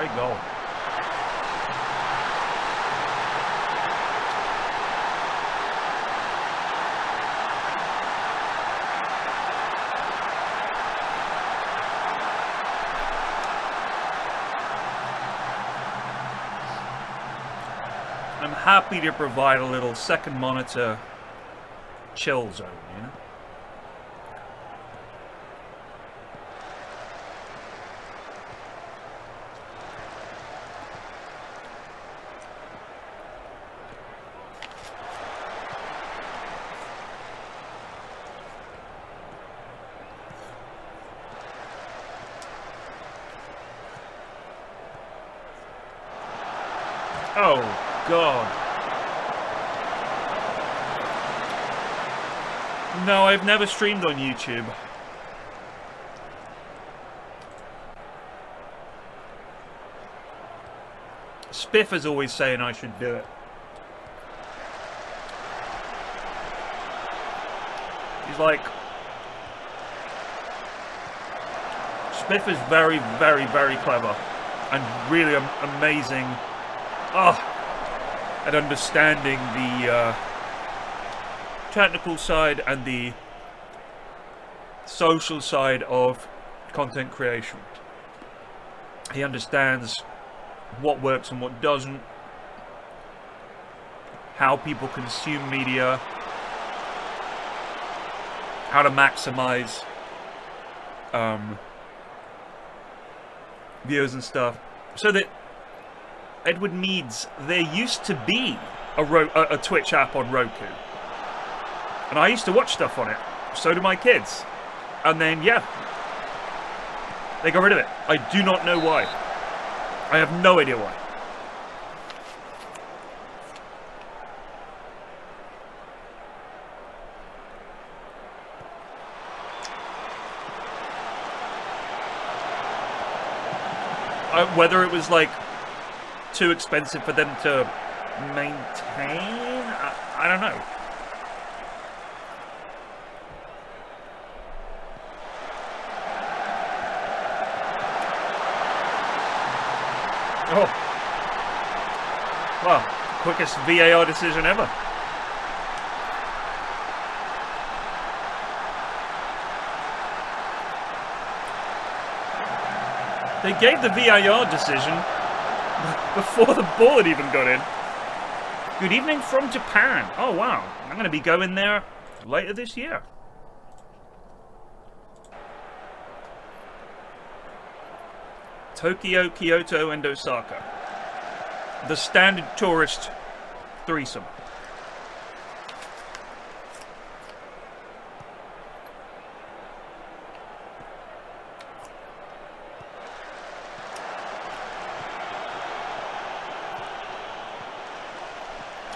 Great goal. I'm happy to provide a little second monitor chill zone, you know? Oh, God. No, I've never streamed on YouTube. Spiff is always saying I should do it. He's like... Spiff is very, very, very clever. And really amazing... at understanding the technical side and the social side of content creation. He understands what works and what doesn't, how people consume media, how to maximize views and stuff, so that Edward Meads, there used to be a Twitch app on Roku. And I used to watch stuff on it. So do my kids. And then, yeah. They got rid of it. I do not know why. I have no idea why. Whether it was like too expensive for them to maintain? I don't know. Oh. Well, quickest VAR decision ever. They gave the VAR decision before the ball had even got in. Good evening from Japan. Oh, wow. I'm going to be going there later this year. Tokyo, Kyoto, and Osaka. The standard tourist threesome.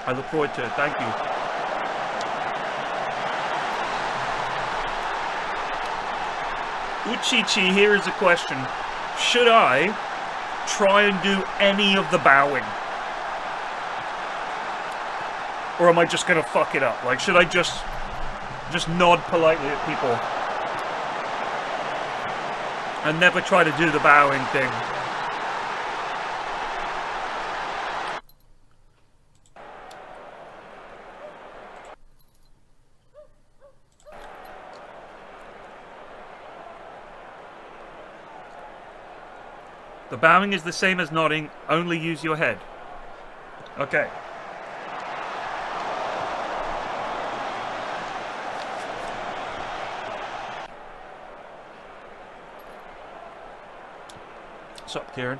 I look forward to it. Thank you. Uchichi, here is a question. Should I try and do any of the bowing? Or am I just going to fuck it up? Like, should I just nod politely at people and never try to do the bowing thing? The bowing is the same as nodding, only use your head. Okay. What's up, Kieran?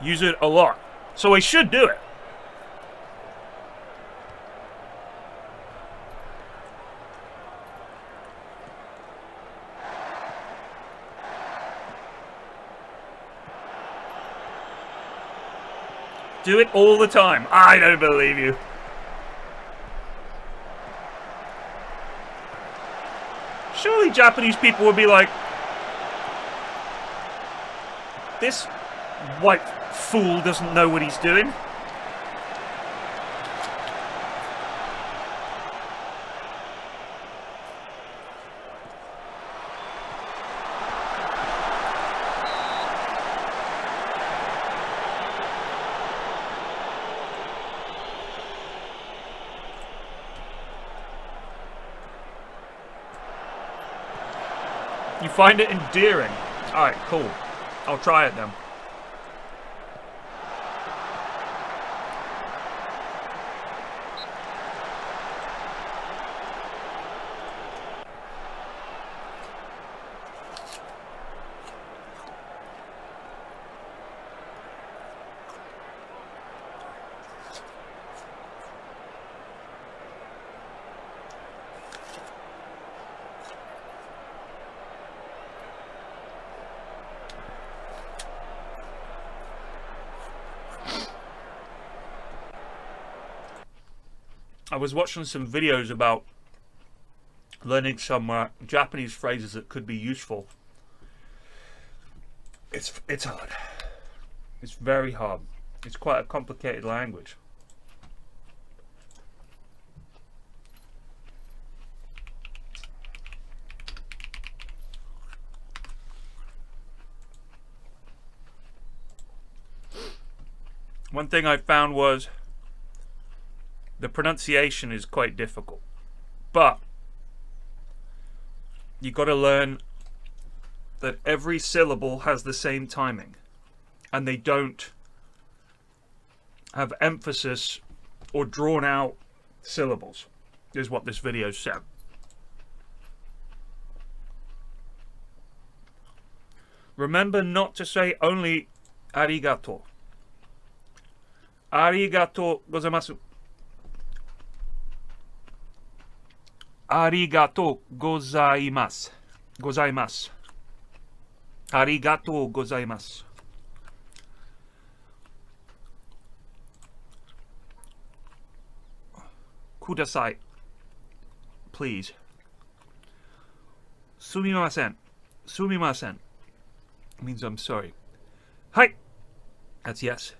Use it a lot. So I should do it. Do it all the time. I don't believe you. Surely Japanese people would be like, this white fool doesn't know what he's doing. You find it endearing. Alright, cool. I'll try it then. I was watching some videos about learning some Japanese phrases that could be useful. It's hard. It's very hard. It's quite a complicated language. One thing I found was the pronunciation is quite difficult, but you got to learn that every syllable has the same timing and they don't have emphasis or drawn out syllables, is what this video said. Remember not to say only arigato. Arigato gozaimasu. Arigato gozaimasu. Gozaimasu. Arigato gozaimasu. Kudasai. Please. Sumimasen. Sumimasen. Means I'm sorry. Hi. That's yes.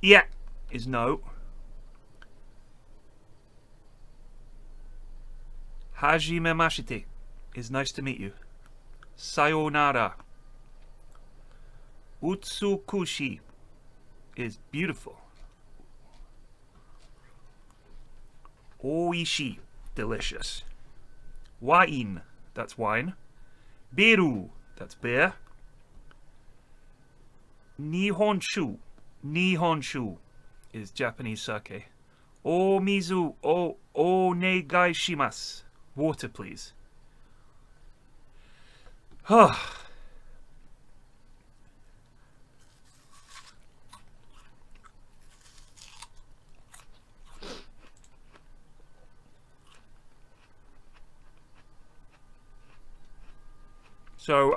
Yeah is no. Hajimemashite is nice to meet you. Sayonara. Utsukushi is beautiful. Oishi, delicious. Wain, that's wine. Biru, that's beer. Nihonshu, Nihonshu is Japanese sake. Omizu o onegai shimasu. Water, please. So,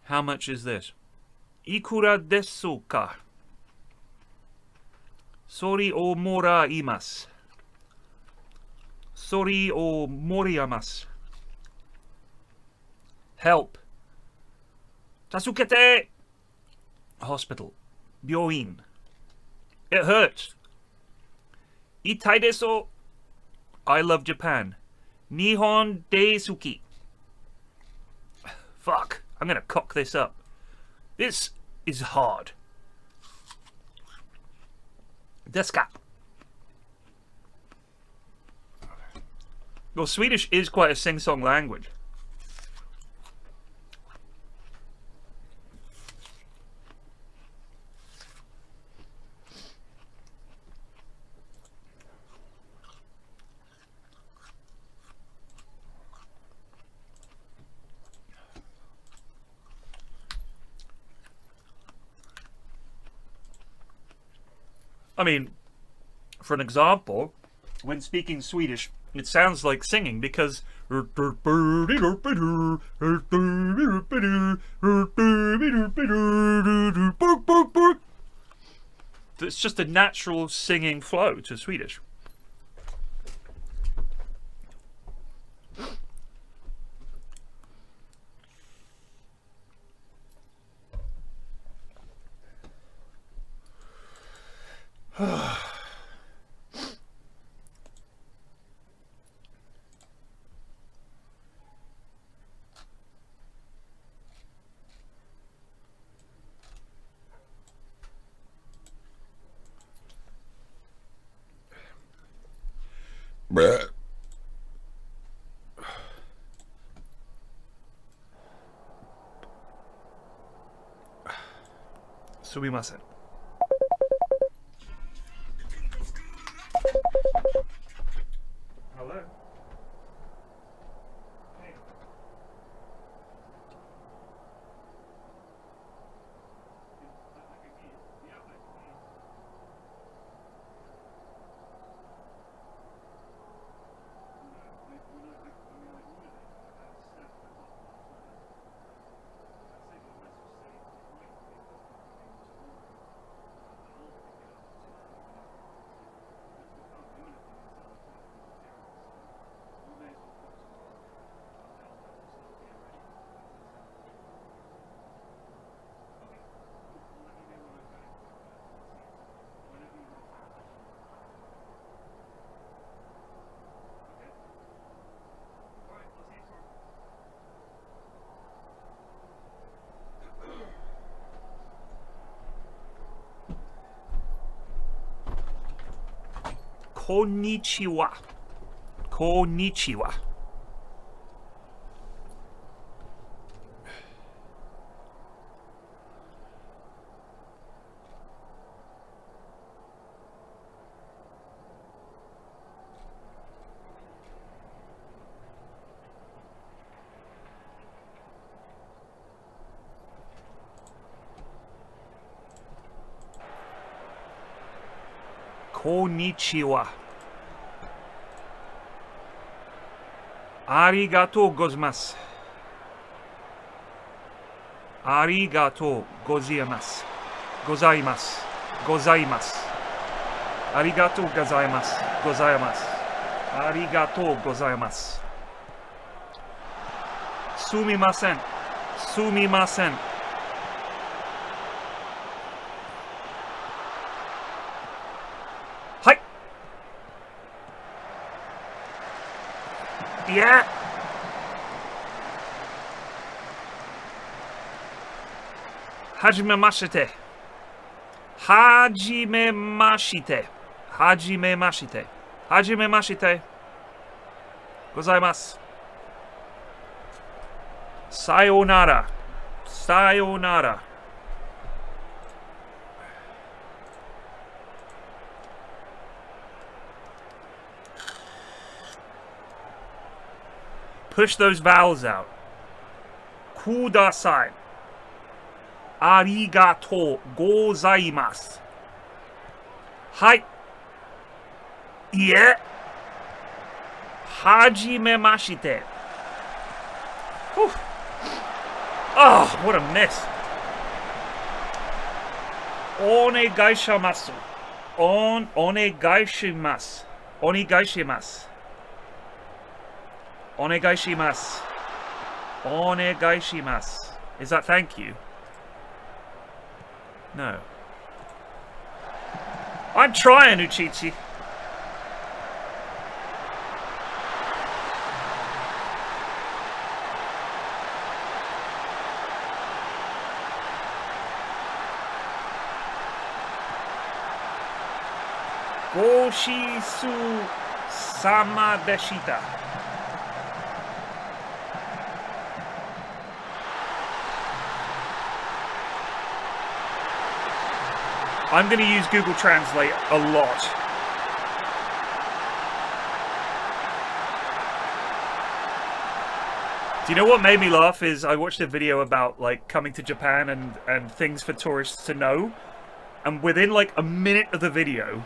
how much is this? Ikura desu ka? Sori o moraimasu. Sori o moriamasu. Help. Tasukete! Hospital. Byoin. It hurts. Itai desu. I love Japan. Nihon desuki. Fuck. I'm gonna cock this up. This is hard. Deska. Well, Swedish is quite a sing-song language. I mean, for an example, when speaking Swedish, it sounds like singing because it's just a natural singing flow to Swedish. Sumimasen. Hello. Hey. Konnichiwa. Konnichiwa. Konnichiwa. Arigatou gozaimasu. Arigatou gozaimasu. Gozaimasu. Gozaimasu. Arigatou gozaimasu. Gozaimasu. Arigatou gozaimasu. Sumimasen. Sumimasen. Hai. Yeah. Hajimemashite. Hajimemashite. Hajimemashite. Hajimemashite. Gozaimasu. Sayonara. Sayonara. Push those vowels out. Kudasai. Arigatou gozaimasu. Hai. Yeah. Hajimemashite. Whew. Oh, what a mess. Onegaishimasu. Onegaishimasu. Onegaishimasu. Onegaishimasu. Onegaishimasu. Is that thank you? No. I'm trying, Uchichi. Goshisu sama deshita. I'm going to use Google Translate a lot. Do you know what made me laugh is I watched a video about like coming to Japan and things for tourists to know. And within like a minute of the video,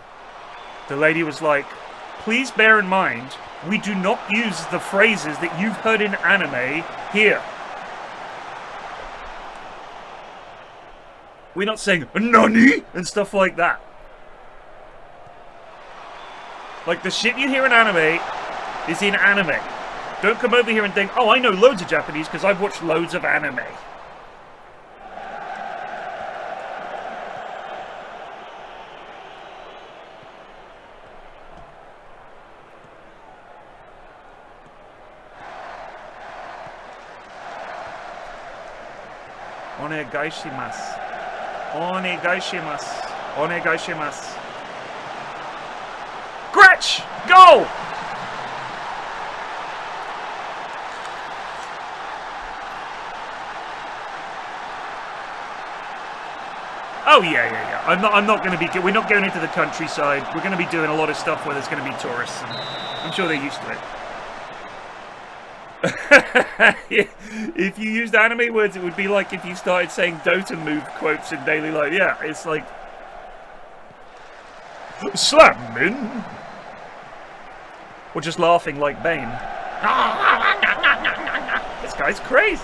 the lady was like, please bear in mind, we do not use the phrases that you've heard in anime here. We're not saying "nani" and stuff like that. Like, the shit you hear in anime is in anime. Don't come over here and think, oh, I know loads of Japanese because I've watched loads of anime. Onegaishimasu. Onegaishimasu. Onegaishimasu. Gretch! Go! Oh yeah. I'm not going to be. We're not going into the countryside. We're going to be doing a lot of stuff where there's going to be tourists. And I'm sure they're used to it. If you used anime words, it would be like if you started saying Dota move quotes in daily life. Yeah, it's like slamming, or just laughing like Bane. This guy's crazy.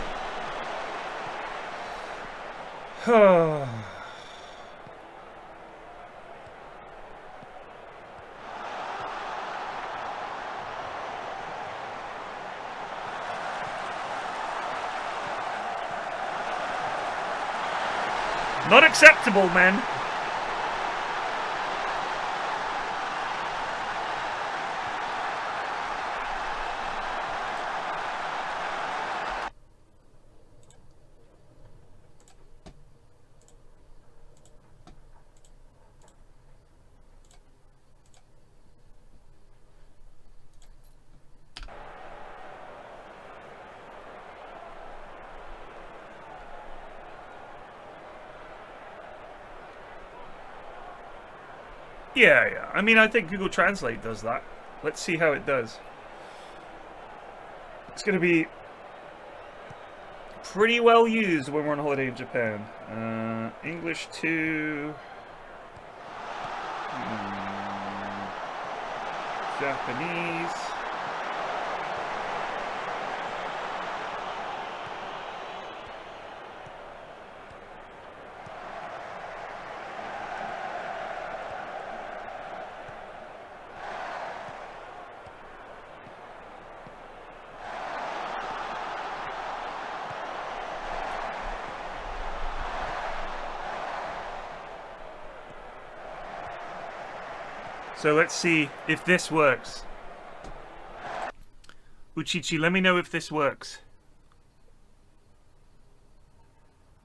Not acceptable, men. Yeah. I mean, I think Google Translate does that. Let's see how it does. It's going to be pretty well used when we're on holiday in Japan. English to Japanese. So let's see if this works. Uchichi, let me know if this works.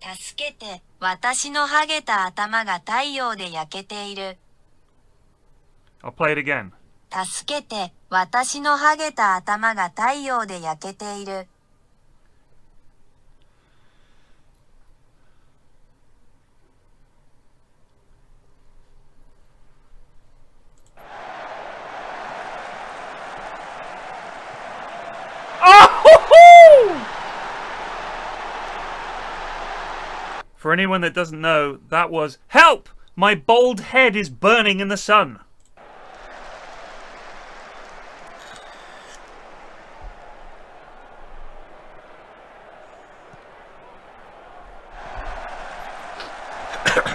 助けて、私のハゲた頭が太陽で焼けている。 I'll play it again. 助けて、私のハゲた頭が太陽で焼けている。 For anyone that doesn't know, that was help! My bald head is burning in the sun.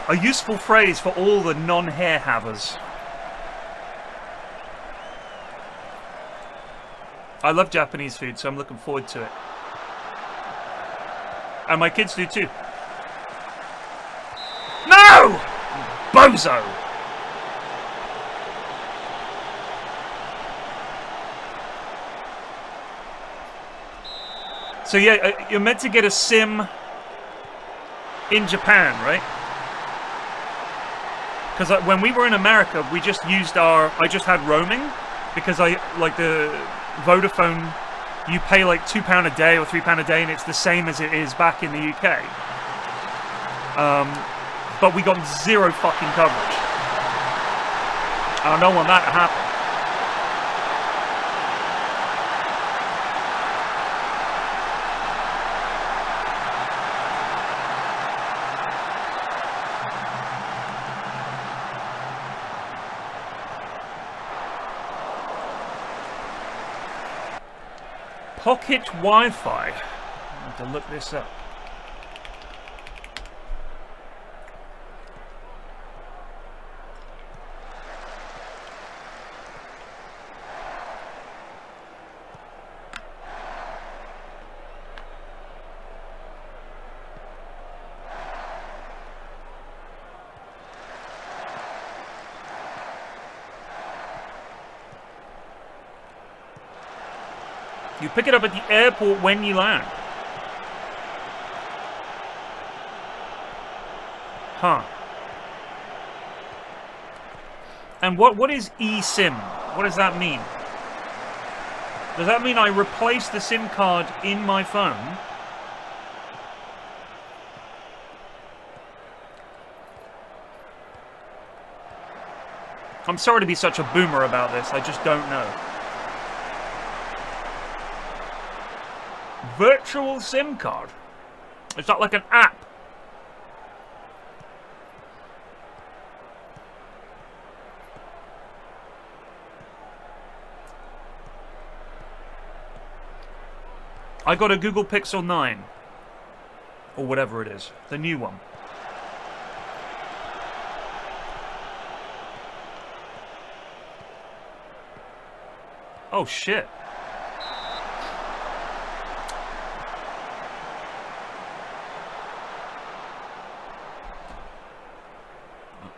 A useful phrase for all the non-hair havers. I love Japanese food, so I'm looking forward to it. And my kids do too. No! Bozo! So yeah, you're meant to get a SIM in Japan, right? Because when we were in America, we just used I just had roaming, because like the Vodafone, you pay like £2 a day or £3 a day, and it's the same as it is back in the UK. But we got zero fucking coverage. I don't want that to happen. Pocket Wi-Fi. I have to look this up. You pick it up at the airport when you land. Huh. And what is eSIM? What does that mean? Does that mean I replace the SIM card in my phone? I'm sorry to be such a boomer about this. I just don't know. Virtual SIM card. Is that like an app? I got a Google Pixel 9. Or whatever it is. The new one. Oh shit.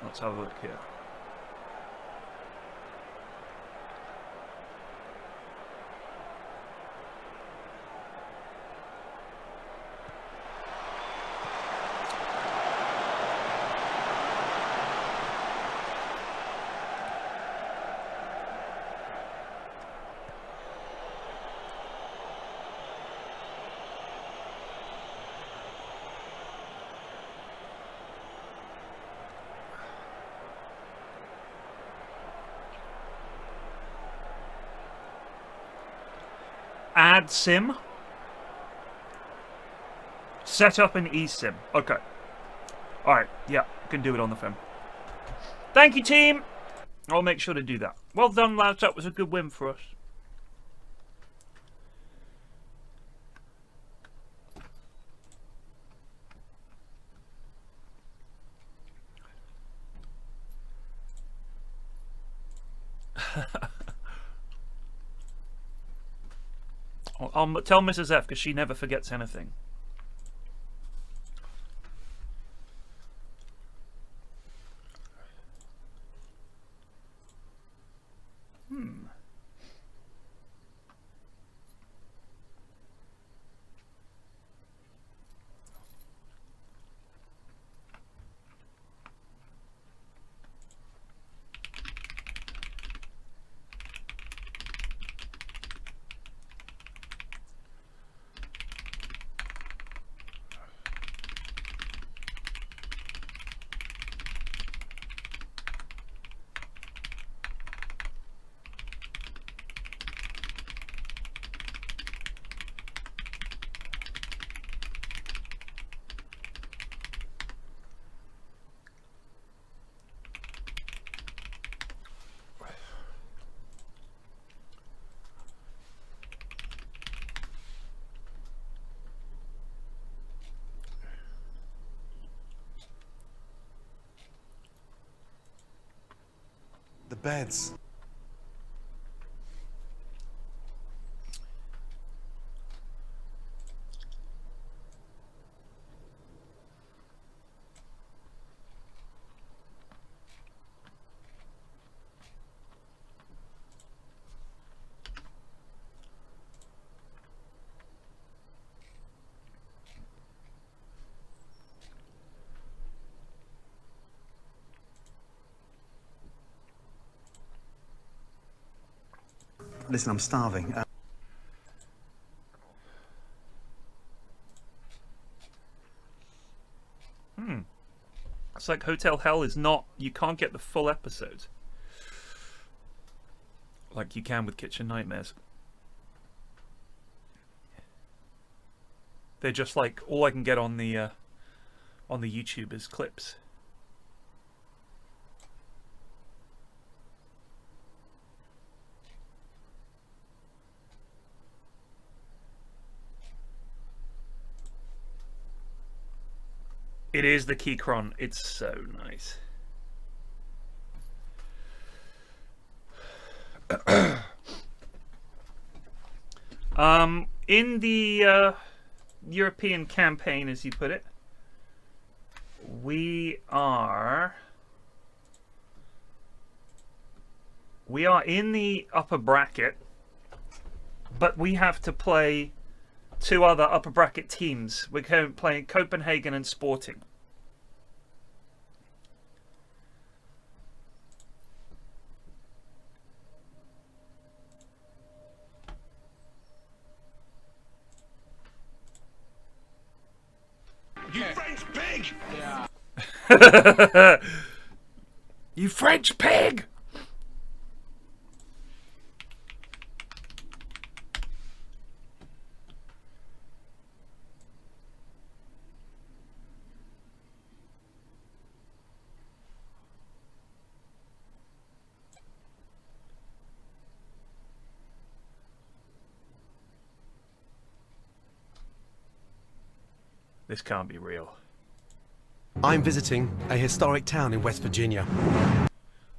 Let's have a look here. Add SIM. Set up an eSIM. Okay. Alright, yeah, can do it on the phone. Thank you, team! I'll make sure to do that. Well done, lads. That was a good win for us. I'll tell Mrs. F because she never forgets anything. The beds. Listen, I'm starving. It's like Hotel Hell is not... You can't get the full episode. Like you can with Kitchen Nightmares. They're just like... All I can get on the YouTube is clips. It is the Keychron. It's so nice. In the European campaign, as you put it, we are in the upper bracket, but we have to play two other upper bracket teams. We're playing Copenhagen and Sporting. You French pig! Yeah. You French pig! This can't be real. I'm visiting a historic town in West Virginia.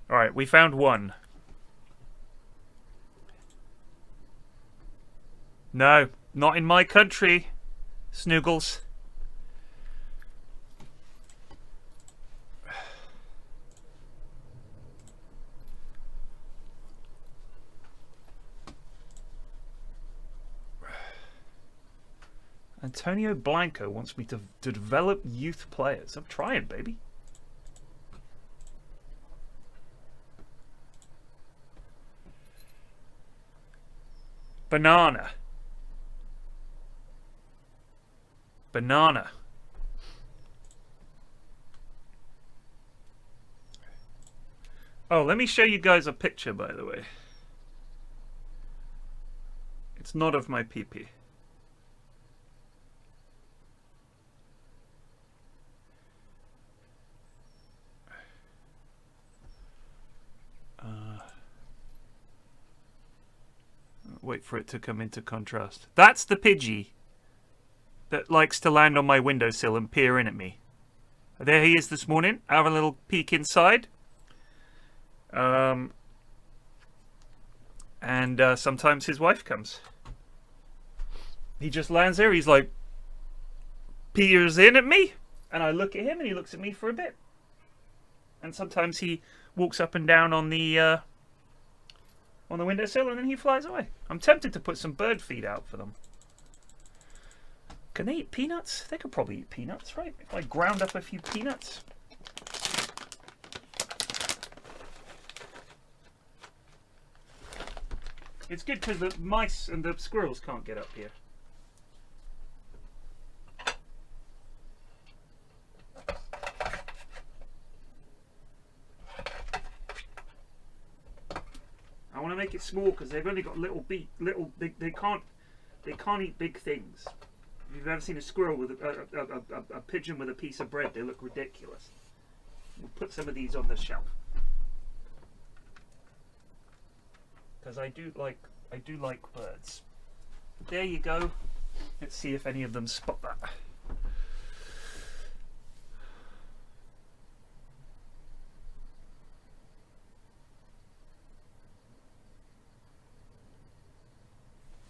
Alright, we found one. No, not in my country, Snoogles. Antonio Blanco wants me to develop youth players. I'm trying, baby. Banana. Banana. Oh, let me show you guys a picture, by the way. It's not of my pee-pee. Wait for it to come into contrast. That's the Pidgey that likes to land on my windowsill and peer in at me. There he is this morning. Have a little peek inside. And sometimes his wife comes. He just lands there. He's like, peers in at me. And I look at him and he looks at me for a bit. And sometimes he walks up and down on the windowsill and then he flies away. I'm tempted to put some bird feed out for them. Can they eat peanuts? They could probably eat peanuts, right? If I ground up a few peanuts. It's good because the mice and the squirrels can't get up here. I want to make it small because they've only got little big. They can't eat big things. If you've ever seen a squirrel with a pigeon with a piece of bread, they look ridiculous. We'll put some of these on the shelf because I do like birds. There you go. Let's see if any of them spot that.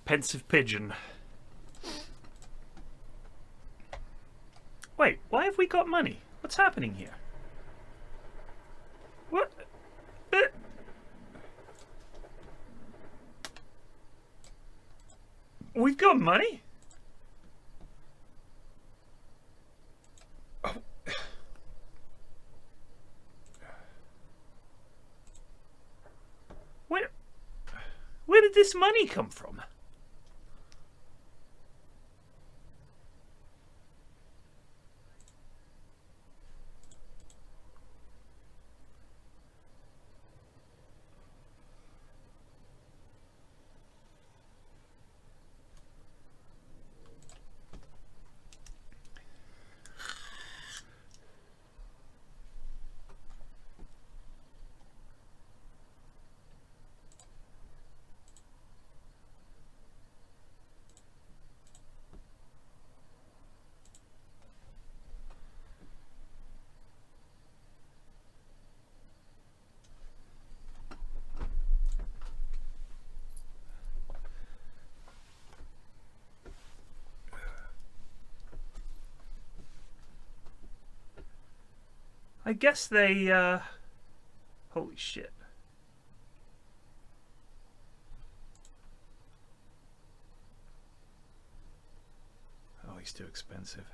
Pensive pigeon. Wait, why have we got money? What's happening here? What? We've got money? Oh. Where did this money come from? I guess they, holy shit. Oh, he's too expensive.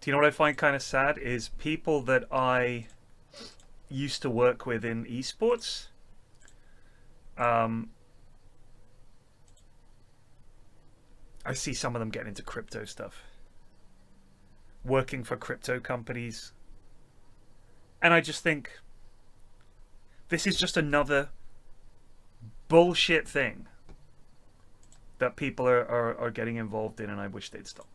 Do you know what I find kind of sad is people that I used to work with in esports I see some of them getting into crypto stuff, working for crypto companies, and I just think this is just another bullshit thing that people are getting involved in, and I wish they'd stop.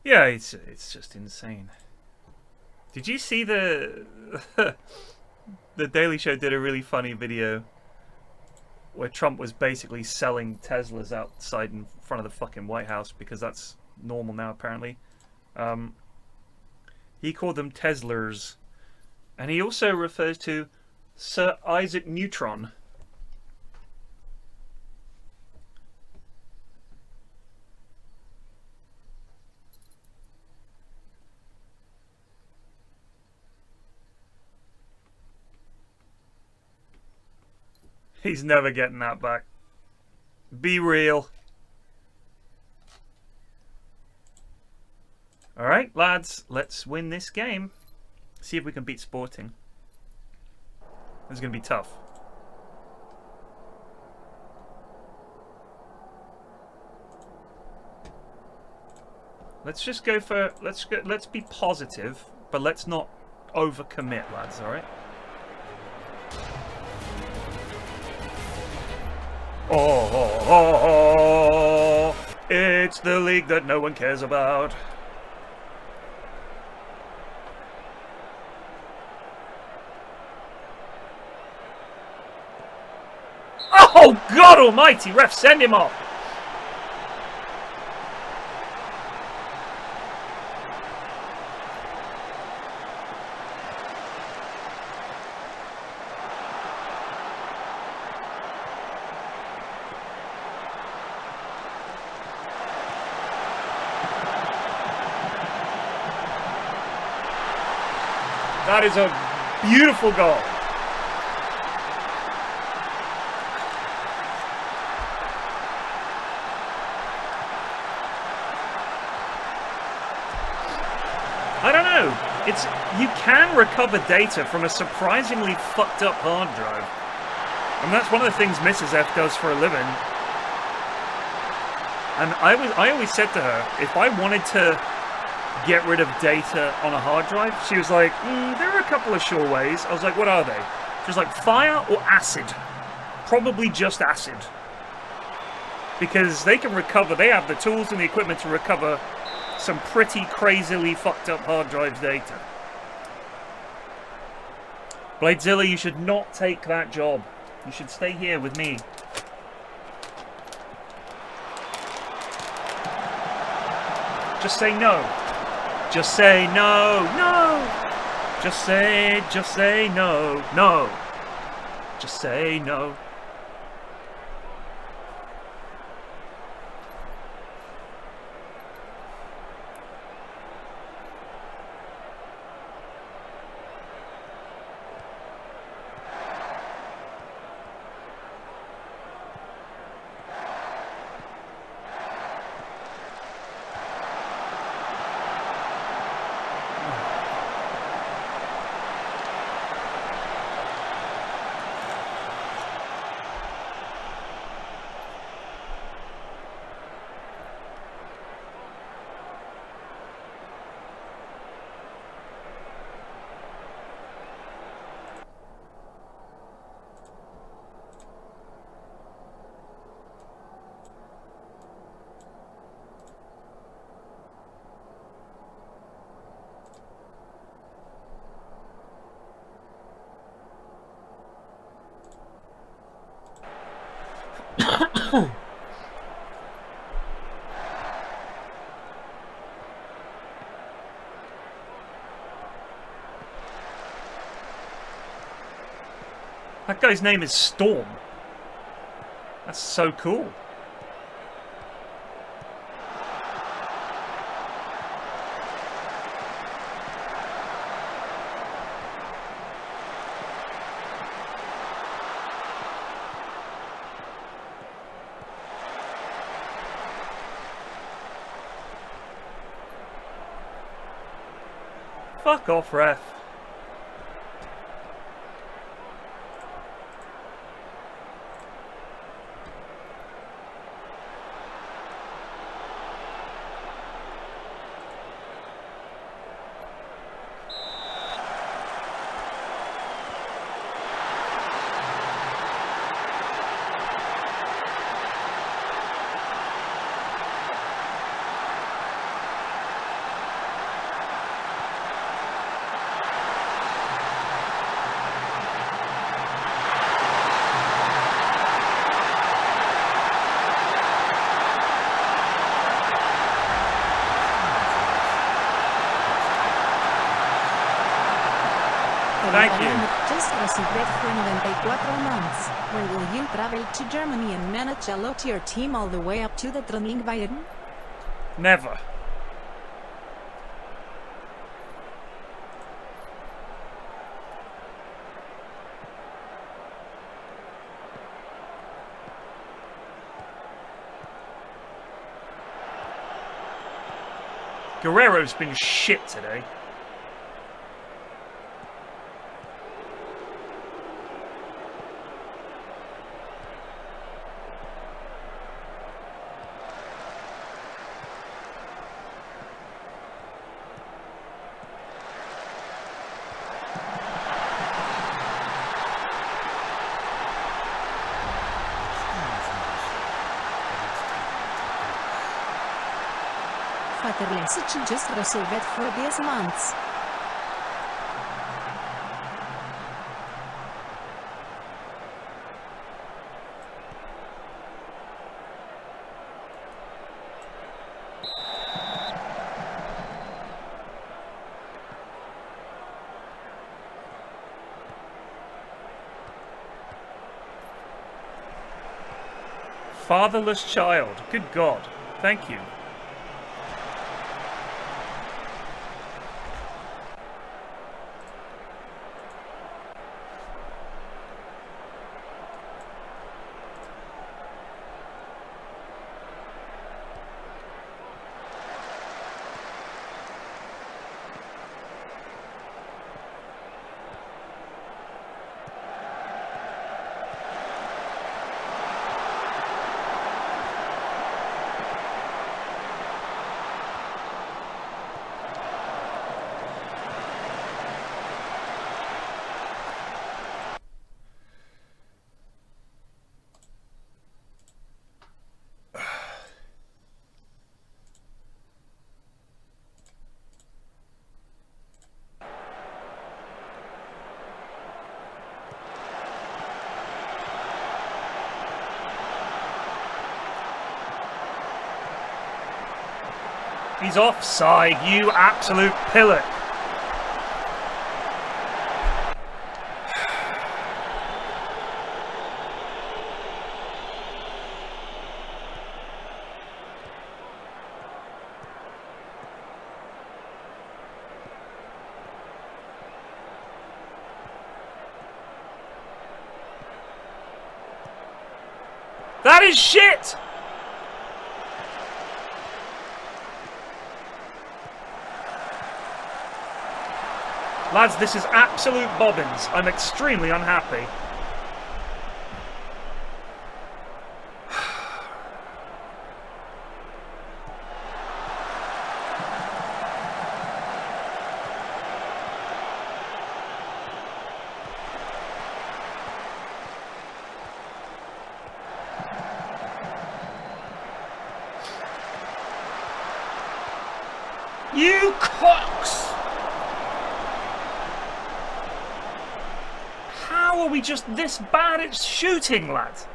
Yeah, it's just insane. Did you see the the Daily Show did a really funny video where Trump was basically selling Teslas outside in front of the fucking White House because that's normal now apparently. He called them Teslers, and he also refers to Sir Isaac Newton. He's never getting that back. Be real. Alright, lads, let's win this game. See if we can beat Sporting. This is going to be tough. Let's just go for... Let's be positive, but let's not overcommit, lads, alright? Oh, it's the league that no one cares about. Oh, God almighty, ref, send him off. That is a beautiful goal. I don't know. You can recover data from a surprisingly fucked up hard drive. And that's one of the things Mrs. F does for a living. And I always said to her, if I wanted to get rid of data on a hard drive, she was like, there are a couple of sure ways. I was like, what are they? She was like, fire or acid. Probably just acid. Because they can recover, they have the tools and the equipment to recover some pretty crazily fucked up hard drive data. Bladezilla, you should not take that job. You should stay here with me. Just say no. Just say no, no. Just say no, no. Just say no. That guy's name is Storm. That's so cool. Fuck off, ref. Thank you. Just received for 94 months. Where will you travel to Germany and manage a lot your team all the way up to the training Bayern? Never. Guerrero's been shit today. Fatherless just received for these months. Fatherless child. Good God. Thank you. He's offside, you absolute pillock. That is shit! Lads, this is absolute bobbins. I'm extremely unhappy. You cocks! How are we just this bad at shooting, lads?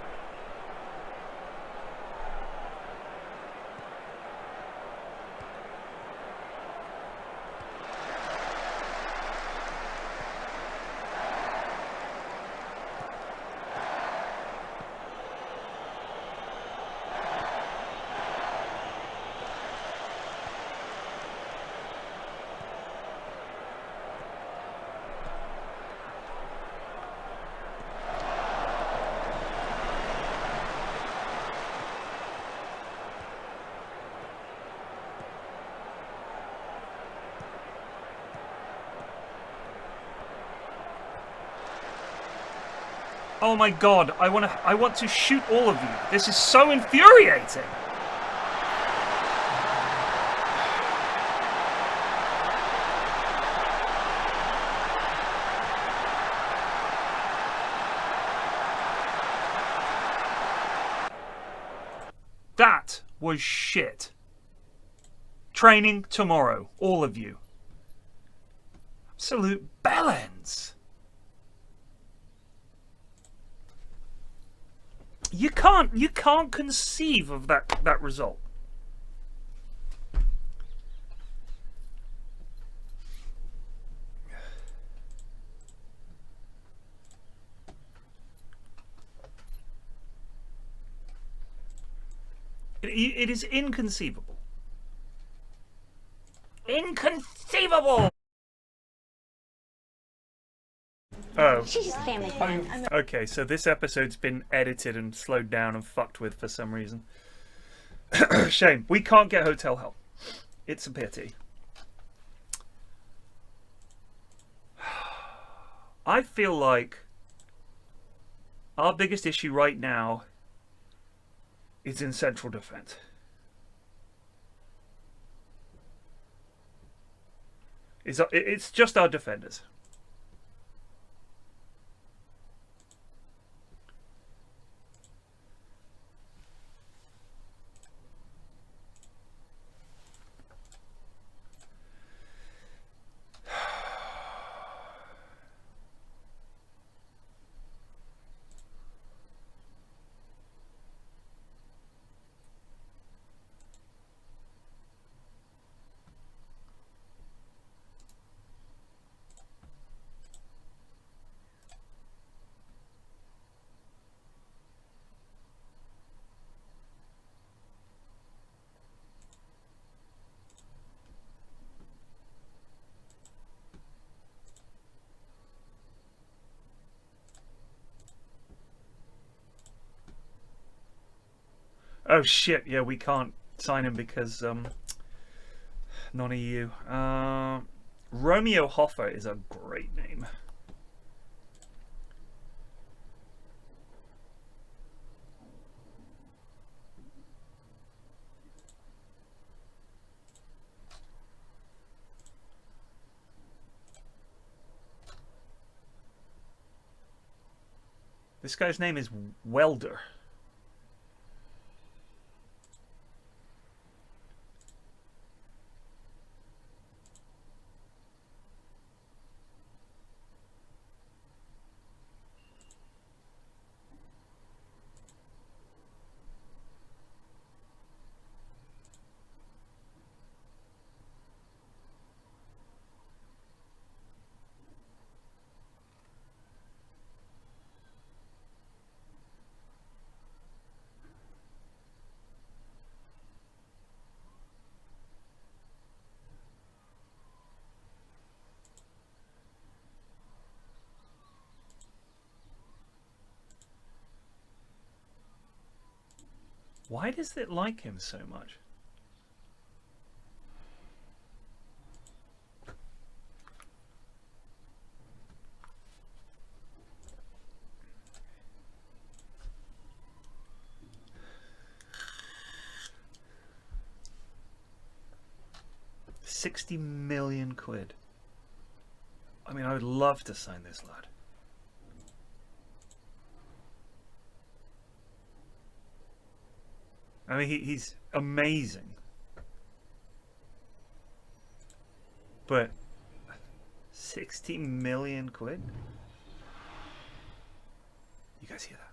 Oh my god, I want to shoot all of you. This is so infuriating. That was shit. Training tomorrow, all of you. Absolute bellends. You can't conceive of that result. It is inconceivable. Inconceivable! Oh. She's just family fun. Okay, so this episode's been edited and slowed down and fucked with for some reason. Shame. We can't get hotel help. It's a pity. I feel like our biggest issue right now is in central defense. It's just our defenders. Oh shit, yeah, we can't sign him because non-EU. Romeo Hoffer is a great name. This guy's name is Welder. Why does it like him so much? £60 million. I mean, I would love to sign this lad. I mean, he's amazing. But £60 million? You guys hear that?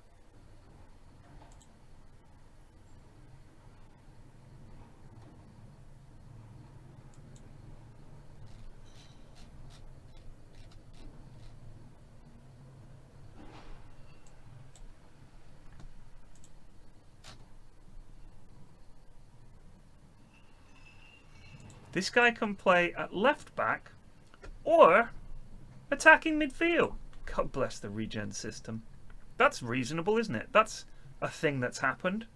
This guy can play at left back or attacking midfield. God bless the regen system. That's reasonable, isn't it? That's a thing that's happened.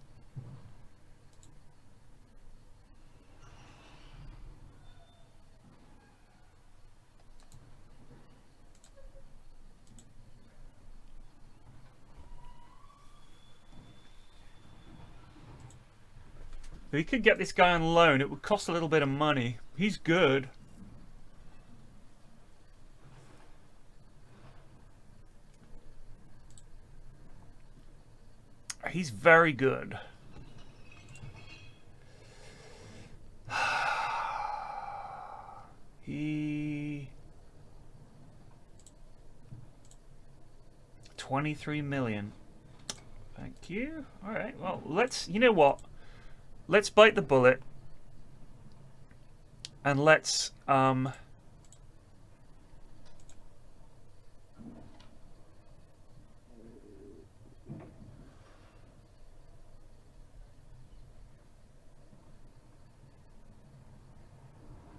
We could get this guy on loan. It would cost a little bit of money. He's good. He's very good. He... 23 million. Thank you. All right. Well, let's... You know what? Let's bite the bullet. And let's...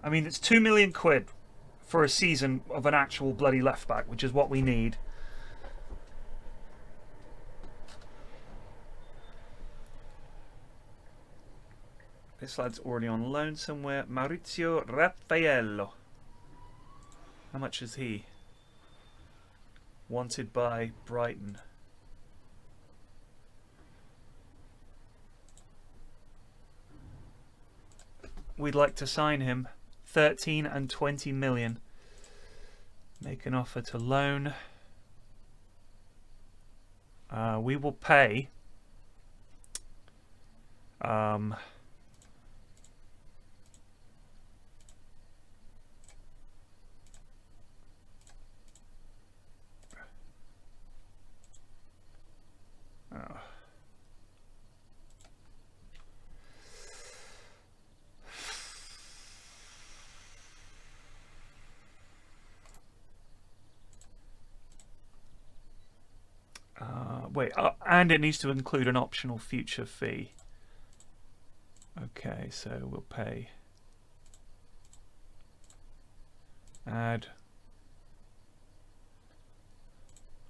I mean, it's 2 million quid for a season of an actual bloody left back, which is what we need. This lad's already on loan somewhere. Maurizio Raffaello. How much is he? Wanted by Brighton. We'd like to sign him. 13 and 20 million. Make an offer to loan. We will pay. Wait, and it needs to include an optional future fee. Okay, so we'll pay. Add.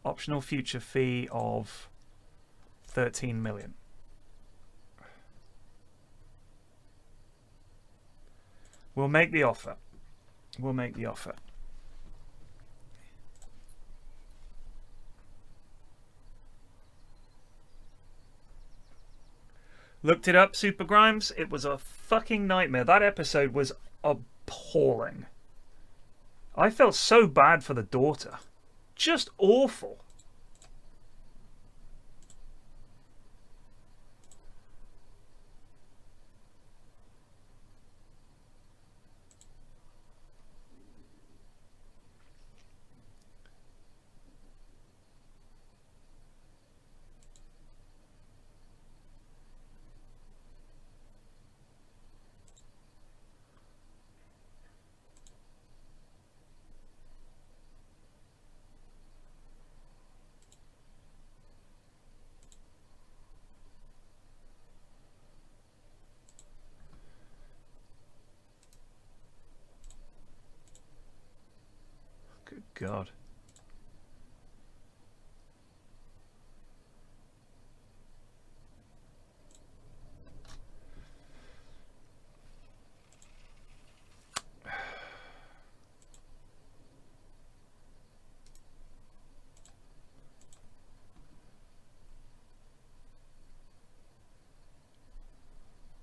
Optional future fee of 13 million. We'll make the offer. We'll make the offer. Looked it up, Super Grimes. It was a fucking nightmare. That episode was appalling. I felt so bad for the daughter. Just awful. Good God.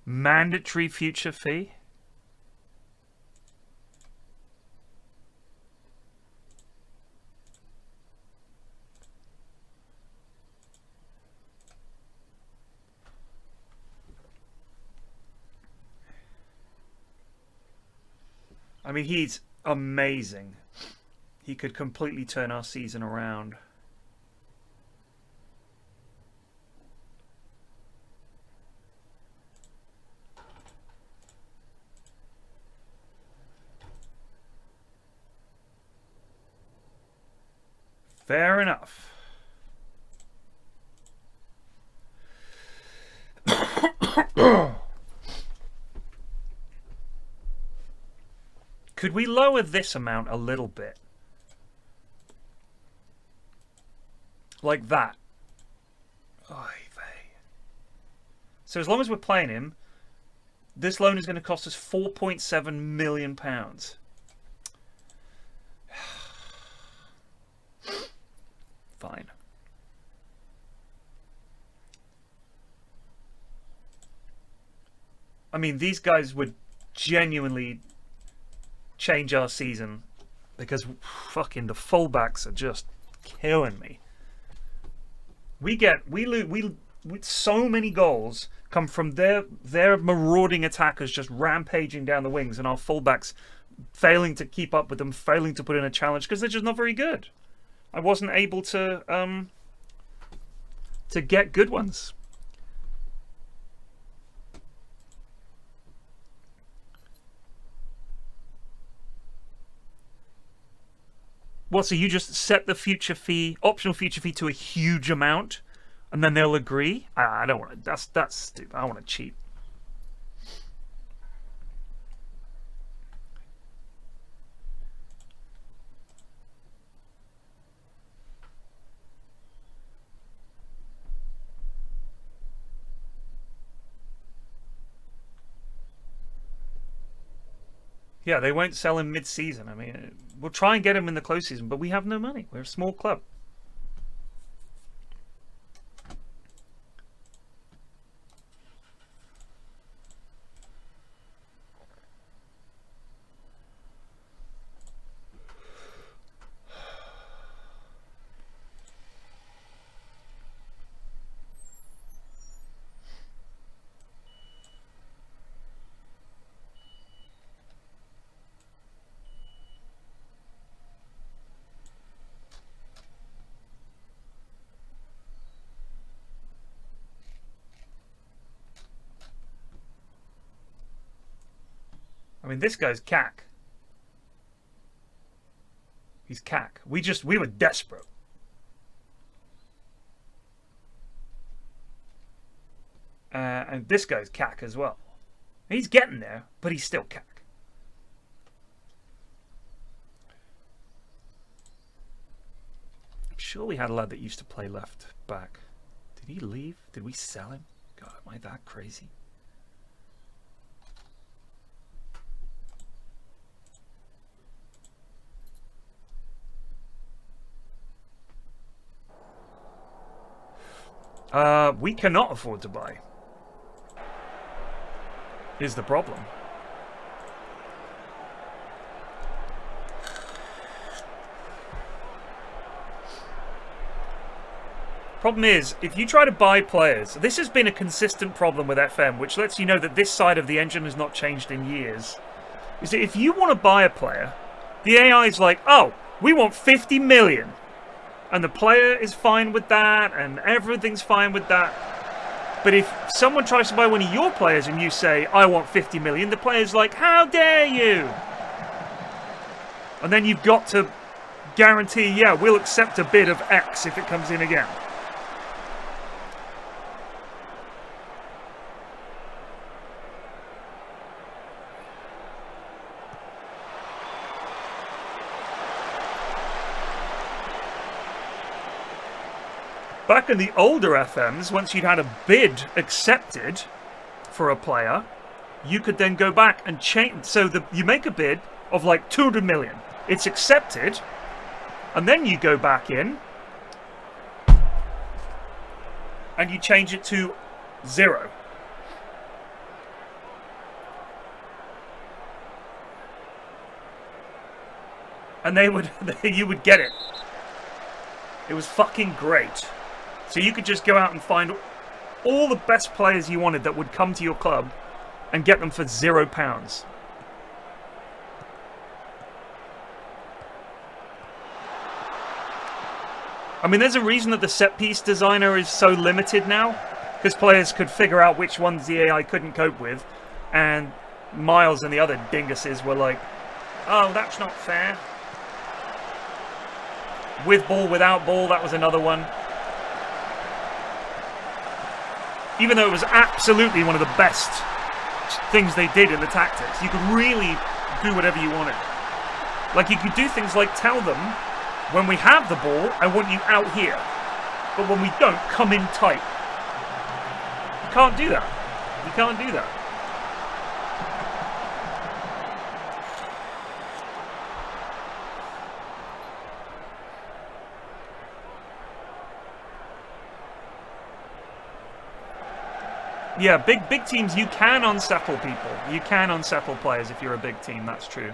Mandatory future fee? I mean, he's amazing. He could completely turn our season around. Fair enough. Could we lower this amount a little bit? Like that. Oy vey. So as long as we're playing him, this loan is going to cost us £4.7 million. Fine. I mean, these guys would genuinely change our season because fucking the fullbacks are just killing me. We so many goals come from their marauding attackers just rampaging down the wings, and our fullbacks failing to keep up with them, failing to put in a challenge because they're just not very good. I wasn't able to get good ones. What, so you just set the future fee, optional future fee, to a huge amount, and then they'll agree? I don't want to. That's stupid. I want to cheat. Yeah, they won't sell him mid-season. I mean, we'll try and get him in the close season, but we have no money. We're a small club. I mean, this guy's cack. He's cack. We were desperate. And this guy's cack as well. He's getting there, but he's still cack. I'm sure we had a lad that used to play left back. Did he leave? Did we sell him? God, am I that crazy? We cannot afford to buy. Is the problem. Problem is, if you try to buy players, this has been a consistent problem with FM, which lets you know that this side of the engine has not changed in years. Is that if you want to buy a player, the AI is like, oh, we want 50 million. And the player is fine with that, and everything's fine with that. But if someone tries to buy one of your players and you say, I want 50 million, the player's like, how dare you? And then you've got to guarantee, yeah, we'll accept a bid of X if it comes in again. Back in the older FMs, once you'd had a bid accepted for a player, you could then go back and change. So you make a bid of like 200 million. It's accepted, and then you go back in and you change it to 0. And you would get it. It was fucking great. So you could just go out and find all the best players you wanted that would come to your club and get them for £0. I mean, there's a reason that the set-piece designer is so limited now, because players could figure out which ones the AI couldn't cope with, and Miles and the other dinguses were like, oh, that's not fair. With ball, without ball, that was another one. Even though it was absolutely one of the best things they did in the tactics. You could really do whatever you wanted. Like, you could do things like tell them, when we have the ball, I want you out here. But when we don't, come in tight. You can't do that. You can't do that. Yeah, big teams, you can unsettle people. You can unsettle players if you're a big team, that's true.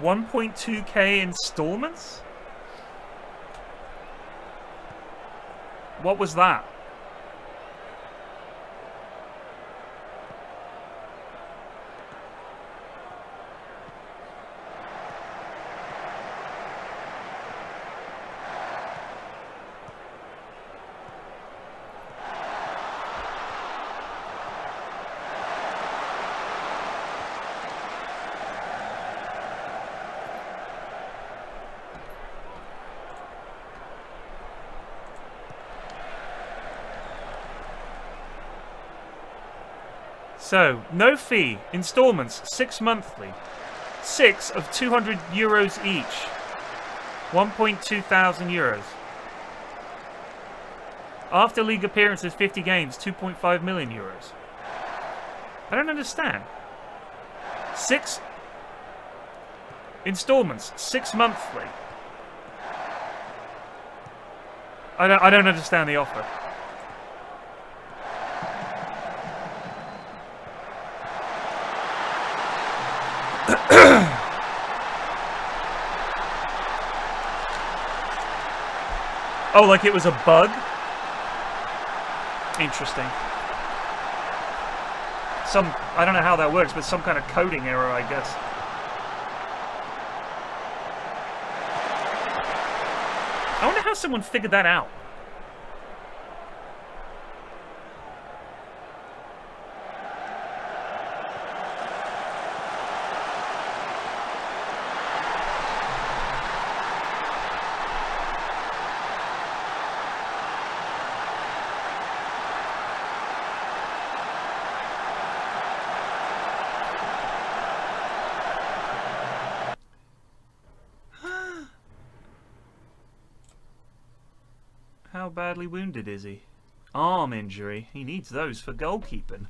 $1.2K installments? What was that? So, no fee, installments, 6 monthly, 6 of €200 each, 1.2 thousand euros. After league appearances, 50 games, 2.5 million euros. I don't understand. 6 installments, 6 monthly. I don't understand the offer. Oh, like it was a bug? Interesting. I don't know how that works, but some kind of coding error, I guess. I wonder how someone figured that out. How badly wounded is he? Arm injury. He needs those for goalkeeping.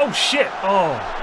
Oh shit! Oh.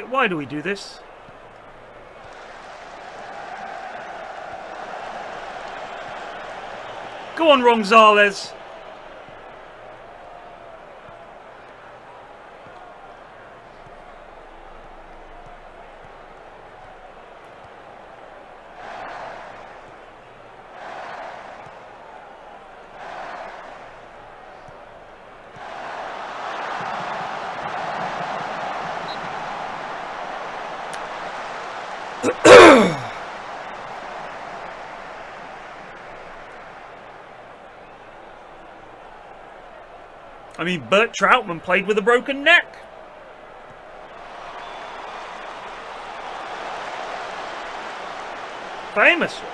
Why do we do this? Go on, Gonzalez. I mean, Bert Troutman played with a broken neck. Famously.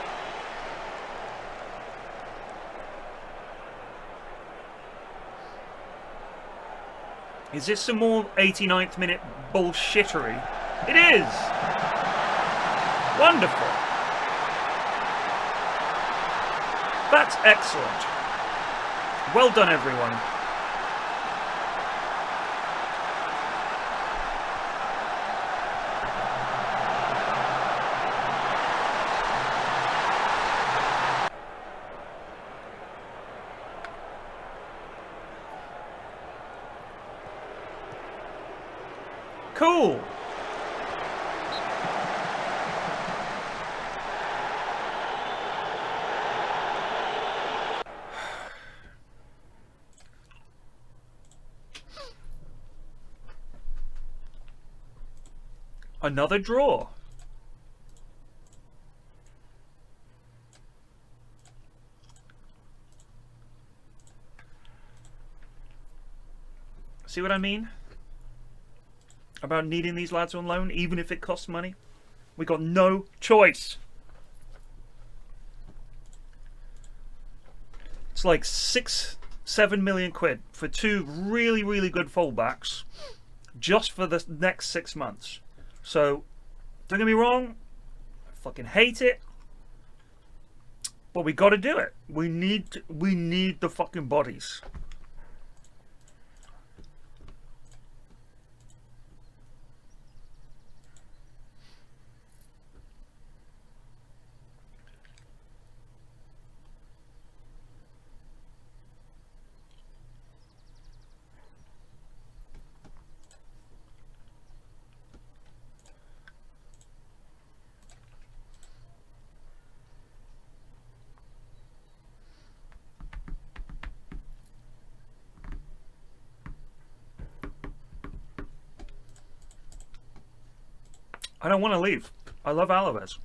Is this some more 89th minute bullshittery? It is! Wonderful. That's excellent. Well done, everyone. Cool. Another draw. See what I mean? About needing these lads on loan, even if it costs money. We got no choice. It's like 6-7 million quid for two really, really good fullbacks just for the next 6 months. So, don't get me wrong, I fucking hate it, but we got to do it. We need the fucking bodies. I don't want to leave. I love Alaves.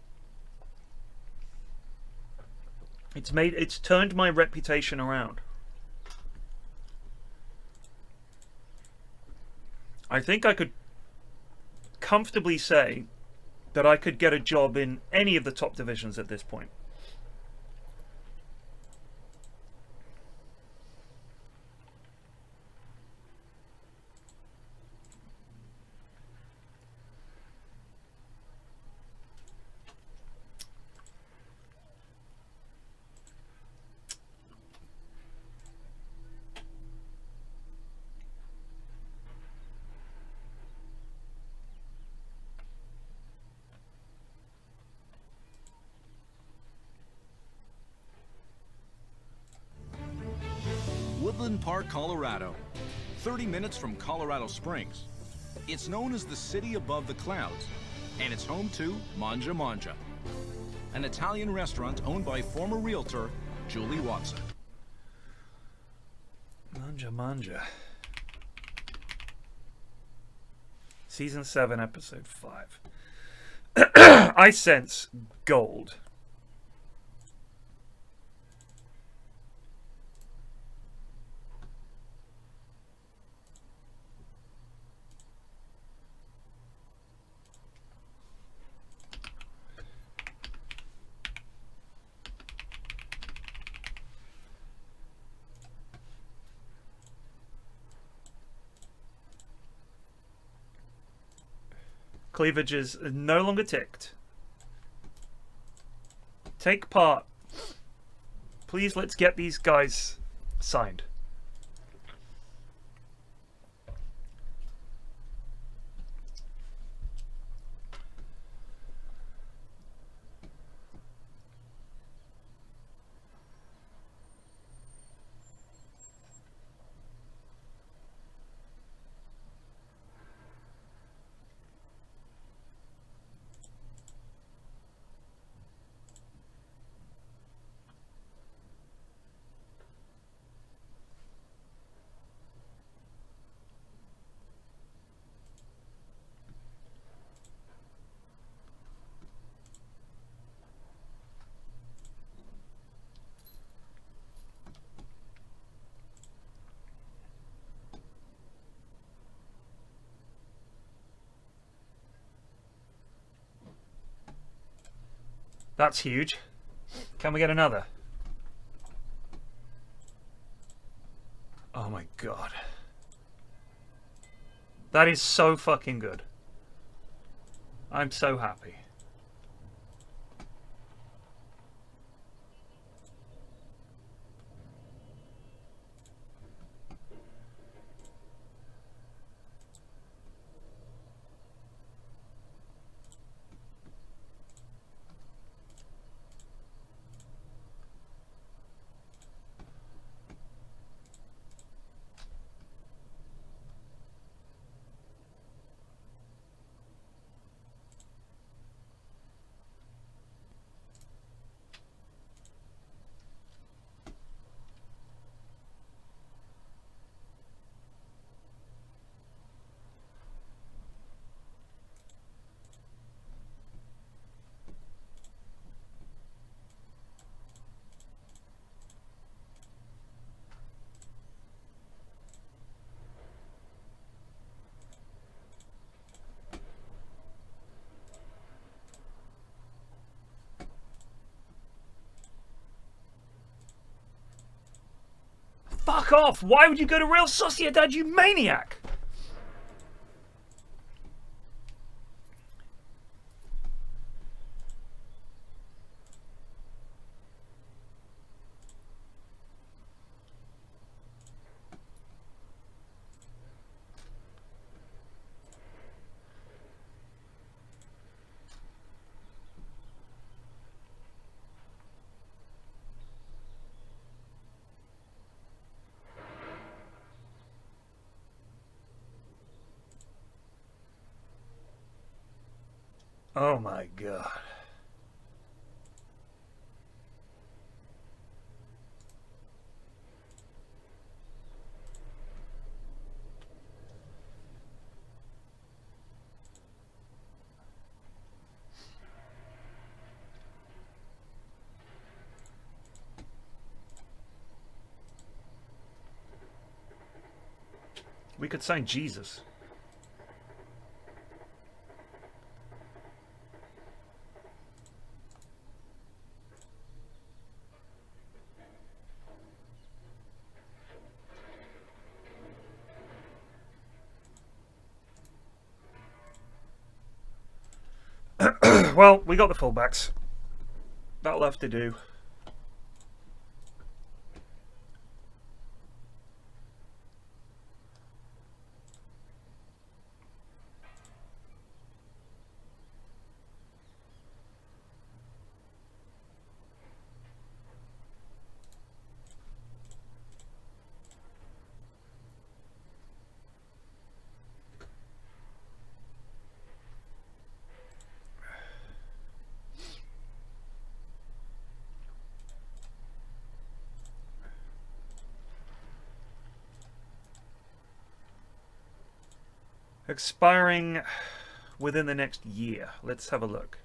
It's turned my reputation around. I think I could comfortably say that I could get a job in any of the top divisions at this point. Woodland Park, Colorado. 30 minutes from Colorado Springs. It's known as the city above the clouds, and it's home to Mangia Mangia, an Italian restaurant owned by former realtor Julie Watson. Mangia Mangia. Season 7, Episode 5. I sense gold. Cleavage is no longer ticked. Take part. Please, let's get these guys signed. That's huge. Can we get another? Oh my god. That is so fucking good. I'm so happy. Fuck off! Why would you go to Real Sociedad, you maniac? Oh my god. We could sign Jesus. Well, we got the fullbacks. That'll have to do. Expiring within the next year. Let's have a look.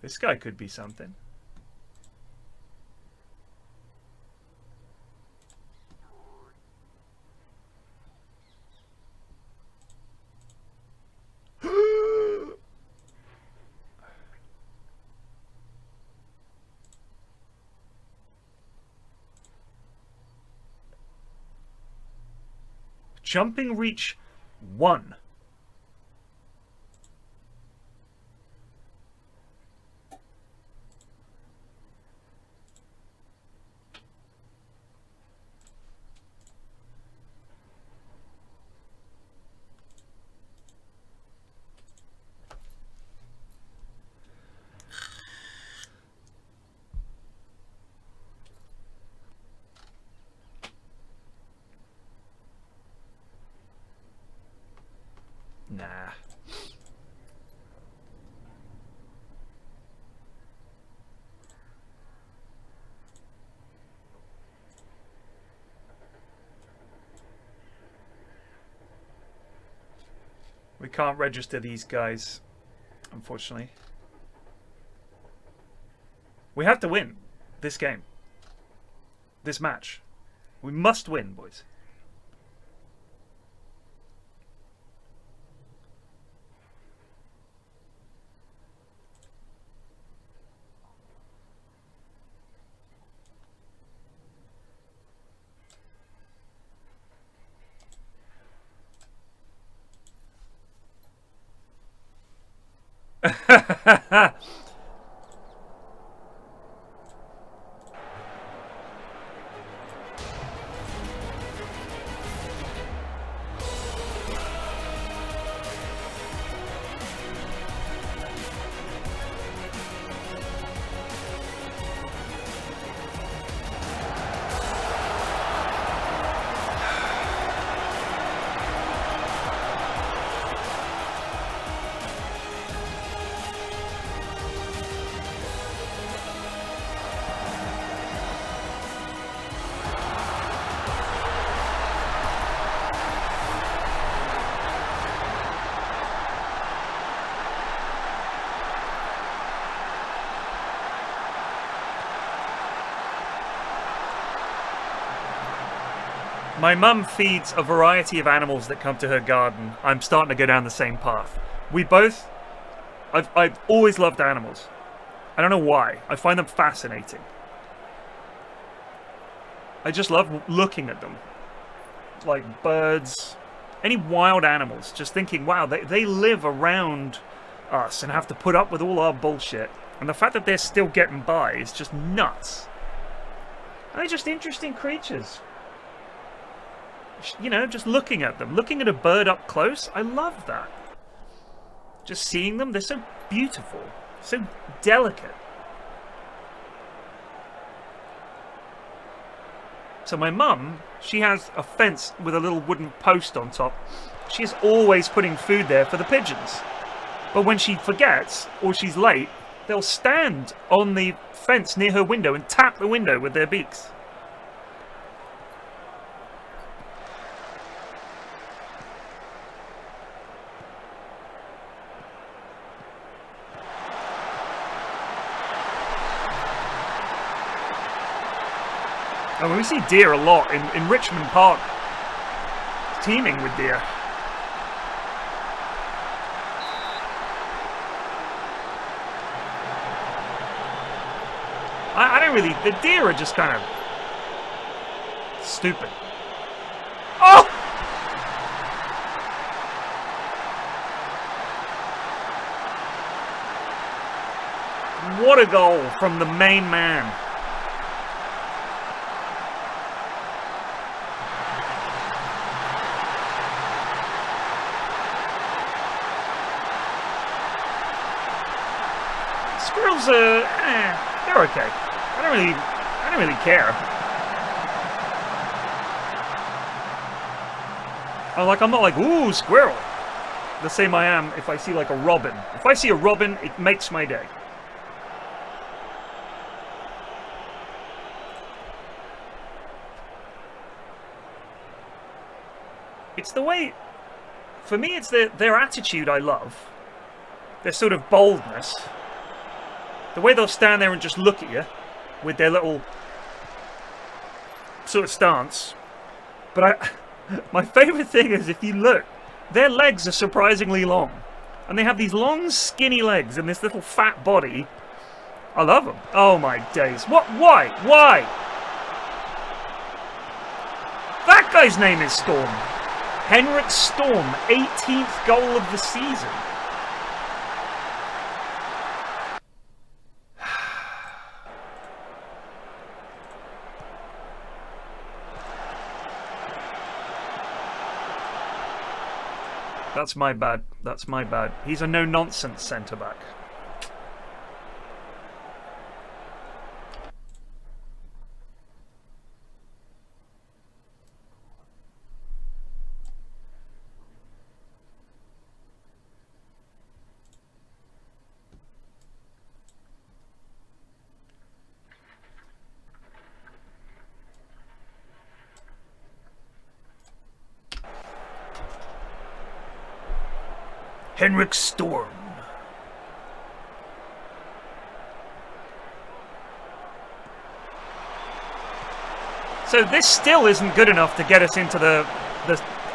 This guy could be something. Jumping reach 1. Nah. We can't register these guys, unfortunately. We have to win this game. This match. We must win, boys. My mum feeds a variety of animals that come to her garden. I'm starting to go down the same path. I've always loved animals. I don't know why. I find them fascinating. I just love looking at them. Like birds, any wild animals. Just thinking, wow, they live around us and have to put up with all our bullshit. And the fact that they're still getting by is just nuts. And they're just interesting creatures. You know, just looking at them. Looking at a bird up close, I love that. Just seeing them, they're so beautiful. So delicate. So my mum, she has a fence with a little wooden post on top. She's always putting food there for the pigeons. But when she forgets, or she's late, they'll stand on the fence near her window and tap the window with their beaks. And we see deer a lot in Richmond Park. It's teeming with deer. I don't really... The deer are just kind of stupid. Oh! What a goal from the main man. Squirrels, they're okay. I don't really care. I'm not like, ooh, squirrel. The same I am if I see like a robin. If I see a robin, it makes my day. It's the way, for me, it's their attitude I love. Their sort of boldness. The way they'll stand there and just look at you with their little sort of stance. But my favourite thing is, if you look, their legs are surprisingly long. And they have these long, skinny legs and this little fat body. I love them. Oh my days. What? Why? Why? That guy's name is Storm. Henrik Storm, 18th goal of the season. That's my bad. That's my bad. He's a no-nonsense centre-back. Henrik Storm. So this still isn't good enough to get us into the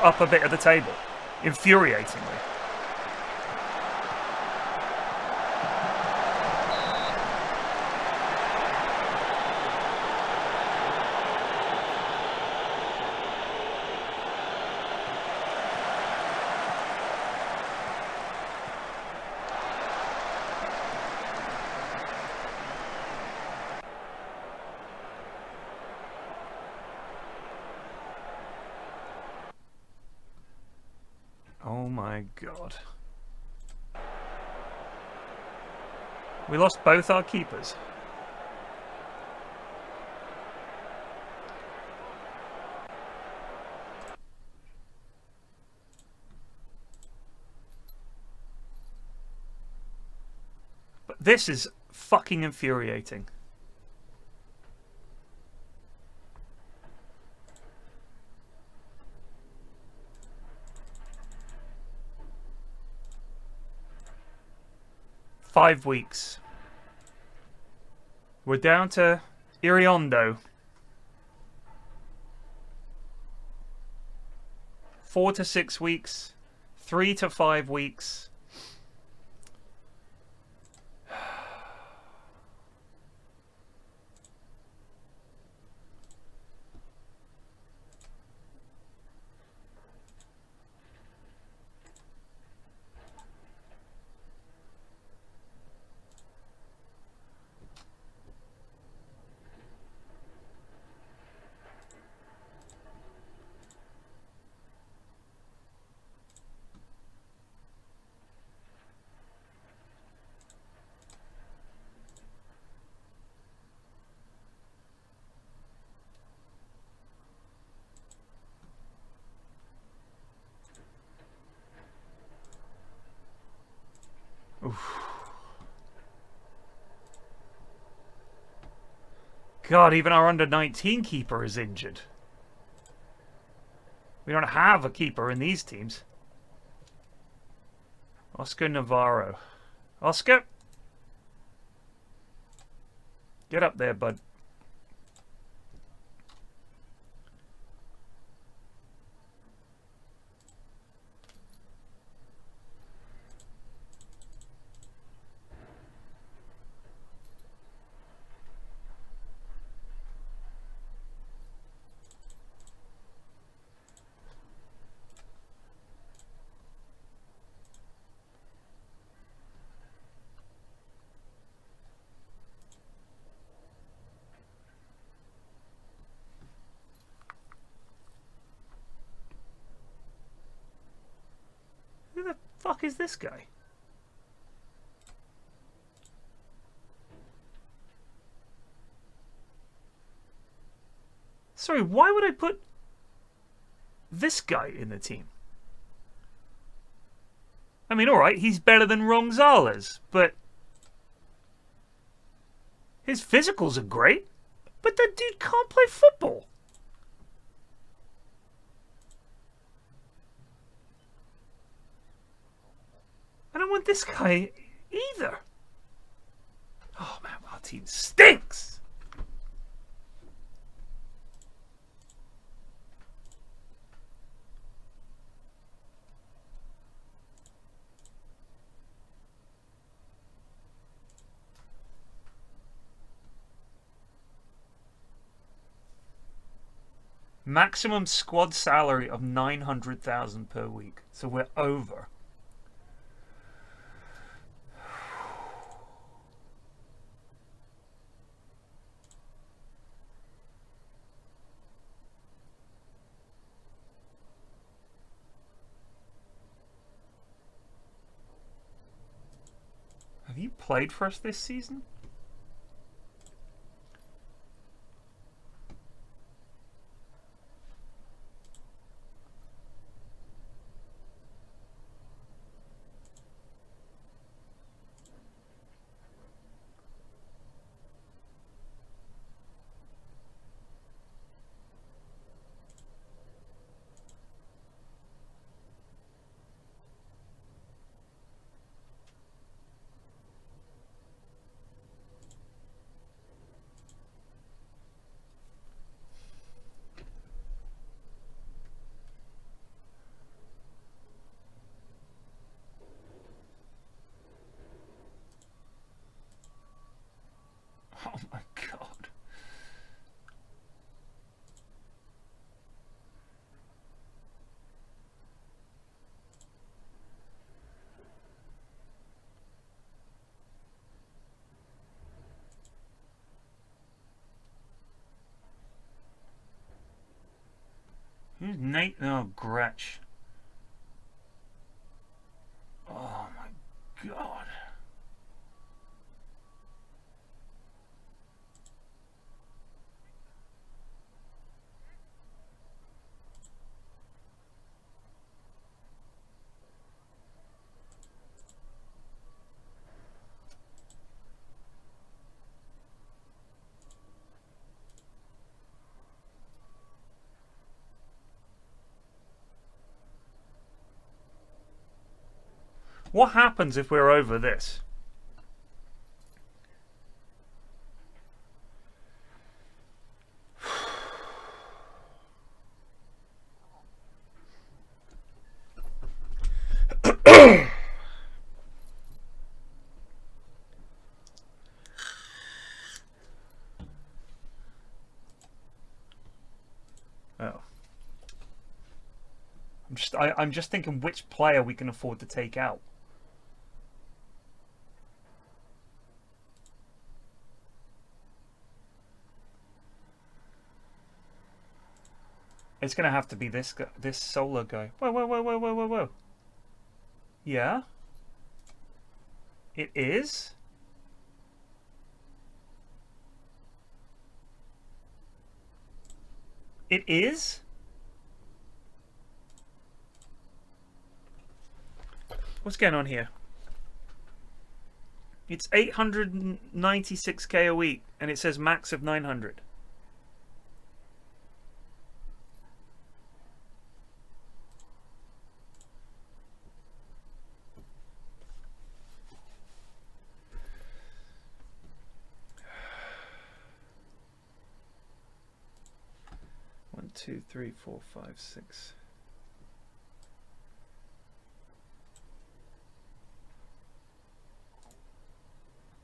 upper bit of the table, infuriatingly. my god. We lost both our keepers. But this is fucking infuriating. "5 weeks. We're down to Iriondo. 4 to 6 weeks. 3 to 5 weeks. God, even our under-19 keeper is injured. We don't have a keeper in these teams. Oscar Navarro. Oscar? Get up there, bud. Who the fuck is this guy? Sorry, why would I put this guy in the team? I mean, alright, he's better than Gonzalez, but his physicals are great, but that dude can't play football. I don't want this guy either. Oh man, our team stinks! Maximum squad salary of 900,000 per week. So we're over. Have you played for us this season? Oh my god. Who's Nate? Oh, Gretsch. God. What happens if we're over this? Oh. I'm just thinking which player we can afford to take out. It's gonna have to be this guy, this solo guy. Whoa, whoa, whoa, whoa, whoa, whoa, whoa. Yeah? It is? It is? What's going on here? It's 896k a week, and it says max of 900. One, two, three, four, five, six.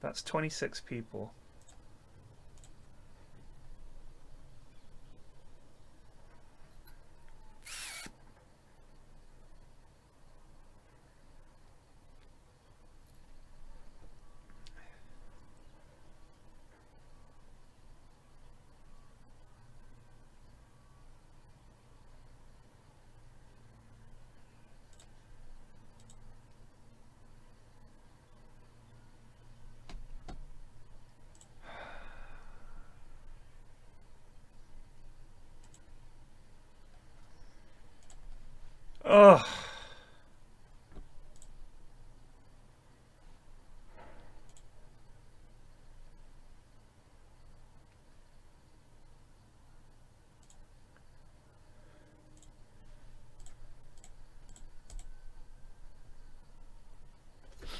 That's 26 people. Ugh.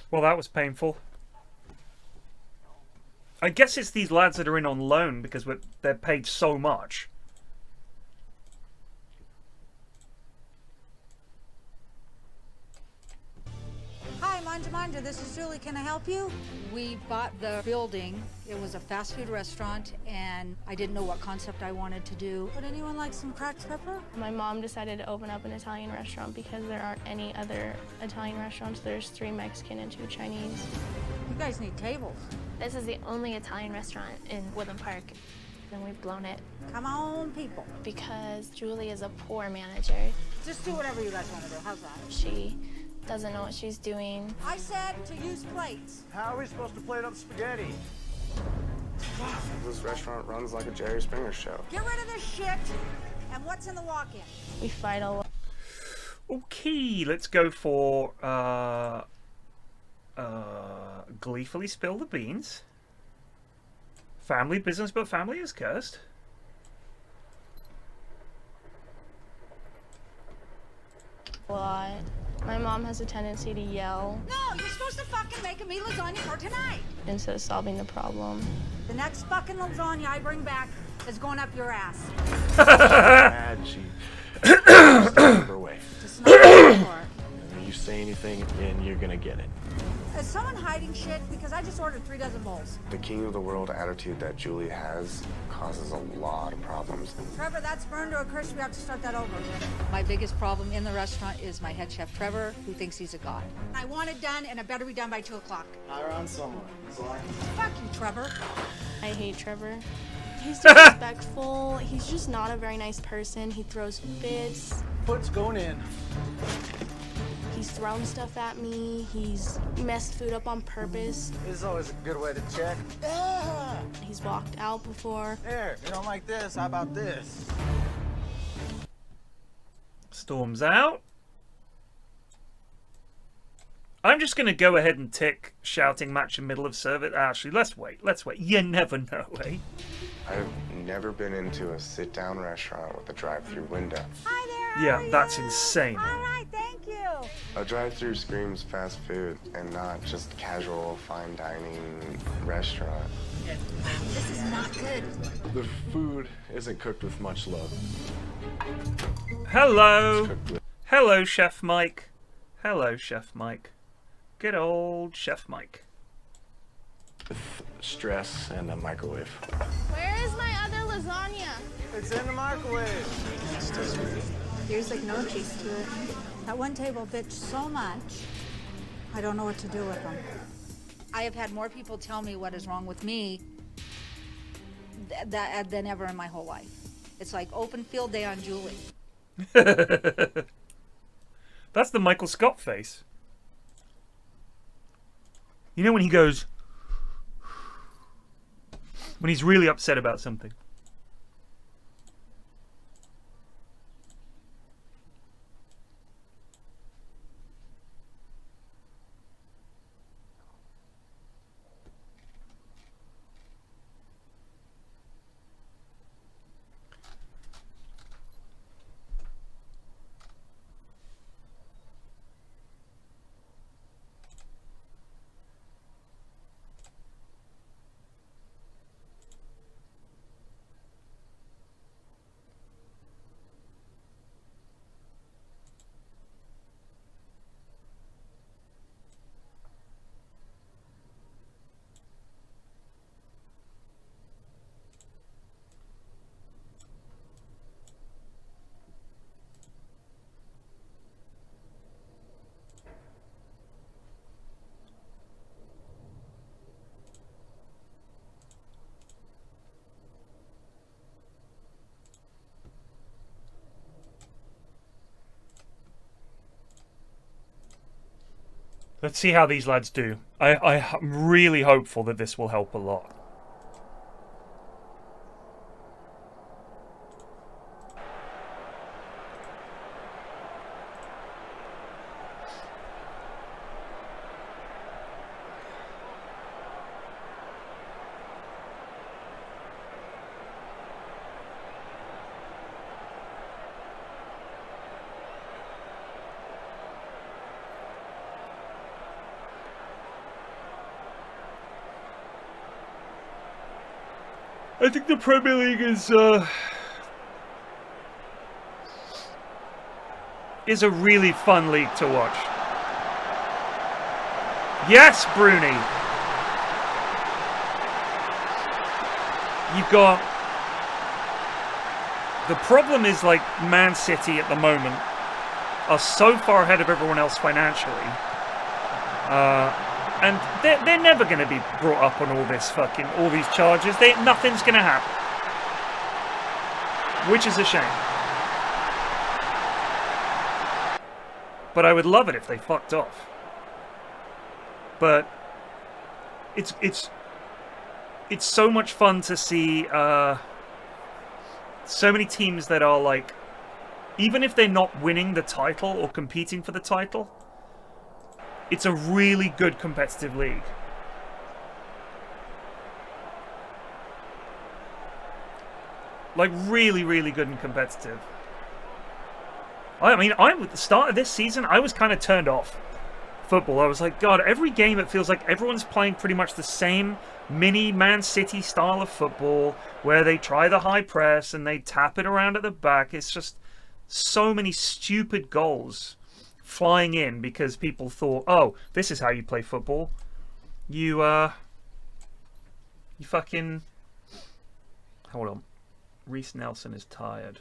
Well, that was painful. I guess it's these lads that are in on loan because they're paid so much. Manja, this is Julie. Can I help you? We bought the building. It was a fast food restaurant, and I didn't know what concept I wanted to do. Would anyone like some cracked pepper? My mom decided to open up an Italian restaurant because there aren't any other Italian restaurants. There's 3 Mexican and 2 Chinese. You guys need tables. This is the only Italian restaurant in Woodland Park, and we've blown it. Come on, people. Because Julie is a poor manager. Just do whatever you guys want to do. How's that? She doesn't know what she's doing. I said to use plates. How are we supposed to plate up spaghetti? This restaurant runs like a Jerry Springer show. Get rid of this shit. And what's in the walk-in? We fight a lot. Okay, let's go for gleefully spill the beans. Family business, but family is cursed. A lot. My mom has a tendency to yell. No, you're supposed to fucking make me lasagna for tonight. Instead of solving the problem. The next fucking lasagna I bring back is going up your ass. Bad she stands her way. Just not for it. You say anything, and you're gonna get it. Is someone hiding shit? Because I just ordered 3 dozen bowls. The king of the world attitude that Julie has causes a lot of problems. Trevor, that's burned to a crisp. We have to start that over. My biggest problem in the restaurant is my head chef, Trevor, who thinks he's a god. I want it done, and it better be done by 2 o'clock. Hire on someone. Fuck you, Trevor. I hate Trevor. He's disrespectful. He's just not a very nice person. He throws fits. Foot's going in. He He's thrown stuff at me. He's messed food up on purpose. This is always a good way to check. He's walked out before. Here, you don't like this? How about this? Storms out. I'm just going to go ahead and tick shouting match in middle of service. Actually, let's wait. You never know, eh? I've never been into a sit-down restaurant with a drive-through window. Hi there. Yeah, that's insane. All right, thank you. A drive-through screams fast food and not just casual fine dining restaurant. This is not good. The food isn't cooked with much love. Hello. It's cooked with Hello, Chef Mike. Hello, Chef Mike. Good old Chef Mike. stress and a microwave. Where is my other lasagna? It's in the microwave. There's like no taste to it. That one table bitched so much, I don't know what to do with them. I have had more people tell me what is wrong with me than ever in my whole life. It's like open field day on Julie. That's the Michael Scott face. You know when he goes, when he's really upset about something. Let's see how these lads do. I'm really hopeful that this will help a lot. I think the Premier League is a really fun league to watch. Yes, Bruni. You've got... The problem is, like, Man City at the moment are so far ahead of everyone else financially. And they're never going to be brought up on all these charges. Nothing's going to happen. Which is a shame. But I would love it if they fucked off. But it's so much fun to see so many teams that are like, even if they're not winning the title or competing for the title, it's a really good competitive league. Like, really, really good and competitive. I mean, at the start of this season, I was kind of turned off football. I was like, God, every game it feels like everyone's playing pretty much the same mini Man City style of football, where they try the high press and they tap it around at the back. It's just so many stupid goals flying in because people thought, oh, this is how you play football. You fucking... Hold on. Reece Nelson is tired.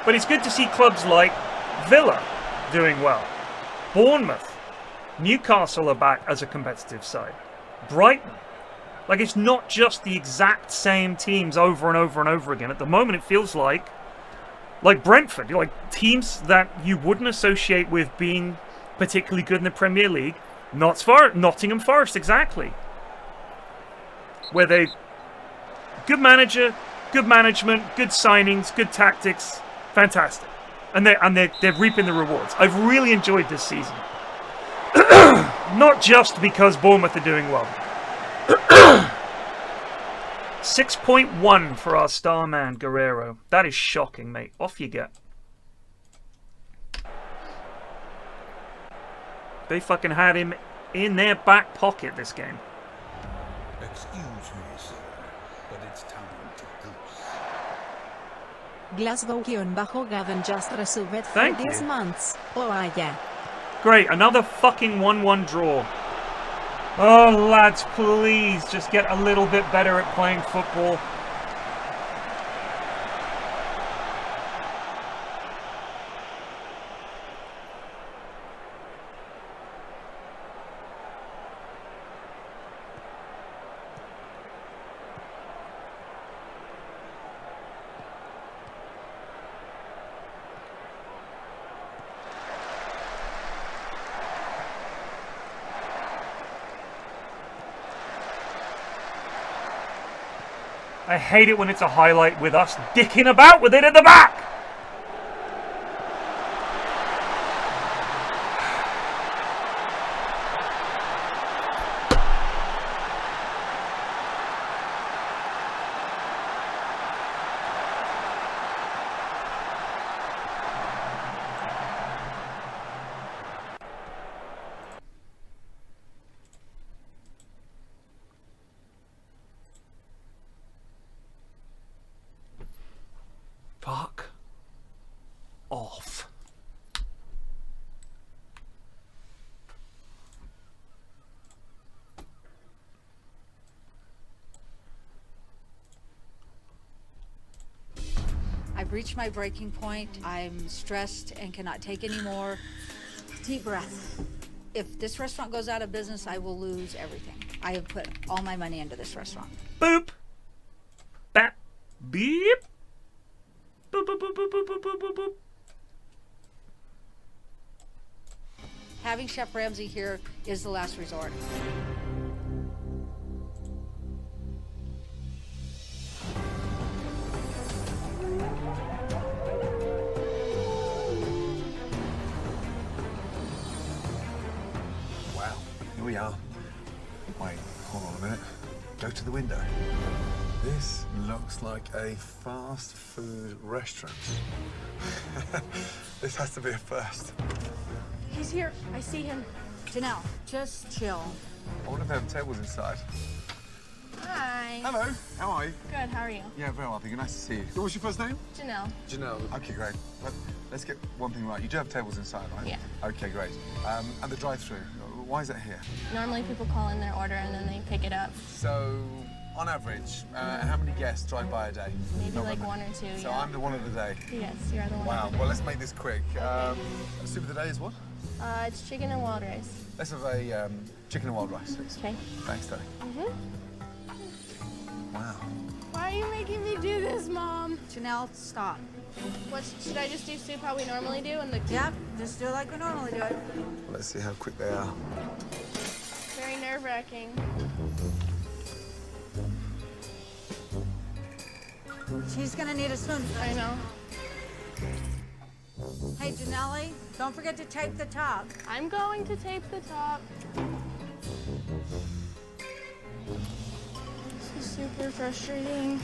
But it's good to see clubs like Villa doing well. Bournemouth, Newcastle are back as a competitive side. Brighton. Like, it's not just the exact same teams over and over and over again. At the moment, it feels like Brentford, like teams that you wouldn't associate with being particularly good in the Premier League. Nottingham Forest, exactly. Where they... Good manager, good management, good signings, good tactics. Fantastic. And they're reaping the rewards. I've really enjoyed this season. Not just because Bournemouth are doing well. 6.1 for our star man, Guerrero. That is shocking, mate. Off you get. They fucking had him in their back pocket this game. Excuse me, sir, but it's time to goose. Glasgow-Gavin just received for Thank these you. months. Oh, yeah. Great, another fucking 1-1 draw. Oh, lads, please just get a little bit better at playing football. I hate it when it's a highlight with us dicking about with it at the back. Fuck off. I've reached my breaking point. I'm stressed and cannot take any more. Deep breath. If this restaurant goes out of business, I will lose everything. I have put all my money into this restaurant. Boop. Bap. Beep. Boop, boop, boop, boop, boop, boop, boop, boop. Having Chef Ramsay here is the last resort. Wow, here we are. Wait, hold on a minute. Go to the window. This looks like a fast food restaurant. This has to be a first. He's here. I see him. Janelle, just chill. I wonder if they have tables inside. Hi. Hello, how are you? Good. How are you? Yeah, very well, thank you. Nice to see you. What's your first name? Janelle. Janelle. Okay, great. Let's get one thing right. You do have tables inside, right? Yeah. Okay, great. And the drive-through, why is that here? Normally people call in their order and then they pick it up. So, on average, how many guests drive by a day? Maybe like one or two. So yeah. I'm the one of the day. Yes, you are the one. Wow. of the Well, day. let's make this quick. Soup of the day is what? It's chicken and wild rice. Let's have a chicken and wild rice, please. Okay. Thanks, Daddy. Wow. Why are you making me do this, Mom? Janelle, stop. Should I just do soup how we normally do? And the Yep, just do it like we normally do it. Well, let's see how quick they are. very nerve-wracking. She's gonna need a spoon. I know. Hey, Janelle, don't forget to tape the top. I'm going to tape the top. This is super frustrating.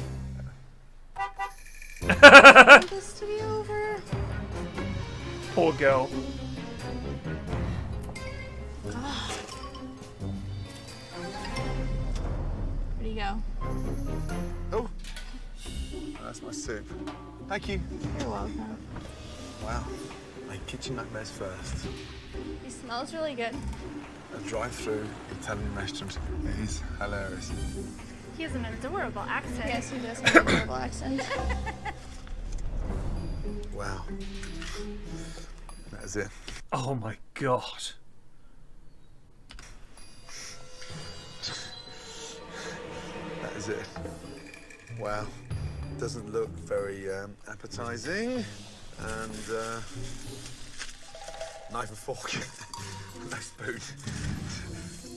I want this to be over. Poor girl. Where'd he go? Oh, that's my soup. Thank you. You're welcome. Wow. My kitchen nightmares first. He smells really good. A drive-through Italian restaurant. It is hilarious. He has an adorable accent. Yes, he does have an adorable accent. Wow. That is it. Oh my god. That is it. Wow. Doesn't look very appetizing. And knife and fork. No spoon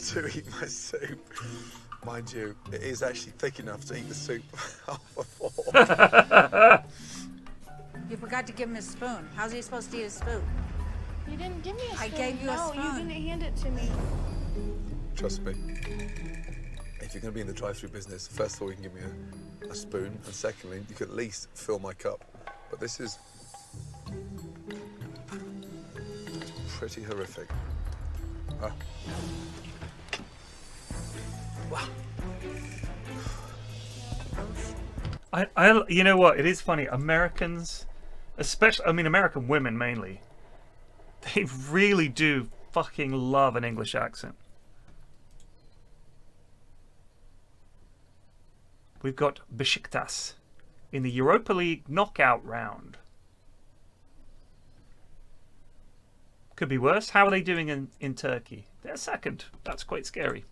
to eat my soup. Mind you, it is actually thick enough to eat the soup off a fork. You forgot to give him his spoon. How's he supposed to eat his spoon? You didn't give me a spoon. I gave you a spoon. No, you didn't hand it to me. Trust me. If you're going to be in the drive-through business, first of all, you can give me a spoon, and secondly, you could at least fill my cup. But this is pretty horrific. Wow. You know what? It is funny. Americans, especially, I mean, American women mainly, they really do fucking love an English accent. We've got Besiktas in the Europa League knockout round. Could be worse. How are they doing in Turkey? They're second. That's quite scary.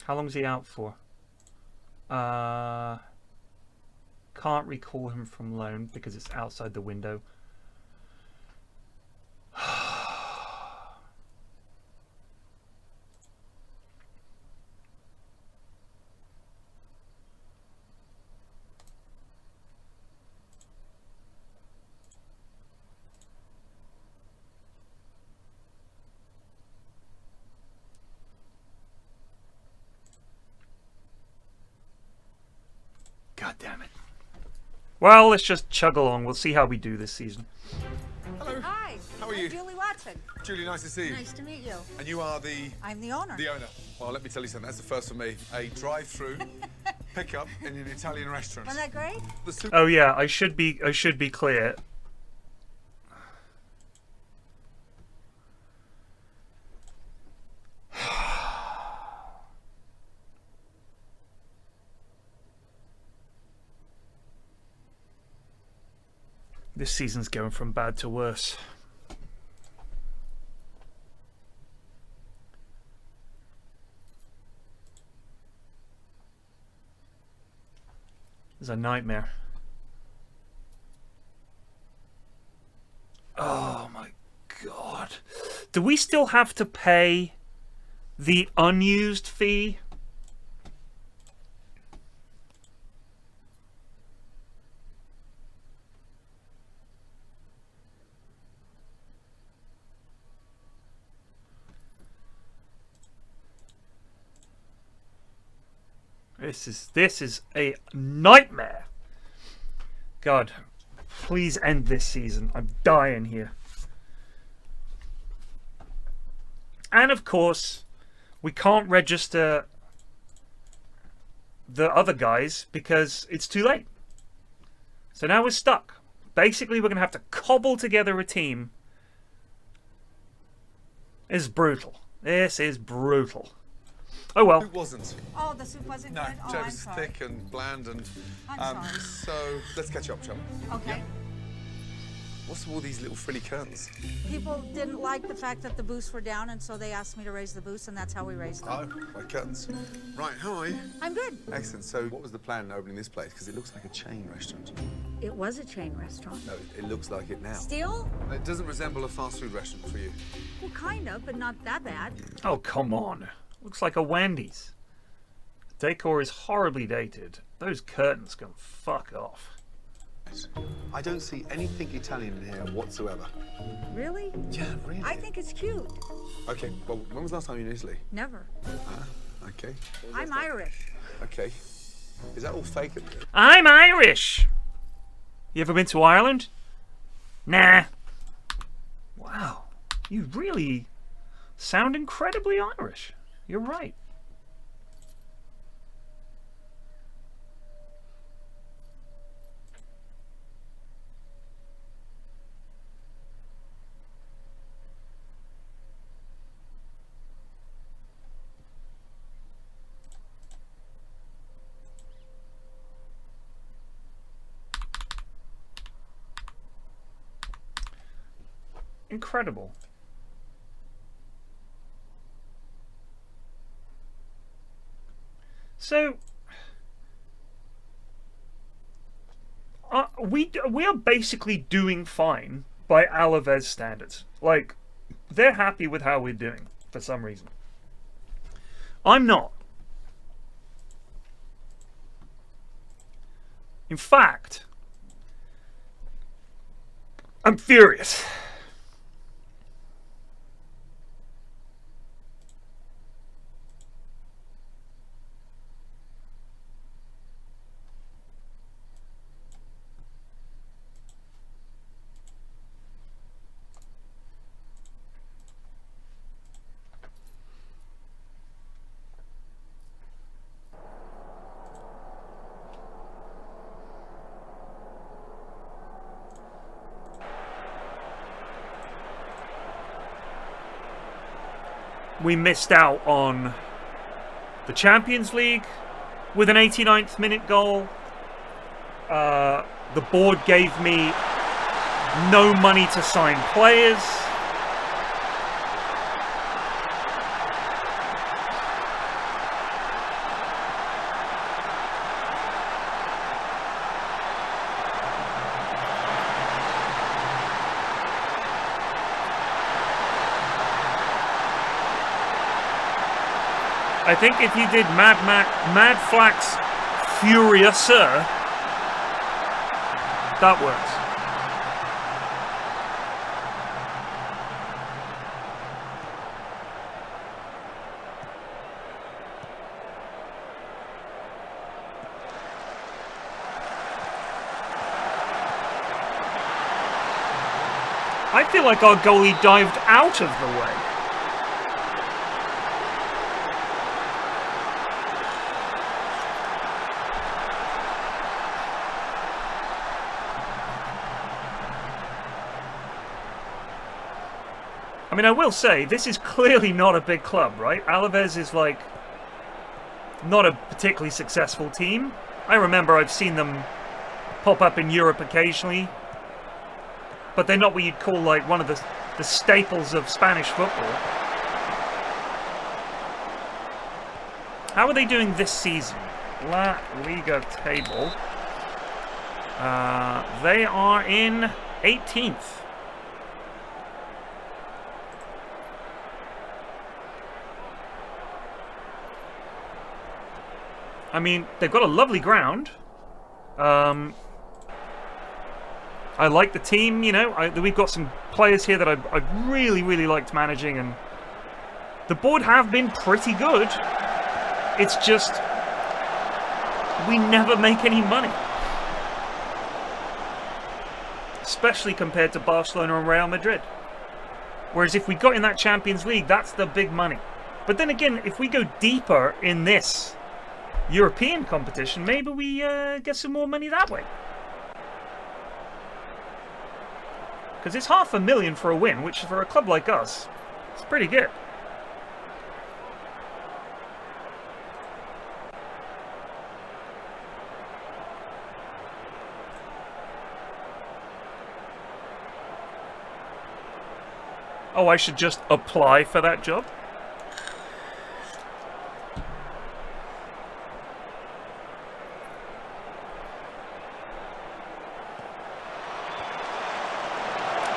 How long's he out for? Can't recall him from loan because it's outside the window. God damn it. Well, let's just chug along. We'll see how we do this season. Hello. Hi. How are you? I'm Julie Watson. Julie, nice to see you. Nice to meet you. And you are the... I'm the owner. The owner. Well, let me tell you something. That's the first for me. A drive-through pickup in an Italian restaurant. Wasn't that great? The soup... Oh yeah, I should be clear. This season's going from bad to worse. It's a nightmare. Oh my god. Do we still have to pay the unused fee? This is a nightmare. God, please end this season. I'm dying here. And of course, we can't register the other guys because it's too late. So now we're stuck. Basically, we're going to have to cobble together a team. This is brutal. This is brutal. Oh well. It wasn't. Oh, the soup wasn't No, good? Oh, it I'm was sorry. thick and bland and... I'm sorry. So, let's catch up, shall we? Okay. Yeah. What's all these little frilly curtains? People didn't like the fact that the booths were down, and so they asked me to raise the booths, and that's how we raised them. Oh, my curtains. Right, how are you? I'm good. Excellent. So, what was the plan in opening this place? Because it looks like a chain restaurant. It was a chain restaurant. No, it looks like it now. Still? It doesn't resemble a fast food restaurant for you. Well, kind of, but not that bad. Oh, come on. Looks like a Wendy's. The decor is horribly dated. Those curtains can fuck off. I don't see anything Italian in here whatsoever. Really? Yeah, really. I think it's cute. Okay, well, when was the last time you were in Italy? Never. Okay. I'm Irish. Okay. Is that all fake? I'm Irish! You ever been to Ireland? Nah. Wow. You really sound incredibly Irish. You're right. Incredible. So we are basically doing fine by Alaves standards. Like, they're happy with how we're doing for some reason. I'm not. In fact, I'm furious. We missed out on the Champions League with an 89th minute goal. The board gave me no money to sign players. I think if you did Mad Flax Furiosa, that works. I feel like our goalie dived out of the way. I mean, I will say, this is clearly not a big club, right? Alaves is, like, not a particularly successful team. I remember I've seen them pop up in Europe occasionally. But they're not what you'd call, like, one of the staples of Spanish football. How are they doing this season? La Liga table. They are in 18th. I mean, they've got a lovely ground. I like the team, you know. We've got some players here that I've really, really liked managing, and the board have been pretty good. It's just, we never make any money. Especially compared to Barcelona and Real Madrid. Whereas if we got in that Champions League, that's the big money. But then again, if we go deeper in this European competition, maybe we get some more money that way. Because it's $500,000 for a win, which for a club like us, it's pretty good. Oh, I should just apply for that job?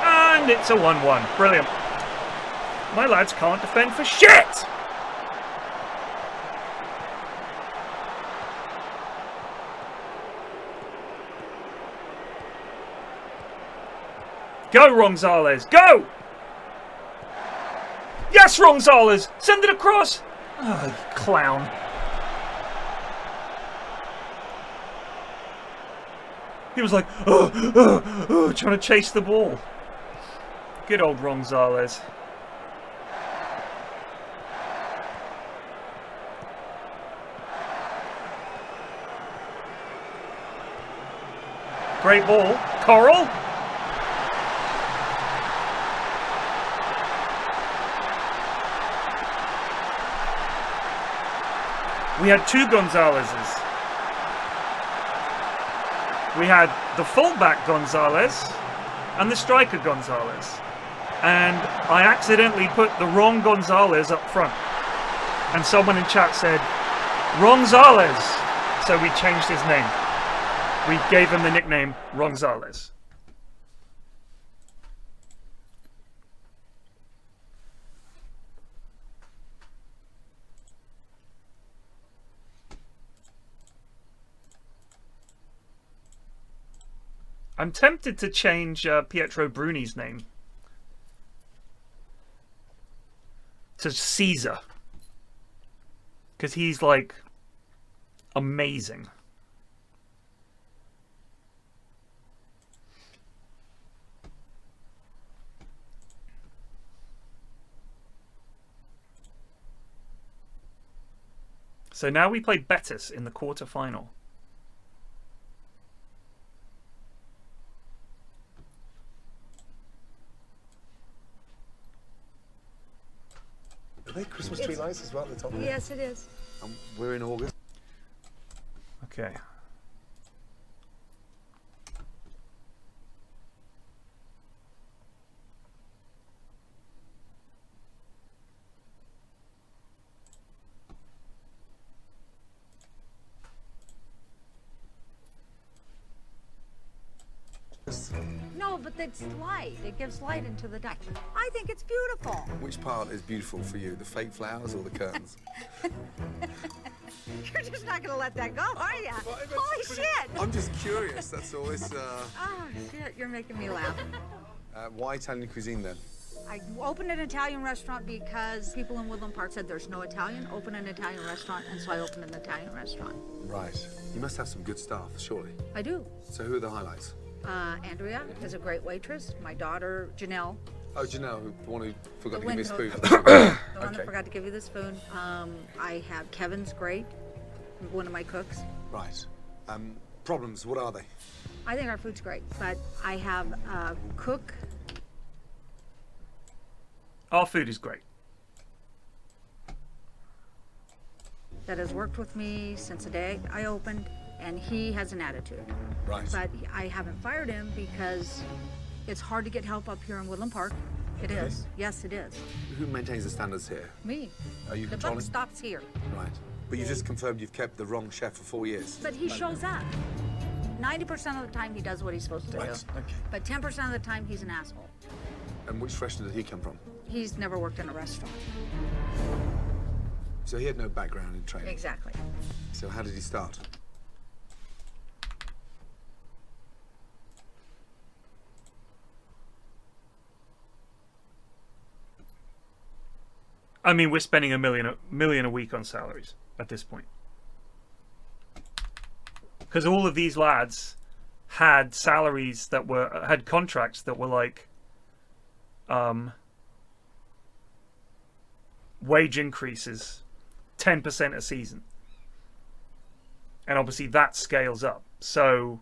And it's a 1-1. Brilliant. My lads can't defend for shit! Go, Gonzalez! Go! Yes, Gonzalez! Send it across! Oh, you clown. He was like, trying to chase the ball. Good old Gonzalez. Great ball. Coral? We had two Gonzalezes. We had the fullback Gonzalez and the striker Gonzalez. and I accidentally put the wrong Gonzalez up front. And someone in chat said, Ronzalez! So we changed his name. We gave him the nickname Ronzalez. I'm tempted to change Pietro Bruni's name to Caesar, because he's like amazing. So now we play Betis in the quarterfinal. Are they Christmas tree lights as well at the top? Yes, it is. We're in August. Okay. No, but it's light. It gives light into the deck. I think it's beautiful. Which part is beautiful for you? The fake flowers or the curtains? You're just not gonna let that go, are you? Holy shit! I'm just curious, that's all. It's, Oh shit, you're making me laugh. why Italian cuisine then? I opened an Italian restaurant because people in Woodland Park said there's no Italian. Open an Italian restaurant, and so I opened an Italian restaurant. Right. You must have some good staff, surely. I do. So who are the highlights? Andrea is a great waitress. My daughter, Janelle. Oh, Janelle, the one who forgot to give me a spoon. The one that forgot to give you the spoon. I have Kevin's great, one of my cooks. Right. Problems, what are they? I think our food's great, but I have a cook. Our food is great. That has worked with me since the day I opened, and he has an attitude. Right. But I haven't fired him because it's hard to get help up here in Woodland Park. It is. Yes, it is. Who maintains the standards here? Me. Are you The buck controlling? stops here. Right. But you just confirmed you've kept the wrong chef for 4 years. But he shows up. 90% of the time he does what he's supposed to Right, do. okay. But 10% of the time he's an asshole. And which restaurant did he come from? He's never worked in a restaurant. So he had no background in training. Exactly. So how did he start? I mean, we're spending a million a week on salaries at this point. Because all of these lads had salaries that had contracts that were like wage increases 10% a season. And obviously that scales up. So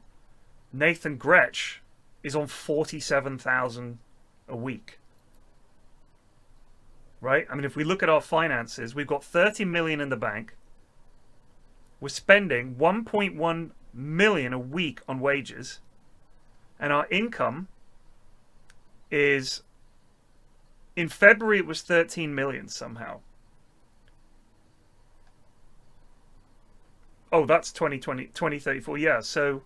Nathan Gretsch is on 47,000 a week. Right? I mean, if we look at our finances, we've got 30 million in the bank. We're spending 1.1 million a week on wages. And our income is, in February, it was 13 million somehow. Oh, that's 2034. Yeah, so,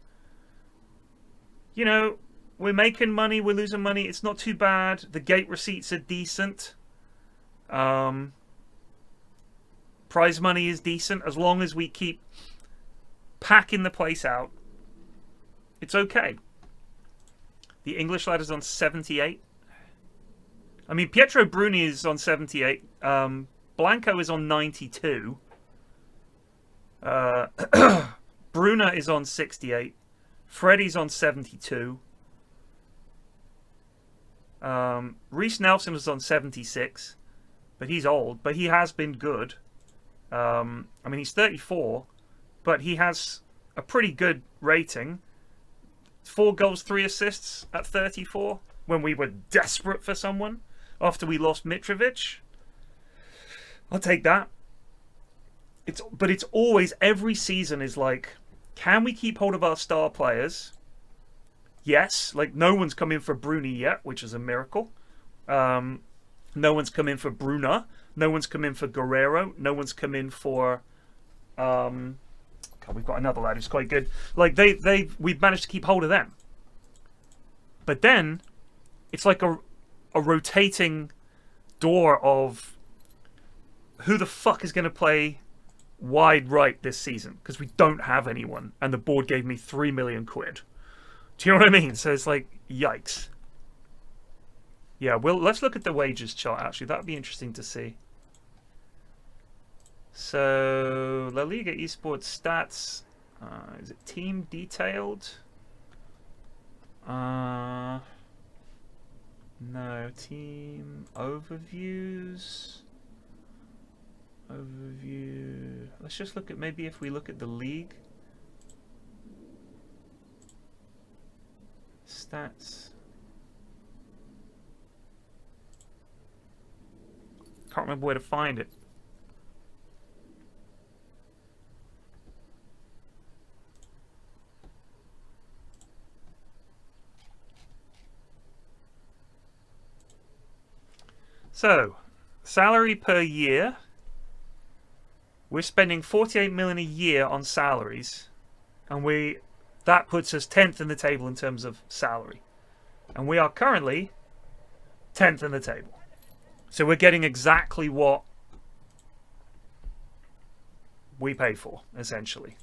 you know, we're making money, we're losing money. It's not too bad. The gate receipts are decent. Prize money is decent as long as we keep packing the place out. It's okay. The English lad is on 78. I mean, Pietro Bruni is on 78. Blanco is on 92. Bruna is on 68. Freddie's on 72. Reece Nelson was on 76. But he's old. But he has been good. I mean, he's 34. But he has a pretty good rating. 4 goals, 3 assists at 34. When we were desperate for someone. After we lost Mitrovic. I'll take that. But it's always, every season is like, can we keep hold of our star players? Yes. Like, no one's come in for Bruni yet, which is a miracle. No one's come in for Bruna. No one's come in for Guerrero. No one's come in for. God, we've got another lad who's quite good. Like we've managed to keep hold of them. But then, it's like a rotating door of who the fuck is going to play wide right this season, because we don't have anyone, and the board gave me 3 million quid. Do you know what I mean? So it's like, yikes. Yeah, well, let's look at the wages chart, actually. That would be interesting to see. So, La Liga Esports stats. Is it team detailed? No. Team overviews. Overview. Let's just look at, maybe if we look at the league. Stats. Can't remember where to find it. So, salary per year. We're spending 48 million a year on salaries, and that puts us 10th in the table in terms of salary. And we are currently 10th in the table. So we're getting exactly what we pay for, essentially.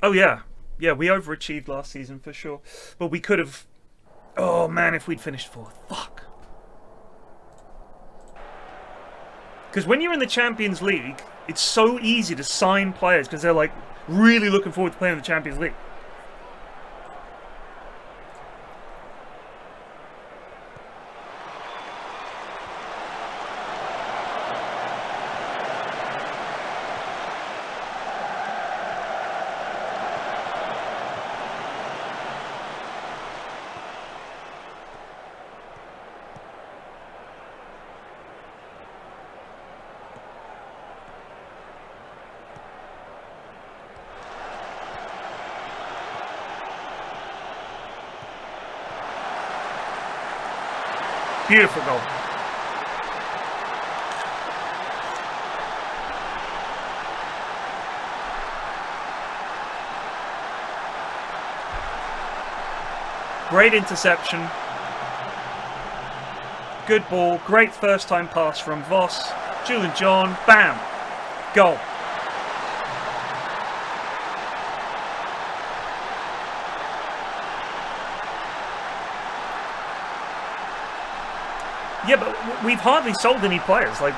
Oh, yeah. Yeah, we overachieved last season for sure. But we could have... Oh, man, if we'd finished fourth. Fuck. Because when you're in the Champions League, it's so easy to sign players because they're, like, really looking forward to playing in the Champions League. Beautiful goal. Great interception. Good ball. Great first time pass from Voss. Julian John. Bam. Goal. Yeah, but we've hardly sold any players. Like,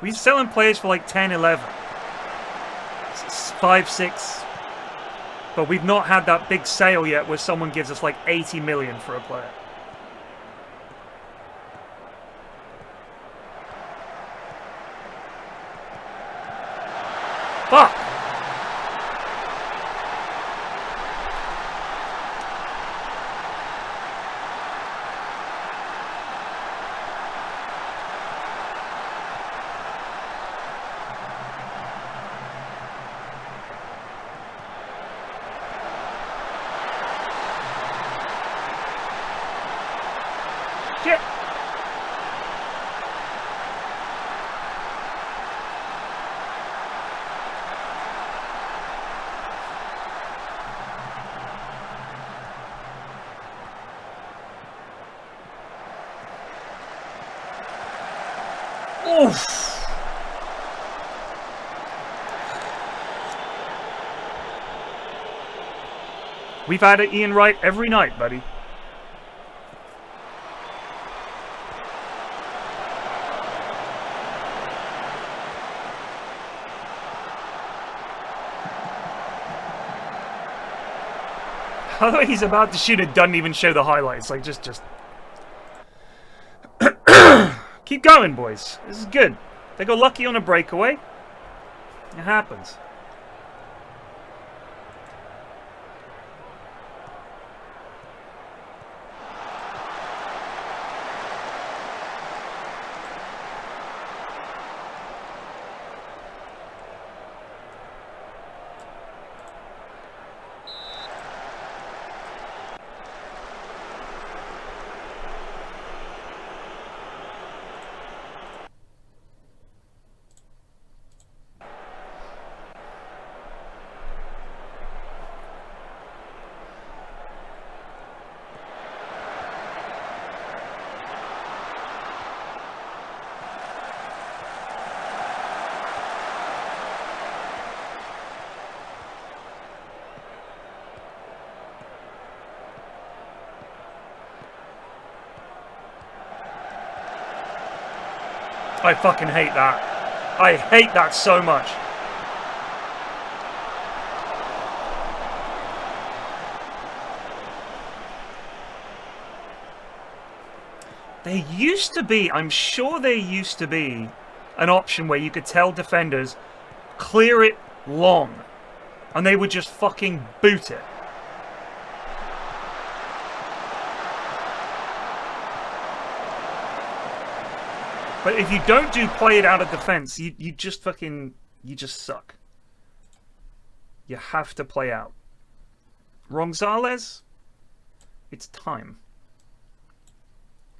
we're selling players for like 10, 11, 5, 6, but we've not had that big sale yet where someone gives us like 80 million for a player. Fuck! Shit! Oof. We've had it Ian Wright every night, buddy. Although he's about to shoot it, doesn't even show the highlights. Like, just... Keep going, boys. This is good. They got lucky on a breakaway. It happens. I fucking hate that. I hate that so much. There used to be, I'm sure there used to be, an option where you could tell defenders, clear it long. And they would just fucking boot it. But if you don't do play it out of defense, you just fucking, you just suck. You have to play out. Gonzalez, it's time.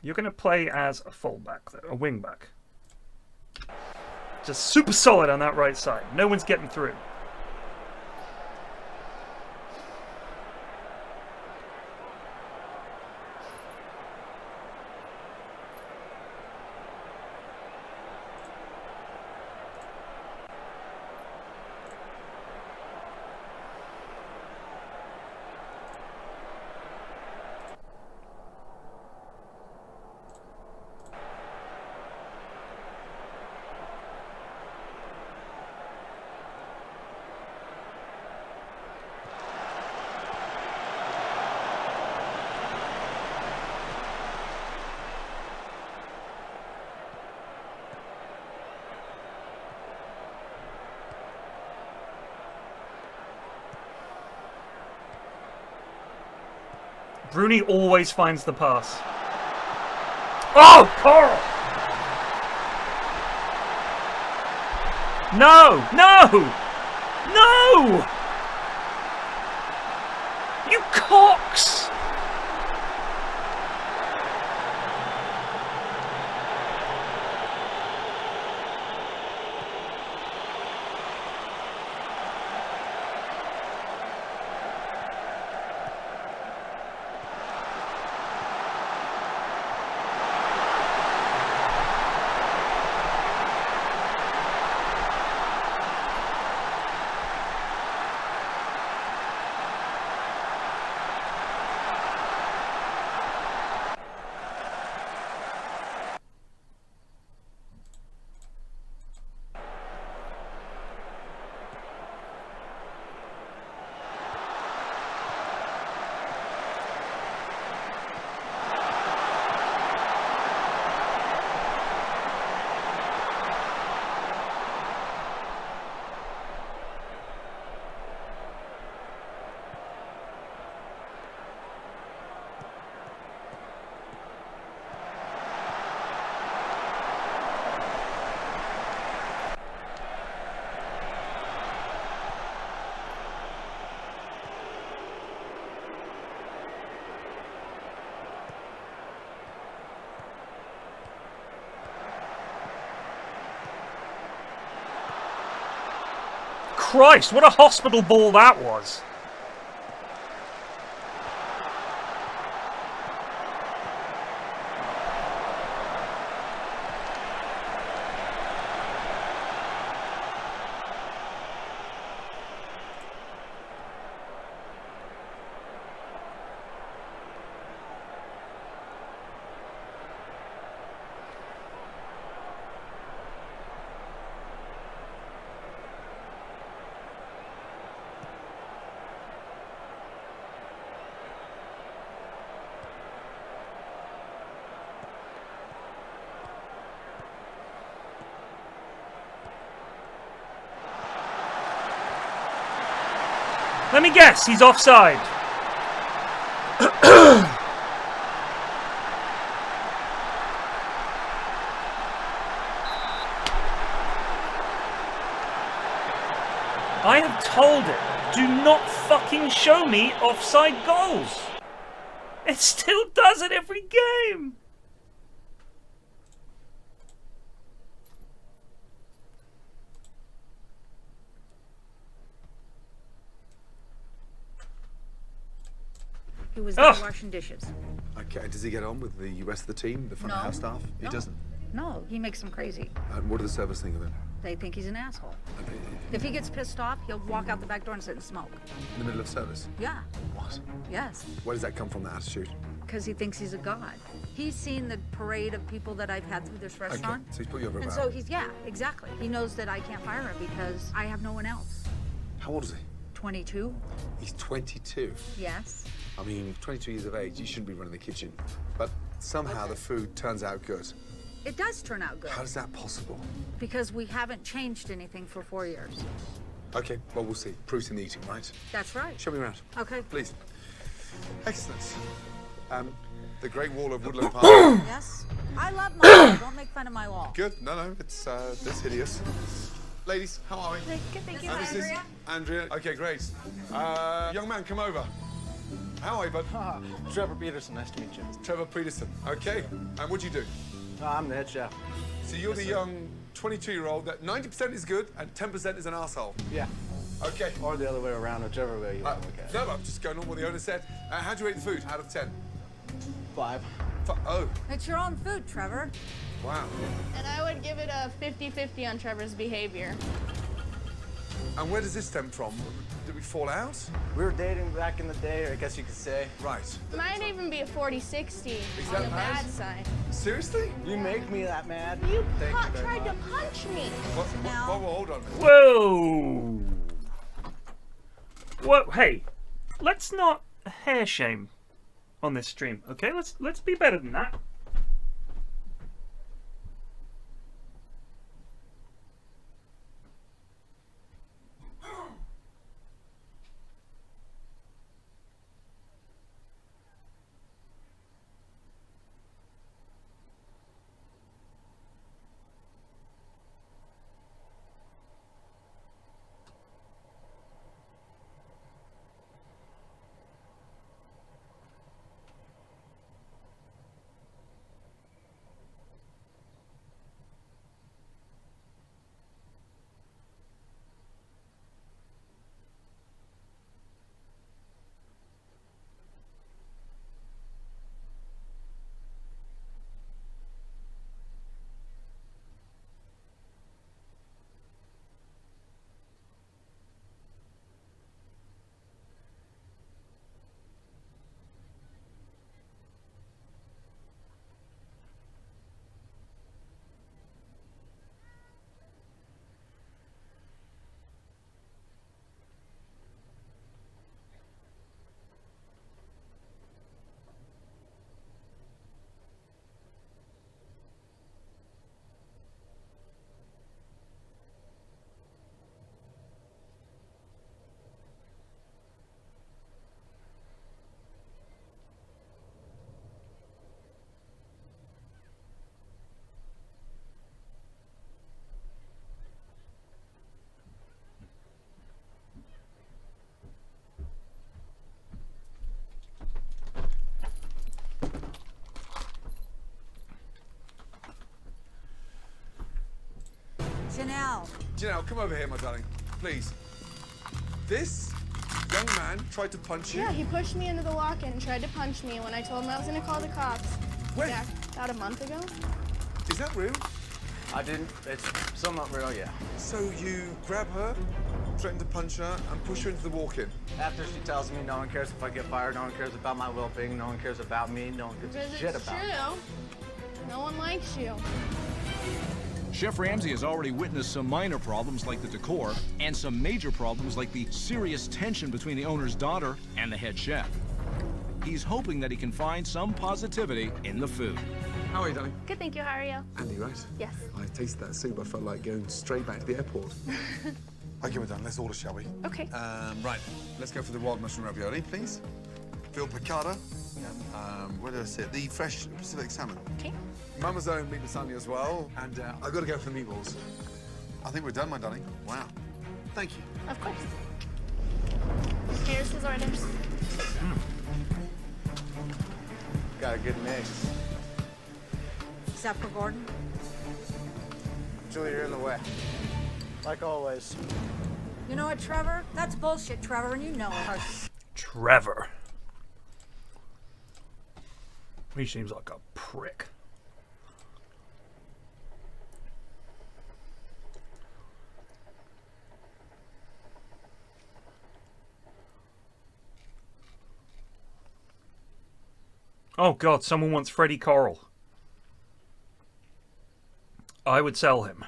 You're going to play as a fullback, a wingback. Just super solid on that right side. No one's getting through. Bruni always finds the pass. Oh, Coral! No! No! No! You cocks! Christ, what a hospital ball that was. Let me guess, he's offside. I have told it, do not fucking show me offside goals. It still does it every game. He was there washing dishes. Okay, does he get on with the rest of the team, the front of house staff? He doesn't? No, he makes them crazy. And what do the servers think of him? They think he's an asshole. If he gets pissed off, he'll walk out the back door and sit and smoke. In the middle of service? Yeah. What? Yes. Where does that come from, that attitude? Because he thinks he's a god. He's seen the parade of people that I've had through this restaurant. Okay, so he's put you over a And barrel. so he's, yeah, exactly. He knows that I can't fire him because I have no one else. How old is he? 22. He's 22. Yes. I mean, 22 years of age, you shouldn't be running the kitchen. But somehow the food turns out good. It does turn out good. How is that possible? Because we haven't changed anything for 4 years. Okay, well, we'll see. Proof's in the eating, right? That's right. Show me around. Okay. Please. Excellent. The Great Wall of Woodland Park. Yes. I love my wall. Don't make fun of my wall. Good. No, it's hideous. Ladies, how are we? Good, thank you. This is Andrea. Okay, great. Young man, come over. How are you, bud? Trevor Peterson, nice to meet you. Trevor Peterson. Okay. And what do you do? I'm the head chef. So you're the young 22-year-old that 90% is good and 10% is an asshole. Yeah. Okay. Or the other way around, whichever way you want to look at it. No, I'm just going on what the owner said. How do you rate the food out of 10? 5. Oh. It's your own food, Trevor. Wow. And I would give it a 50-50 on Trevor's behavior. And where does this stem from? Did we fall out? We were dating back in the day, I guess you could say. Right. Might even be a 40-60 on the bad side. Seriously? You make me that mad. You Thank you very tried to much. punch me. Whoa, hold on. Whoa! Whoa! Hey, let's not hair shame on this stream, okay? Let's be better than that. Janelle, come over here, my darling. Please. This young man tried to punch you? Yeah, he pushed me into the walk-in and tried to punch me when I told him I was going to call the cops. When? Yeah, about a month ago. Is that real? I didn't. It's somewhat real, yeah. So you grab her, threaten to punch her, and push her into the walk-in? After she tells me no one cares if I get fired, no one cares about my well-being, no one cares about me, no one gives a shit Because about it's me. true. No one likes you. Chef Ramsay has already witnessed some minor problems like the decor and some major problems like the serious tension between the owner's daughter and the head chef. He's hoping that he can find some positivity in the food. How are you, darling? Good, thank you. How are you? Andy, right? Yes. I tasted that soup. I felt like going straight back to the airport. Okay, we're done. Let's order, shall we? Okay. Right. Let's go for the wild mushroom ravioli, please. Phil piccata. Where did I sit? The fresh Pacific salmon. Okay. Mama's own meat lasagna as well. And I've got to go for the meatballs. I think we're done, my darling. Wow. Thank you. Of course. Here's his orders. Got a good mix. Is that for Gordon? Julie, you're in the way. Like always. You know what, Trevor? That's bullshit, Trevor, and you know it. Trevor. He seems like a prick. Oh god, someone wants Freddie Coral. I would sell him.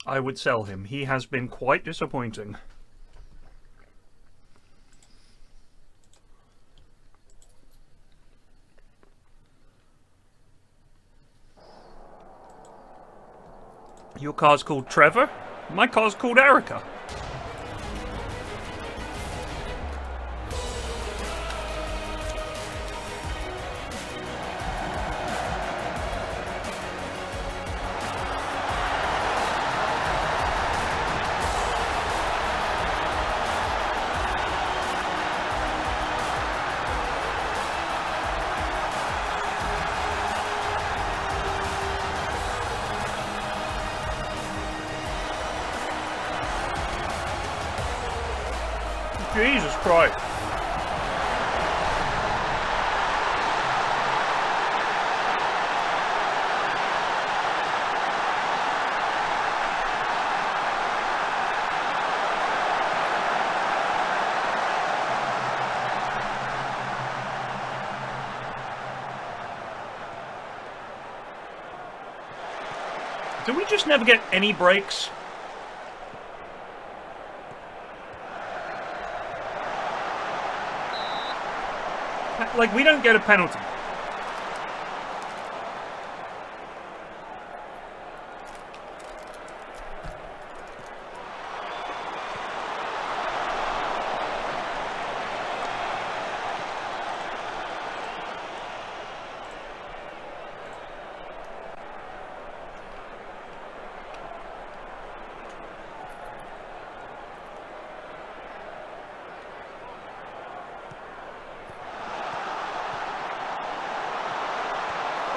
I would sell him. He has been quite disappointing. Your car's called Trevor? My car's called Erica. Jesus Christ. Do we just never get any breaks? Like, we don't get a penalty.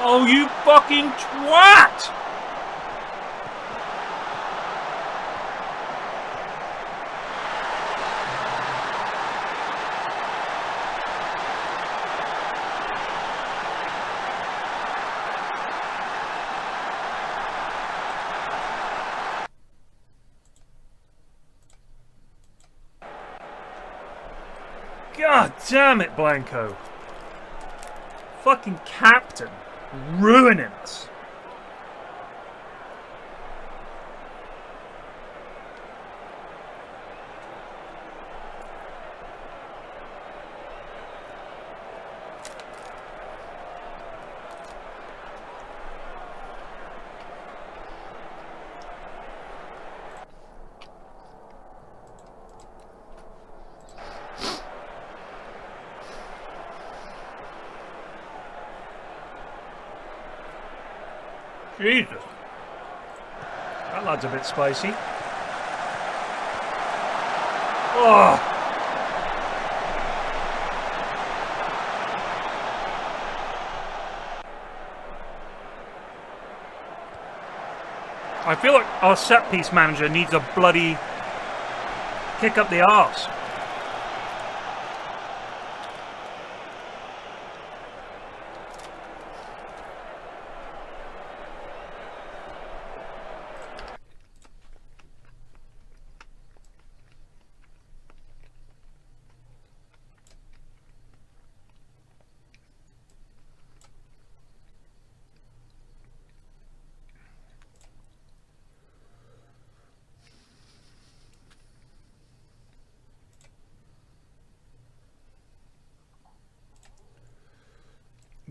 Oh, you fucking twat! God damn it, Blanco. Fucking captain. Ruining us. Jesus. That lad's a bit spicy. Oh. I feel like our set piece manager needs a bloody kick up the arse.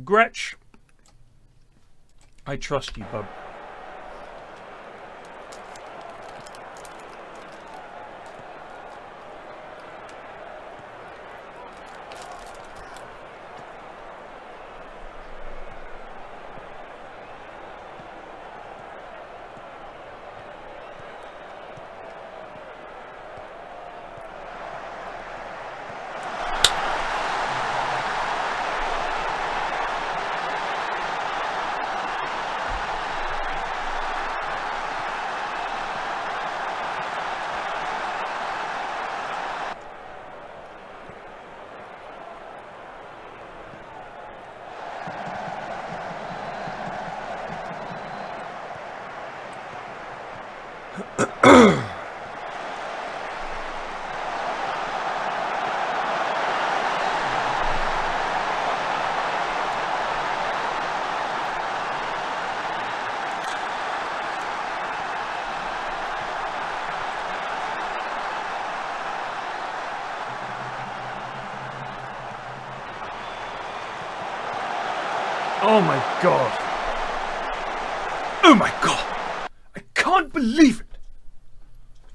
Gretch, I trust you, bub. Oh my god. Oh my god. I can't believe it.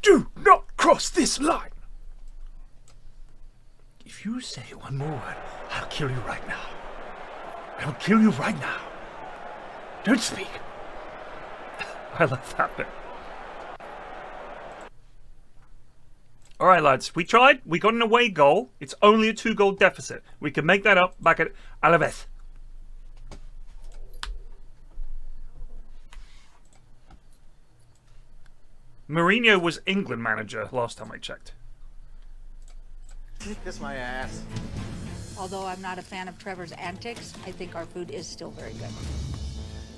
Do not cross this line. If you say one more word, I'll kill you right now. I will kill you right now. Don't speak. I love that bit. Alright lads, we tried. We got an away goal. It's only a 2-goal deficit. We can make that up back at Alaves. Mourinho was England manager last time I checked. Kiss my ass. Although I'm not a fan of Trevor's antics, I think our food is still very good.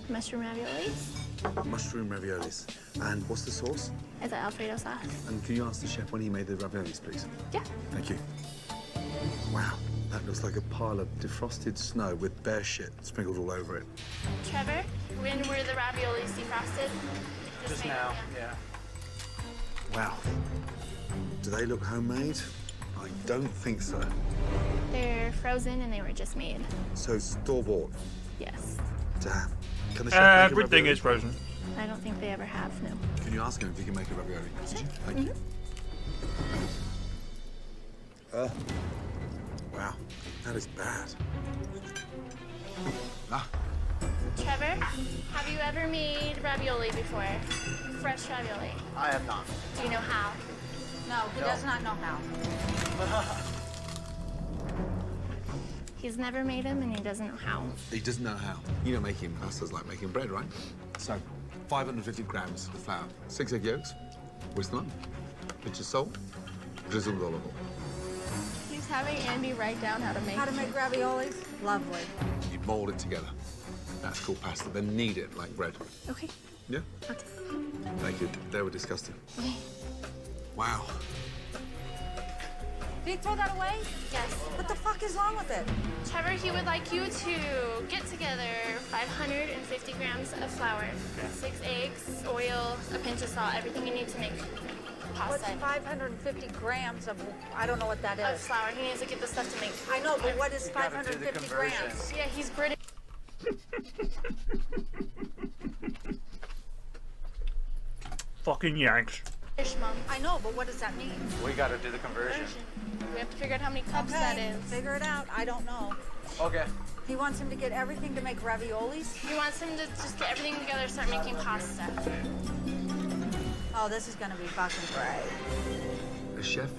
Mushroom raviolis. Mushroom raviolis. And what's the sauce? It's an Alfredo sauce. And can you ask the chef when he made the raviolis, please? Yeah. Thank you. Wow, that looks like a pile of defrosted snow with bear shit sprinkled all over it. Trevor, when were the raviolis defrosted? Just now, yeah. Wow. Do they look homemade? I don't think so. They're frozen and they were just made. So store-bought? Yes. Damn. Can the chef make a Everything ravioli? is frozen. I don't think they ever have, no. Can you ask him if he can make a ravioli? Thank you. Wow, that is bad. Ah, Trevor, have you ever made ravioli before? Fresh ravioli. I have not. Do you know how? No, he does not know how. He's never made them and he doesn't know how. he doesn't know how. You know, making pasta's like making bread, right? So, 550 grams of flour, 6 egg yolks, whisk them up, pinch of salt, drizzled olive oil. He's having Andy write down how to make raviolis? Lovely. You mold it together. That's called pasta. Then knead it like bread. Okay. Yeah? Thank you. They were disgusting. Wow. Did he throw that away? Yes. What the fuck is wrong with it? Trevor, he would like you to get together 550 grams of flour, 6 eggs, oil, a pinch of salt, everything you need to make What's pasta. 550 grams of, I don't know what that Of is. flour. He needs to get the stuff to make. I know, but what is You gotta do the 550 grams? Yeah, he's British. Fucking Yanks. Mom. I know, but what does that mean? We gotta do the conversion. We have to figure out how many cups that is. Figure it out. I don't know. Okay. He wants him to get everything to make raviolis? He wants him to just get everything together and start making pasta. Oh, this is gonna be fucking great. A chef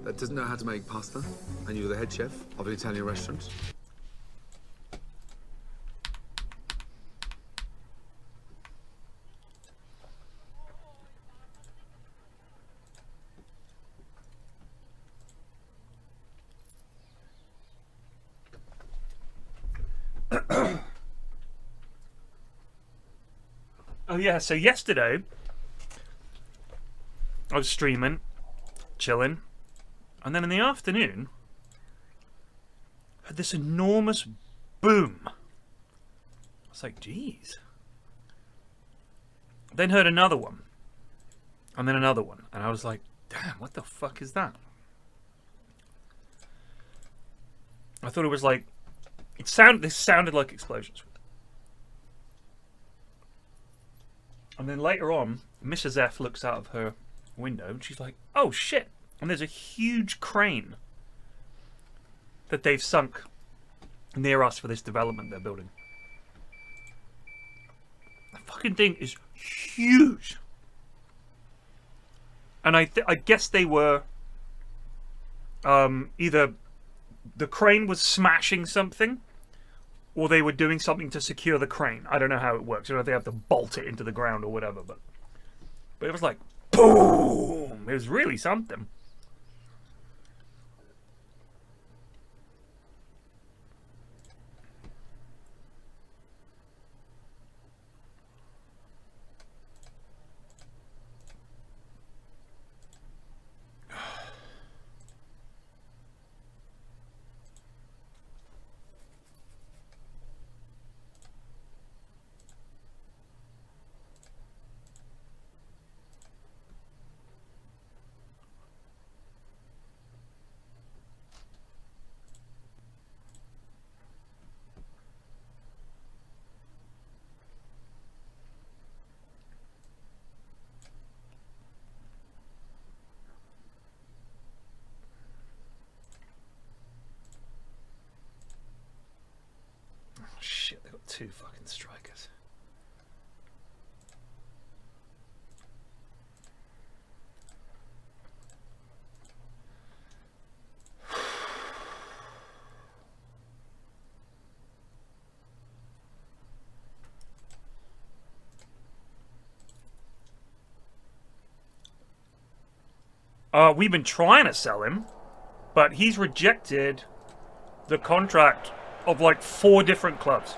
that doesn't know how to make pasta, and you're the head chef of an Italian restaurant. Oh yeah, so yesterday I was streaming, chilling, and then in the afternoon I had this enormous boom. I was like, geez. Then heard another one, and then another one, and I was like, damn, what the fuck is that? I thought it was like, this sounded like explosions. And then later on, Mrs. F looks out of her window and she's like, oh shit. And there's a huge crane that they've sunk near us for this development they're building. The fucking thing is huge. And I guess they were either the crane was smashing something, or they were doing something to secure the crane. I don't know how it works. I don't know if they have to bolt it into the ground or whatever, but it was like, boom! It was really something. 2 fucking strikers. We've been trying to sell him, but he's rejected the contract of like 4 different clubs.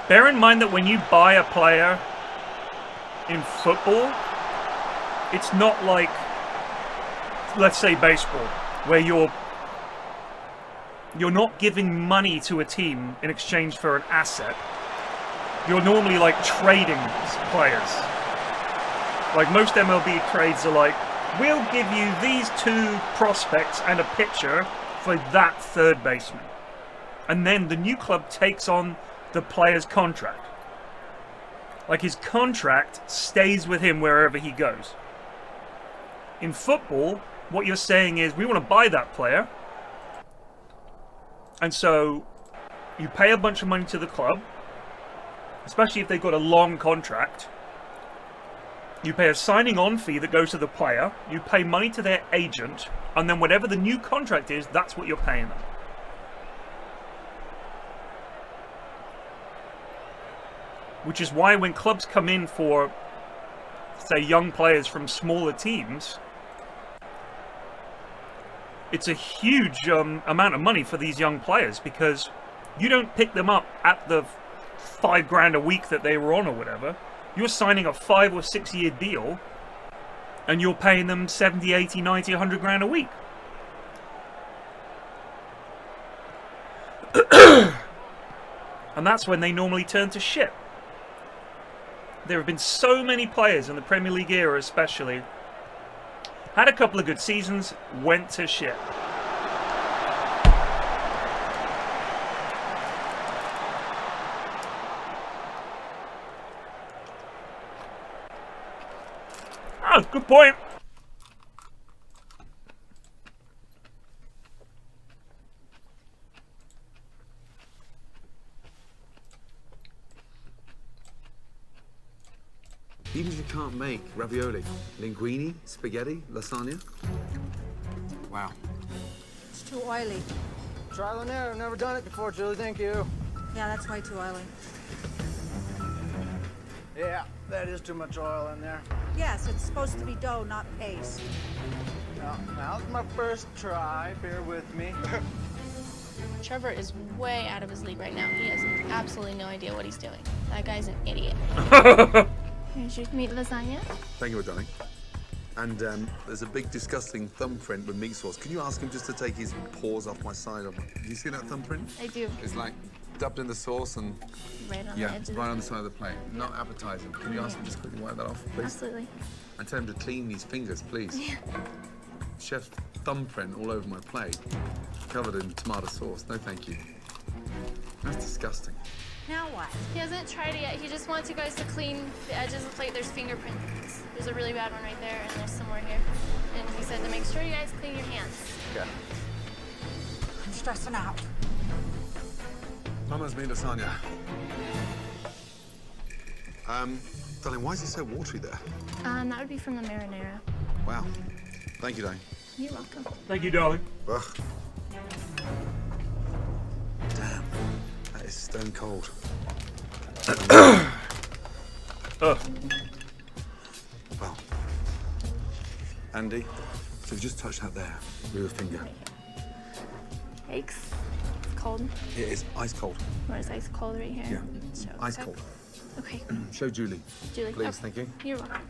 Bear in mind that when you buy a player in football, it's not like, let's say, baseball, where you're not giving money to a team in exchange for an asset. You're normally like trading players. Like most MLB trades are like, we'll give you these 2 prospects and a pitcher for that 3rd baseman. And then the new club takes on the player's contract. Like his contract stays with him wherever he goes. In football, what you're saying is, we want to buy that player. And so you pay a bunch of money to the club, especially if they've got a long contract. You pay a signing on fee that goes to the player. You pay money to their agent. And then whatever the new contract is, that's what you're paying them. Which is why when clubs come in for, say, young players from smaller teams, it's a huge amount of money for these young players, because you don't pick them up at the $5 grand a week that they were on or whatever. You're signing a 5 or 6 year deal and you're paying them 70, 80, 90, 100 grand a week. And that's when they normally turn to shit. There have been so many players in the Premier League era especially, had a couple of good seasons, went to shit. Ah, good point. Even if you can't make ravioli, linguine, spaghetti, lasagna. Wow. It's too oily. Trial and error. Never done it before, Julie. Thank you. Yeah, that's way too oily. Yeah, that is too much oil in there. Yes, it's supposed to be dough, not paste. Now's my first try. Bear with me. Trevor is way out of his league right now. He has absolutely no idea what he's doing. That guy's an idiot. Here's your meat lasagna. Thank you, darling. And there's a big disgusting thumbprint with meat sauce. Can you ask him just to take his paws off my side? Do you see that thumbprint? I do. It's like dubbed in the sauce and Right on the edge of right on the side of the plate. Not appetizing. Can you ask him just quickly wipe that off, please? Absolutely. And tell him to clean his fingers, please. Yeah. Chef's thumbprint all over my plate, covered in tomato sauce. No, thank you. That's disgusting. Now what? He hasn't tried it yet. He just wants you guys to clean the edges of the plate. There's fingerprints. There's a really bad one right there, and there's some more here. And he said to make sure you guys clean your hands. Okay. I'm stressing out. Mama's made lasagna. Darling, why is it so watery there? That would be from the marinara. Wow. Thank you, darling. You're welcome. Thank you, darling. Ugh. Damn. That is stone cold. Ugh. Well. Andy, so just touch that there with your finger. Yikes. It's cold. It is ice cold. Or is ice cold right here? Yeah. So, Ice okay. cold. Okay. Show Julie. Julie, Please, okay. thank you. You're welcome.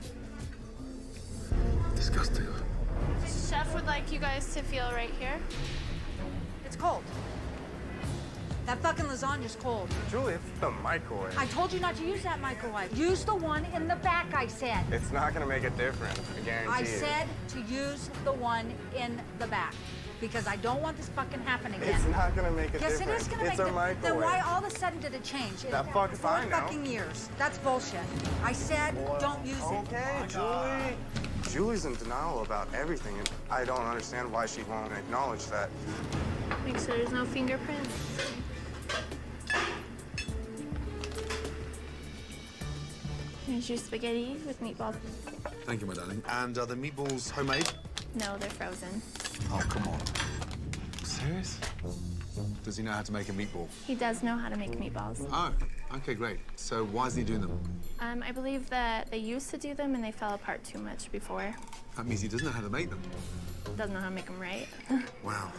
Disgusting. Chef would like you guys to feel right here. It's cold. That fucking lasagna's cold. Julie, it's the microwave. I told you not to use that microwave. Use the one in the back, I said. It's not gonna make a difference, I guarantee I you. said to use the one in the back. Because I don't want this fucking happen again. It's not gonna make a yes, difference. Yes, it is gonna it's make a a microwave. Then why all of a sudden did it change? That fucking fine now. 4 fucking years. That's bullshit. I said don't use it. Okay, Julie. Julie's in denial about everything, and I don't understand why she won't acknowledge that. Make sure there's no fingerprints. Here's your spaghetti with meatballs. Thank you, my darling. And are the meatballs homemade? No, they're frozen. Oh, come on. Serious? Does he know how to make a meatball? He does know how to make meatballs. Oh, okay, great. So why is he doing them? I believe that they used to do them and they fell apart too much before. That means he doesn't know how to make them. Doesn't know how to make them right. Wow.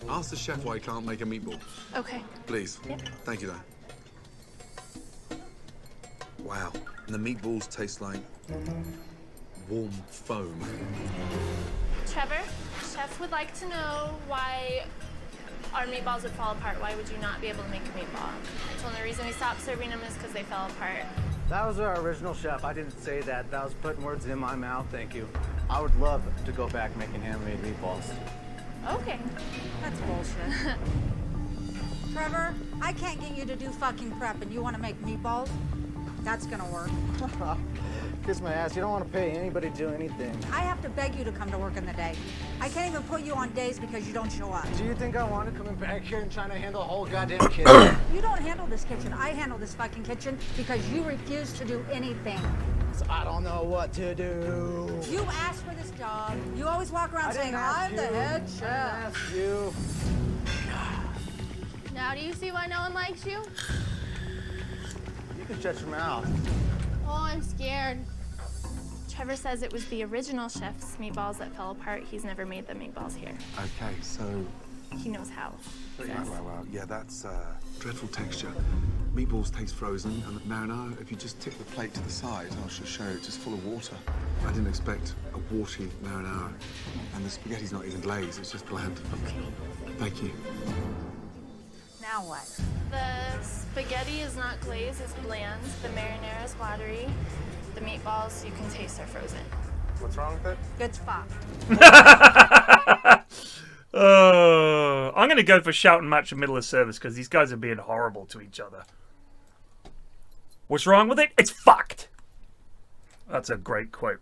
Ask the chef why he can't make a meatball. Okay. Please. Yep. Thank you, though. Wow. And the meatballs taste like warm foam. Trevor, chef would like to know why our meatballs would fall apart. Why would you not be able to make a meatball? I told him the reason we stopped serving them is because they fell apart. That was our original chef. I didn't say that. That was putting words in my mouth. Thank you. I would love to go back making handmade meatballs. Okay. That's bullshit. Trevor, I can't get you to do fucking prep and you want to make meatballs? That's gonna work. Kiss my ass. You don't want to pay anybody to do anything. I have to beg you to come to work in the day. I can't even put you on days because you don't show up. Do you think I want to come back here and trying to handle a whole goddamn kitchen? You don't handle this kitchen. I handle this fucking kitchen because you refuse to do anything. So I don't know what to do. You asked for this job. You always walk around saying, I'm the head chef. I didn't ask you. Now do you see why no one likes you? You can shut your mouth. Oh, I'm scared. Trevor says it was the original chef's meatballs that fell apart. He's never made the meatballs here. Okay, so... He knows how. Wow. Yeah, that's dreadful texture. Meatballs taste frozen, and the marinara, if you just tip the plate to the side, I'll just show you, just full of water. I didn't expect a watery marinara. And the spaghetti's not even glazed, it's just bland. Okay. Thank you. Now what? The spaghetti is not glazed, it's bland. The marinara is watery. The meatballs, you can taste, are frozen. What's wrong with it? Good spot. I'm going to go for shout and match in middle of service because these guys are being horrible to each other. What's wrong with it? It's fucked. That's a great quote.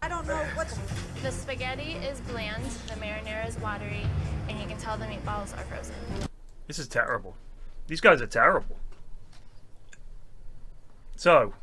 I don't know what's... The spaghetti is bland, the marinara is watery, and you can tell the meatballs are frozen. This is terrible. These guys are terrible. So...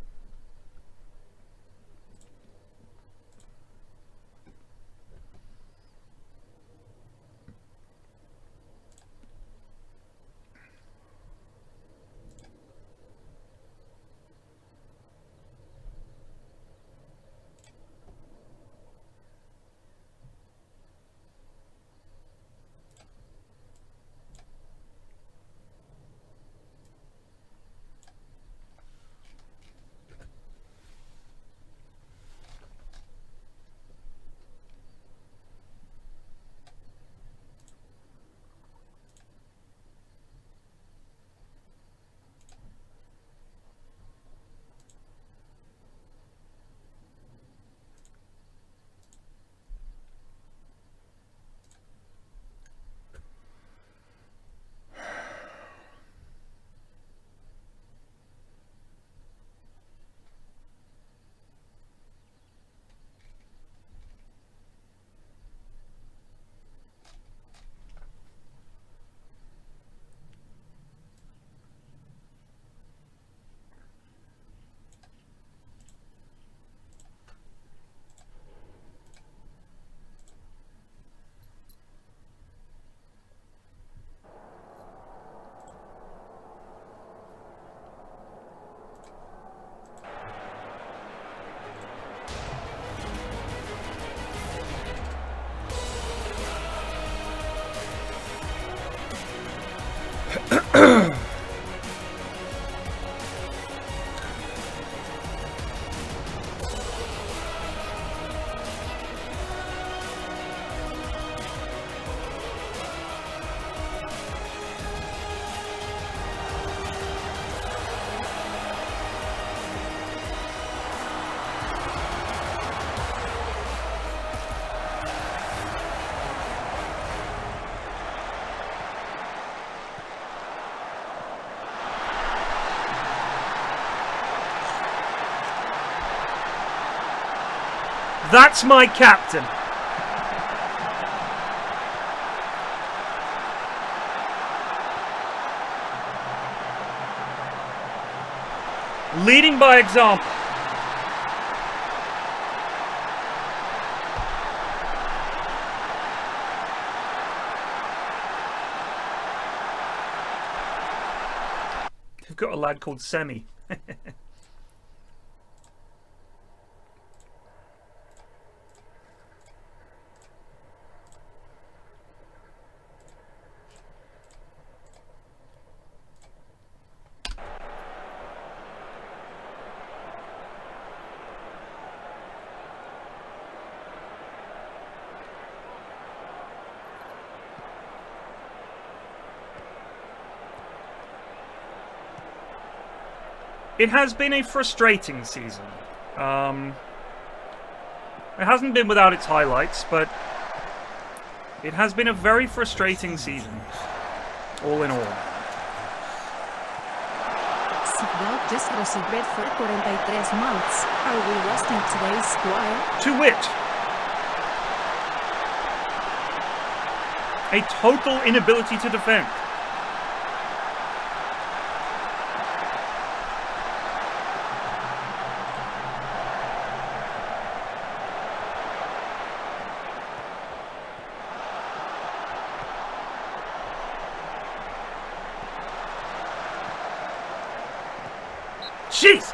That's my captain. Leading by example. We've got a lad called Semi. It has been a frustrating season. It hasn't been without its highlights, but it has been a very frustrating season, all in all. SEGA just received for 43 months. Are we resting today's squire? To wit, a total inability to defend. Jesus!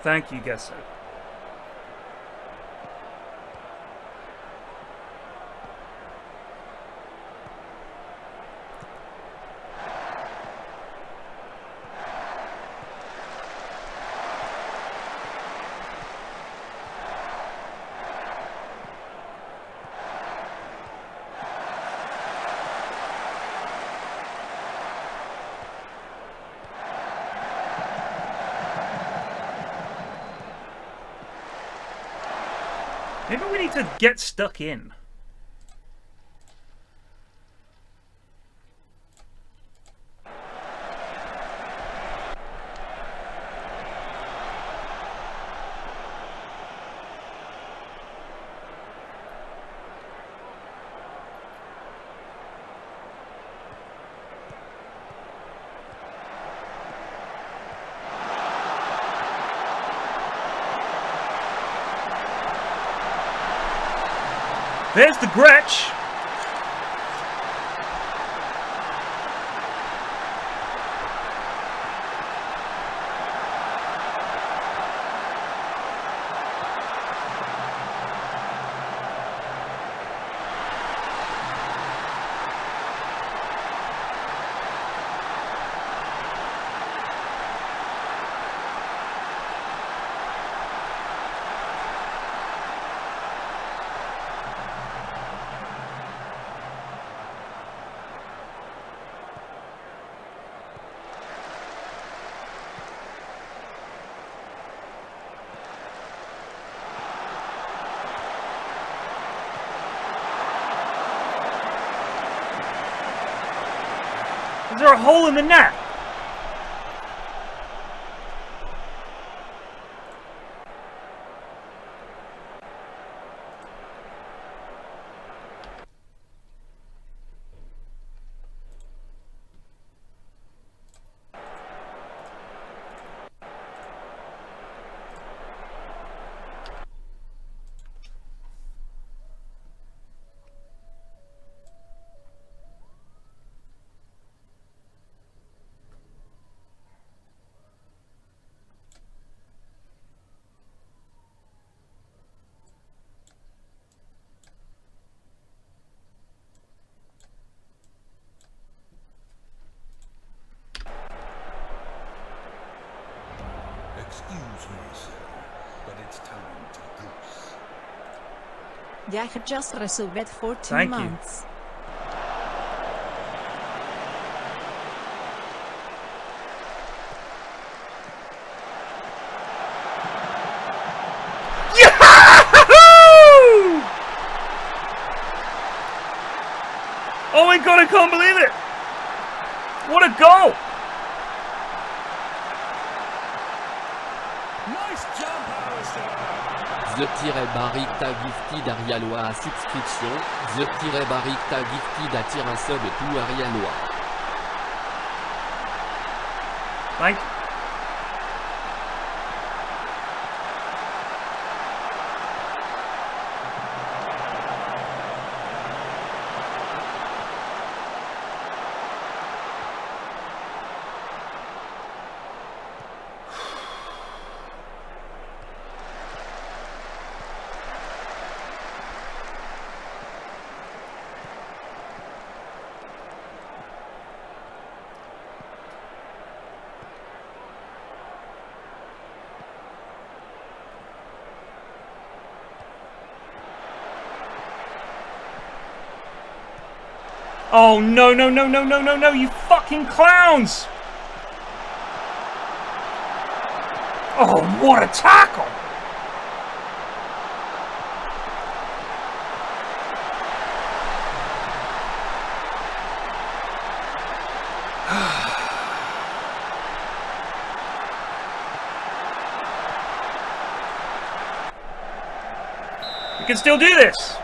Thank you, Gesso. Maybe we need to get stuck in. There's the Gretsch. Is there a hole in the net? Excuse me, sir, but it's time to goose. Jij hebt just reserved for 2 Thank you. months. Yahoo! Oh my god, I can't believe it! What a goal! Nice jump, Alistair! The-Barrick gifted Arialois à subscription. The-Barrick gifted à tir un sub tout Arialois. Thank you. Oh no, no, no, no, no, no, no, you fucking clowns! Oh, what a tackle! We can still do this!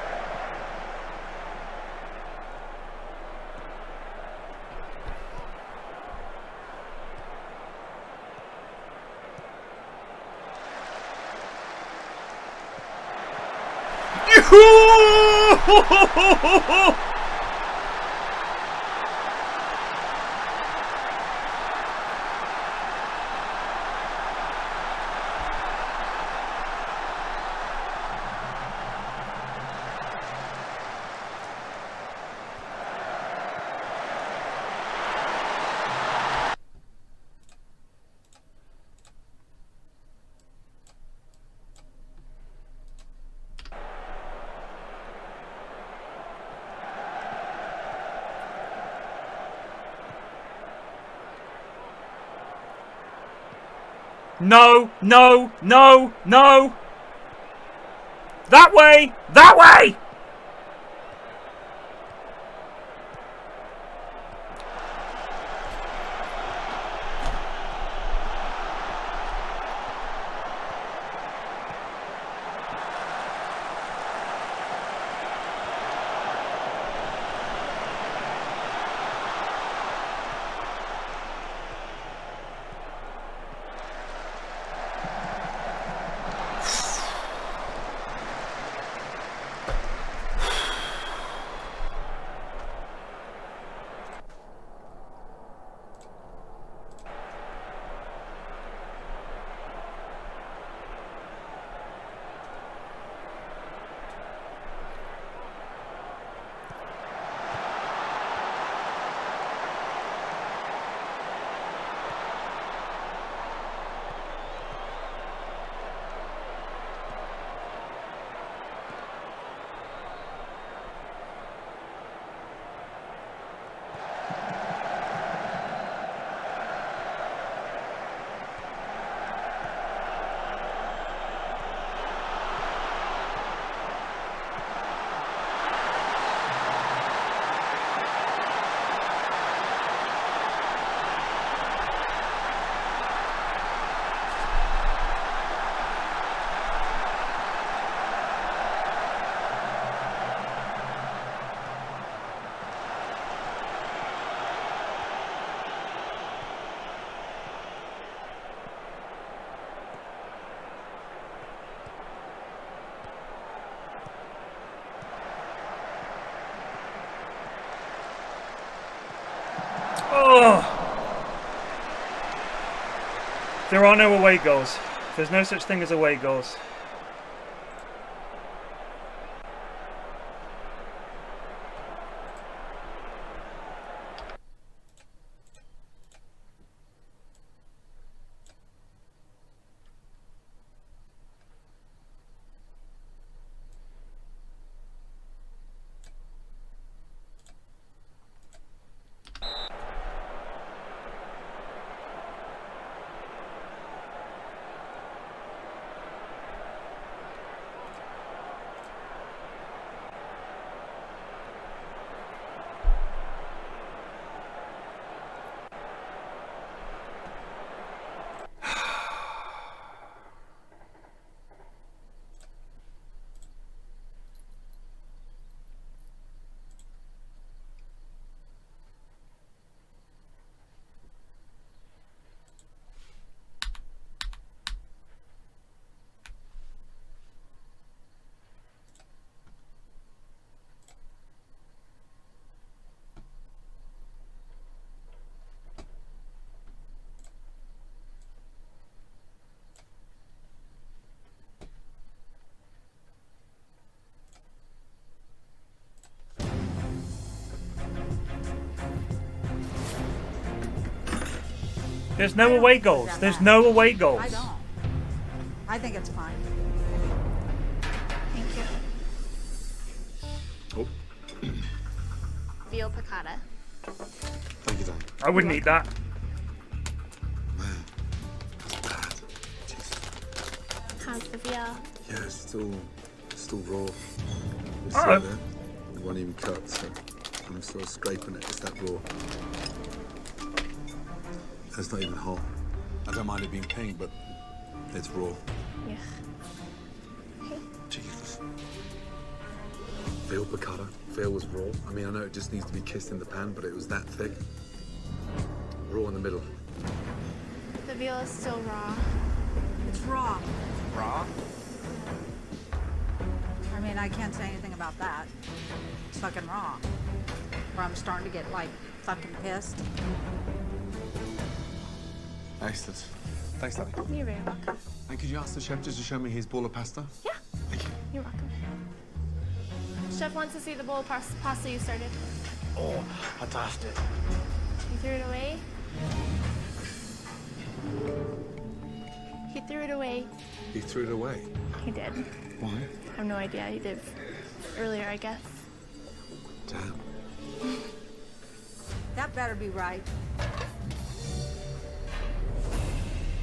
No, no, no, no! That way! That way! Oh! There are no away goals. There's no such thing as away goals. There's no away goals. There's no away goals. I don't. I think it's fine. Thank you. Oh. Veal piccata. Thank you, Dan. I wouldn't eat that. Man, that's bad. How's the veal? Yeah, it's still raw. It's Oh. still there. It won't even cut, so I'm sort of scraping it. It's that raw. It's not even hot. I don't mind it being pink, but it's raw. Yeah. Okay. Jesus. Veal piccata. Veal was raw. I mean, I know it just needs to be kissed in the pan, but it was that thick. Raw in the middle. The veal is still raw. It's raw. Raw? I mean, I can't say anything about that. It's fucking raw. Or I'm starting to get, like, fucking pissed. Excellent. Thanks, Daddy. You're very welcome. And could you ask the chef just to show me his bowl of pasta? Yeah. Thank you. You're welcome. Chef wants to see the bowl of pasta you started. Oh, fantastic. He threw it away. He threw it away. He threw it away. He did. Why? I have no idea. He did earlier, I guess. Damn. That better be right.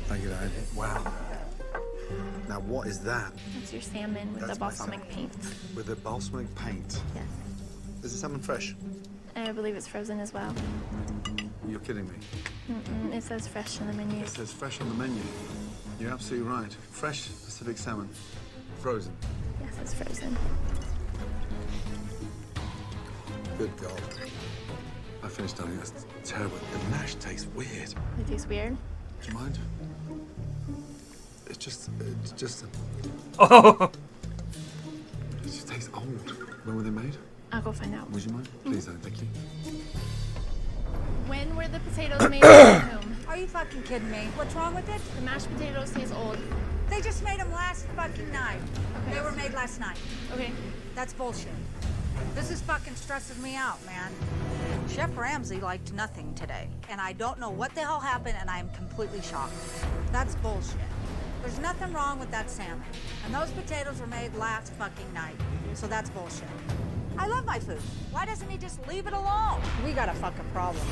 Thank you, Dad. Wow. Now, what is that? That's your salmon with That's the my balsamic paint. With the balsamic paint? Yes. Is the salmon fresh? I believe it's frozen as well. You're kidding me. It says fresh on the menu. It says fresh on the menu. You're absolutely right. Fresh Pacific salmon. Frozen. Yes, it's frozen. Good God. I finished, darling. That's terrible. The mash tastes weird. It tastes weird. Do you mind? It's just. Oh. It just tastes old. When were they made? I'll go find out. Would you mind? Please, darling. Thank you. When were the potatoes made by whom? Are you fucking kidding me? What's wrong with it? The mashed potatoes taste old. They just made them last fucking night. Okay. They were made last night. Okay. That's bullshit. This is fucking stressing me out, man. Chef Ramsay liked nothing today, and I don't know what the hell happened, and I am completely shocked. That's bullshit. There's nothing wrong with that salmon, and those potatoes were made last fucking night, so that's bullshit. I love my food. Why doesn't he just leave it alone? We got a fucking problem.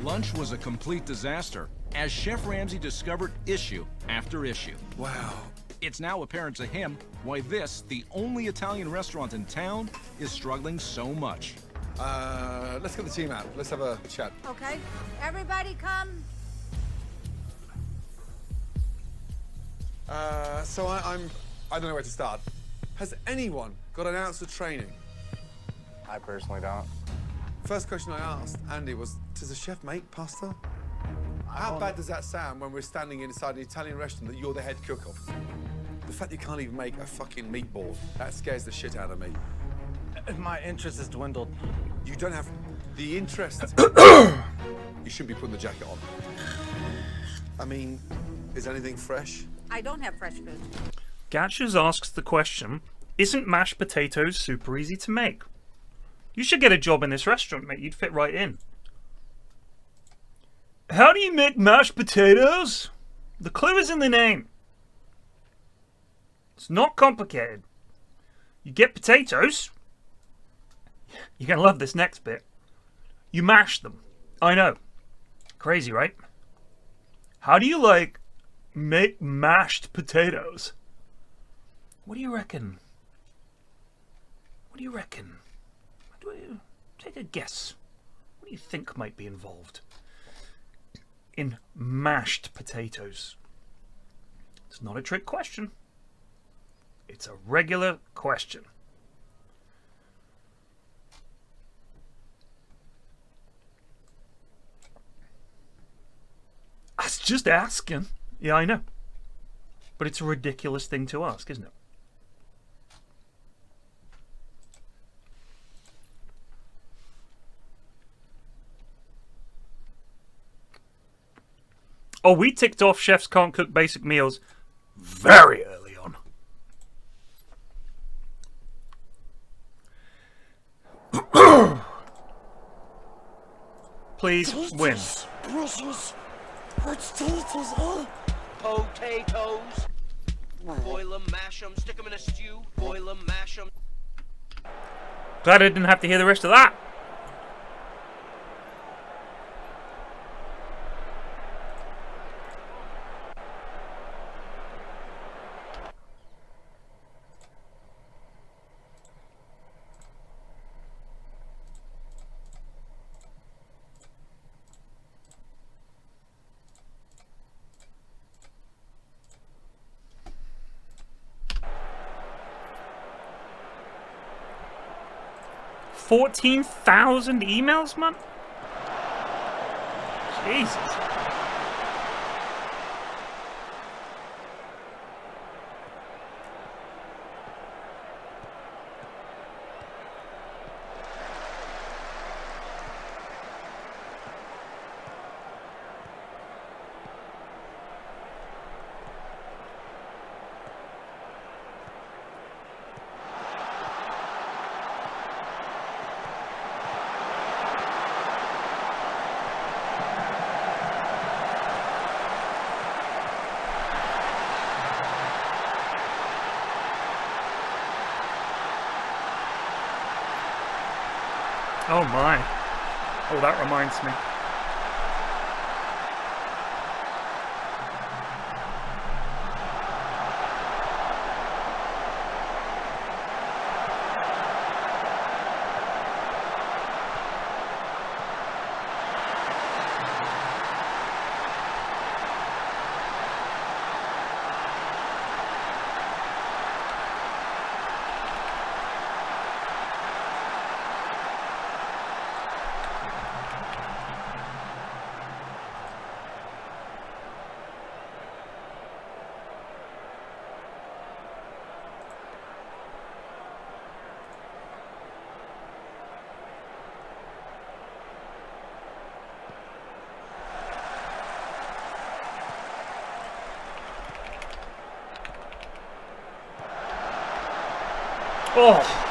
Lunch was a complete disaster, as Chef Ramsay discovered issue after issue. Wow. It's now apparent to him why this, the only Italian restaurant in town, is struggling so much. Let's get the team out. Let's have a chat. Okay, everybody come. So I don't know where to start. Has anyone got an ounce of training? I personally don't. First question I asked Andy was, does the chef make pasta? How bad does that sound when we're standing inside an Italian restaurant that you're the head cook of? The fact you can't even make a fucking meatball, that scares the shit out of me. My interest has dwindled. You don't have the interest. You shouldn't be putting the jacket on. I mean, is anything fresh? I don't have fresh food. Gatchers asks the question, isn't mashed potatoes super easy to make? You should get a job in this restaurant, mate. You'd fit right in. How do you make mashed potatoes? The clue is in the name. It's not complicated. You get potatoes. You're going to love this next bit. You mash them. I know. Crazy, right? How do you, make mashed potatoes? What do you reckon? What do you reckon? Take a guess. What do you think might be involved in mashed potatoes? It's not a trick question. It's a regular question. I was just asking. Yeah, I know. But it's a ridiculous thing to ask, isn't it? Oh, we ticked off chefs can't cook basic meals very early on. Please win. Precious Potatoes. Boil them, mash them, stick them in a stew. Boil them, mash them. Glad I didn't have to hear the rest of that. $14,000 emails, man? Jesus. Oh my. Oh, that reminds me. Oh.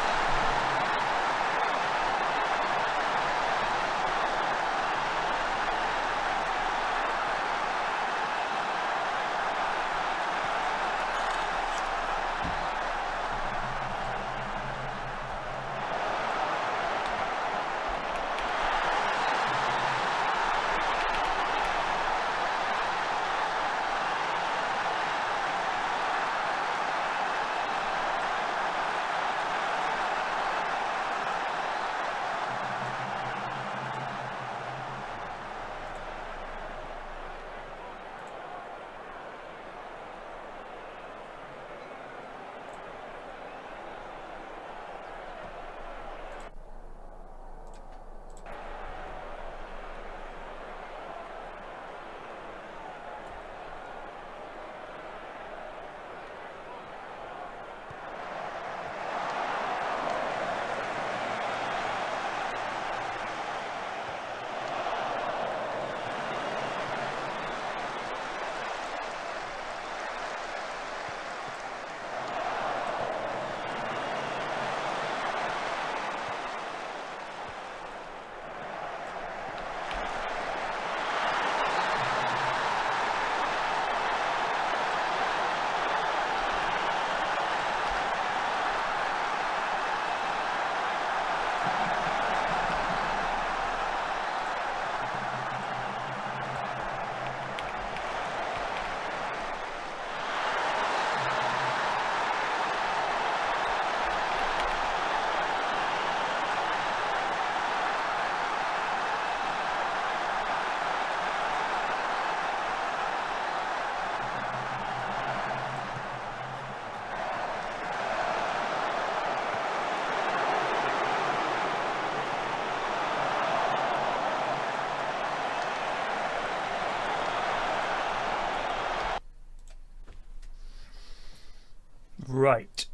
Right.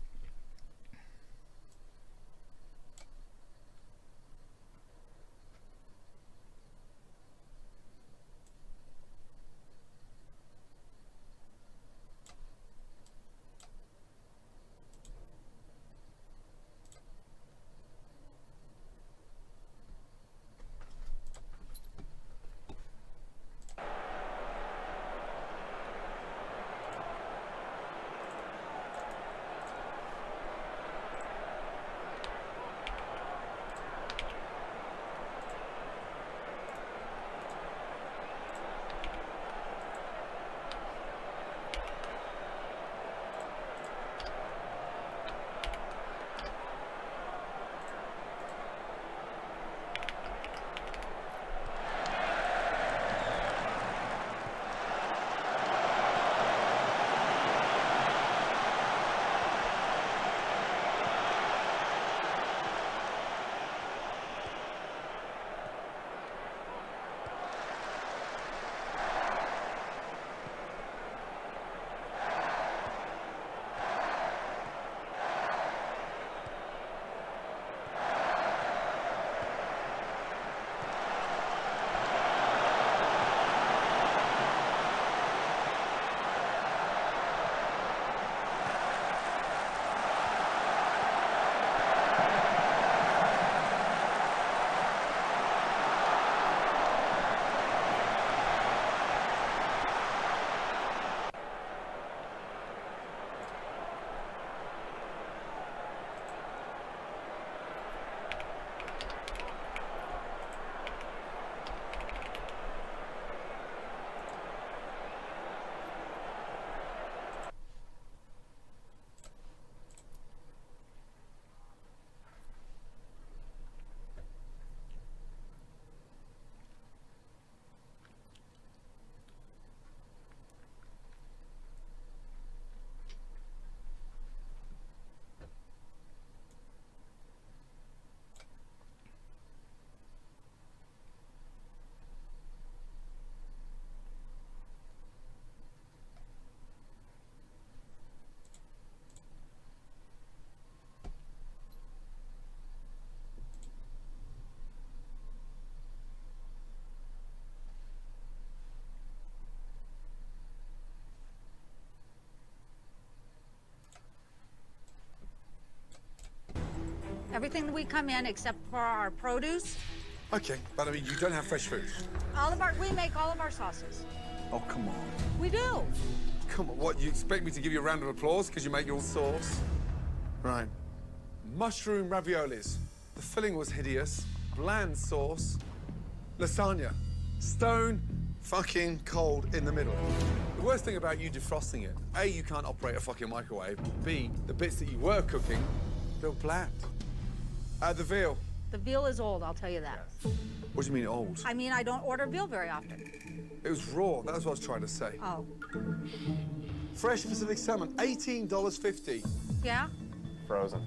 Everything we come in except for our produce. Okay, but I mean, you don't have fresh food. We make all of our sauces. Oh, come on. We do. Come on, what, you expect me to give you a round of applause because you make your sauce? Right. Mushroom raviolis. The filling was hideous. Bland sauce. Lasagna. Stone fucking cold in the middle. The worst thing about you defrosting it, A, you can't operate a fucking microwave. B, the bits that you were cooking, they're bland. The veal. The veal is old, I'll tell you that. What do you mean old? I mean, I don't order veal very often. It was raw, that's what I was trying to say. Oh. Fresh Pacific salmon, $18.50. Yeah? Frozen.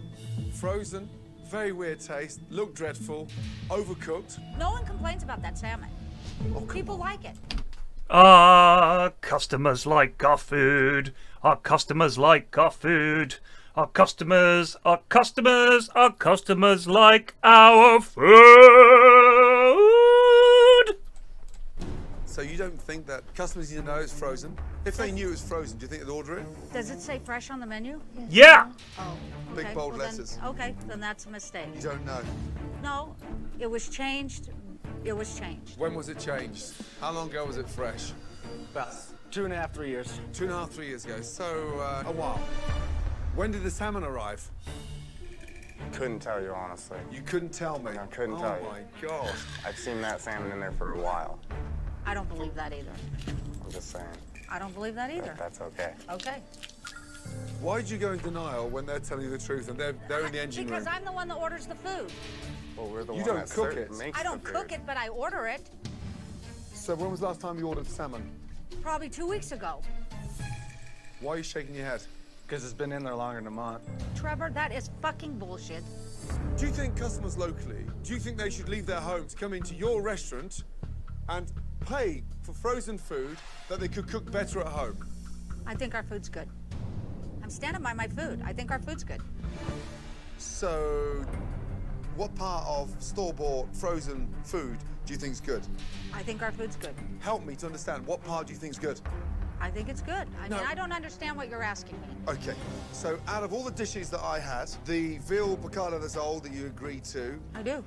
Frozen, very weird taste, looked dreadful, overcooked. No one complains about that salmon. People like it. Our customers like our food. Our customers like our food. Our customers like our food. So you don't think that customers need to know it's frozen? If they knew it was frozen, do you think they'd order it? Does it say fresh on the menu? Yeah. Oh, okay. Big bold Well, then- letters. Okay, then that's a mistake. You don't know. No, it was changed. It was changed. When was it changed? How long ago was it fresh? About 2.5, 3 years. 2.5, 3 years ago. So, a while. When did the salmon arrive? Couldn't tell you, honestly. You couldn't tell me? I couldn't tell you. Oh, my God. I've seen that salmon in there for a while. I don't believe that either. I'm just saying. I don't believe that either. That's okay. Okay. Why did you go in denial when they're telling you the truth and they're in the engine Because room? I'm the one that orders the food. Well, we're the You one don't that cook it. makes I don't the cook food. it, but I order it. So when was the last time you ordered salmon? Probably 2 weeks ago. Why are you shaking your head? Because it's been in there longer than a month. Trevor, that is fucking bullshit. Do you think customers locally, do you think they should leave their home to come into your restaurant and pay for frozen food that they could cook better at home? I think our food's good. I'm standing by my food. I think our food's good. So, what part of store-bought frozen food do you think's good? I think our food's good. Help me to understand, what part do you think's good? I think it's good. I No. mean, I don't understand what you're asking me. Okay, so out of all the dishes that I had, the veal piccata that's old that you agreed to, I do.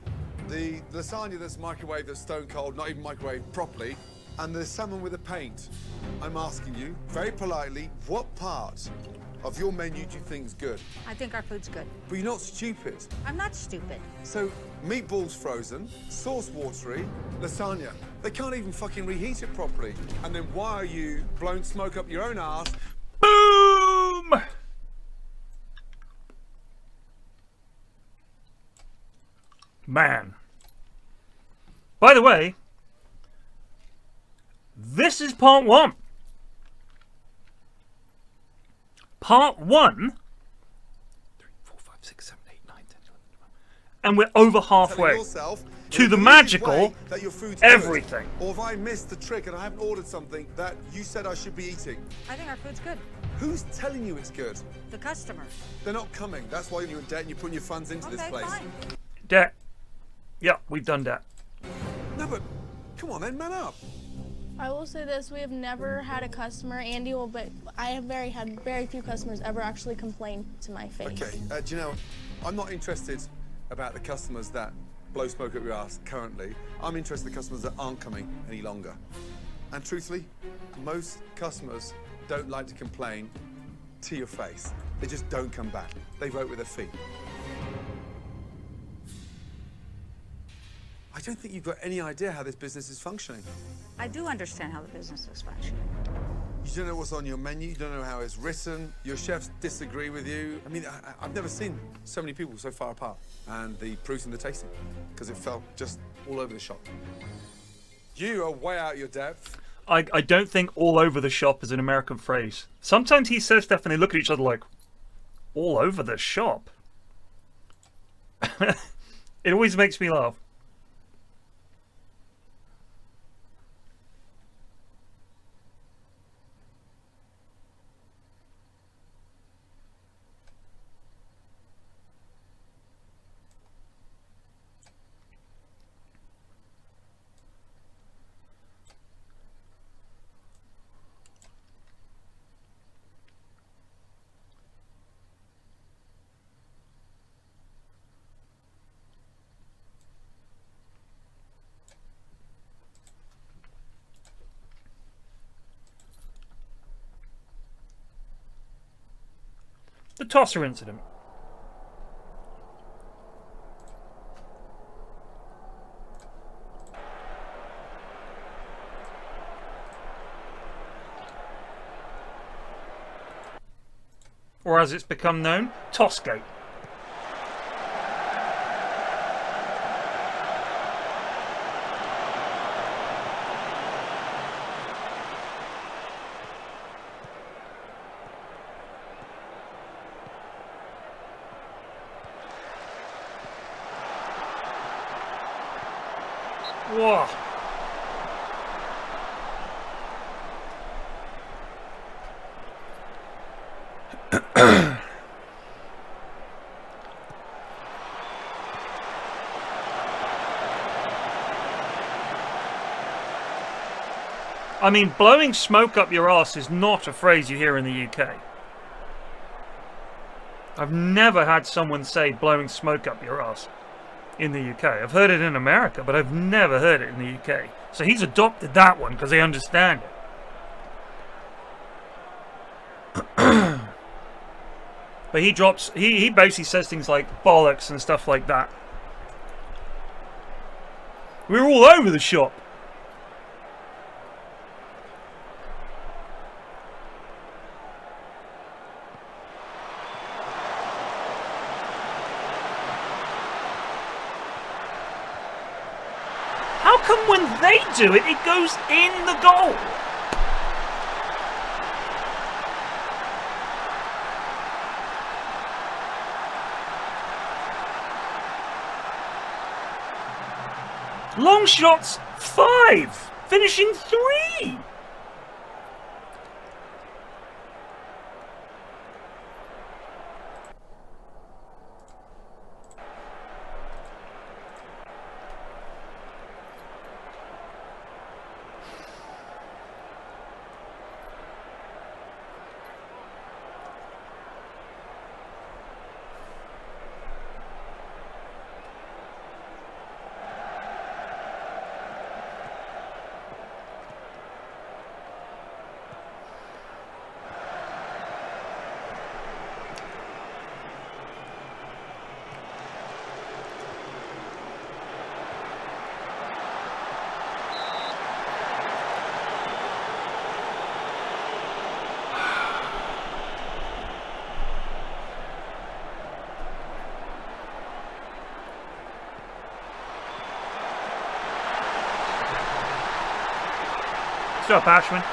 the lasagna that's microwaved that's stone cold, not even microwaved properly, and the salmon with the paint, I'm asking you, very politely, what part of your menu do you think's good? I think our food's good. But you're not stupid. I'm not stupid. So, meatballs frozen, sauce watery, lasagna. They can't even fucking reheat it properly. And then why are you blowing smoke up your own ass? Boom! Man. By the way, this is part one. Part 1, 3, 4, 5, 6, 7, 8, 9, 10, 11, 12. And we're over halfway to the magical that your food's everything. Good. Or if I missed the trick and I haven't ordered something that you said I should be eating. I think our food's good. Who's telling you it's good? The customers. They're not coming. That's why you're in debt and you're putting your funds into this place. Fine. Debt. Yeah, we've done that. No, but come on then, man up. I will say this: we have never had a customer, Andy will, but I have had very few customers ever actually complain to my face. Okay, do you know, I'm not interested about the customers that blow smoke up your ass currently. I'm interested in the customers that aren't coming any longer. And truthfully, most customers don't like to complain to your face. They just don't come back. They vote with their feet. I don't think you've got any idea how this business is functioning. I do understand how the business is functioning. You don't know what's on your menu, you don't know how it's written, your chefs disagree with you. I mean, I've never seen so many people so far apart. And the proof's in the tasting, because it felt just all over the shop. You are way out your depth. I don't think all over the shop is an American phrase. Sometimes he says stuff and they look at each other like, all over the shop? It always makes me laugh. The tosser incident. Or as it's become known, Tossgate. Whoa. I mean, blowing smoke up your arse is not a phrase you hear in the UK. I've never had someone say blowing smoke up your arse in the UK. I've heard it in America, but I've never heard it in the UK. So he's adopted that one because they understand it. But he basically says things like bollocks and stuff like that. We're all over the shop. How come when they do it, it goes in the goal? Long shots, 5. Finishing 3. What's up, Ashwin?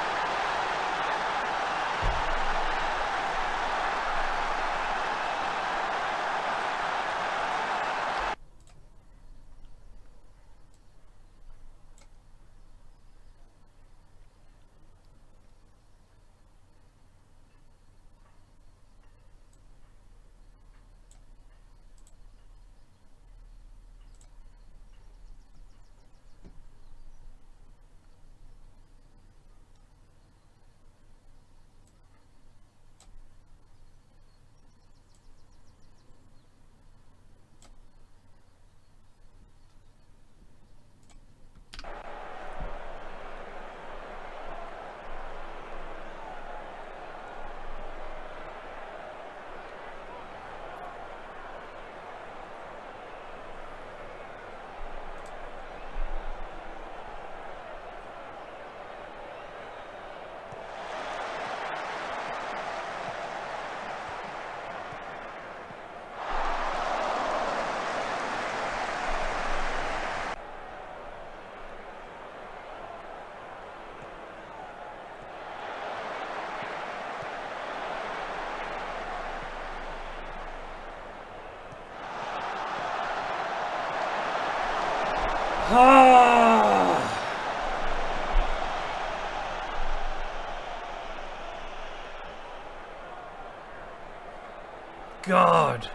God.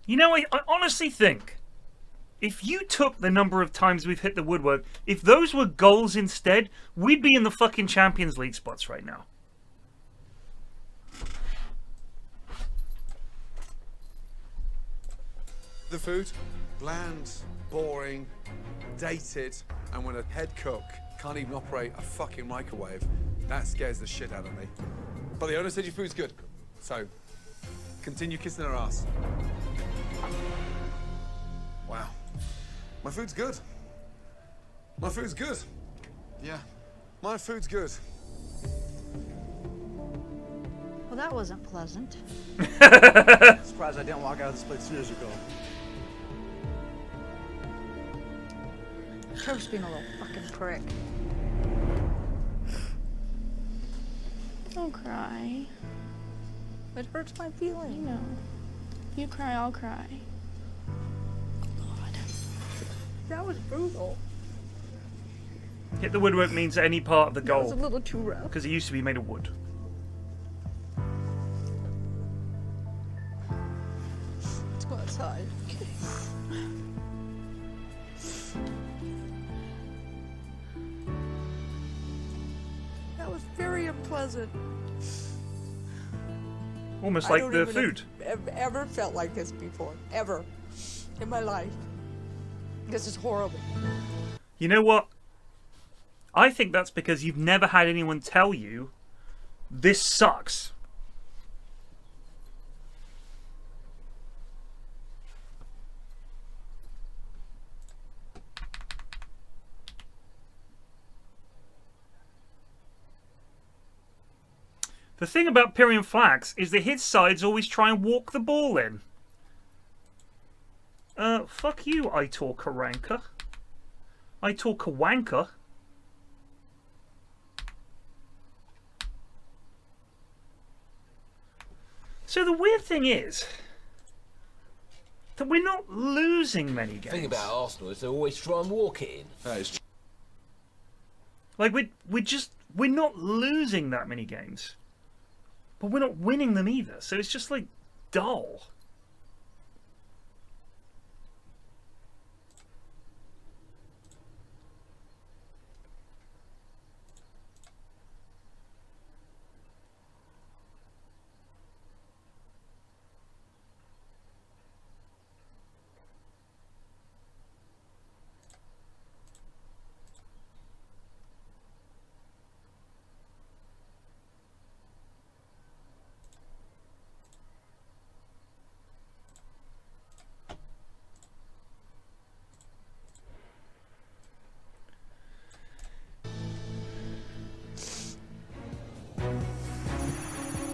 You know, I honestly think if you took the number of times we've hit the woodwork, if those were goals instead, we'd be in the fucking Champions League spots right now. The food? Bland, boring, dated, and when a head cook can't even operate a fucking microwave, that scares the shit out of me. But the owner said your food's good. So, continue kissing her ass. Wow. My food's good. My food's good. Yeah. My food's good. Well, that wasn't pleasant. Surprised I didn't walk out of this place years ago. Trevor's being a little fucking prick. Don't cry. It hurts my feelings. You know. You cry, I'll cry. God. That was brutal. Hit the woodwork means any part of the That was goal. a little too rough. Because it used to be made of wood. Let's go outside. That was very unpleasant. Almost I like don't the even food. have ever felt like this before. Ever. In my life. This is horrible. You know what? I think that's because you've never had anyone tell you this sucks. The thing about PFlax is that his sides always try and walk the ball in. Fuck you, Aitor Karanka. Aitor Kawanka. So the weird thing is that we're not losing many games. The thing about Arsenal is they always try and walk it in. That is true. Like we're not losing that many games. But we're not winning them either. So it's just like dull.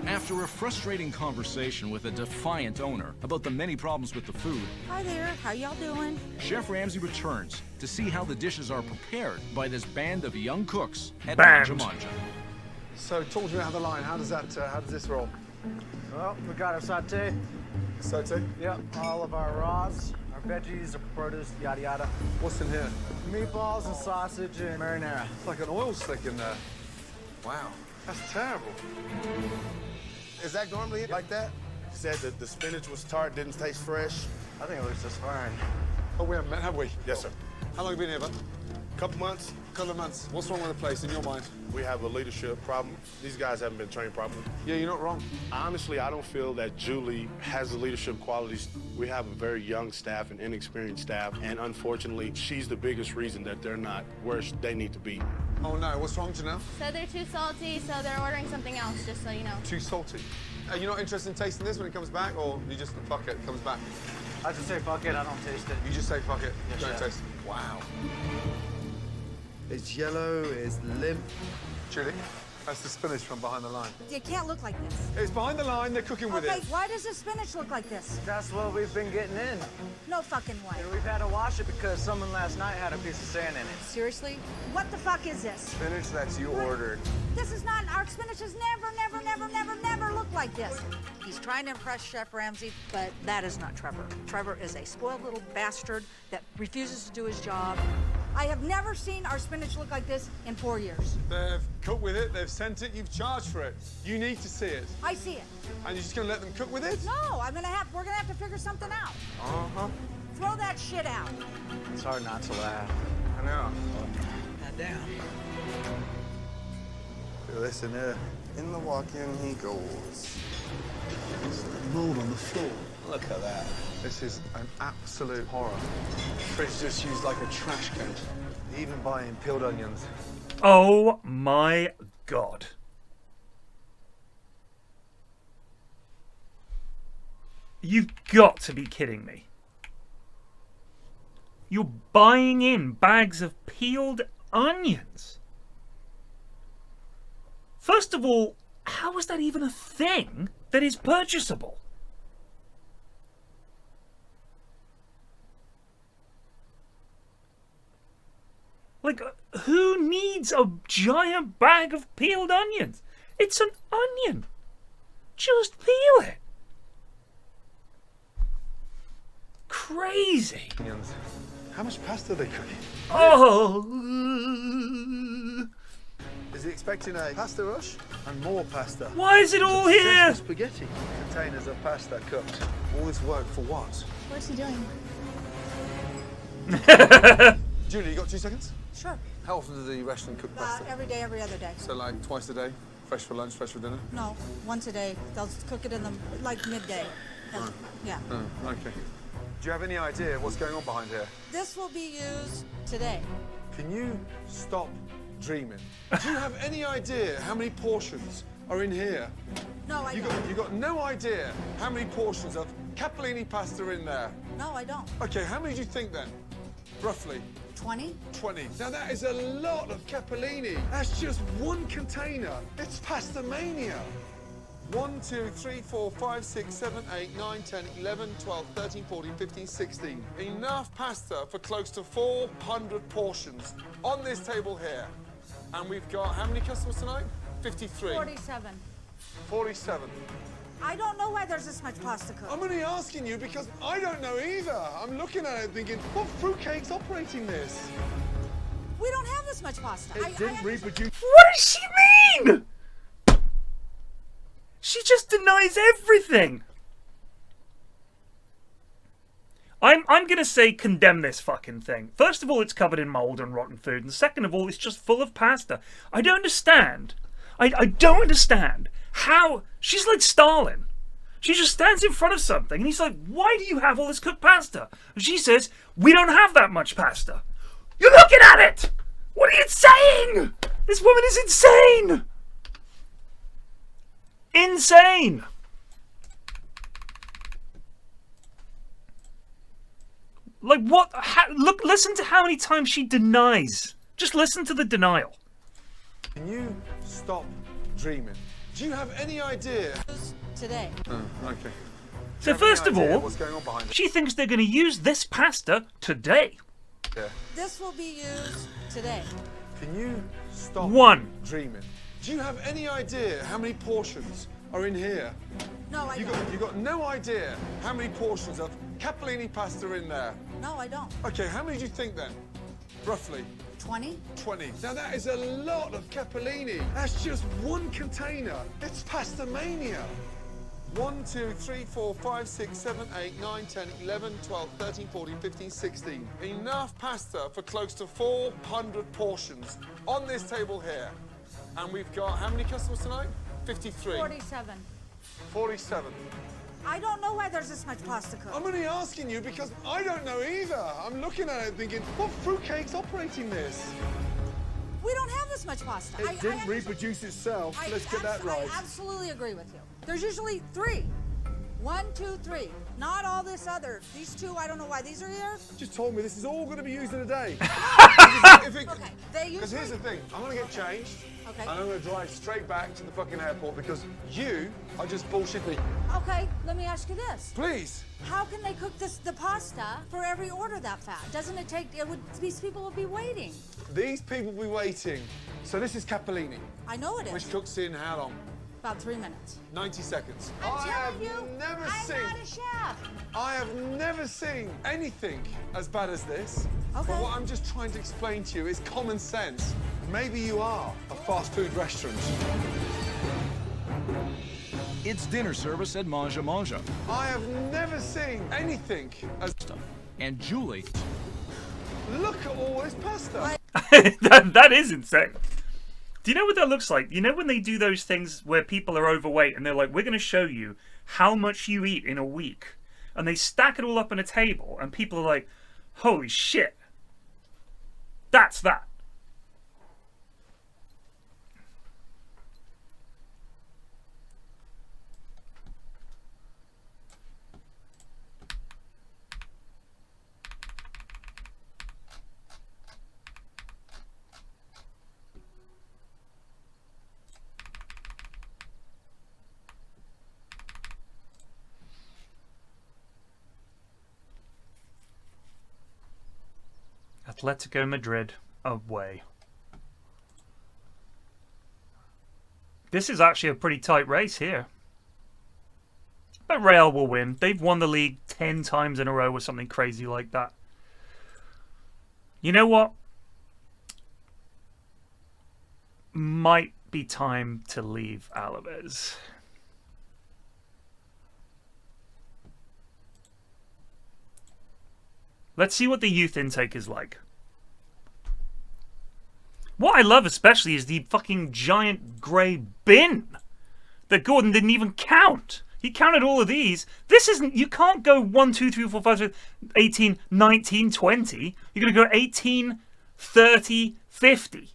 After a frustrating conversation with a defiant owner about the many problems with the food, Hi there, how y'all doing? Chef Ramsay returns to see how the dishes are prepared by this band of young cooks at Band. Manja Manja. So, talk to me about the line. How does this roll? Well, we got our saute. Saute? Yep, all of our raws, our veggies, our produce, yada yada. What's in here? Meatballs and sausage and marinara. It's like an oil slick in there. Wow, that's terrible. Is that normally like that? Said that the spinach was tart, didn't taste fresh. I think it looks just fine. Oh, we haven't met, have we? Yes, sir. How long have you been here, bud? Couple months. Couple of months. What's wrong with the place in your mind? We have a leadership problem. These guys haven't been trained properly. Yeah, you're not wrong. Honestly, I don't feel that Julie has the leadership qualities. We have a very young staff and inexperienced staff, and unfortunately, she's the biggest reason that they're not where they need to be. Oh no, what's wrong, Janelle? So they're too salty, so they're ordering something else, just so you know. Too salty. Are you not interested in tasting this when it comes back, or you just fuck it, comes back? I just say fuck it, I don't taste it. You just say fuck it, Yes, don't chef. taste it. Wow. It's yellow, it's limp. Julie, that's the spinach from behind the line. It can't look like this. It's behind the line, they're cooking with Okay, it. why does the spinach look like this? That's what we've been getting in. No fucking way. And we've had to wash it because someone last night had a piece of sand in it. Seriously? What the fuck is this? Spinach that you ordered. This is not, our spinach has never looked like this. He's trying to impress Chef Ramsay, but that is not Trevor. Trevor is a spoiled little bastard that refuses to do his job. I have never seen our spinach look like this in 4 years. They've cooked with it, they've sent it, you've charged for it. You need to see it. I see it. And you're just gonna let them cook with it? No, we're gonna have to figure something out. Uh-huh. Throw that shit out. It's hard not to laugh. I know. Not down. Listen here. In the walk-in he goes. Mold on the floor. Look at that. This is an absolute horror. Fridge just used like a trash can. Even buying peeled onions. Oh my god. You've got to be kidding me. You're buying in bags of peeled onions. First of all, how is that even a thing that is purchasable? Like, who needs a giant bag of peeled onions? It's an onion. Just peel it. Crazy. How much pasta are they cooking? Oh. Is he expecting a pasta rush? And more pasta. Why is it all here? Spaghetti. Containers of pasta cooked. All this work for what? What's he doing? Julie, you got 2 seconds? Sure. How often does the restaurant cook pasta? Every day, every other day. So like twice a day? Fresh for lunch, fresh for dinner? No, once a day. They'll cook it in the, like, midday. Yeah. Oh, okay. Do you have any idea what's going on behind here? This will be used today. Can you stop dreaming? Do you have any idea how many portions are in here? No, I You don't. got no idea how many portions of capellini pasta are in there? No, I don't. Okay, how many do you think then? Roughly? 20? 20. Now that is a lot of capellini. That's just one container. It's pasta mania. 1, 2, 3, 4, 5, 6, 7, 8, 9, 10, 11, 12, 13, 14, 15, 16. Enough pasta for close to 400 portions on this table here. And we've got how many customers tonight? 53. 47. 47. I don't know why there's this much pasta cooked. I'm only asking you because I don't know either. I'm looking at it thinking, what fruitcake's operating this? We don't have this much pasta. It didn't reproduce. What does she mean? She just denies everything. I'm going to say condemn this fucking thing. First of all, it's covered in mold and rotten food. And second of all, it's just full of pasta. I don't understand. I don't understand how... She's like Stalin. She just stands in front of something and he's like, why do you have all this cooked pasta? And she says, we don't have that much pasta. You're looking at it! What are you saying? This woman is insane! Insane! Like what? Look, listen to how many times she denies. Just listen to the denial. Can you stop dreaming? Do you have any idea? Today. Oh, okay. So first of all, what's going on behind it? she thinks they're going to use this pasta today. Yeah. This will be used today. Can you stop dreaming? Do you have any idea how many portions are in here? No, I don't. You got no idea how many portions of capellini pasta are in there? No, I don't. Okay, how many do you think then? Roughly? 20? 20. Now that is a lot of capellini. That's just one container. It's pasta mania. 1, 2, 3, 4, 5, 6, 7, 8, 9, 10, 11, 12, 13, 14, 15, 16. Enough pasta for close to 400 portions on this table here. And we've got how many customers tonight? 53. 47. 47. I don't know why there's this much pasta cooked. I'm only asking you because I don't know either. I'm looking at it thinking, what fruitcake's operating this? We don't have this much pasta. It didn't reproduce itself. Let's get that right. I absolutely agree with you. There's usually 3. 1, 2, 3. Not all this other. These 2, I don't know why these are here. Just told me this is all going to be used in a day. Okay, they Because here's the thing, I'm going to get changed. Okay. And I'm going to drive straight back to the fucking airport because you are just bullshitting me. Okay, let me ask you this. Please. How can they cook the pasta for every order that fast? Doesn't it take, these people would be waiting. These people will be waiting. So this is capellini. I know it is. Which cooks in how long? About 3 minutes. 90 seconds. I'm telling you, I'm not a chef. I have never seen anything as bad as this. Okay. But what I'm just trying to explain to you is common sense. Maybe you are a fast food restaurant. It's dinner service at Manja Manja. I have never seen anything as... And Julie... Look at all this pasta. that is insane. Do you know what that looks like? You know when they do those things where people are overweight and they're like, we're going to show you how much you eat in a week. And they stack it all up on a table and people are like, holy shit. That's that. Atletico Madrid away. This is actually a pretty tight race here. But Real will win. They've won the league 10 times in a row or something crazy like that. You know what? Might be time to leave Alaves. Let's see what the youth intake is like. What I love especially is the fucking giant grey bin that Gordon didn't even count. He counted all of these. This isn't, you can't go 1, 2, 3, 4, 5, 6, 18, 19, 20. You're going to go 18, 30, 50.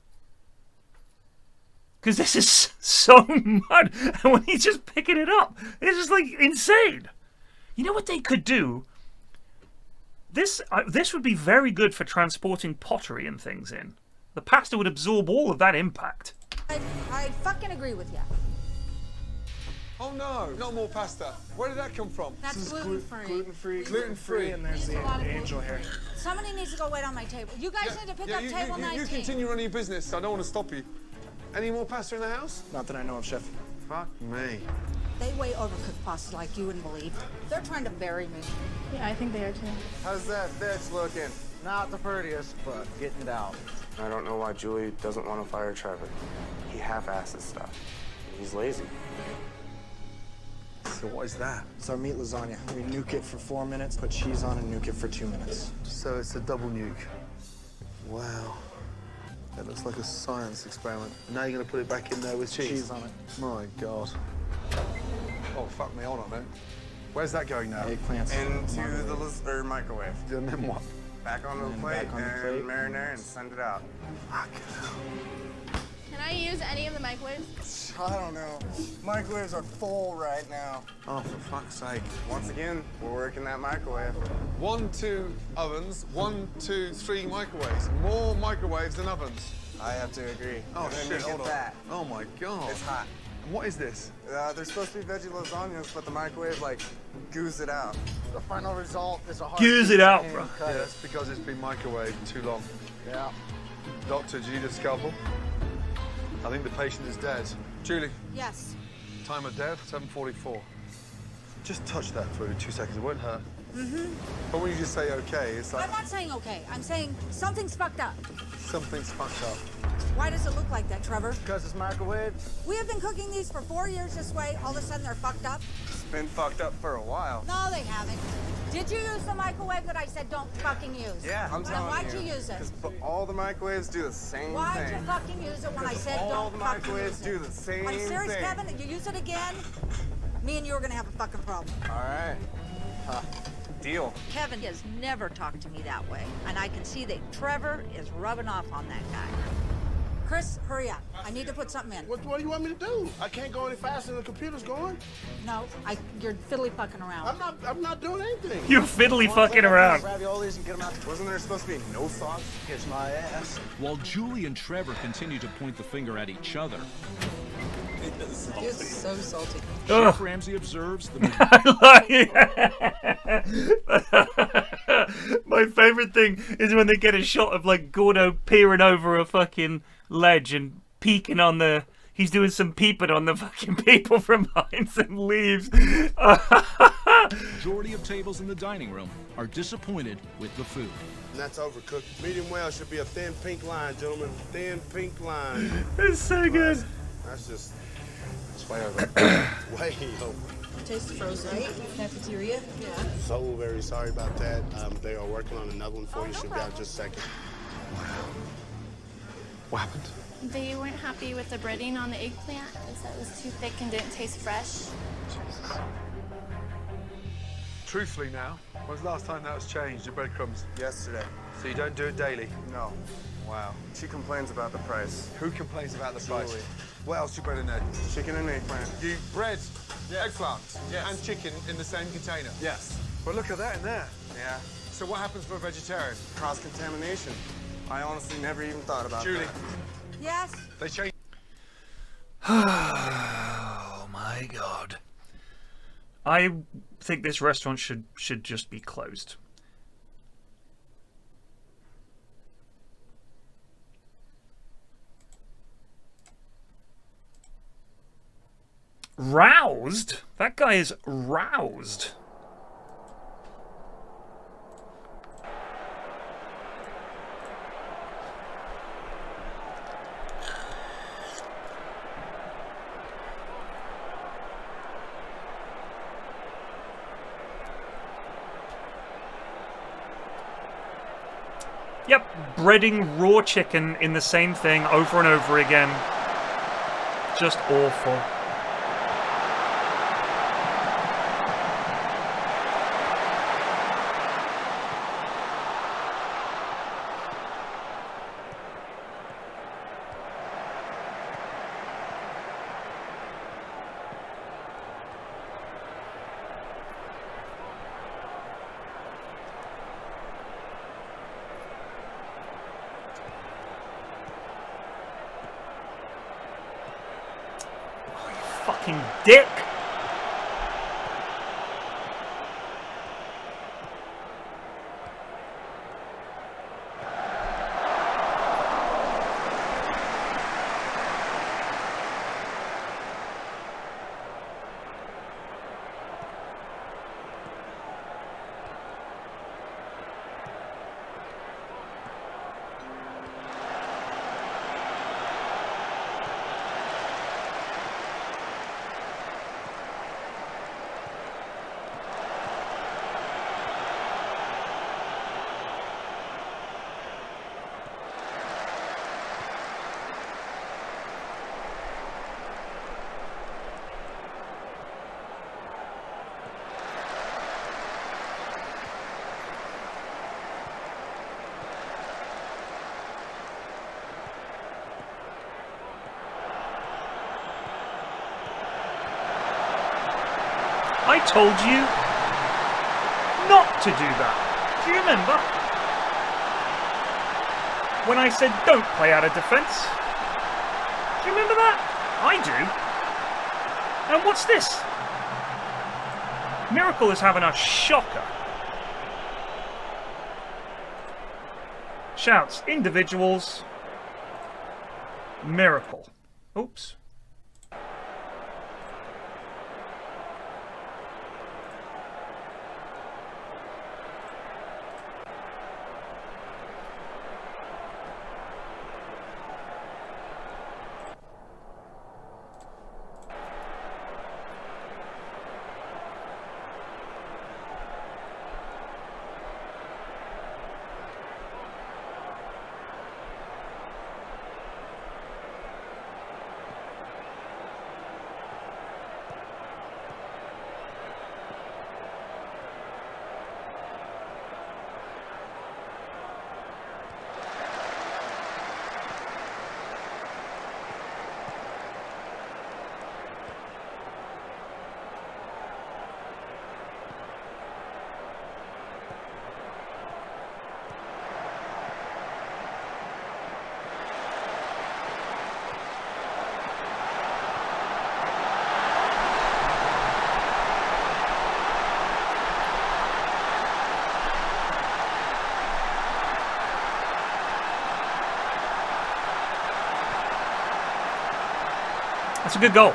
Because this is so mud. And when he's just picking it up, it's just like insane. You know what they could do? This would be very good for transporting pottery and things in. The pasta would absorb all of that impact. I fucking agree with you. Oh no, not more pasta. Where did that come from? That's gluten-free. Gluten-free. Gluten-free. And there's the angel hair. Somebody needs to go wait on my table. You guys need to pick up table 19. You continue running your business. I don't want to stop you. Any more pasta in the house? Not that I know of, Chef. Fuck me. They weigh overcooked pasta like you wouldn't believe. They're trying to bury me. Yeah, I think they are too. How's that bitch looking? Not the prettiest, but getting it out. I don't know why Julie doesn't want to fire Trevor. He half-asses stuff. He's lazy. So what is that? It's our meat lasagna. We nuke it for 4 minutes, put cheese on and nuke it for 2 minutes. So it's a double nuke. Wow. That looks like a science experiment. Now you're going to put it back in there with cheese? Cheese on it. My God. Oh, fuck me. Hold on, man. Where's that going now? Eggplants. Into the microwave. And then what? Back on the plate and marinate and send it out. Fucking hell. Can I use any of the microwaves? I don't know. Microwaves are full right now. Oh, for fuck's sake. Once again, we're working that microwave. 1, 2 ovens, 1, 2, 3 microwaves. More microwaves than ovens. I have to agree. Oh, And then shit, you hold get on. that. Oh, my God. It's hot. And what is this? They're supposed to be veggie lasagnas, but the microwave, like, goos it out. The final result is a hard Goose piece it of out, hand bro. cut. Yeah, that's because it's been microwaved too long. Yeah. Doctor, do you need a scalpel? I think the patient is dead. Julie, Yes. time of death, 7:44. Just touch that for 2 seconds, it won't hurt. Mm-hmm. But when you just say okay, it's like I'm not saying okay. I'm saying something's fucked up. something's fucked up. Why does it look like that, Trevor? Because it's microwave. We have been cooking these for 4 years this way. All of a sudden they're fucked up. It's been fucked up for a while. No, they haven't. Did you use the microwave that I said don't fucking use? Yeah, I'm Then telling why'd you use it? Because all the microwaves do the same Why'd thing. you fucking use it when I said all don't the fucking microwaves use it? do the same Are you serious, thing. Kevin? If you use it again, me and you are gonna have a fucking problem. All right. Deal. Kevin has never talked to me that way, and I can see that Trevor is rubbing off on that guy. Chris, hurry up. I need to put something in. What do you want me to do? I can't go any faster than the computer's going. No, you're fiddly fucking around. I'm not doing anything. You're fiddly fucking around. Raviolis and get them out. Wasn't there supposed to be no sauce? Kiss my ass. While Julie and Trevor continue to point the finger at each other, It's so salty. Chef Ramsay observes the My favorite thing is when they get a shot of like Gordo peering over a fucking ledge and peeking on the. He's doing some peeping on the fucking people from behind some leaves. majority of tables in the dining room are disappointed with the food. That's overcooked. Medium well should be a thin pink line, gentlemen. Thin pink line. It's so good. That's just. It's way over. Way over. Tastes frozen, right? Cafeteria? Yeah. So very sorry about that. They are working on another one for you. Should be out just a second. Wow. What happened? They weren't happy with the breading on the eggplant. They said it was too thick and didn't taste fresh. Jesus. Truthfully now, when's the last time that was changed, your breadcrumbs? Yesterday. So you don't do it daily? No. Wow. She complains about the price. Who complains about the Julie. price? What else do you bread in there? Chicken and eggplant. You bread, eggplant, and chicken in the same container? Yes. Well, look at that in there. Yeah. So what happens for a vegetarian? Cross-contamination. I honestly never even thought about Julie. that. Yes? They change. Oh my god. I think this restaurant should just be closed. Roused? That guy is roused. Yep, breading raw chicken in the same thing over and over again. Just awful. Fucking dick! I told you not to do that. Do you remember? When I said don't play out of defense? Do you remember that? I do. And what's this? Miracle is having a shocker. Shouts, individuals. Miracle. Oops. That's a good goal.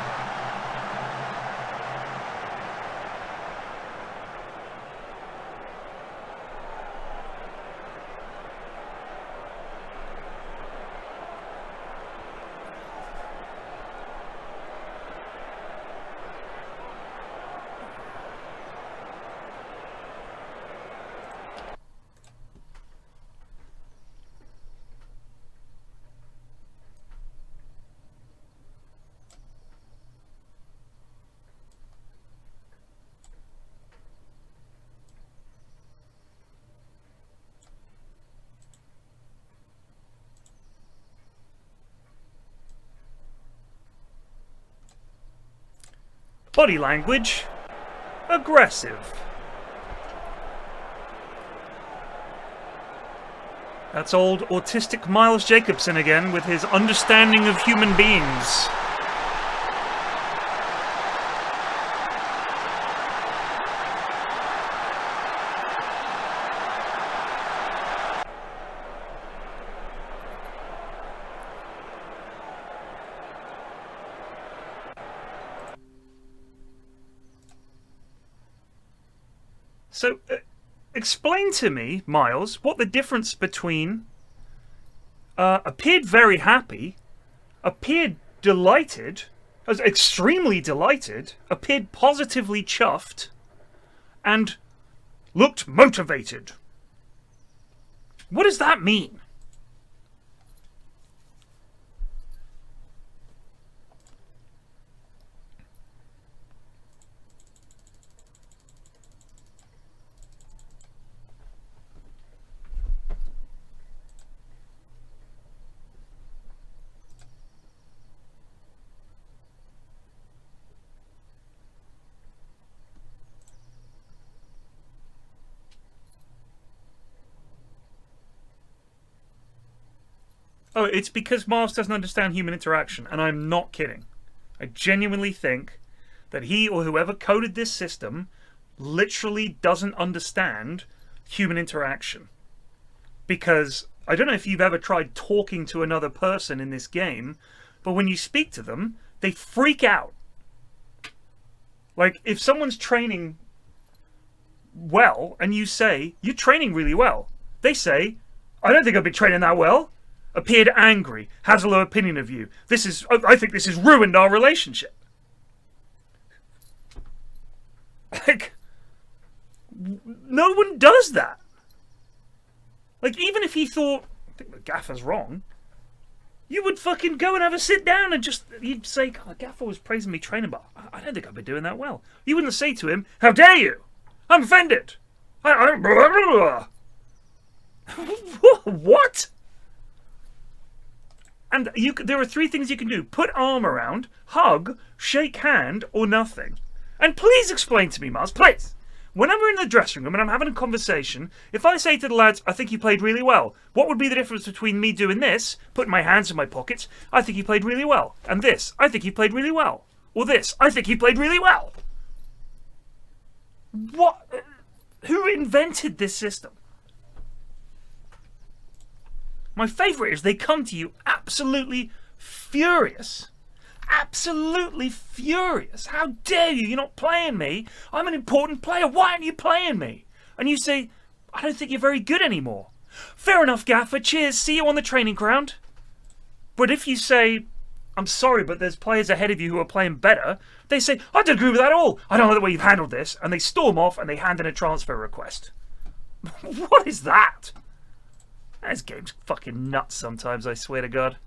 Body language, aggressive. That's old autistic Miles Jacobson again with his understanding of human beings. So, explain to me, Miles, what the difference between appeared very happy, appeared delighted, was extremely delighted, appeared positively chuffed, and looked motivated. What does that mean? Oh, it's because Miles doesn't understand human interaction, and I'm not kidding. I genuinely think that he or whoever coded this system literally doesn't understand human interaction. Because I don't know if you've ever tried talking to another person in this game, but when you speak to them, they freak out. Like, if someone's training well, and you say, you're training really well, they say, I don't think I've been training that well. Appeared angry, has a low opinion of you. I think this has ruined our relationship. Like, no one does that. Like, even if he thought, I think the gaffer's wrong, you would fucking go and have a sit down and you'd say, God, the gaffer was praising me training, but I don't think I've been doing that well. You wouldn't say to him, how dare you? I'm offended. I blah, blah, blah. What? And there are 3 things you can do. Put arm around, hug, shake hand, or nothing. And please explain to me, Miles, please. Whenever we're in the dressing room and I'm having a conversation, if I say to the lads, I think you played really well, what would be the difference between me doing this, putting my hands in my pockets, I think you played really well, and this, I think you played really well, or this, I think you played really well? What? Who invented this system? My favourite is they come to you absolutely furious. Absolutely furious. How dare you? You're not playing me. I'm an important player. Why aren't you playing me? And you say, I don't think you're very good anymore. Fair enough, Gaffer. Cheers. See you on the training ground. But if you say, I'm sorry, but there's players ahead of you who are playing better, they say, I don't agree with that at all. I don't know the way you've handled this. And they storm off and they hand in a transfer request. What is that? This game's fucking nuts sometimes, I swear to God.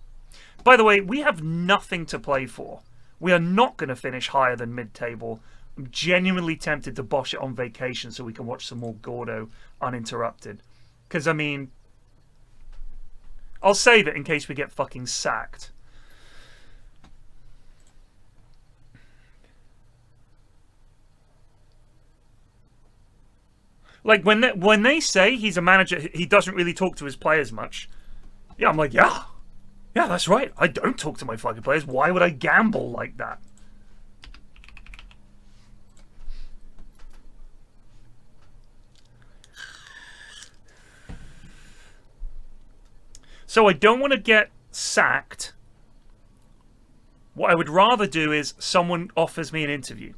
By the way, we have nothing to play for. We are not going to finish higher than mid-table. I'm genuinely tempted to bosh it on vacation so we can watch some more Gordo uninterrupted. Because, I mean, I'll save it in case we get fucking sacked. Like, when they say he's a manager, he doesn't really talk to his players much. Yeah, I'm like, yeah, that's right. I don't talk to my fucking players. Why would I gamble like that? So I don't want to get sacked. What I would rather do is someone offers me an interview.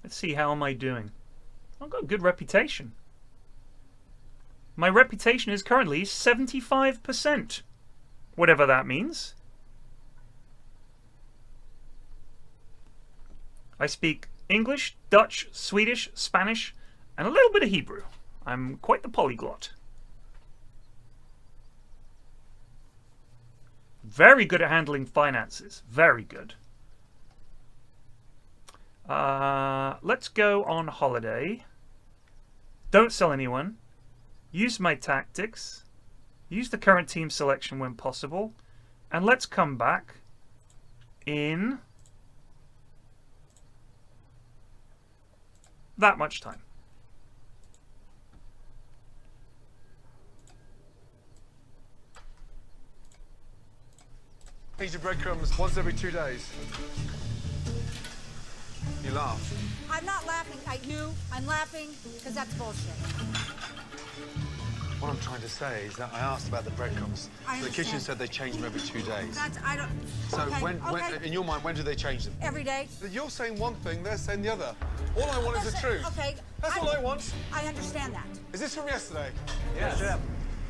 Let's see, how am I doing? I've got a good reputation. My reputation is currently 75%. Whatever that means. I speak English, Dutch, Swedish, Spanish, and a little bit of Hebrew. I'm quite the polyglot. Very good at handling finances. Very good. Let's go on holiday. Don't sell anyone. Use my tactics. Use the current team selection when possible. And let's come back in that much time. Change your breadcrumbs once every 2 days. You laugh. I'm not laughing at you. I'm laughing because that's bullshit. What I'm trying to say is that I asked about the breadcrumbs. The kitchen said they change them every 2 days. I don't. So okay, when, in your mind, when do they change them? Every day. You're saying one thing, they're saying the other. All I want is the truth. Okay. That's all I want. I understand that. Is this from yesterday? Yes, Chef.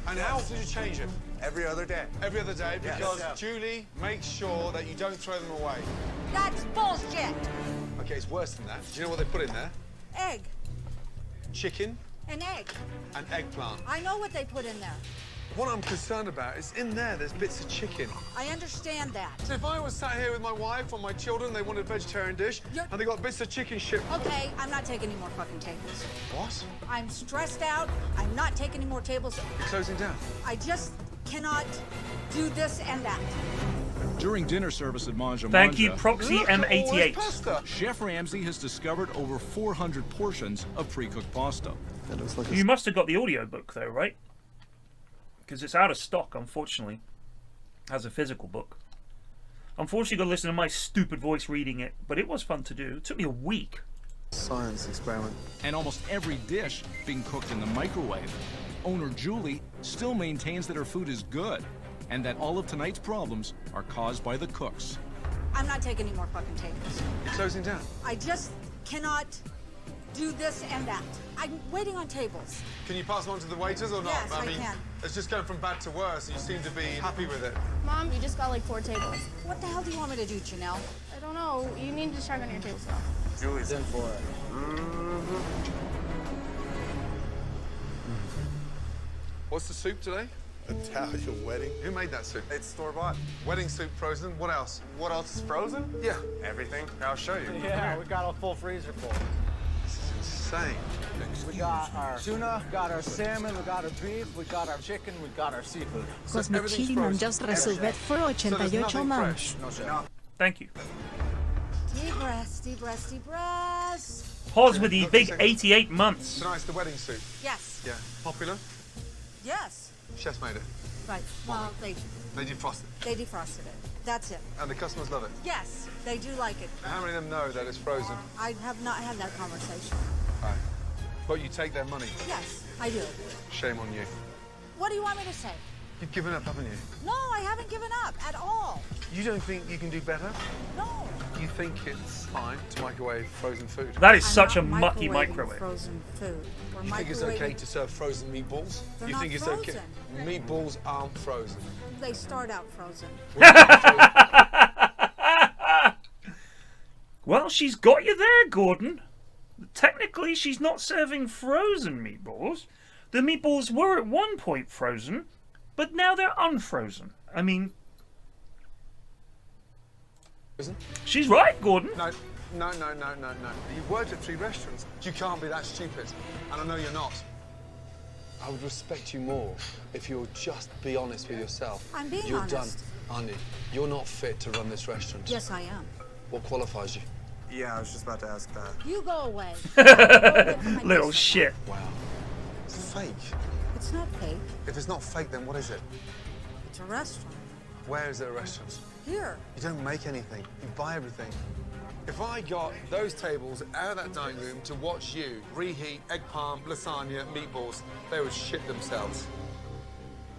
And how often did you change it? Every other day. Every other day, because Yes. Julie makes sure that you don't throw them away. That's bullshit. Okay, it's worse than that. Do you know what they put in there? Egg. Chicken An egg. and eggplant. I know what they put in there. What I'm concerned about is in there's bits of chicken. I understand that. So if I was sat here with my wife or my children, they wanted a vegetarian dish, and they got bits of chicken shipped. Okay, I'm not taking any more fucking tables. What? I'm stressed out. I'm not taking any more tables. You're closing down. I just cannot do this and that. During dinner service at Manja Thank you, Manja, Proxy M88. Chef Ramsay has discovered over 400 portions of pre-cooked pasta. That looks like You must have got the audiobook though, right? Because it's out of stock, unfortunately, as a physical book. Unfortunately, got to listen to my stupid voice reading it, but it was fun to do. It took me a week. Science experiment. And almost every dish being cooked in the microwave. Owner Julie still maintains that her food is good, and that all of tonight's problems are caused by the cooks. I'm not taking any more fucking tables. You're closing down. I just cannot do this and that. I'm waiting on tables. Can you pass them on to the waiters or not? Yes, I mean, can. it's just going from bad to worse, and you seem to be happy with it. Mom, you just got like 4 tables. What the hell do you want me to do, Janelle? I don't know. You need to check on your tables now. Julie's in for it. What's the soup today? Italian wedding. Who made that soup? It's store-bought. Wedding soup frozen. What else? What else is frozen? Yeah. Everything. I'll show you. Yeah, we got a full freezer full. This is insane. We got our tuna, we got our salmon, we got our beef, we got our chicken, we got our seafood. Kosmiczili nam just resolvet for 88 months. No, chef. Thank you. Deep breaths, deep breaths, deep breaths. Pause with the big 88 months. Tonight's the wedding soup. Yes. Yeah. Popular? Yes. Chef's made it. Right. Well, they defrosted it. they defrosted it. That's it. And the customers love it. Yes, they do like it. How many of them know that it's frozen? I have not had that conversation. Right. But you take their money. Yes, I do. Shame on you. What do you want me to say? You've given up, haven't you? No, I haven't given up at all. You don't think you can do better? No. You think it's fine to microwave frozen food? That is I'm such a not mucky microwaving microwave. Frozen food. We're You think it's okay microwaving- to serve frozen meatballs? They're you not think it's frozen. okay? Meatballs aren't frozen. They start out frozen. Well, she's got you there, Gordon. Technically, she's not serving frozen meatballs. The meatballs were at one point frozen, but now they're unfrozen. I mean, she's right, Gordon. No. You've worked at 3 restaurants. You can't be that stupid. And I know you're not. I would respect you more if you'll just be honest with yourself. I'm being You're honest. done, aren't you? You're not fit to run this restaurant. Yes, I am. What qualifies you? Yeah, I was just about to ask that. You go away. Little shit. Wow. It's fake. It's not fake. If it's not fake, then what is it? It's a restaurant. Where is it a restaurant? Here. You don't make anything. You buy everything. If I got those tables out of that dining room to watch you reheat egg parm, lasagna, meatballs, they would shit themselves.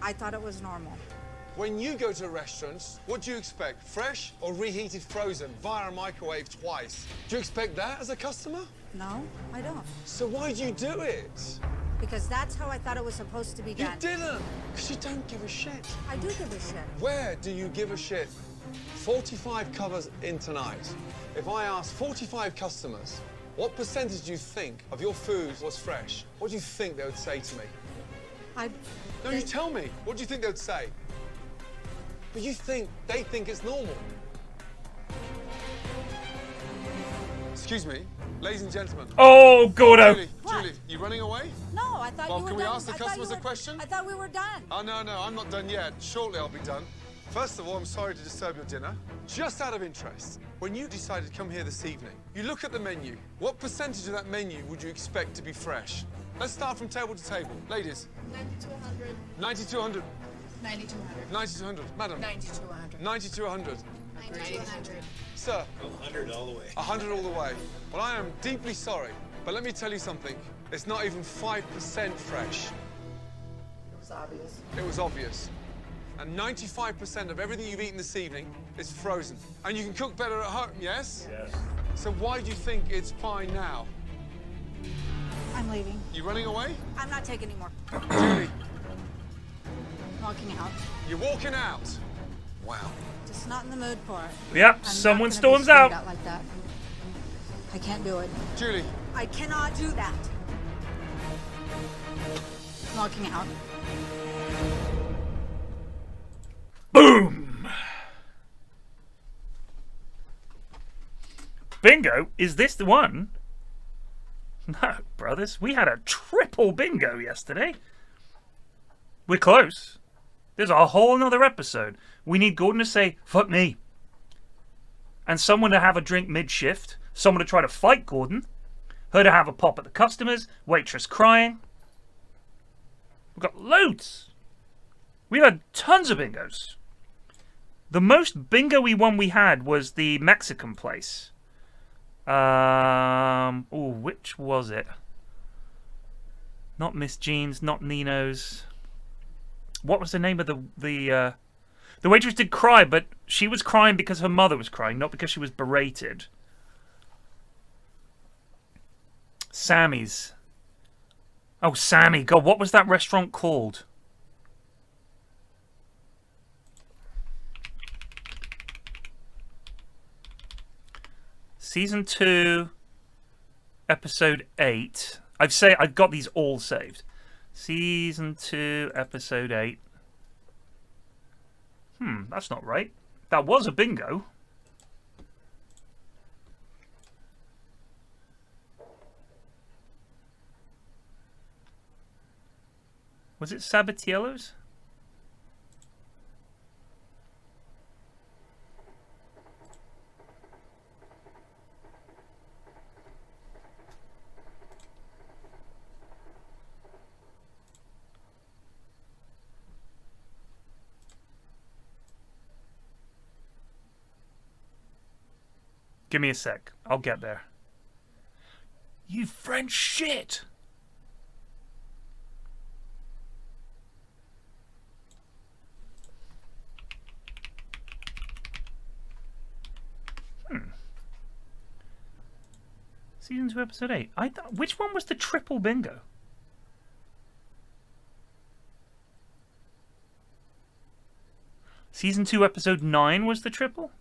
I thought it was normal. When you go to restaurants, what do you expect? Fresh or reheated frozen via a microwave twice? Do you expect that as a customer? No, I don't. So why do you do it? Because that's how I thought it was supposed to be You done. didn't, because you don't give a shit. I do give a shit. Where do you give a shit? 45 covers in tonight. If I asked 45 customers, what percentage do you think of your food was fresh? What do you think they would say to me? No, you tell me. What do you think they would say? But they think it's normal. Excuse me, ladies and gentlemen. Oh, Gordo. Julie, you running away? No, I thought Well, you were can done. we ask the customers a question? I thought we were done. Oh, no, I'm not done yet. Shortly I'll be done. First of all, I'm sorry to disturb your dinner. Just out of interest, when you decided to come here this evening, you look at the menu. What percentage of that menu would you expect to be fresh? Let's start from table to table. Ladies. 90 to 100. 90 to 100. 9200. 90 to 100. Madam. 90 to 100. 90 to 100. 90 to 100. Sir. 100 all the way. 100 all the way. Well, I am deeply sorry, but let me tell you something. It's not even 5% fresh. It was obvious. It was obvious. And 95% of everything you've eaten this evening is frozen. And you can cook better at home, yes? Yes. So why do you think it's fine now? I'm leaving. You running away? I'm not taking any more. Julie, Walking out. you're walking out. Wow. Just not in the mood for it. Yep, I'm someone not gonna be storms screamed out. at like that. I can't do it. Julie. I cannot do that. Walking out. Boom! Bingo? Is this the one? No, brothers. We had a triple bingo yesterday. We're close. There's a whole nother episode. We need Gordon to say, fuck me. And someone to have a drink mid-shift. Someone to try to fight Gordon. Her to have a pop at the customers. Waitress crying. We've got loads. We had tons of bingos. The most bingo-y one we had was the Mexican place. Which was it? Not Miss Jean's, not Nino's. What was the name of the waitress did cry, but she was crying because her mother was crying, not because she was berated. Sammy's. Oh, Sammy. God, what was that restaurant called? Season 2, episode 8. I've got these all saved. Season 2, episode 8. That's not right. That was a bingo. Was it Sabatiello's? Give me a sec. I'll get there. You French shit! Season 2, episode 8. Which one was the triple bingo? Season 2, episode 9 was the triple?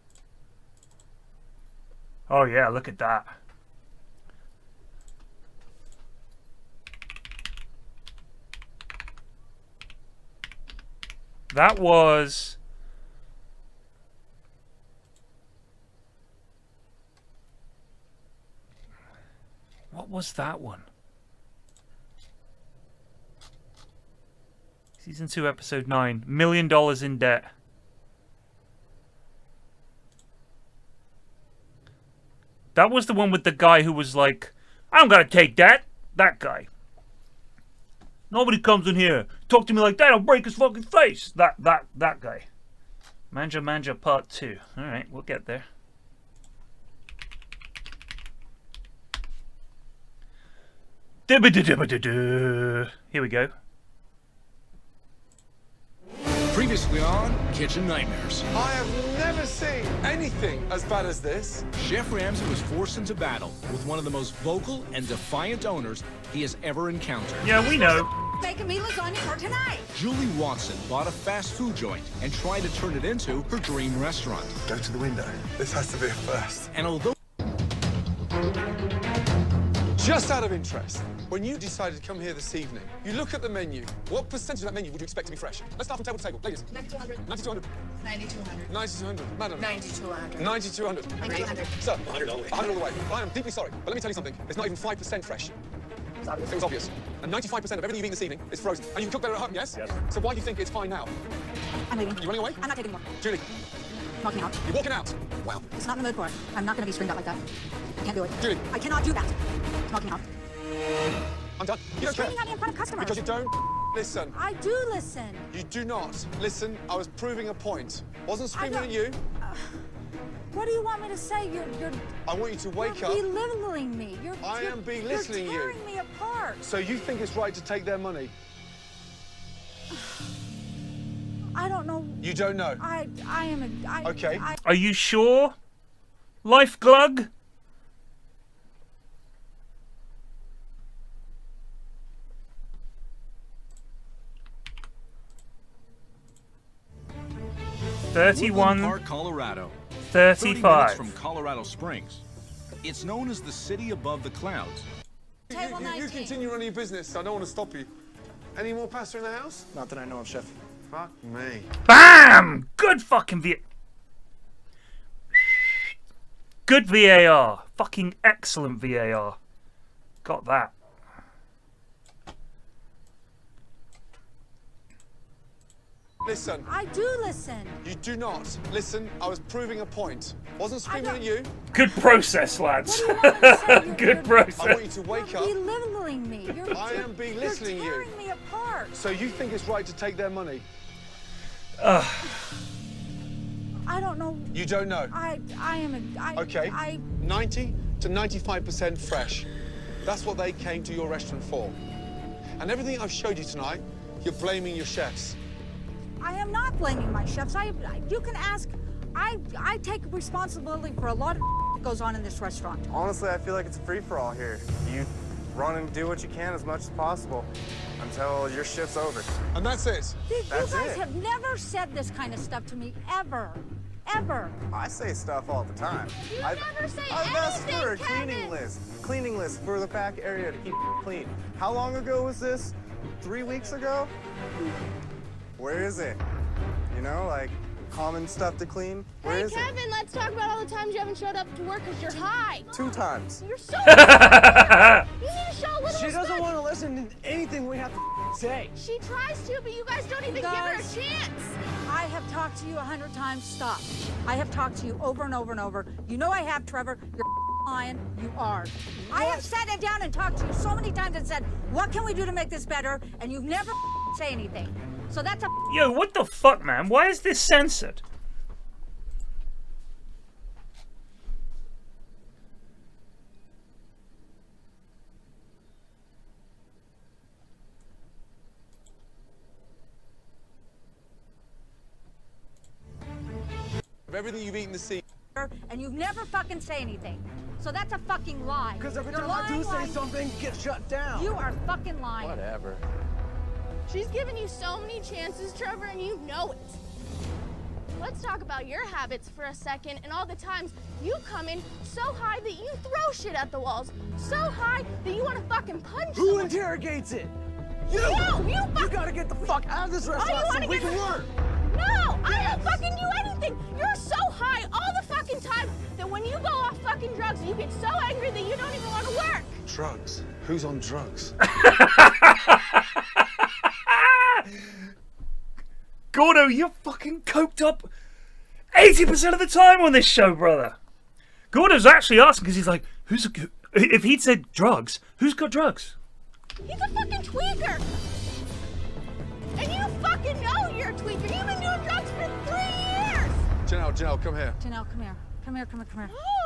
Oh yeah, look at that. That was... What was that one? Season 2, episode 9. $1 million in debt. That was the one with the guy who was like, I'm gonna take that. That guy. Nobody comes in here. Talk to me like that, I'll break his fucking face. That guy. Manja part 2. Alright, we'll get there. Here we go. Previously on Kitchen Nightmares. I have never seen anything as bad as this. Chef Ramsay was forced into battle with one of the most vocal and defiant owners he has ever encountered. Yeah, we know. Making me lasagna for tonight. Julie Watson bought a fast food joint and tried to turn it into her dream restaurant. Go to the window. This has to be a first. And although... Just out of interest, when you decided to come here this evening, you look at the menu. What percentage of that menu would you expect to be fresh? Let's start from table to table. Ladies. 9200. 9200. 9200. 9200. Madam. 9200. 9200. 9200. Sir. 100 all the way. 100 all the way. I am deeply sorry, but let me tell you something. It's not even 5% fresh. It was obvious. And 95% of everything you've eaten this evening is frozen. And you can cook better at home, yes? Yes. So why do you think it's fine now? I'm leaving. You running away? I'm not taking more. Julie. Walking out. You're walking out. Wow. It's not in the mood for it. I'm not going to be screamed at like that. I can't do it. Julie. I cannot do that. Walking out. I'm done. You You're don't care. screaming at me in front of customers. Because you don't Listen. I do listen. You do not. Listen, I was proving a point. Wasn't screaming at you. What do you want me to say? I want you to wake up. You're belittling me. I am belittling you. You're tearing me apart. So you think it's right to take their money? I don't know. You don't know? Okay. Are you sure? Life glug? Woodland Park, Colorado. 35. 30 minutes from Colorado Springs. It's known as the city above the clouds. You continue running your business. I don't want to stop you. Any more pasta in the house? Not that I know of, Chef. Fuck me. BAM! Good fucking Good VAR. Fucking excellent VAR. Got that. Listen. I do listen. You do not. Listen, I was proving a point. Wasn't screaming at you. Good process, lads. Good process. I want you to wake up. You're belittling me. I am belittling you. You're tearing me apart. So you think it's right to take their money? I don't know. You don't know? Okay. 90 to 95% fresh. That's what they came to your restaurant for. And everything I've showed you tonight, you're blaming your chefs. I am not blaming my chefs. You can ask. I take responsibility for a lot of that goes on in this restaurant. Honestly, I feel like it's a free-for-all here. You run and do what you can as much as possible until your shift's over. And that's it. You guys have never said this kind of stuff to me, ever. Ever. I say stuff all the time. You never say I've asked anything, for a Kevin. cleaning list for the back area to keep clean. How long ago was this? 3 weeks ago? Where is it? You know, like common stuff to clean. Where Hey, is Kevin, let's talk about all the times you haven't showed up to work because you're high. 2 times. You're so You need to show a little She doesn't respect. want to listen to anything we have to say. She tries to, but you guys don't even give her a chance. I have talked to you 100 times. Stop. I have talked to you over and over and over. You know I have, Trevor. You're lying. You are. I have sat down and talked to you so many times and said, what can we do to make this better? And you've never say anything. So that's a... Yo, what the fuck, man? Why is this censored? Of everything you've eaten this evening. And you've never fucking say anything. So that's a fucking lie. Because every You're time I do lying. say something, get shut down. You are fucking lying. Whatever. She's given you so many chances, Trevor, and you know it. Let's talk about your habits for a second and all the times you come in so high that you throw shit at the walls. So high that you want to fucking punch Who someone. interrogates it? You! You gotta get the fuck out of this restaurant so we can work! No! I don't fucking do anything! You're so high all the fucking time that when you go off fucking drugs, you get so angry that you don't even want to work! Drugs? Who's on drugs? Gordo, you're fucking coked up 80% of the time on this show, brother. Gordo's actually asking because he's like, if he'd said drugs, who's got drugs? He's a fucking tweaker! And you fucking know you're a tweaker! You've been doing drugs for 3 years! Janelle, come here. Janelle, come here. Come here.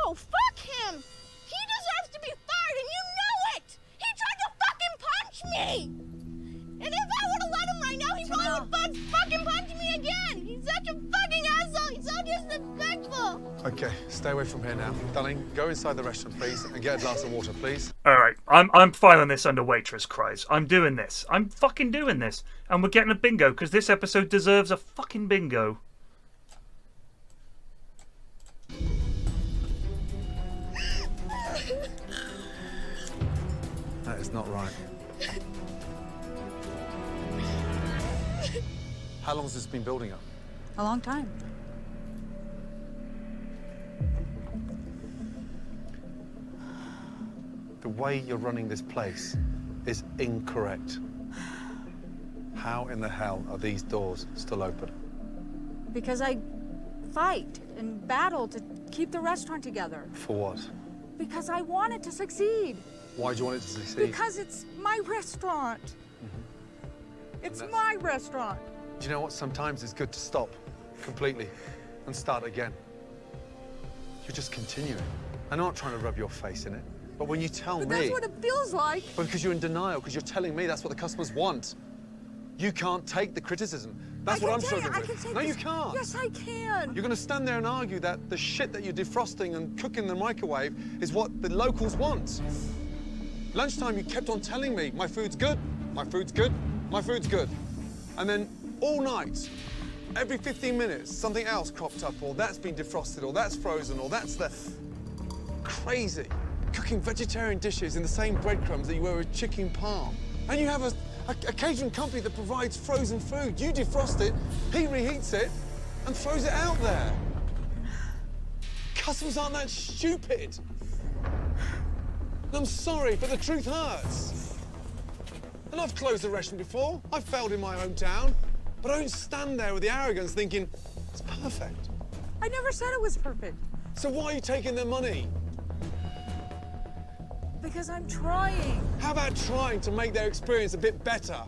Oh, fuck him! He deserves to be fired and you know it! He tried to fucking punch me! And if I would have let him right now, he probably would fucking punch me again! He's such a fucking asshole! He's so disrespectful! Okay, stay away from here now. Darling, go inside the restaurant, please, and get a glass of water, please. Alright, I'm filing this under waitress cries. I'm doing this. I'm fucking doing this. And we're getting a bingo, because this episode deserves a fucking bingo. That is not right. How long has this been building up? A long time. The way you're running this place is incorrect. How in the hell are these doors still open? Because I fight and battle to keep the restaurant together. For what? Because I want it to succeed. Why do you want it to succeed? Because it's my restaurant. It's my restaurant. Do you know what? Sometimes it's good to stop completely and start again. You're just continuing. I'm not trying to rub your face in it, but when you tell me... But that's what it feels like. But because you're in denial, because you're telling me that's what the customers want. You can't take the criticism. That's what I'm struggling with. No, you can't. Yes, I can. You're going to stand there and argue that the shit that you're defrosting and cooking in the microwave is what the locals want. Lunchtime, you kept on telling me, my food's good, my food's good, my food's good. And then all night, every 15 minutes, something else cropped up, or that's been defrosted, or that's frozen, or that's the... Crazy. Cooking vegetarian dishes in the same breadcrumbs that you were with chicken parm. And you have a catering company that provides frozen food. You defrost it, he reheats it, and throws it out there. Customers aren't that stupid. I'm sorry, but the truth hurts. And I've closed a restaurant before. I've failed in my hometown. But I don't stand there with the arrogance thinking, it's perfect. I never said it was perfect. So why are you taking their money? Because I'm trying. How about trying to make their experience a bit better?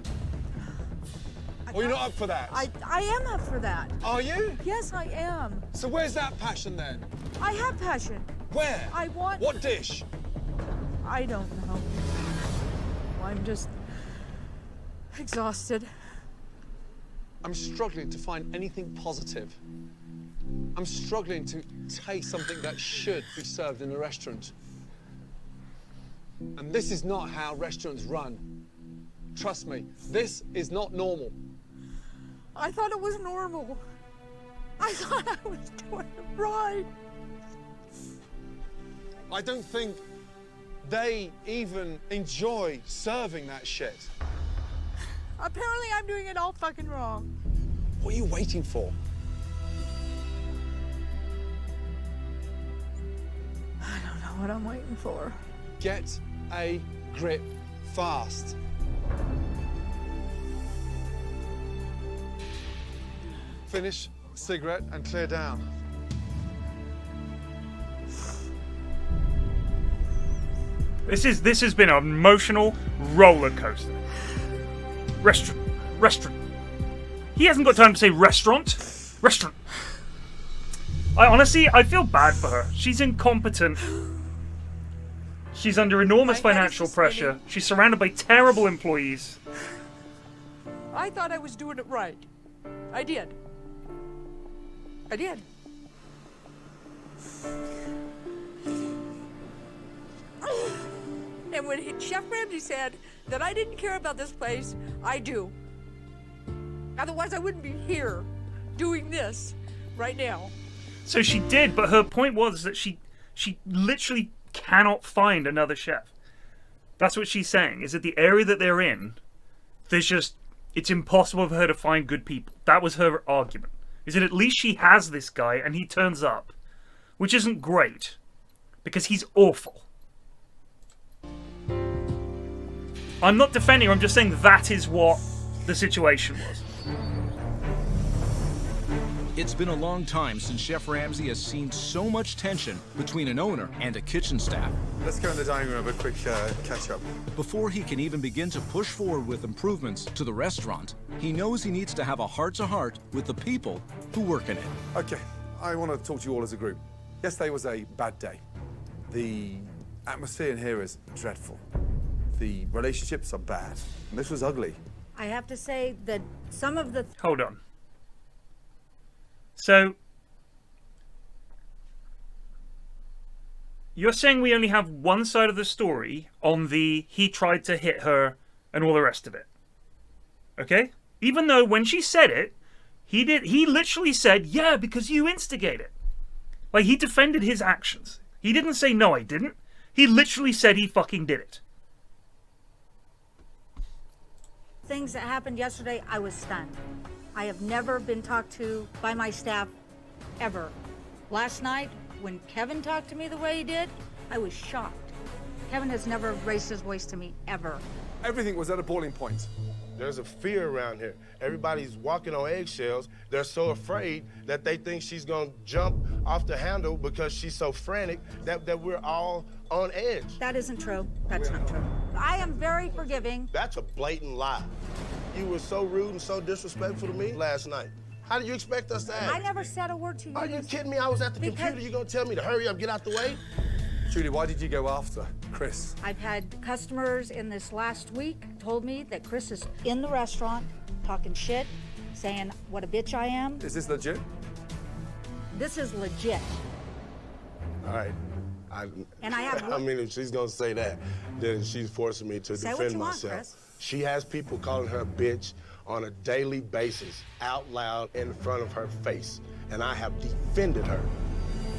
Or you're not up for that? I am up for that. Are you? Yes, I am. So where's that passion then? I have passion. Where? I want... What dish? I don't know. I'm just exhausted. I'm struggling to find anything positive. I'm struggling to taste something that should be served in a restaurant. And this is not how restaurants run. Trust me, this is not normal. I thought it was normal. I thought I was doing it right. I don't think they even enjoy serving that shit. Apparently I'm doing it all fucking wrong. What are you waiting for? I don't know what I'm waiting for. Get a grip fast. Finish, cigarette, and clear down. This has been an emotional roller coaster. Restaurant. He hasn't got time to say restaurant. Restaurant. I feel bad for her. She's incompetent. She's under enormous financial pressure. She's surrounded by terrible employees. I thought I was doing it right. I did. And when Chef Ramsay said that I didn't care about this place, I do. Otherwise, I wouldn't be here doing this right now. So she did, but her point was that she literally cannot find another chef. That's what she's saying, is that the area that they're in, it's impossible for her to find good people. That was her argument. Is that at least she has this guy and he turns up, which isn't great, because he's awful. I'm not defending her, I'm just saying that is what the situation was. It's been a long time since Chef Ramsay has seen so much tension between an owner and a kitchen staff. Let's go in the dining room, a quick catch-up. Before he can even begin to push forward with improvements to the restaurant, he knows he needs to have a heart-to-heart with the people who work in it. Okay, I want to talk to you all as a group. Yesterday was a bad day. The atmosphere in here is dreadful. The relationships are bad. And this was ugly. I have to say that some of the... Hold on. So, you're saying we only have one side of the story on the he tried to hit her and all the rest of it. Okay? Even though when she said it, he literally said, yeah, because you instigate it. Like, he defended his actions. He didn't say, no, I didn't. He literally said he fucking did it. things that happened yesterday, I was stunned. I have never been talked to by my staff, ever. Last night, when Kevin talked to me the way he did, I was shocked. Kevin has never raised his voice to me, ever. Everything was at a boiling point. There's a fear around here. Everybody's walking on eggshells. They're so afraid that they think she's gonna jump off the handle because she's so frantic that we're all on edge. That isn't true. That's not true. I am very forgiving. That's a blatant lie. You were so rude and so disrespectful to me last night. How do you expect us to act? I never said a word to you. Are you kidding me? I was at the computer. You gonna tell me to hurry up, get out the way? Julie, why did you go after Chris? I've had customers in this last week told me that Chris is in the restaurant talking shit, saying what a bitch I am. Is this legit? This is legit. All right. And I have. I mean, if she's gonna say that, then she's forcing me to Say what defend you want, myself. Chris. She has people calling her a bitch on a daily basis, out loud in front of her face, and I have defended her.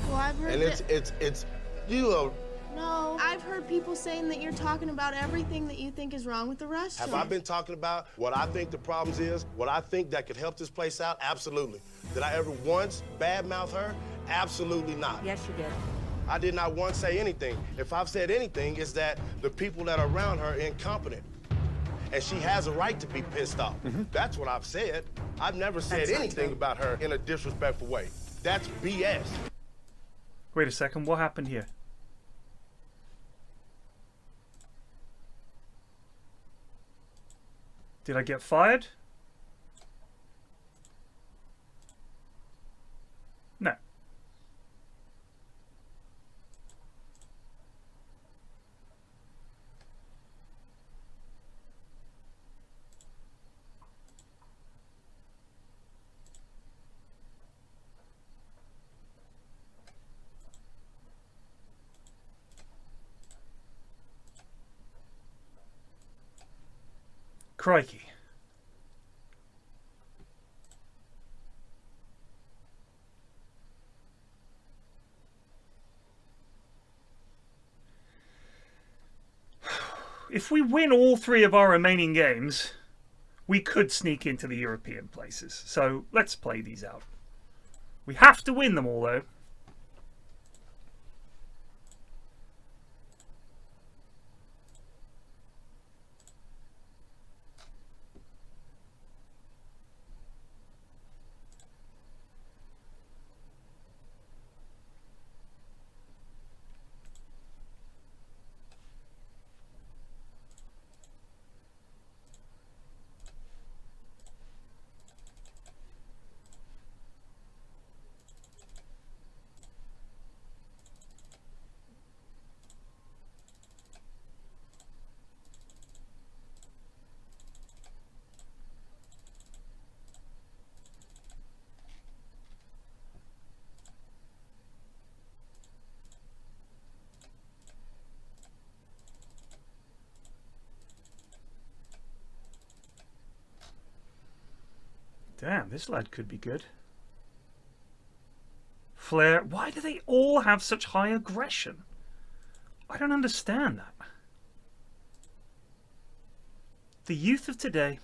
Well, I've heard And it's you are. No, I've heard people saying that you're talking about everything that you think is wrong with the restaurant. Have I been talking about what I think the problems is, what I think that could help this place out? Absolutely. Did I ever once badmouth her? Absolutely not. Yes, you did. I did not once say anything. If I've said anything, it's that the people that are around her are incompetent. And she has a right to be pissed off. That's what I've said. I've never said anything about her in a disrespectful way. That's BS. Wait a second, what happened here? Did I get fired? No. Crikey. If we win all 3 of our remaining games, we could sneak into the European places. So let's play these out. We have to win them all, though. Damn, this lad could be good. Flair. Why do they all have such high aggression? I don't understand that. The youth of today.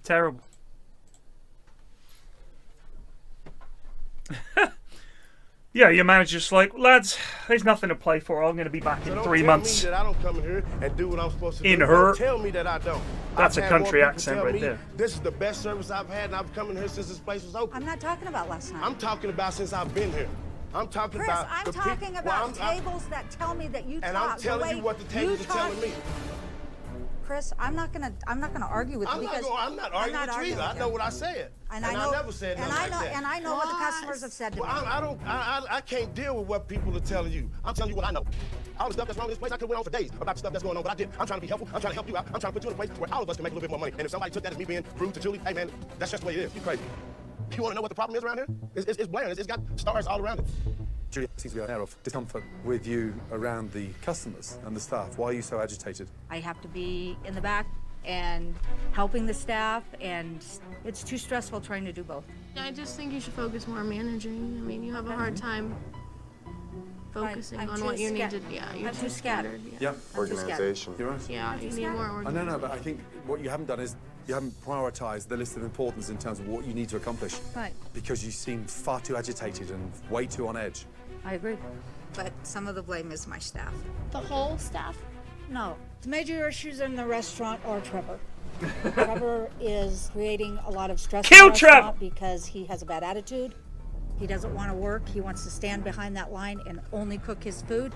Terrible. Yeah, your manager's like, lads, there's nothing to play for. I'm going to be back in 3 months. Tell me that I don't come in here and do what I'm supposed to do. In her. Don't tell me that I don't. That's I've a had country more people accent tell right me there. This is the best service I've had, and I've come in here since this place was open. I'm not talking about last night. I'm talking about since I've been here. I'm talking Chris, about I'm the talking people. about tables that tell me that you and talk. I'm telling you what the tables are telling me. Chris, I'm not gonna argue with you because I'm not arguing with you either. I know what I said, and I never said nothing like that. And I know what the customers have said to me. I can't deal with what people are telling you. I'm telling you what I know. All the stuff that's wrong with this place, I could went on for days about the stuff that's going on, but I didn't. I'm trying to be helpful. I'm trying to help you out. I'm trying to put you in a place where all of us can make a little bit more money. And if somebody took that as me being rude to Julie, hey man, that's just the way it is. You crazy. You want to know what the problem is around here? It's blaring. It's got stars all around it. Julie, there seems to be an air of discomfort with you around the customers and the staff. Why are you so agitated? I have to be in the back and helping the staff, and it's too stressful trying to do both. I just think you should focus more on managing. I mean, you have a hard time focusing on what you need to. Yeah, you're too scattered. Yeah. Organization. You're right. Yeah, you need more I organization. know, but I think what you haven't done is you haven't prioritised the list of importance in terms of what you need to accomplish. Right. Because you seem far too agitated and way too on edge. I agree. But some of the blame is my staff. The whole staff? No. The major issues in the restaurant are Trevor. Trevor is creating a lot of stress in the restaurant because he has a bad attitude. He doesn't want to work. He wants to stand behind that line and only cook his food.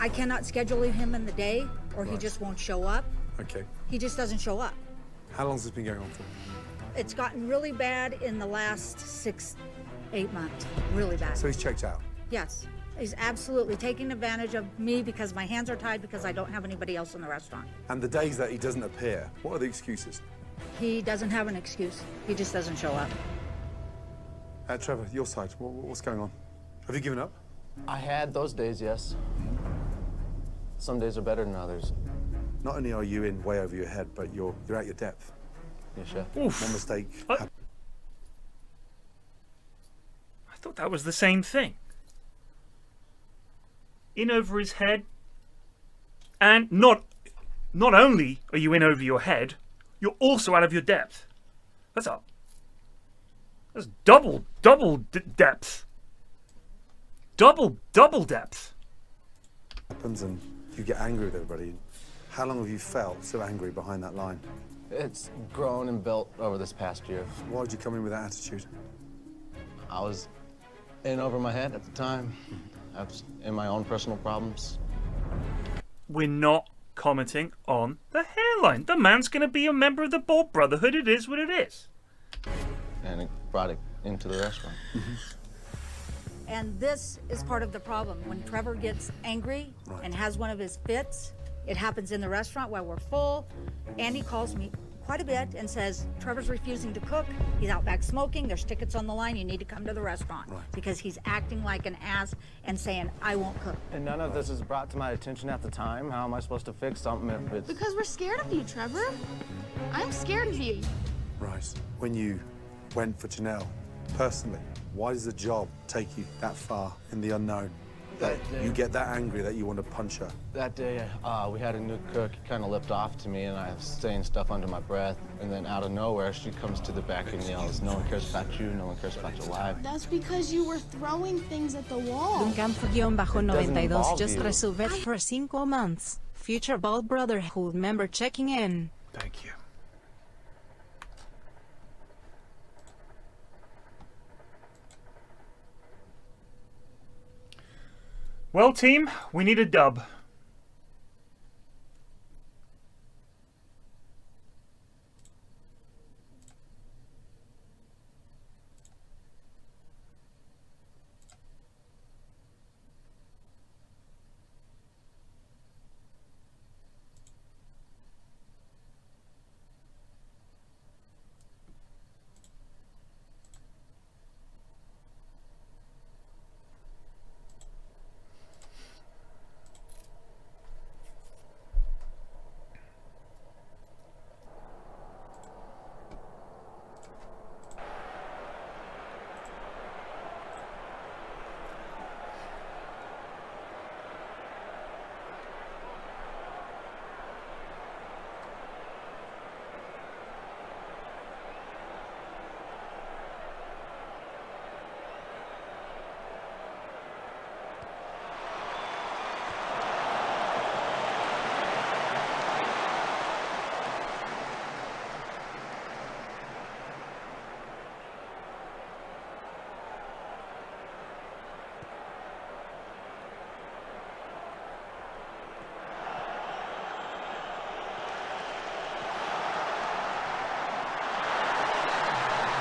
I cannot schedule him in the day or he just won't show up. Okay. He just doesn't show up. How long has this been going on for? It's gotten really bad in the last 6-8 months. Really bad. So he's checked out? Yes. He's absolutely taking advantage of me because my hands are tied because I don't have anybody else in the restaurant. And the days that he doesn't appear, what are the excuses? He doesn't have an excuse. He just doesn't show up. Trevor, your side, what's going on? Have you given up? I had those days, yes. Some days are better than others. Not only are you in way over your head, but you're at your depth. Yes, chef. Oof. One mistake. I thought that was the same thing. In over his head. And not only are you in over your head, you're also out of your depth. That's double depth. Double depth. Happens and you get angry with everybody. How long have you felt so angry behind that line? It's grown and built over this past year. Why did you come in with that attitude? I was in over my head at the time. I was in my own personal problems. We're not commenting on the hairline. The man's going to be a member of the Bald Brotherhood. It is what it is. And it brought it into the restaurant. And this is part of the problem. When Trevor gets angry and has one of his fits, it happens in the restaurant while we're full. Andy calls me quite a bit and says, Trevor's refusing to cook. He's out back smoking. There's tickets on the line. You need to come to the restaurant. Because he's acting like an ass and saying, I won't cook. And none of this is brought to my attention at the time. How am I supposed to fix something if it's... Because we're scared of you, Trevor. I'm scared of you. Right. When you went for Janelle, personally, why does the job take you that far in the unknown? That you get that angry that you want to punch her? That day, we had a new cook. He kind of lipped off to me, and I was saying stuff under my breath. And then out of nowhere, she comes to the back and yells, no one cares about you, no one cares about your life. That's because you were throwing things at the wall. Duncan-92 just resolved for 5 months. Future Bald Brotherhood member checking in. Thank you. Well, team, we need a dub.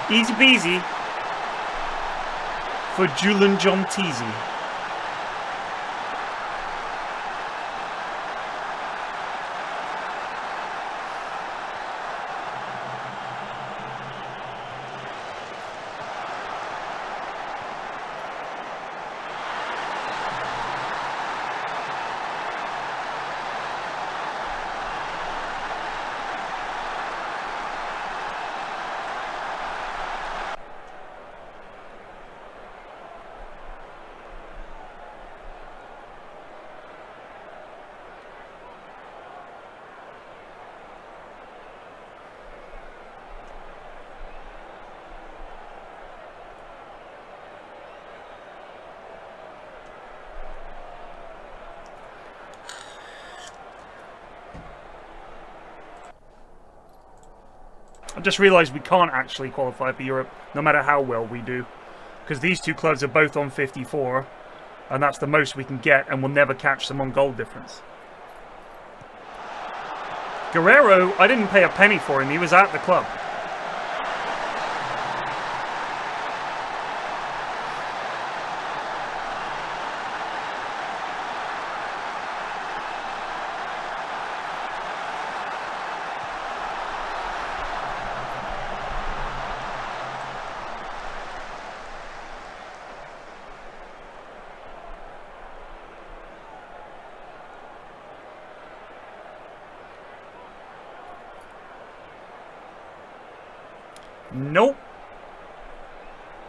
Easy peasy for Julian John Teasy. I just realised we can't actually qualify for Europe, no matter how well we do. Because these two clubs are both on 54, and that's the most we can get, and we'll never catch them on goal difference. Guerrero, I didn't pay a penny for him. He was at the club. Nope.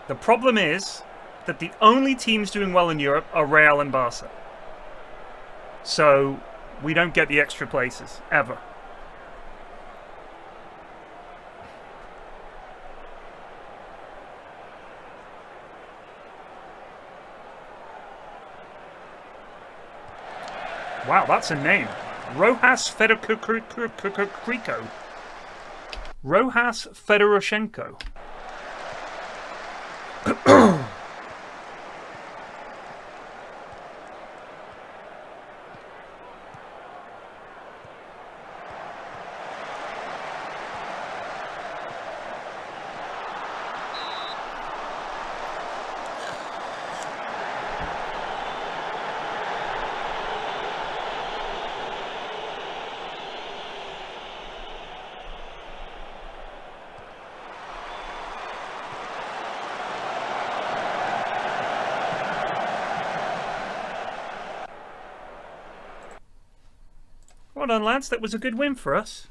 The problem is that the only teams doing well in Europe are Real and Barca. So we don't get the extra places, ever. Wow, that's a name. Rojas Fedorchenko. Rojas Fedorchenko. Well done, lads. That was a good win for us.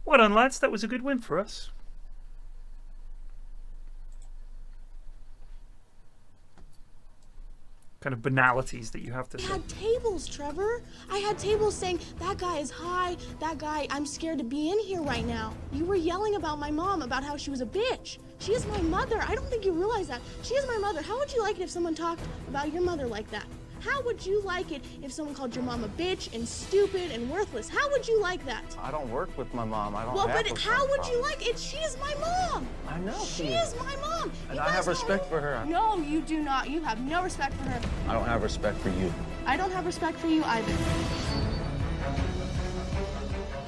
Well done, lads. That was a good win for us. Kind of banalities that you have to say. I had tables, Trevor. I had tables saying, that guy is high, that guy, I'm scared to be in here right now. You were yelling about my mom, about how she was a bitch. She is my mother. I don't think you realize that. She is my mother. How would you like it if someone talked about your mother like that? How would you like it if someone called your mom a bitch and stupid and worthless? How would you like that? I don't work with my mom. I don't Well, have but those how would problems. you like it? She is my mom. I know She is my mom. And You I guys have don't- respect for her. No, you do not. You have no respect for her. I don't have respect for you. I don't have respect for you either.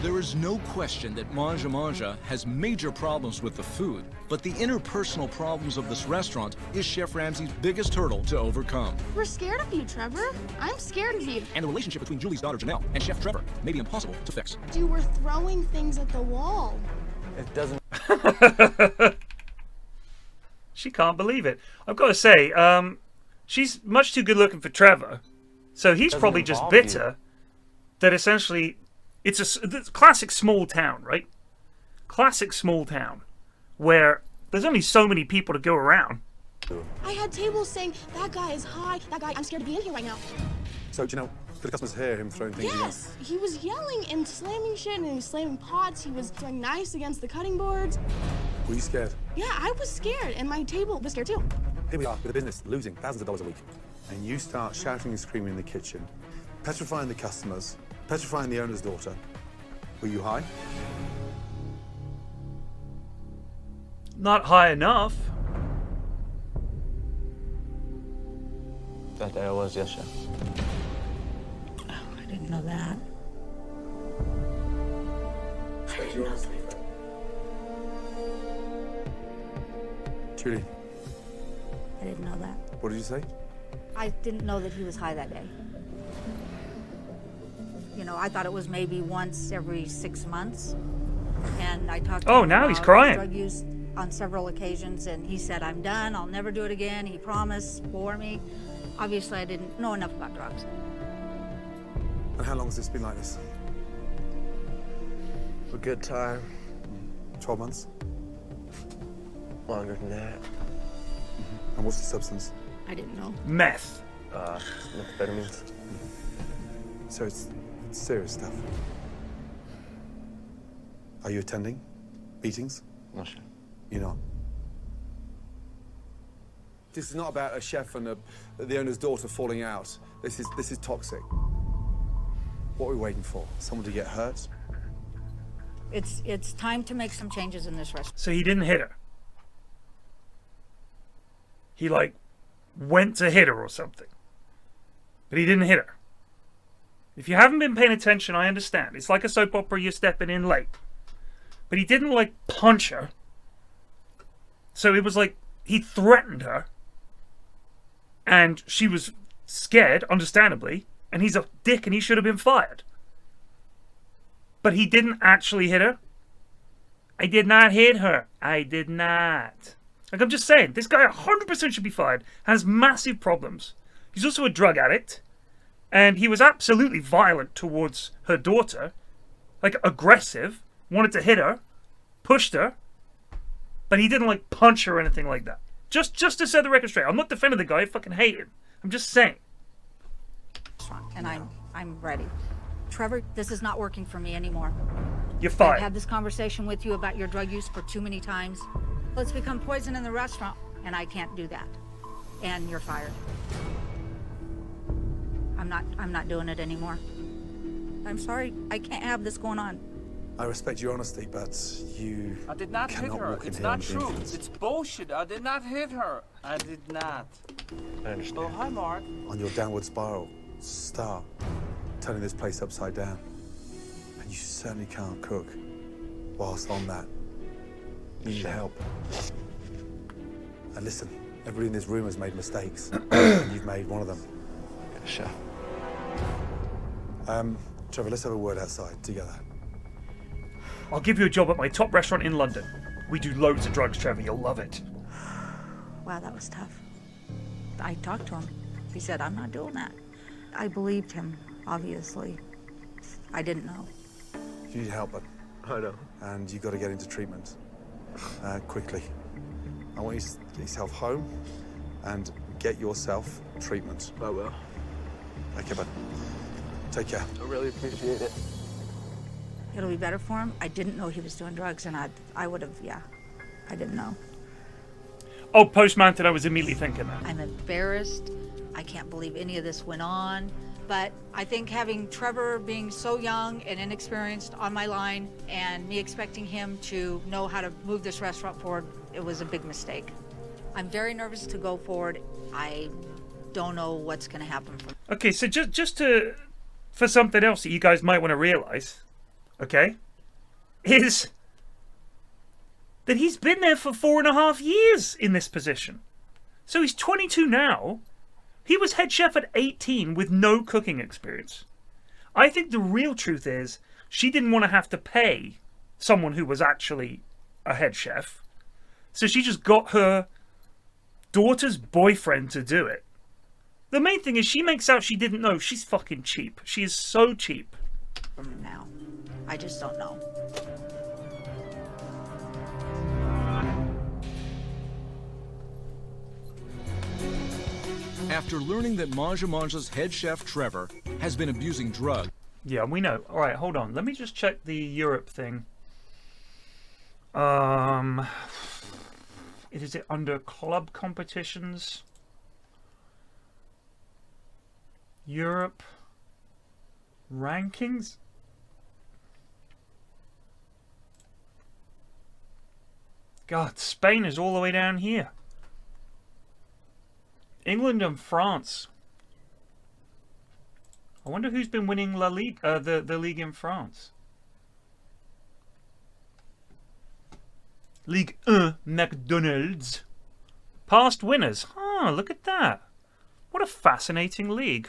There is no question that Manja Manja has major problems with the food, but the interpersonal problems of this restaurant is Chef Ramsay's biggest hurdle to overcome. We're scared of you, Trevor. I'm scared of you. And the relationship between Julie's daughter Janelle and Chef Trevor may be impossible to fix. You were throwing things at the wall. It doesn't. She can't believe it. I've got to say, she's much too good looking for Trevor. So he's Doesn't probably just involve bitter that essentially it's a classic small town, right? Classic small town where there's only so many people to go around. I had tables saying, that guy is high, that guy, I'm scared to be in here right now. So, do you know, could the customers hear him throwing things? Yes, he was yelling and slamming shit and he was slamming pots. He was throwing knives against the cutting boards. Were you scared? Yeah, I was scared and my table was scared too. Here we are with a business losing thousands of dollars a week. And you start shouting and screaming in the kitchen, petrifying the customers, petrifying the owner's daughter. Were you high? Not high enough. That day I was, yes, Chef. I didn't know that. Julie, I didn't know that. what did you say? I didn't know that he was high that day. You know, I thought it was maybe once every 6 months. And I talked to Oh, him now he's about crying. drug use on several occasions, and he said, I'm done, I'll never do it again. He promised for me. Obviously, I didn't know enough about drugs. And how long has this been like this? A good time. 12 months? Longer than that. And what's the substance? I didn't know. Meth. Methamphetamines. So it's serious stuff. Are you attending meetings? No, Chef. You're not. This is not about a chef and the owner's daughter falling out. This is toxic. What are we waiting for? Someone to get hurt? It's time to make some changes in this restaurant. So he didn't hit her. He, like, went to hit her or something. But he didn't hit her. If you haven't been paying attention, I understand. It's like a soap opera, you're stepping in late. But he didn't, like, punch her. So it was like, he threatened her. And she was scared, understandably. And he's a dick and he should have been fired. But he didn't actually hit her. I did not hit her. I did not. Like, I'm just saying, this guy 100% should be fired. Has massive problems. He's also a drug addict. And he was absolutely violent towards her daughter. Like, aggressive. Wanted to hit her. Pushed her. But he didn't, like, punch her or anything like that. Just to set the record straight. I'm not defending the guy. I fucking hate him. I'm just saying. And I'm ready. Trevor, this is not working for me anymore. You're fired. I've had this conversation with you about your drug use for too many times. It's become poison in the restaurant, and I can't do that. And you're fired. I'm not doing it anymore. I'm sorry. I can't have this going on. I respect your honesty, but you I did not hit cannot her. walk in It's here not under the true. influence. It's bullshit. I did not hit her. I did not. I understand. Oh, hi, Mark. On your downward spiral, start turning this place upside down. And you certainly can't cook whilst on that. You need help. And listen, everybody in this room has made mistakes. And you've made one of them. Chef. Trevor, let's have a word outside together. I'll give you a job at my top restaurant in London. We do loads of drugs, Trevor. You'll love it. Wow, that was tough. I talked to him. He said, I'm not doing that. I believed him, obviously. I didn't know. You need help, but I know. And you've got to get into treatment quickly. I want you to get yourself home and get yourself treatment. I will. Okay, bud. Take care. I really appreciate it. It'll be better for him. I didn't know he was doing drugs, and I would have, yeah. I didn't know. Oh, post-mounted, I was immediately thinking that. I'm embarrassed. I can't believe any of this went on. But I think having Trevor being so young and inexperienced on my line and me expecting him to know how to move this restaurant forward, it was a big mistake. I'm very nervous to go forward. I don't know what's going to happen. Okay, so for something else that you guys might want to realize, okay, is that he's been there for 4.5 years in this position. So he's 22 now. He was head chef at 18 with no cooking experience. I think the real truth is she didn't want to have to pay someone who was actually a head chef. So she just got her daughter's boyfriend to do it. The main thing is she makes out she didn't know. She's fucking cheap. She is so cheap. From now, I just don't know. After learning that Manja Manja's head chef Trevor has been abusing drugs. Yeah, we know. All right, hold on. Let me just check the Europe thing. Is it under club competitions? Europe rankings? God, Spain is all the way down here. England and France. I wonder who's been winning La Liga, the league in France. Ligue 1 McDonald's. Past winners. Huh, look at that. What a fascinating league.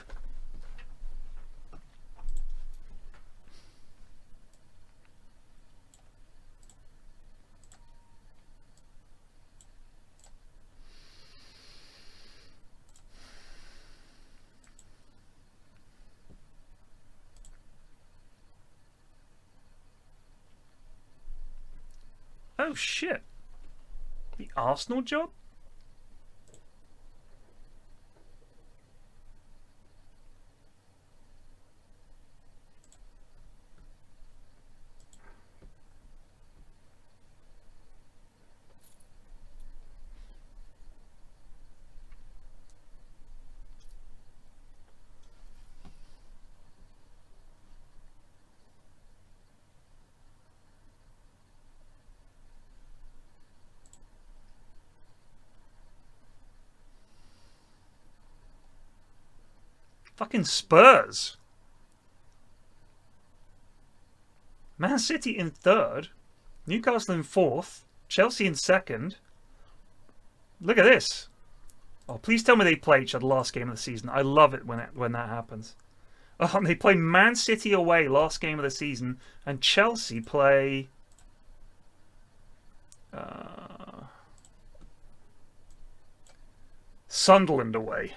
Oh shit. The Arsenal job? Fucking Spurs. Man City in 3rd. Newcastle in 4th. Chelsea in 2nd. Look at this. Oh, please tell me they play each other last game of the season. I love it when that happens. Oh, they play Man City away last game of the season, and Chelsea play Sunderland away.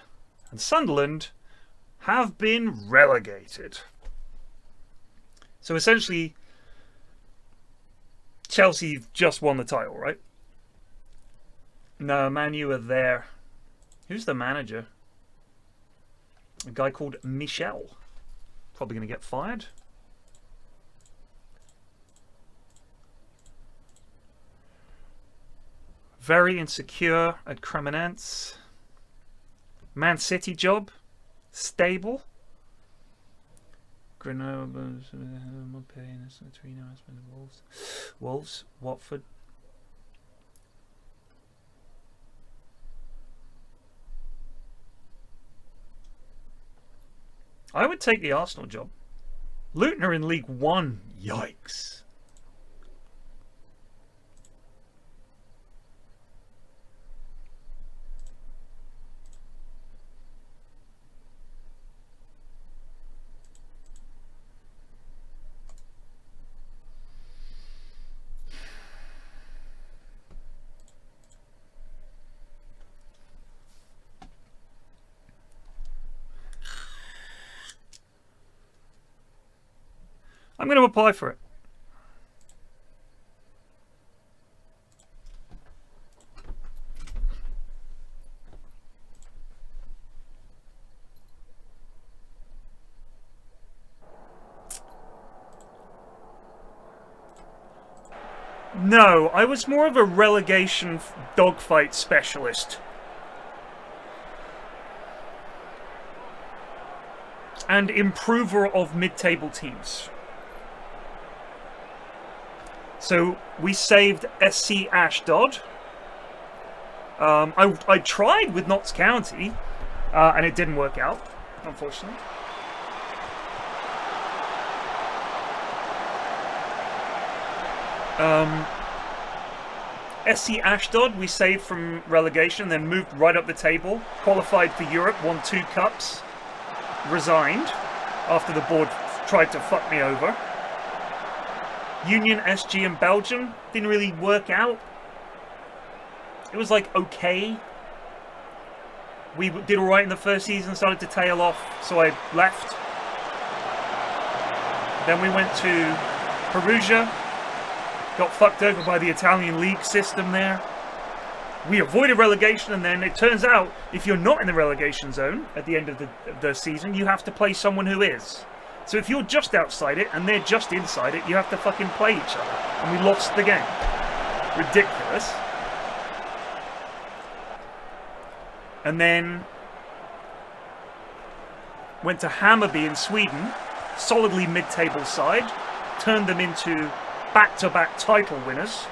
And Sunderland have been relegated. So essentially, Chelsea just won the title, right? No, Man U are there. Who's the manager? A guy called Michel. Probably going to get fired. Very insecure at Cremonense. Man City job. Stable. Grenoble, Wolves, Watford. I would take the Arsenal job. Luton are in League One. Yikes. I'm going to apply for it. No, I was more of a relegation dogfight specialist. And improver of mid-table teams. So we saved SC Ashdod. I tried with Notts County, and it didn't work out, unfortunately. SC Ashdod we saved from relegation, then moved right up the table, qualified for Europe, won 2 cups, resigned after the board tried to fuck me over. Union SG in Belgium didn't really work out. It was like okay. We did alright in the first season, started to tail off, so I left. Then we went to Perugia, got fucked over by the Italian league system there. We avoided relegation, and then it turns out if you're not in the relegation zone at the end of the season, you have to play someone who is. So if you're just outside it and they're just inside it, you have to fucking play each other. And we lost the game. Ridiculous. And then went to Hammarby in Sweden, solidly mid-table side, turned them into back-to-back title winners.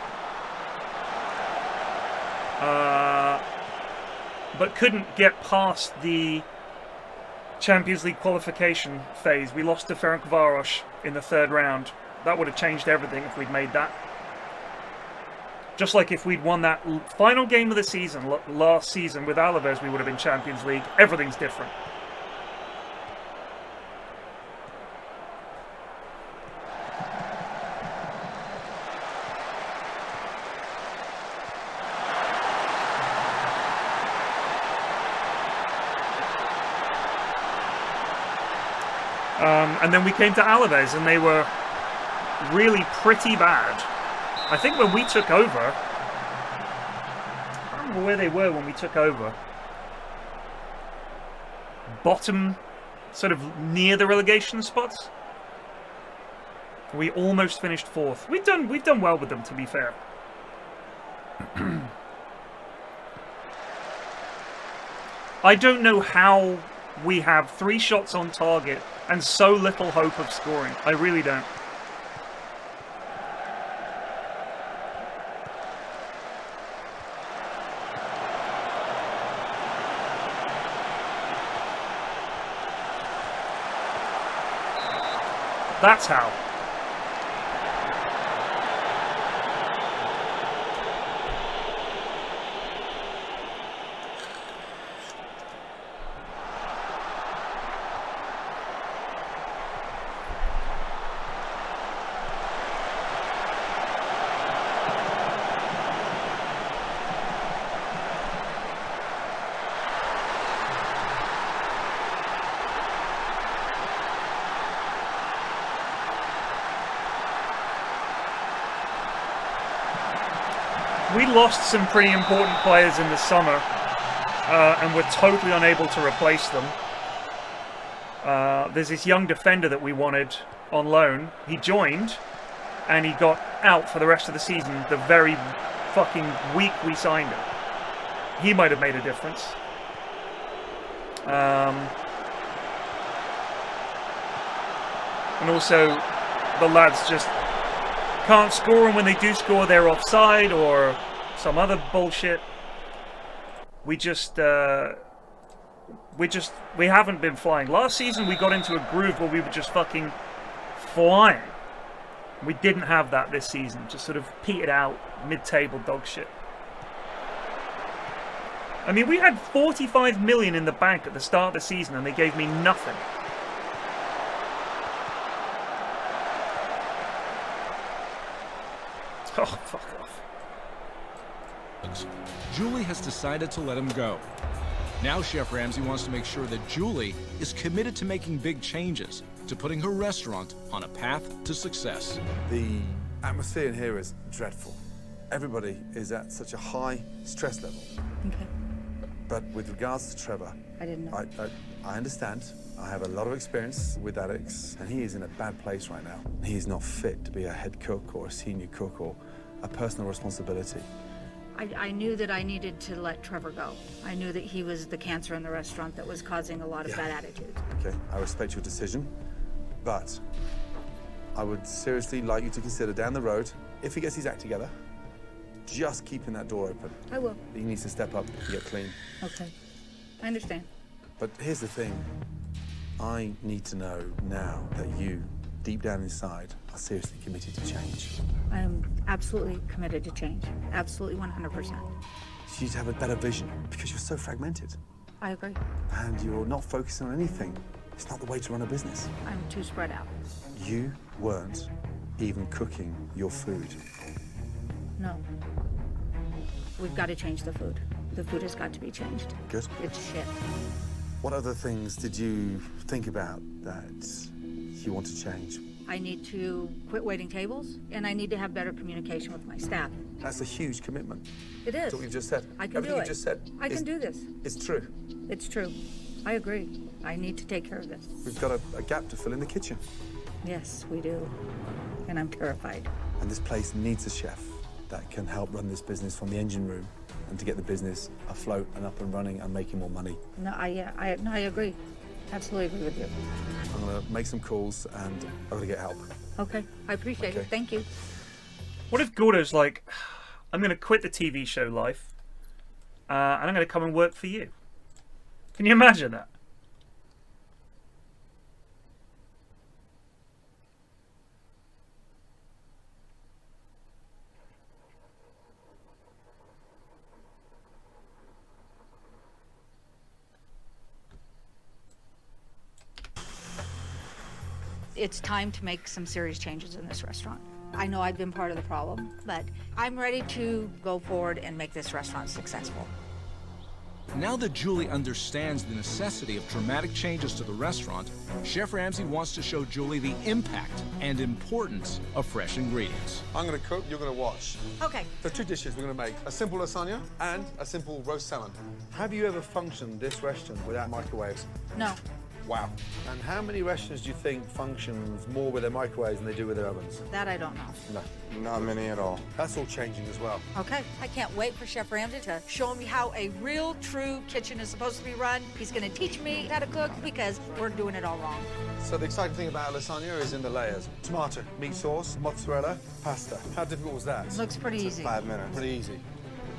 But couldn't get past the Champions League qualification phase. We lost to Ferencváros in the 3rd round. That would have changed everything if we'd made that. Just like if we'd won that final game of the season, last season with Alaves, we would have been Champions League. Everything's different. And then we came to Alaves, and they were really pretty bad. I think when we took over, I don't remember where they were when we took over. Bottom, sort of near the relegation spots. We almost finished 4th. We've done well with them, to be fair. I don't know how we have 3 shots on target and so little hope of scoring. I really don't. That's how. we lost some pretty important players in the summer, and we're totally unable to replace them. There's this young defender that we wanted on loan. He joined, and he got out for the rest of the season the very fucking week we signed him. He might have made a difference. And also, the lads just can't score, and when they do score, they're offside or some other bullshit. We haven't been flying. Last season, we got into a groove where we were just fucking flying. We didn't have that this season. Just sort of petered out, mid-table dog shit. I mean, we had 45 million in the bank at the start of the season, and they gave me nothing. Oh, fuck off. Julie has decided to let him go. Now Chef Ramsay wants to make sure that Julie is committed to making big changes, to putting her restaurant on a path to success. The atmosphere in here is dreadful. Everybody is at such a high stress level. Okay. But with regards to Trevor, I didn't know. I understand. I have a lot of experience with addicts, and he is in a bad place right now. He is not fit to be a head cook or a senior cook or a personal responsibility. I knew that I needed to let Trevor go. I knew that he was the cancer in the restaurant that was causing a lot of bad attitudes. Okay, I respect your decision, but I would seriously like you to consider down the road, if he gets his act together, just keeping that door open. I will. He needs to step up and get clean. Okay. I understand. But here's the thing. I need to know now that you, deep down inside, are seriously committed to change. I am absolutely committed to change. Absolutely 100%. You need to have a better vision because you're so fragmented. I agree. And you're not focusing on anything. It's not the way to run a business. I'm too spread out. You weren't even cooking your food. No. We've got to change the food. The food has got to be changed. Good. It's shit. What other things did you think about that you want to change? I need to quit waiting tables, and I need to have better communication with my staff. That's a huge commitment. It is. That's what you've just said. I can Everything do it. you just said. I can do this. It's true. It's true. I agree. I need to take care of this. We've got a gap to fill in the kitchen. Yes, we do. And I'm terrified. And this place needs a chef that can help run this business from the engine room and to get the business afloat and up and running and making more money. No, I agree. Absolutely agree with you. I'm gonna make some calls and I'm gonna get help. Okay, I appreciate it. Thank you. What if Gordo's like, I'm going to quit the TV show life, and I'm going to come and work for you? Can you imagine that? It's time to make some serious changes in this restaurant. I know I've been part of the problem, but I'm ready to go forward and make this restaurant successful. Now that Julie understands the necessity of dramatic changes to the restaurant, Chef Ramsay wants to show Julie the impact and importance of fresh ingredients. I'm gonna cook, you're gonna watch. Okay. So 2 dishes we're gonna make. A simple lasagna and a simple roast salmon. Have you ever functioned this restaurant without microwaves? No. Wow. And how many restaurants do you think functions more with their microwaves than they do with their ovens? That I don't know. No, not many at all. That's all changing as well. Okay. I can't wait for Chef Ramsay to show me how a real, true kitchen is supposed to be run. He's going to teach me how to cook because we're doing it all wrong. So the exciting thing about lasagna is in the layers. Tomato, meat sauce, mozzarella, pasta. How difficult was that? Looks pretty easy. 5 minutes. Pretty easy.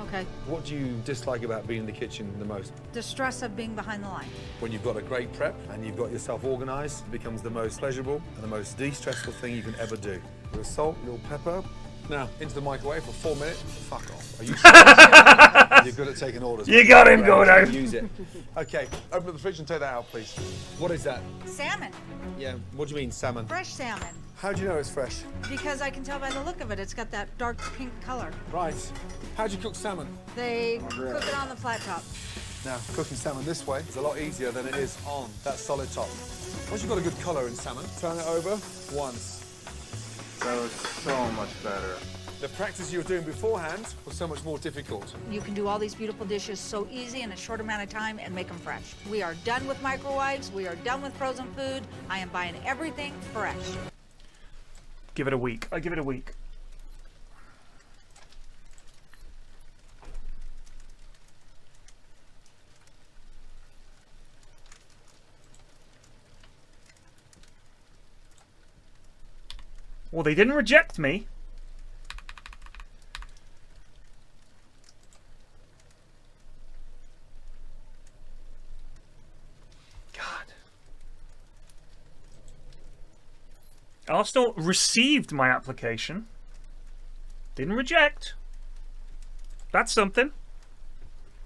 Okay. What do you dislike about being in the kitchen the most? The stress of being behind the line. When you've got a great prep and you've got yourself organized, it becomes the most pleasurable and the most de-stressful thing you can ever do. A little salt, a little pepper. Now, into the microwave for 4 minutes. Fuck off. Are you serious? You're good at taking orders. You got him, Gordo. Use it. Okay, open up the fridge and take that out, please. What is that? Salmon. Yeah, what do you mean, salmon? Fresh salmon. How do you know it's fresh? Because I can tell by the look of it, it's got that dark pink color. Right. How do you cook salmon? They cook it on the flat top. Now, cooking salmon this way is a lot easier than it is on that solid top. Once you've got a good color in salmon, turn it over once. That looks so much better. The practice you were doing beforehand was so much more difficult. You can do all these beautiful dishes so easy in a short amount of time and make them fresh. We are done with microwaves. We are done with frozen food. I am buying everything fresh. Give it a week. I give it a week. Well, they didn't reject me. God. Arsenal received my application. Didn't reject. That's something.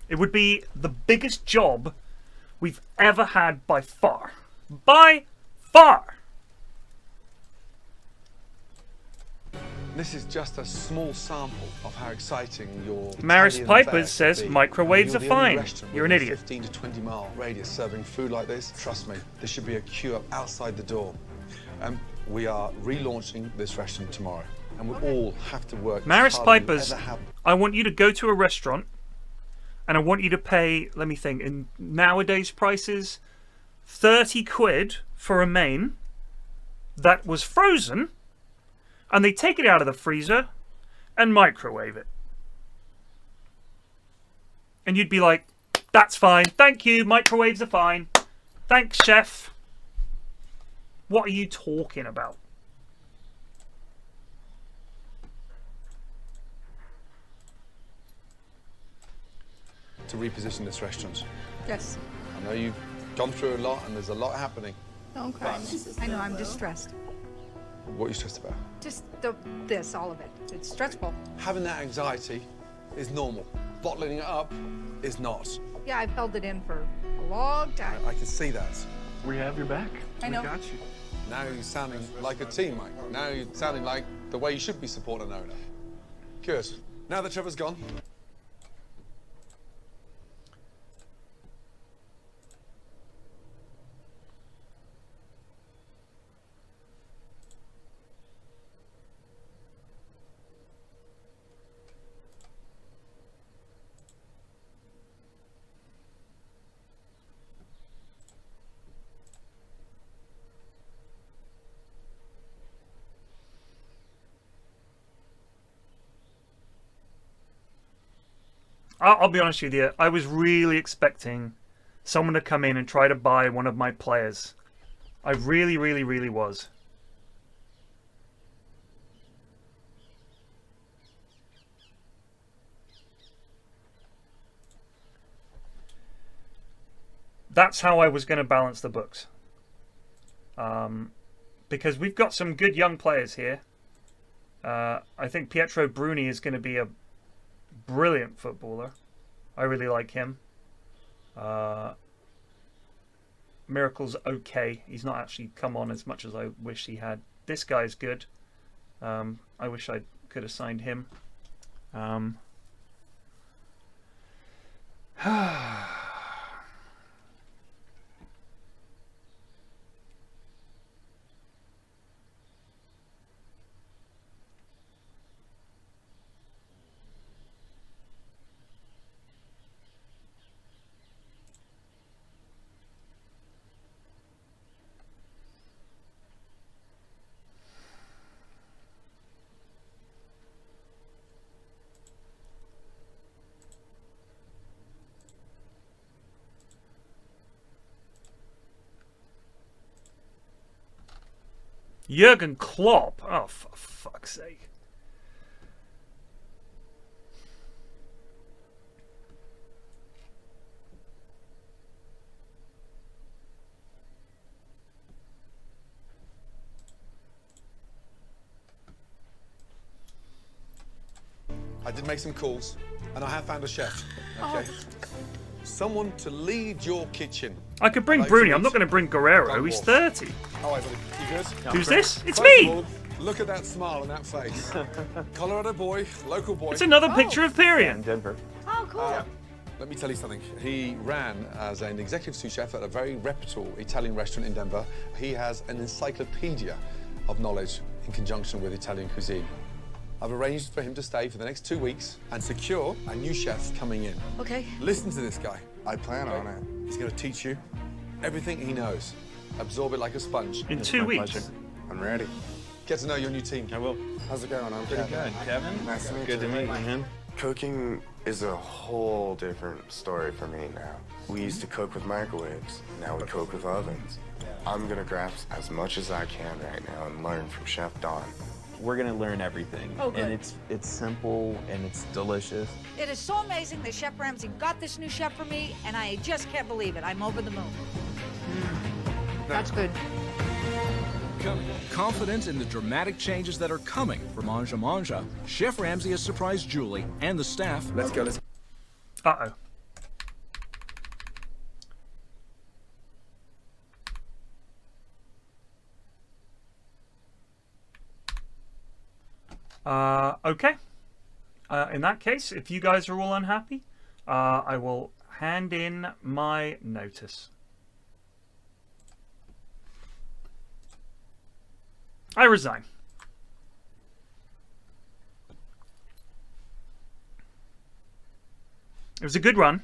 It would be the biggest job we've ever had by far. By far! This is just a small sample of how exciting your Maris Italian Pipers fare says can be. microwaves You're are the only fine. restaurant You're an within a idiot. 15 to 20 mile radius serving food like this. Trust me, there should be a queue up outside the door. We are relaunching this restaurant tomorrow, and we all have to work. Maris as hard as we Pipers, ever have. I want you to go to a restaurant and I want you to pay, let me think, in nowadays prices, 30 quid for a main that was frozen, and they take it out of the freezer and microwave it. And you'd be like, that's fine, thank you, microwaves are fine. Thanks, chef. What are you talking about? To reposition this restaurant. Yes. I know you've gone through a lot, and there's a lot happening. Don't cry. I know, I'm distressed. What are you stressed about? Just all of it. It's stressful. Having that anxiety is normal. Bottling it up is not. Yeah, I've held it in for a long time. I can see that. We have your back. I know. We got you. Now you're sounding like a team, Mike. Now you're sounding like the way you should be supporting an owner. Good. Now that Trevor's gone. I'll be honest with you, I was really expecting someone to come in and try to buy one of my players. I really, really, really was. That's how I was going to balance the books. Because we've got some good young players here. I think Pietro Bruni is going to be a brilliant footballer. I really like him. Miracle's okay. He's not actually come on as much as I wish he had. This guy's good. I wish I could have signed him. Jurgen Klopp. Oh, for fuck's sake. I did make some calls, and I have found a chef. Okay. Someone to lead your kitchen. I could bring Bruni. I'm not going to bring Guerrero. He's 30. All right, buddy. You good? Who's this? It's First me! of all, look at that smile on that face. Colorado boy, local boy. It's another picture of Pyrian. Denver. Oh, cool. Let me tell you something. He ran as an executive sous chef at a very reputable Italian restaurant in Denver. He has an encyclopedia of knowledge in conjunction with Italian cuisine. I've arranged for him to stay for the next 2 weeks and secure a new chef coming in. Okay. Listen to this guy. I plan on it. He's going to teach you everything he knows. Absorb it like a sponge. In 2 weeks. Pleasure. I'm ready. Get to know your new team. I will. How's it going? I'm Pretty Kevin. good. Kevin? Nice to meet Good you. to meet you, man. Cooking is a whole different story for me now. We used to cook with microwaves. Now we cook with ovens. I'm gonna grasp as much as I can right now and learn from Chef Don. We're gonna learn everything. Oh, good. And it's simple and it's delicious. It is so amazing that Chef Ramsay got this new chef for me, and I just can't believe it. I'm over the moon. That's good. Confident in the dramatic changes that are coming for Manja Manja, Chef Ramsay has surprised Julie and the staff. Let's go. Let's. Uh-oh. Okay. In that case, if you guys are all unhappy, I will hand in my notice. I resign. It was a good run.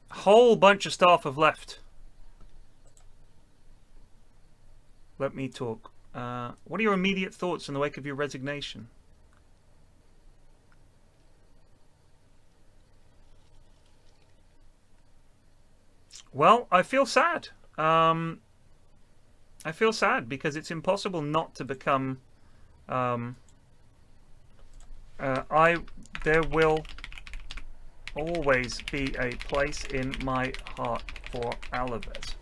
A whole bunch of staff have left. Let me talk. What are your immediate thoughts in the wake of your resignation? Well, I feel sad. I feel sad because it's impossible not to become. There will always be a place in my heart for Alaves.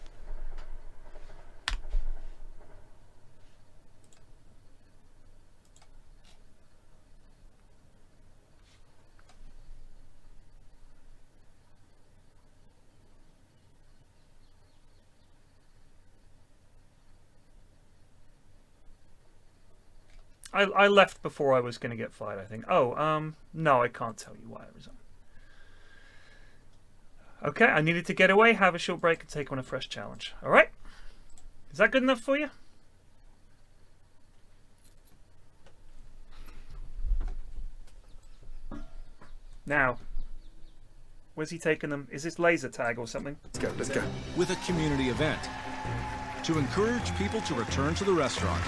I left before I was going to get fired, I think. Oh, no, I can't tell you why I resigned. Okay, I needed to get away, have a short break, and take on a fresh challenge. All right? Is that good enough for you? Now, where's he taking them? Is this laser tag or something? Let's go, let's go. With a community event to encourage people to return to the restaurant.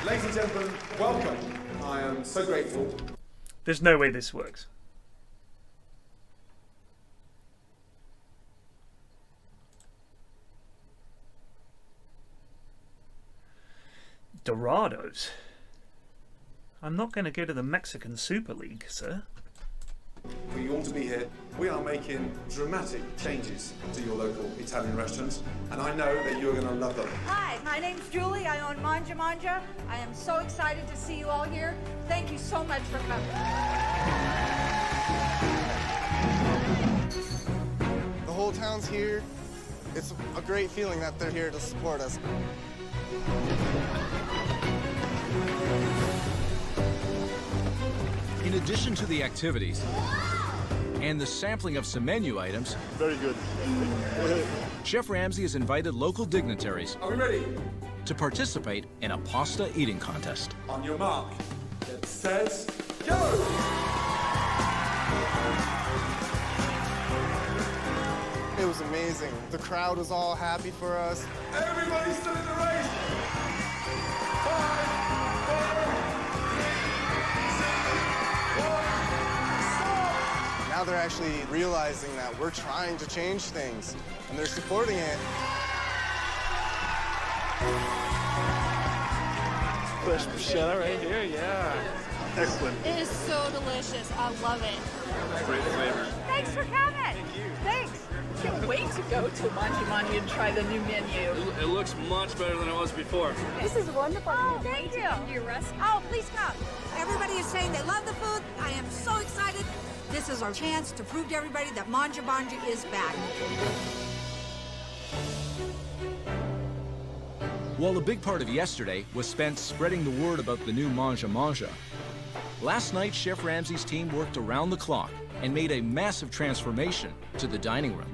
Ladies and gentlemen, welcome. I am so grateful. There's no way this works. Dorados? I'm not going to go to the Mexican Super League, sir. For you all to be here, we are making dramatic changes to your local Italian restaurants, and I know that you're going to love them. Hi, my name's Julie. I own Manja Manja. I am so excited to see you all here. Thank you so much for coming. The whole town's here. It's a great feeling that they're here to support us. In addition to the activities and the sampling of some menu items, Very good. Chef Ramsay has invited local dignitaries Are we ready? to participate in a pasta eating contest. On your mark. Get set, go! It was amazing. The crowd was all happy for us. Everybody's still in the race. 5, 4, 3, 2, 1, stop! Now they're actually realizing that we're trying to change things, and they're supporting it. Fresh bruschetta right here, yeah. Excellent. It is so delicious. I love it. Great flavor. Thanks for coming. Thanks. Can't wait to go to Manja Manja and try the new menu. It looks much better than it was before. This is wonderful. Oh, thank you. Oh, please come. Everybody is saying they love the food. I am so excited. This is our chance to prove to everybody that Manja Manja is back. While a big part of yesterday was spent spreading the word about the new Manja Manja, last night Chef Ramsay's team worked around the clock and made a massive transformation to the dining room.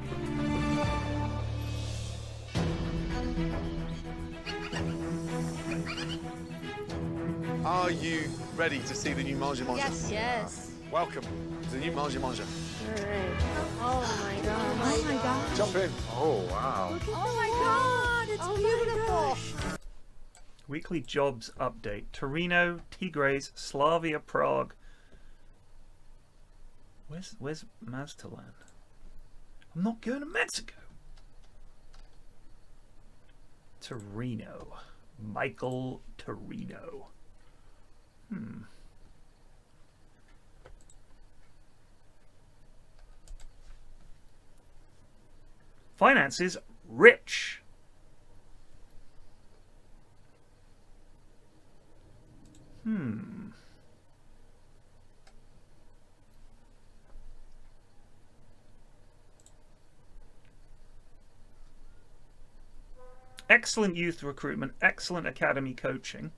Are you ready to see the new Manja Manja? Yes. Yes. Welcome to the new Manja Manja. All right. Oh my god. Oh my god. Jump in. Oh, wow. Oh my god. It's beautiful. Weekly jobs update. Torino, Tigres, Slavia, Prague. Where's Mazatlan? I'm not going to Mexico. Torino. Michael Torino. Finances, rich. Excellent youth recruitment, excellent academy coaching.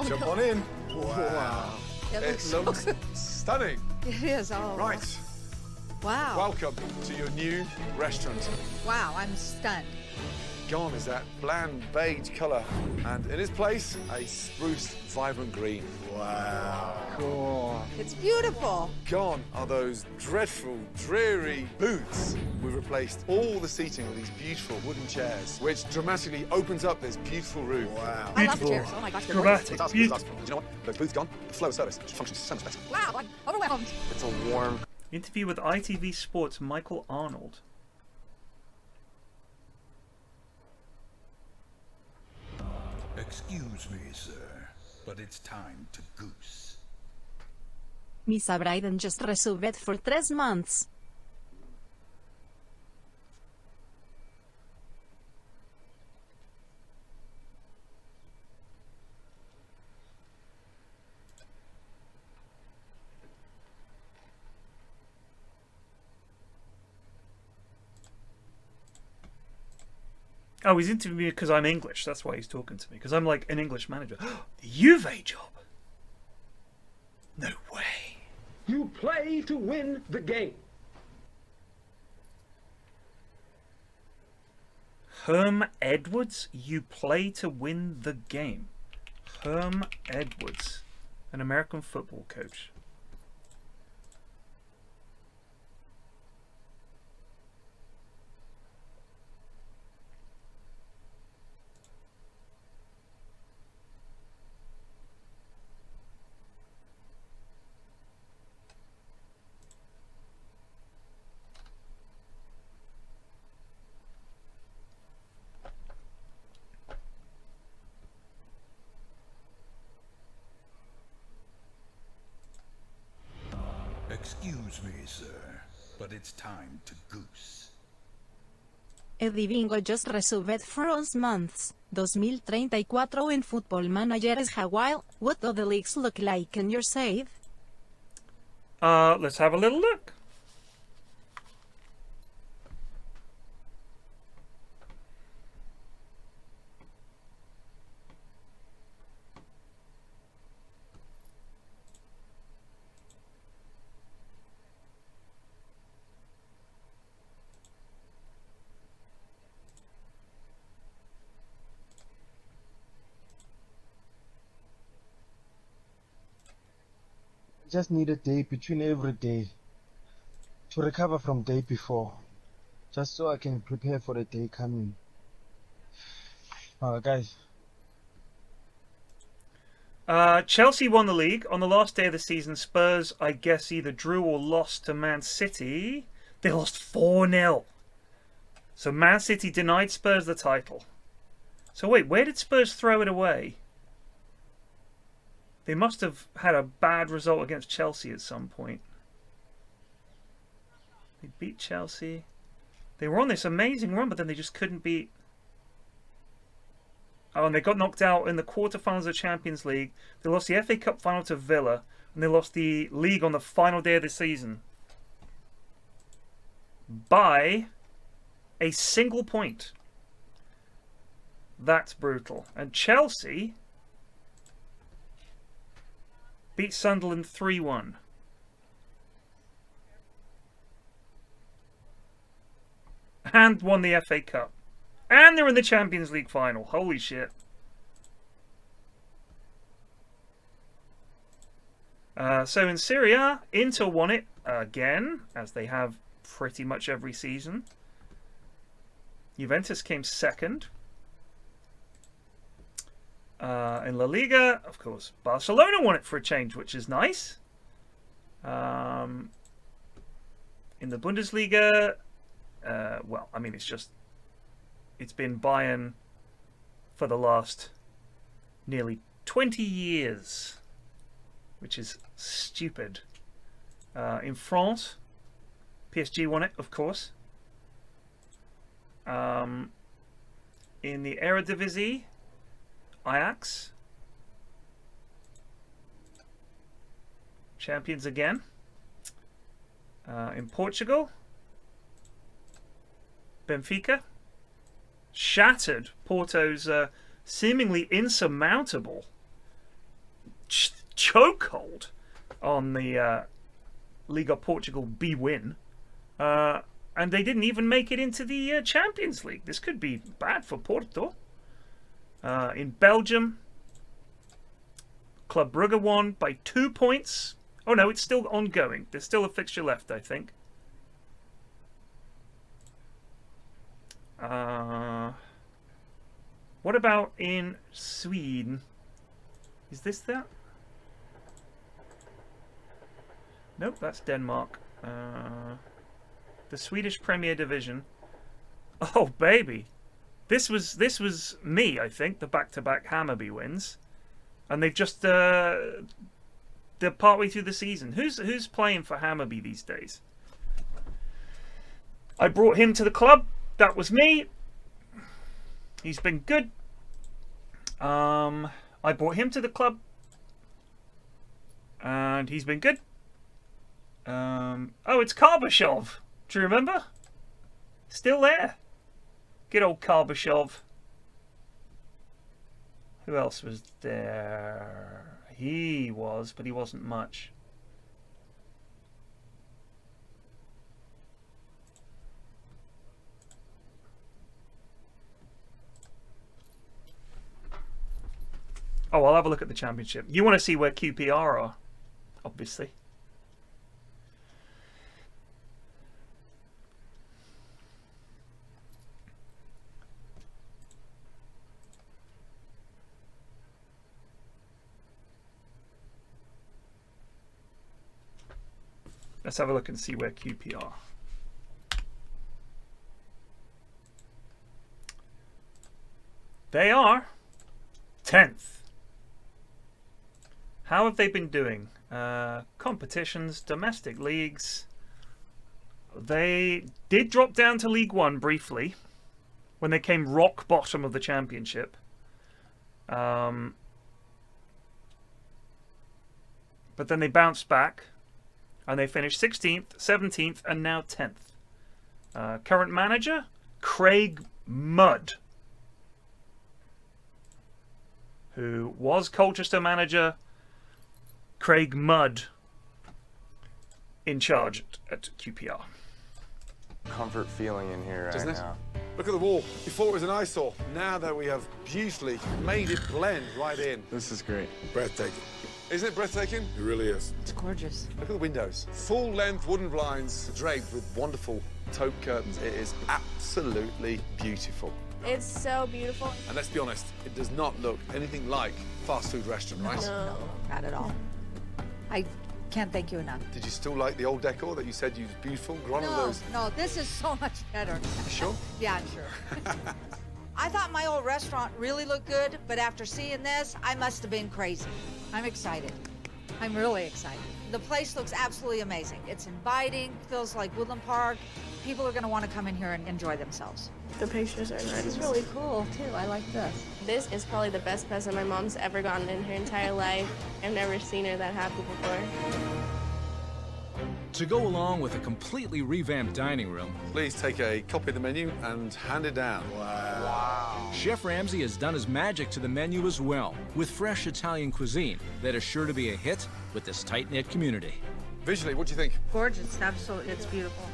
Jump on in. Wow. It looks stunning. It is. Oh. Right. Wow. Welcome to your new restaurant. Wow. I'm stunned. Gone is that bland beige colour, and in its place, a spruced, vibrant green. Wow. Cool. It's beautiful. Gone are those dreadful, dreary booths. We've replaced all the seating with these beautiful wooden chairs, which dramatically opens up this beautiful room. Wow. I love the chairs. Oh my gosh. they're Dramatic. It's awesome. It's awesome. You know what? The booth's gone. The flow of service functions so much better. gorgeous. Wow. I'm overwhelmed. It's a warm. Interview with ITV Sports Michael Arnold. Excuse me, sir, but it's time to goose. Miss Bryden just resubbed for 3 months. Oh, he's interviewing me because I'm English. That's why he's talking to me. Because I'm like an English manager. The Juve job? No way. You play to win the game. Herm Edwards? You play to win the game. Herm Edwards. An American football coach. Excuse me, sir, but it's time to goose. Eddie Bingo just resubbed for 11 months. 2034 en Football Manager is Hawaii. What do the leagues look like in your save? Let's have a little look. just need a day between every day to recover from day before, just so I can prepare for the day coming. Guys. Chelsea won the league. On the last day of the season, Spurs, I guess, either drew or lost to Man City. They lost 4-0. So Man City denied Spurs the title. So wait, where did Spurs throw it away? They must have had a bad result against Chelsea at some point. They beat Chelsea. They were on this amazing run, but then they just couldn't beat... Oh, and they got knocked out in the quarterfinals of the Champions League. They lost the FA Cup final to Villa. And they lost the league on the final day of the season. By a single point. That's brutal. And Chelsea beat Sunderland 3-1. And won the FA Cup. And they're in the Champions League final. Holy shit. So in Serie A, Inter won it again, as they have pretty much every season. Juventus came second. In La Liga, of course, Barcelona won it for a change, which is nice. In the Bundesliga, well, I mean, it's been Bayern for the last nearly 20 years, which is stupid. In France, PSG won it, of course. In the Eredivisie, Ajax, champions again. In Portugal, Benfica shattered Porto's seemingly insurmountable chokehold on the Liga Portugal B win. And they didn't even make it into the Champions League. This could be bad for Porto. In Belgium, Club Brugge won by 2 points. Oh no, it's still ongoing. There's still a fixture left, I think. What about in Sweden? Is this that? Nope, that's Denmark. The Swedish Premier Division. Oh baby, this was me, I think. The back-to-back Hammarby wins, and they've just they're partway through the season. Who's playing for Hammarby these days? I brought him to the club. That was me. He's been good. I brought him to the club, and he's been good. Oh, it's Karbashov. Do you remember? Still there. Good old Karbashov. Who else was there? He was, but he wasn't much. Oh, I'll have a look at the championship. You want to see where QPR are, obviously. Let's have a look and see where QPR. They are 10th. How have they been doing? Competitions, domestic leagues. They did drop down to League One briefly when they came rock bottom of the championship. But then they bounced back and they finished 16th, 17th, and now 10th. Current manager, Craig Mudd, who was Colchester manager. Craig Mudd in charge at QPR. Comfort feeling in here Doesn't right it? now. Look at the wall. Before it was an eyesore. Now that we have beautifully made it blend right in. This is great. Breathtaking. Isn't it breathtaking? It really is. It's gorgeous. Look at the windows. Full-length wooden blinds draped with wonderful taupe curtains. It is absolutely beautiful. It's so beautiful. And let's be honest, it does not look anything like fast food restaurant, right? No, not at all. I can't thank you enough. Did you still like the old decor that you said you was beautiful? One of those. No, this is so much better. Sure? Yeah, I'm sure. I thought my old restaurant really looked good, but after seeing this, I must have been crazy. I'm excited. I'm really excited. The place looks absolutely amazing. It's inviting, feels like Woodland Park. People are going to want to come in here and enjoy themselves. The pictures are nice. It's really cool, too. I like this. This is probably the best present my mom's ever gotten in her entire life. I've never seen her that happy before. To go along with a completely revamped dining room, Please take a copy of the menu and hand it down. Wow. Chef Ramsay has done his magic to the menu as well, with fresh Italian cuisine that is sure to be a hit with this tight-knit community. Visually, what do you think? Gorgeous, absolutely. It's beautiful.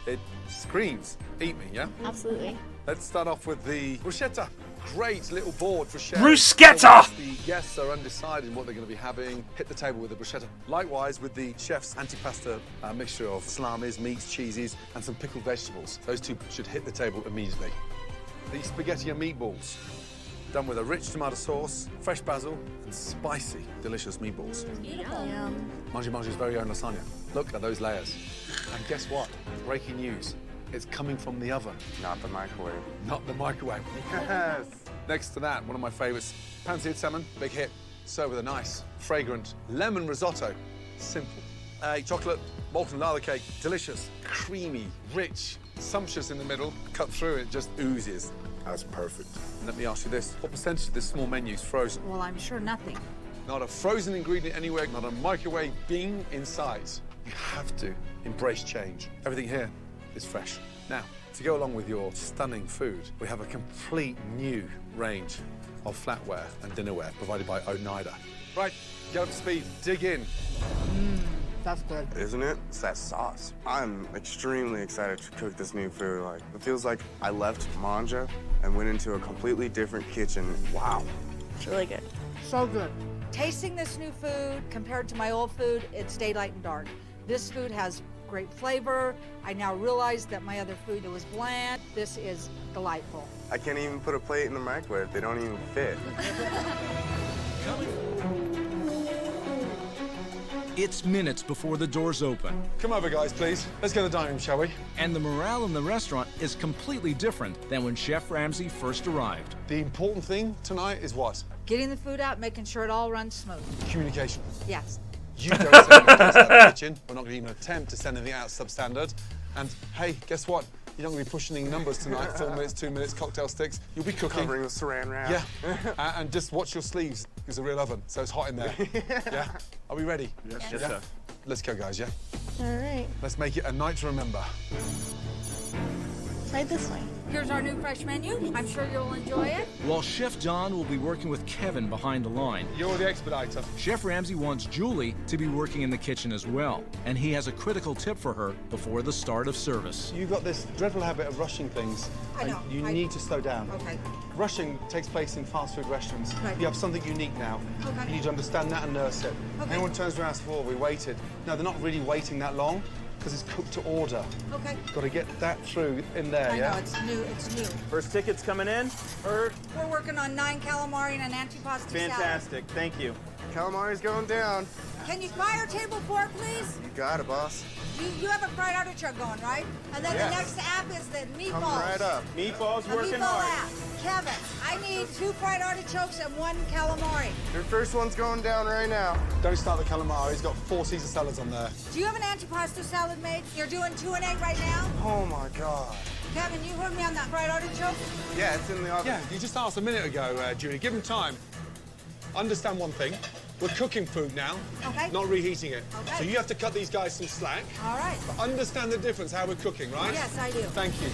It screams, eat me, yeah? Absolutely. Let's start off with the bruschetta. Great little board for chefs. Bruschetta! So the guests are undecided what they're going to be having. Hit the table with the bruschetta. Likewise with the chef's antipasta mixture of salamis, meats, cheeses, and some pickled vegetables. Those two should hit the table immediately. The spaghetti and meatballs, done with a rich tomato sauce, fresh basil, and spicy, delicious meatballs. Beautiful. Yum. Mangi Mangi's very own lasagna. Look at those layers. And guess what? Breaking news. It's coming from the oven. Not the microwave. Not the microwave. Yes. Next to that, one of my favorites, pan-seared salmon, big hit. Served with a nice, fragrant lemon risotto. Simple. Chocolate, molten lava cake, delicious, creamy, rich, sumptuous in the middle. Cut through, it just oozes. That's perfect. Let me ask you this. What percentage of this small menu is frozen? Well, I'm sure nothing. Not a frozen ingredient anywhere, not a microwave bean in sight. You have to embrace change. Everything here is fresh. Now, to go along with your stunning food, we have a complete new range of flatware and dinnerware provided by Oneida. Right, get up to speed, dig in. That's good. Isn't it? It's that sauce. I'm extremely excited to cook this new food. Like, it feels like I left Manja and went into a completely different kitchen. Wow. It's really good. So good. Tasting this new food compared to my old food, it's daylight and dark. This food has great flavor. I now realize that my other food was bland. This is delightful. I can't even put a plate in the microwave. They don't even fit. It's minutes before the doors open. Come over, guys, please. Let's go to the dining room, shall we? And the morale in the restaurant is completely different than when Chef Ramsay first arrived. The important thing tonight is what? Getting the food out, making sure it all runs smooth. Communication. Yes. You don't send anything out of the kitchen. We're not going to even attempt to send anything out substandard. And hey, guess what? You're not going to be pushing any numbers tonight. 4 minutes, 2 minutes, cocktail sticks. You'll be cooking. Covering with saran wrap. Yeah. And just watch your sleeves. It's a real oven, so it's hot in there. Yeah? Are we ready? Yes, Yeah? sir. Let's go, guys, yeah? All right. Let's make it a night to remember. Right this way. Here's our new fresh menu. I'm sure you'll enjoy it. While Chef Don will be working with Kevin behind the line, You're the expediter. Chef Ramsay wants Julie to be working in the kitchen as well. And he has a critical tip for her before the start of service. You've got this dreadful habit of rushing things. I know. You need to slow down. Okay. Rushing takes place in fast food restaurants. Right. You have something unique now. Okay. You need to understand that and nurse it. Okay. Anyone turns around and says, "Oh, we waited." No, they're not really waiting that long because it's cooked to order. Okay. Got to get that through in there, I yeah? know, it's new, it's new. First ticket's coming in. Heard. We're working on 9 calamari and an antipasti salad. Fantastic. Thank you. Calamari's going down. Can you buy our table 4, please? You got it, boss. You have a fried artichoke going, right? And then Yes. the next app is the meatballs. Come right up. Meatballs The working meatball hard. app. Kevin, I need 2 fried artichokes and 1 calamari. Your first one's going down right now. Don't start the calamari. He's got 4 Caesar salads on there. Do you have an antipasta salad made? You're doing 2 and 8 right now? Oh my God. Kevin, you heard me on that fried artichoke? Yeah, it's in the oven. Yeah, you just asked a minute ago, Julie. Give him time. Understand one thing. We're cooking food now, Okay. not reheating it. Okay. So you have to cut these guys some slack. All right. But understand the difference, how we're cooking, right? Yes, I do. Thank you.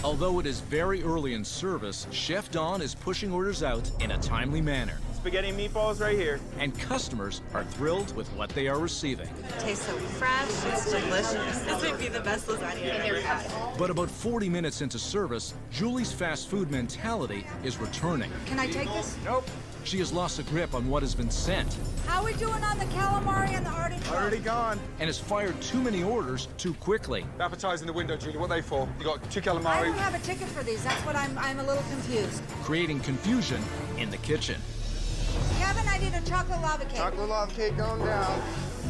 Although it is very early in service, Chef Don is pushing orders out in a timely manner. spaghetti and meatballs right here. And customers are thrilled with what they are receiving. It tastes so fresh, it's delicious. This would be the best lasagna I've ever had. But about 40 minutes into service, Julie's fast food mentality is returning. Can I take this? Nope. She has lost a grip on what has been sent How are we doing on the calamari and the artichoke? Already gone. and has fired too many orders too quickly. Appetizer in the window, Julie. What are they for? You got 2 I calamari. don't have a ticket for these. That's what I'm a little confused. Creating confusion in the kitchen. Kevin, I need a chocolate lava cake. Chocolate lava cake going down.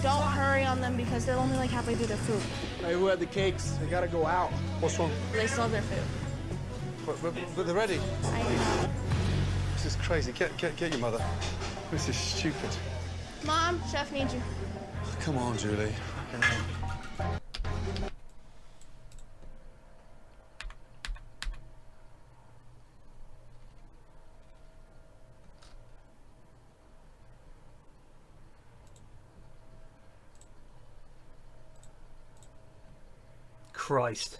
Don't hurry on them because they're only like halfway through their food. Hey, who had the cakes? They gotta go out. What's wrong? They still have their food. But they're ready. I know. This is crazy. Get your mother. This is stupid. Mom, chef needs you. Come on, Julie. Christ.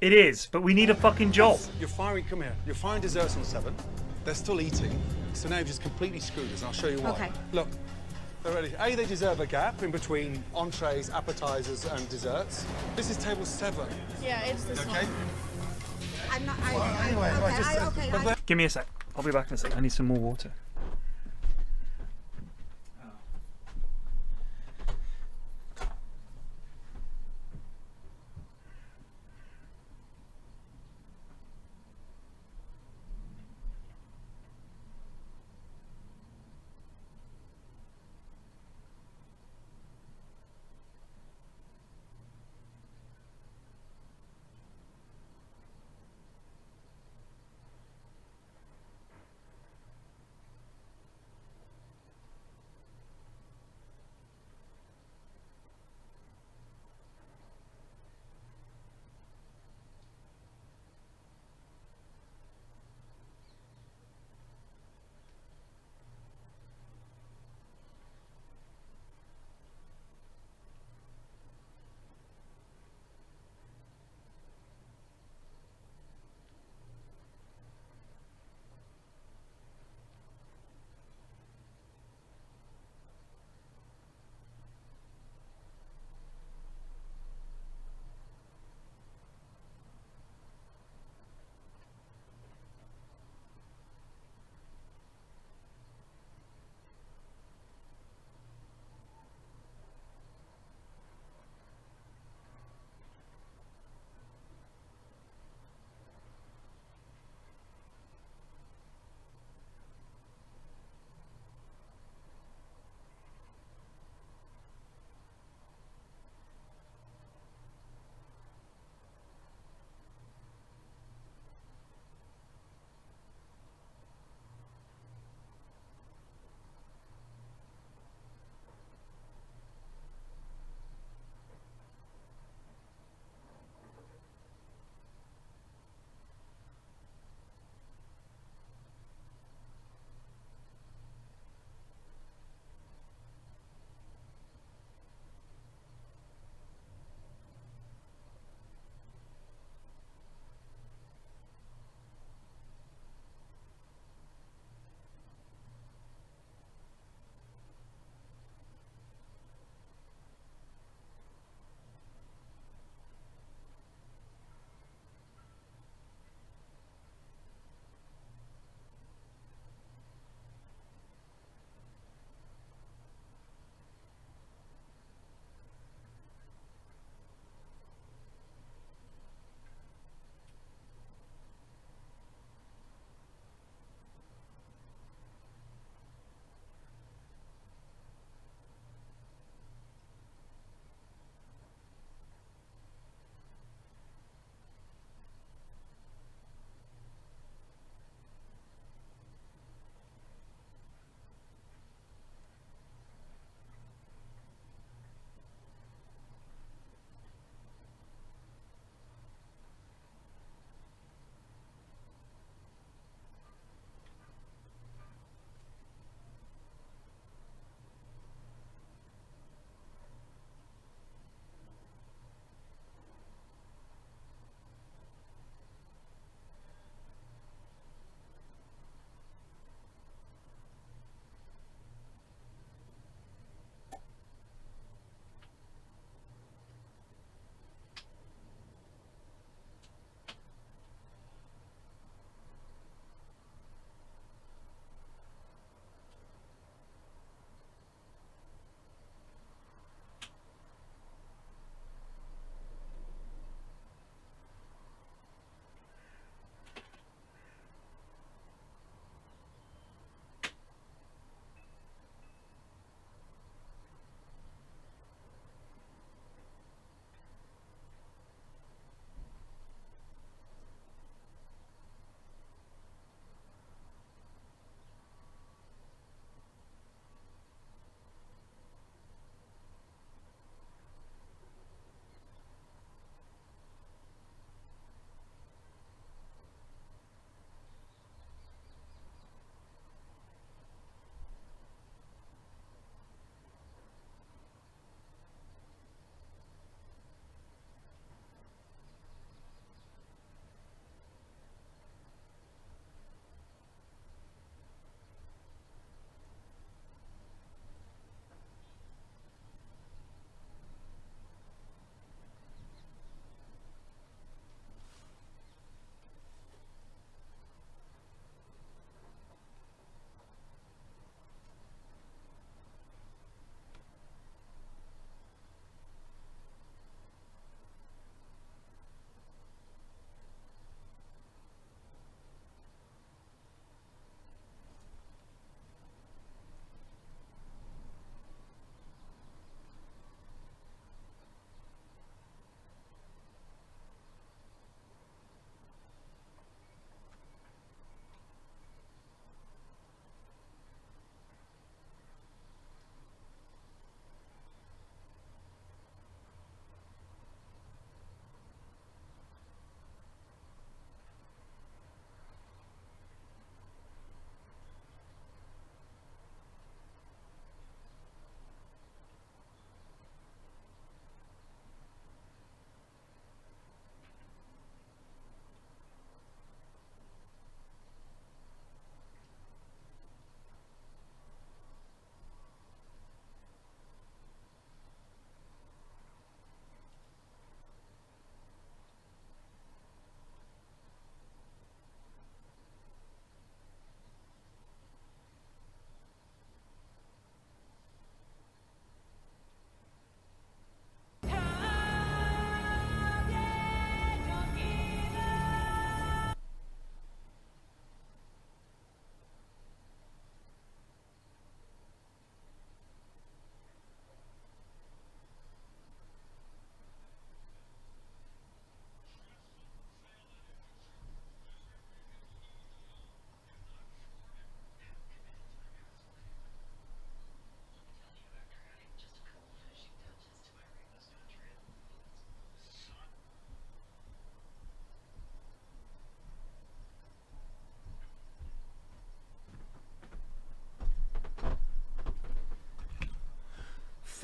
It is, but we need a fucking job. You're firing, come here. You're firing desserts on 7. They're still eating, so now you've just completely screwed us, and I'll show you why. Okay. Look, they're ready. A, they deserve a gap in between entrees, appetizers, and desserts. This is table 7. Yeah, it's this Okay? one. I'm not. Give me a sec. I'll be back in a sec. I need some more water.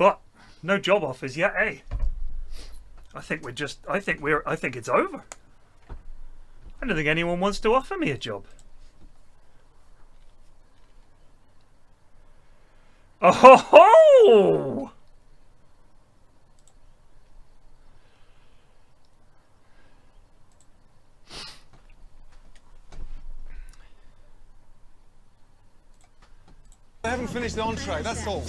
Fuck. No job offers yet, eh? I think it's over. I don't think anyone wants to offer me a job. Oh ho ho! I haven't finished the entree, that's all.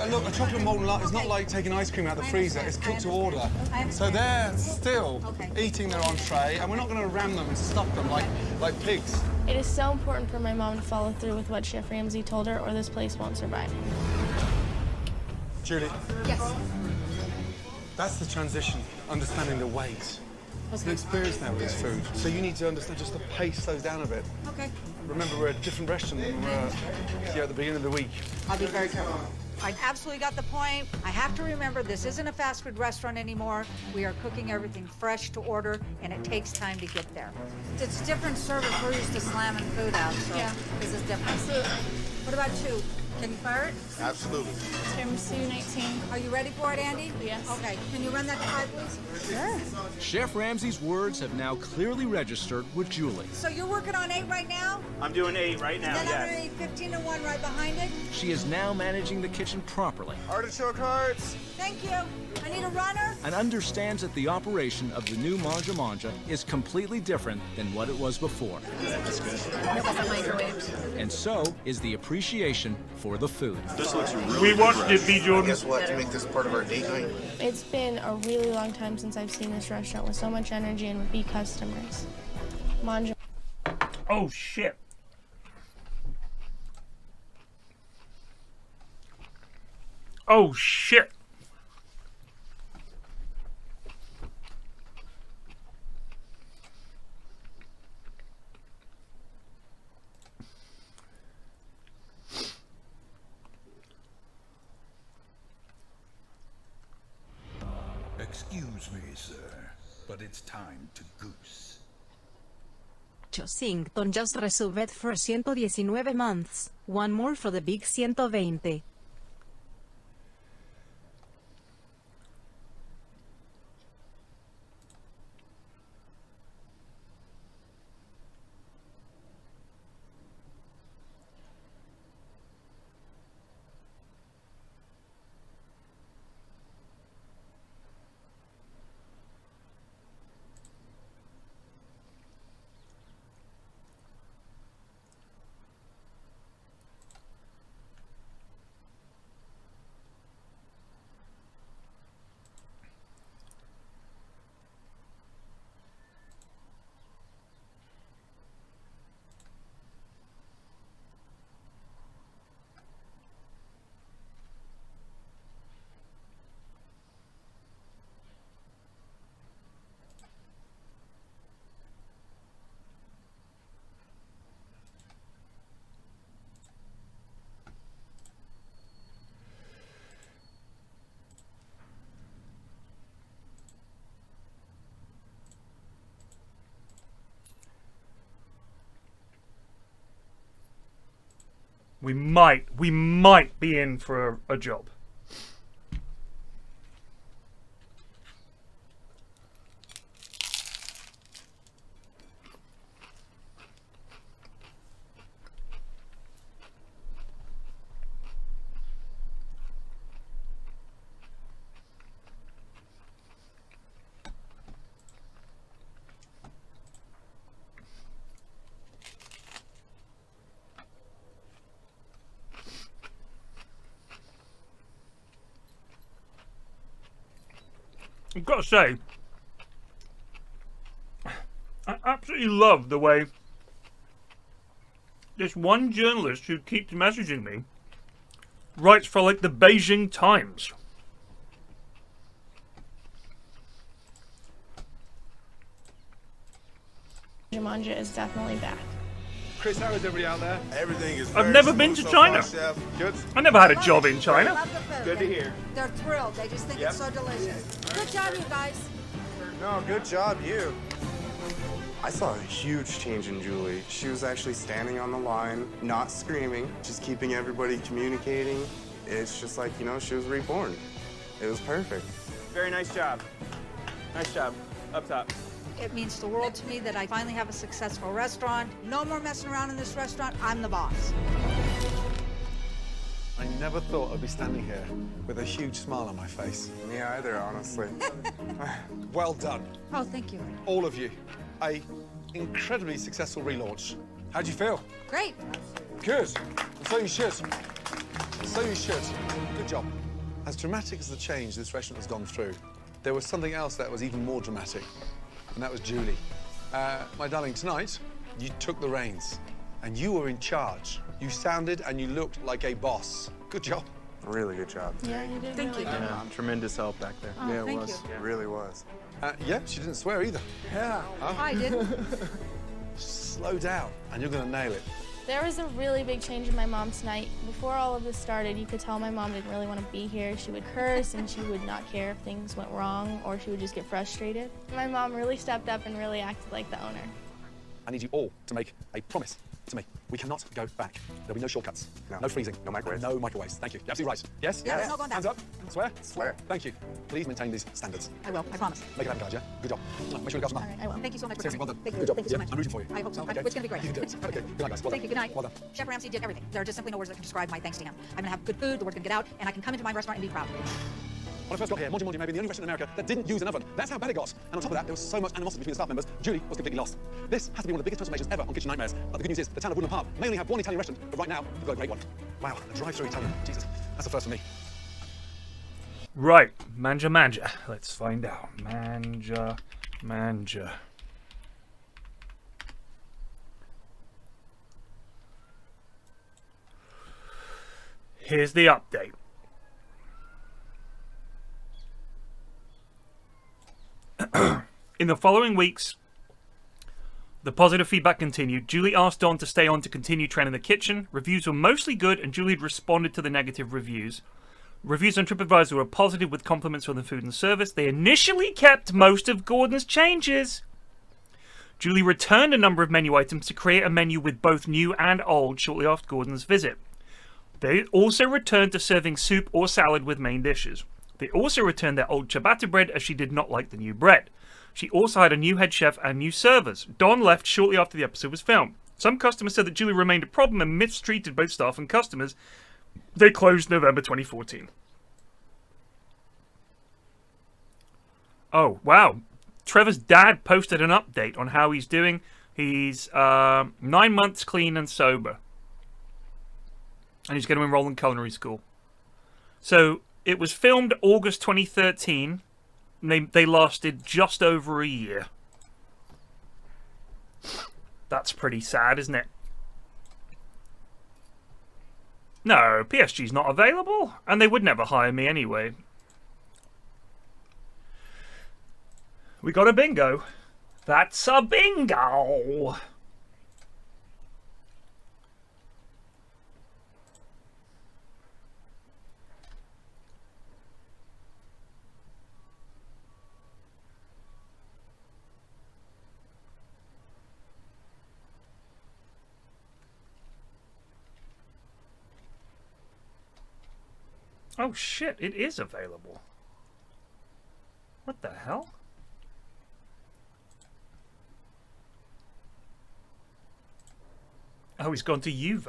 Look, a chocolate molten lava is not like taking ice cream out of the freezer, it's cooked to order. So they're still eating their entree, and we're not going to ram them and stuff them like pigs. It is so important for my mom to follow through with what Chef Ramsay told her, or this place won't survive. Julie. Yes. That's the transition, understanding the weight. It's an experience now with this food. So you need to understand just the pace slows down a bit. Okay. Remember, we're a different restaurant than we were here at the beginning of the week. I'll be very careful. I absolutely got the point. I have to remember this isn't a fast food restaurant anymore. We are cooking everything fresh to order, and it takes time to get there. It's different service. We're used to slamming food out, so this is different. Absolutely. What about you? Can you fire it? Absolutely. Tiramisu 19. Are you ready for it, Andy? Yes. Okay. Can you run that to 5, please? Sure. Chef Ramsay's words have now clearly registered with Julie. So you're working on 8 right now? I'm doing 8 right now, Then yes. underneath 15 to 1 right behind it. She is now managing the kitchen properly Artichoke hearts. Thank you. I need a runner. and understands that the operation of the new Manja Manja is completely different than what it was before. That's good. It wasn't microwaved. And so is the appreciation for the food. This looks really We watched it, B. Jordan. Guess what? To make this part of our date night. It's been a really long time since I've seen this restaurant with so much energy and repeat customers. Manja. Oh shit. Oh shit. Excuse me, sir, but it's time to goose. Chosington just resubbed for 119 months. One more for the big 120. We might be in for a job. I've got to say, I absolutely love the way this one journalist who keeps messaging me writes for like the Beijing Times. Manja is definitely back. Chris, how is everybody out there? Everything is I've never been to China. Good. I never had a job in China. Love the food. Good to hear. They're thrilled. They just think it's so delicious. Good job, you guys. No, good job, you. I saw a huge change in Julie. She was actually standing on the line, not screaming, just keeping everybody communicating. It's just like, you know, she was reborn. It was perfect. Very nice job. Nice job. Up top. It means the world to me that I finally have a successful restaurant. No more messing around in this restaurant. I'm the boss. I never thought I'd be standing here with a huge smile on my face. Me either, honestly. Well done, Oh, thank you. all of you. A incredibly successful relaunch. How'd you feel? Great. Good. And so you should. So you should. Good job. As dramatic as the change this restaurant has gone through, there was something else that was even more dramatic, and that was Julie. My darling, tonight, you took the reins, and you were in charge. You sounded and you looked like a boss. Good job. Really good job. Yeah, you did. Thank you. Yeah, tremendous help back there. Oh, Yeah, it thank was. you. It really was. Yeah, she didn't swear either. Yeah. I didn't. Slow down, and you're gonna nail it. There was a really big change in my mom tonight. Before all of this started, you could tell my mom didn't really want to be here. She would curse and she would not care if things went wrong or she would just get frustrated. My mom really stepped up and really acted like the owner. I need you all to make a promise to me. We cannot go back. There'll be no shortcuts. No freezing. No microwaves. No microwaves. Thank you. You're absolutely right. Yes? Yeah, there's no going back. Hands up. Swear? Swear. Thank you. Please maintain these standards. I will. I promise. Make it happen, guys, yeah? Good job. Make sure you guys All right, I will. Thank you so much for Seriously, coming. well done. Thank you. Good job. Thank you so Yeah, much. I'm rooting for you. I hope so. Okay. It's going to be great. You can do it. Okay. Good night, guys. Well Thank you. done. Good night. Well done. Chef Ramsay did everything. There are just simply no words that can describe my thanks to him. I'm going to have good food, the word's going to get out, and I can come into my restaurant and be proud. When I first got here, Monty may have been the only restaurant in America that didn't use an oven. That's how bad it got. And on top of that, there was so much animosity between the staff members, Julie was completely lost. This has to be one of the biggest transformations ever on Kitchen Nightmares. But the good news is, the town of Woodland Park may only have one Italian restaurant, but right now, we've got a great one. Wow, a drive-through Italian. Jesus, that's the first for me. Right, manja. Let's find out. Manja. Here's the update. In the following weeks, the positive feedback continued. Julie asked Don to stay on to continue training the kitchen. Reviews were mostly good, and Julie had responded to the negative reviews. Reviews on TripAdvisor were positive with compliments on the food and service. They initially kept most of Gordon's changes. Julie returned a number of menu items to create a menu with both new and old shortly after Gordon's visit. They also returned to serving soup or salad with main dishes. They also returned their old ciabatta bread as she did not like the new bread. She also had a new head chef and new servers. Don left shortly after the episode was filmed. Some customers said that Julie remained a problem and mistreated both staff and customers. They closed November 2014. Oh, wow. Trevor's dad posted an update on how he's doing. He's 9 months clean and sober. And he's going to enroll in culinary school. So, it was filmed August 2013. They lasted just over a year. That's pretty sad, isn't it? No, PSG's not available. And they would never hire me anyway. We got a bingo. That's a bingo. Oh shit, it is available. What the hell? Oh, he's gone to Juve.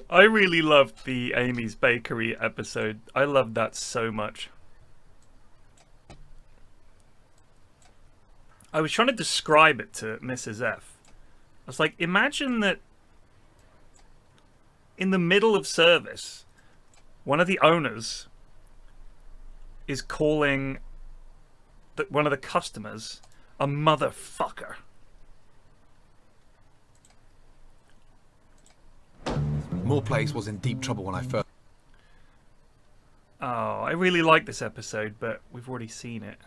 I really loved the Amy's Bakery episode. I loved that so much. I was trying to describe it to Mrs. F. I was like, imagine that in the middle of service, one of the owners is calling one of the customers a motherfucker. More Place was in deep trouble when I first... Oh, I really like this episode, but we've already seen it.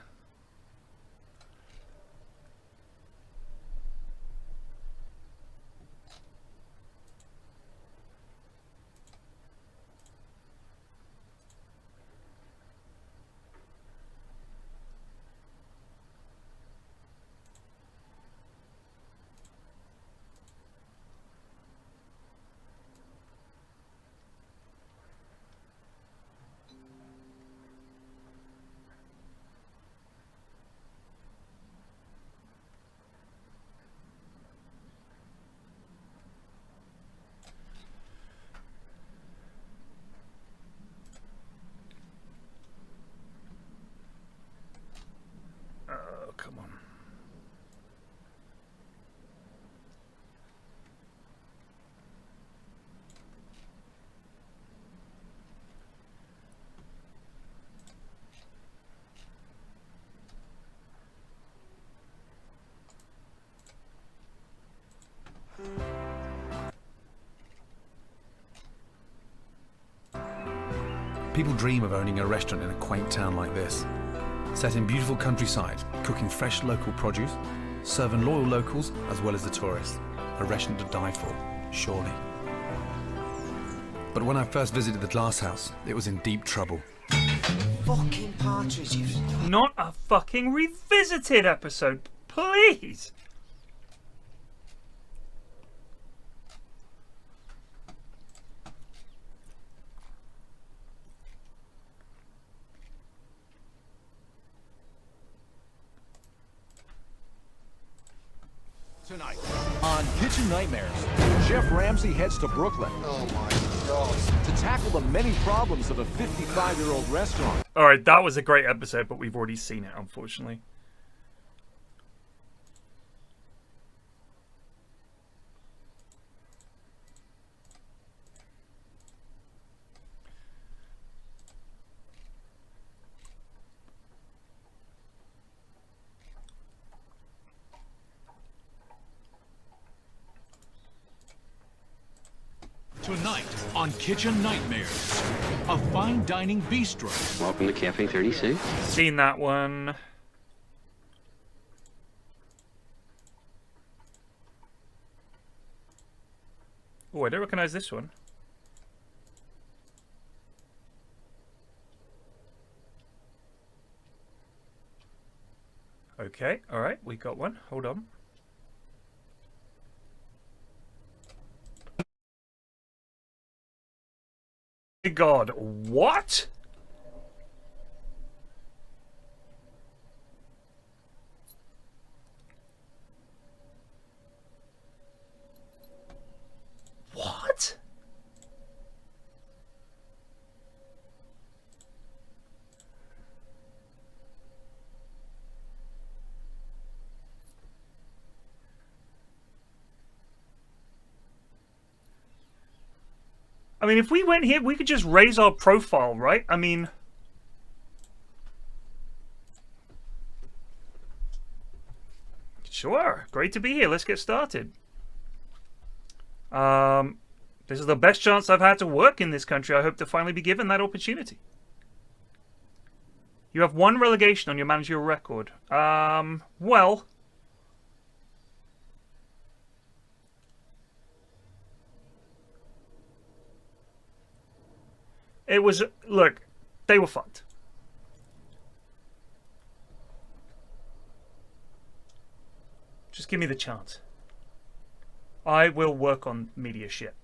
People dream of owning a restaurant in a quaint town like this. Set in beautiful countryside, cooking fresh local produce, serving loyal locals as well as the tourists. A restaurant to die for, surely. But when I first visited the glass house, it was in deep trouble. Fucking partridges. Not a fucking revisited episode, please. Tonight on Kitchen Nightmares, Chef Ramsay heads to Brooklyn. Oh my God. To tackle the many problems of a 55-year-old restaurant. All right, that was a great episode, but we've already seen it, unfortunately. Tonight on Kitchen Nightmares, a fine dining bistro. Welcome to Cafe 36. Seen that one. Oh, I don't recognize this one. Okay, all right, we got one. Hold on. God, what? What? I mean, if we went here, we could just raise our profile, right? I mean... Sure. Great to be here. Let's get started. This is the best chance I've had to work in this country. I hope to finally be given that opportunity. You have one relegation on your managerial record. Well... It was, look, they were fucked. Just give me the chance. I will work on media shit.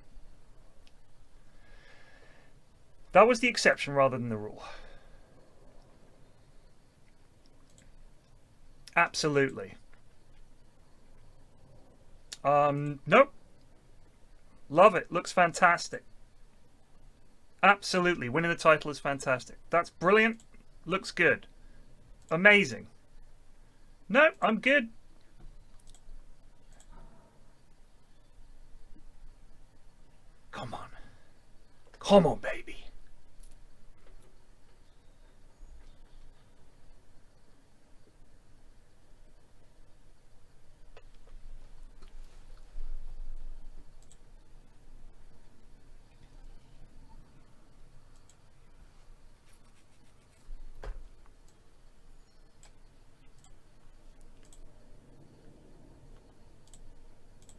That was the exception rather than the rule. Absolutely. Nope. Love it. Looks fantastic. Absolutely. Winning the title is fantastic. That's brilliant. Looks good. Amazing. No, I'm good. Come on. Come on, baby.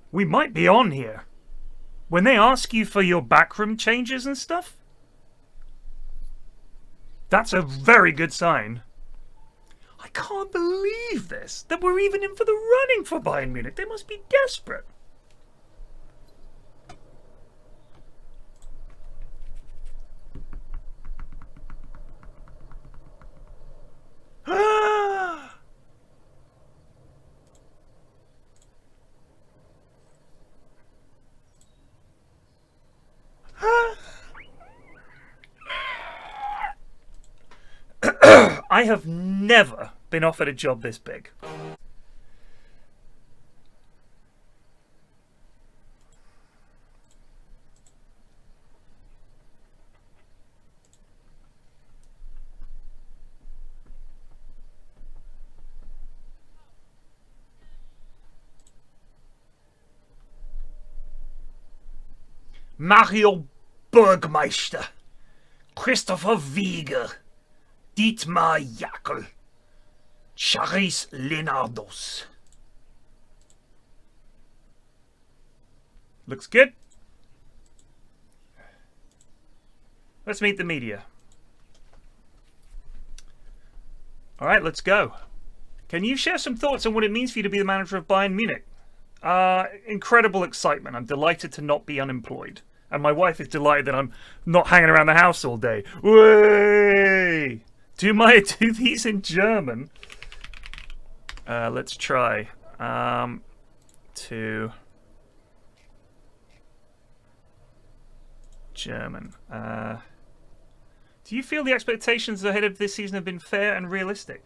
We might be on here. When they ask you for your backroom changes and stuff, that's a very good sign. I can't believe this. That we're even in for the running for Bayern Munich. They must be desperate. I have never been offered a job this big. Mario Burgmeister. Christopher Wiege, Dietmar Jackel, Charis Leonardos. Looks good. Let's meet the media. All right, let's go. Can you share some thoughts on what it means for you to be the manager of Bayern Munich? Incredible excitement. I'm delighted to not be unemployed. And my wife is delighted that I'm not hanging around the house all day. Way! Do these in German? Let's try. To German. Do you feel the expectations ahead of this season have been fair and realistic?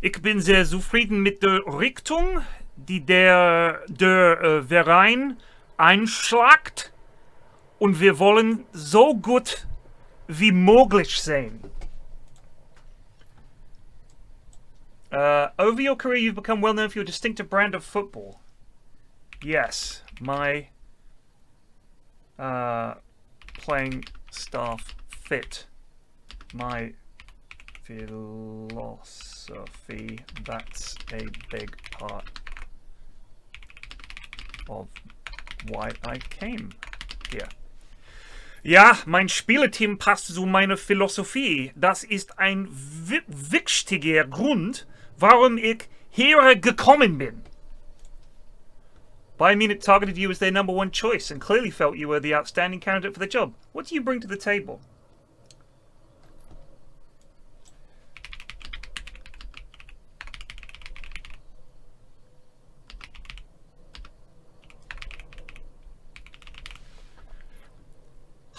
Ich bin sehr zufrieden mit der Richtung, die der Verein einschlägt, und wir wollen so gut wie möglich sein. Over your career, you've become well known for your distinctive brand of football. Yes, my playing staff fit my philosophy. That's a big part of why I came here. Ja, mein Spielerteam passt zu meiner Philosophie. Das ist ein wichtiger Grund, warum ich hier gekommen bin. Bayern Munich targeted you as their #1 choice and clearly felt you were the outstanding candidate for the job. What do you bring to the table?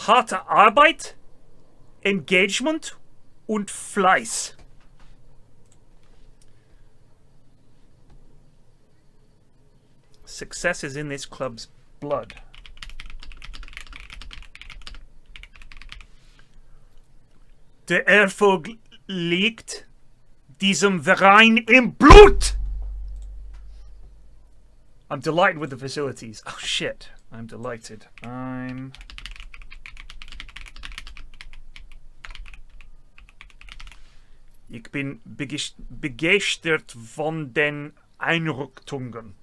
Harte Arbeit, Engagement und Fleiß. Success is in this club's blood. Der Erfolg liegt diesem Verein im Blut. I'm delighted with the facilities. Oh shit. I'm delighted. Ich bin begeistert von den Einrichtungen.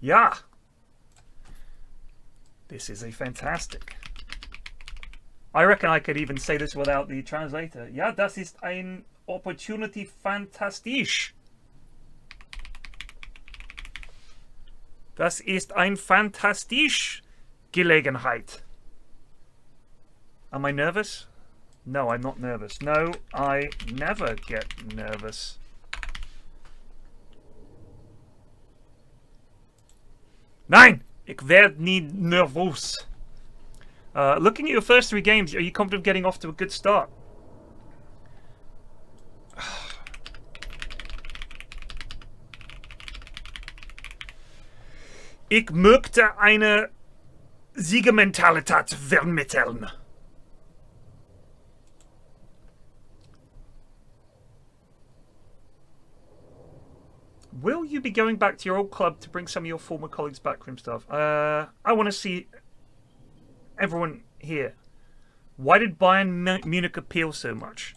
Ja. This is a fantastic. I reckon I could even say this without the translator. Ja, das ist ein Opportunity fantastisch. Das ist ein fantastisch Gelegenheit. Am I nervous? No, I'm not nervous. No, I never get nervous. Nein! Ich werde nie nervös. Looking at your first 3 games, are you confident of getting off to a good start? Ich möchte eine Siegermentalität vermitteln. Will you be going back to your old club to bring some of your former colleagues back, Grimstaff? I want to see everyone here. Why did Bayern Munich appeal so much?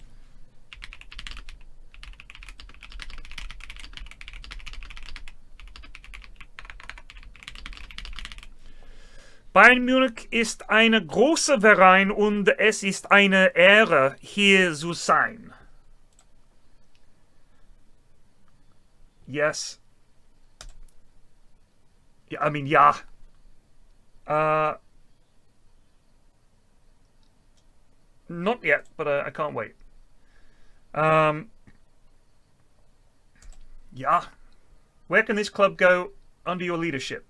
Bayern Munich ist eine große Verein und es ist eine Ehre, hier zu sein. Yes. Yeah, I mean, yeah. Not yet, but I can't wait. Yeah. Where can this club go under your leadership?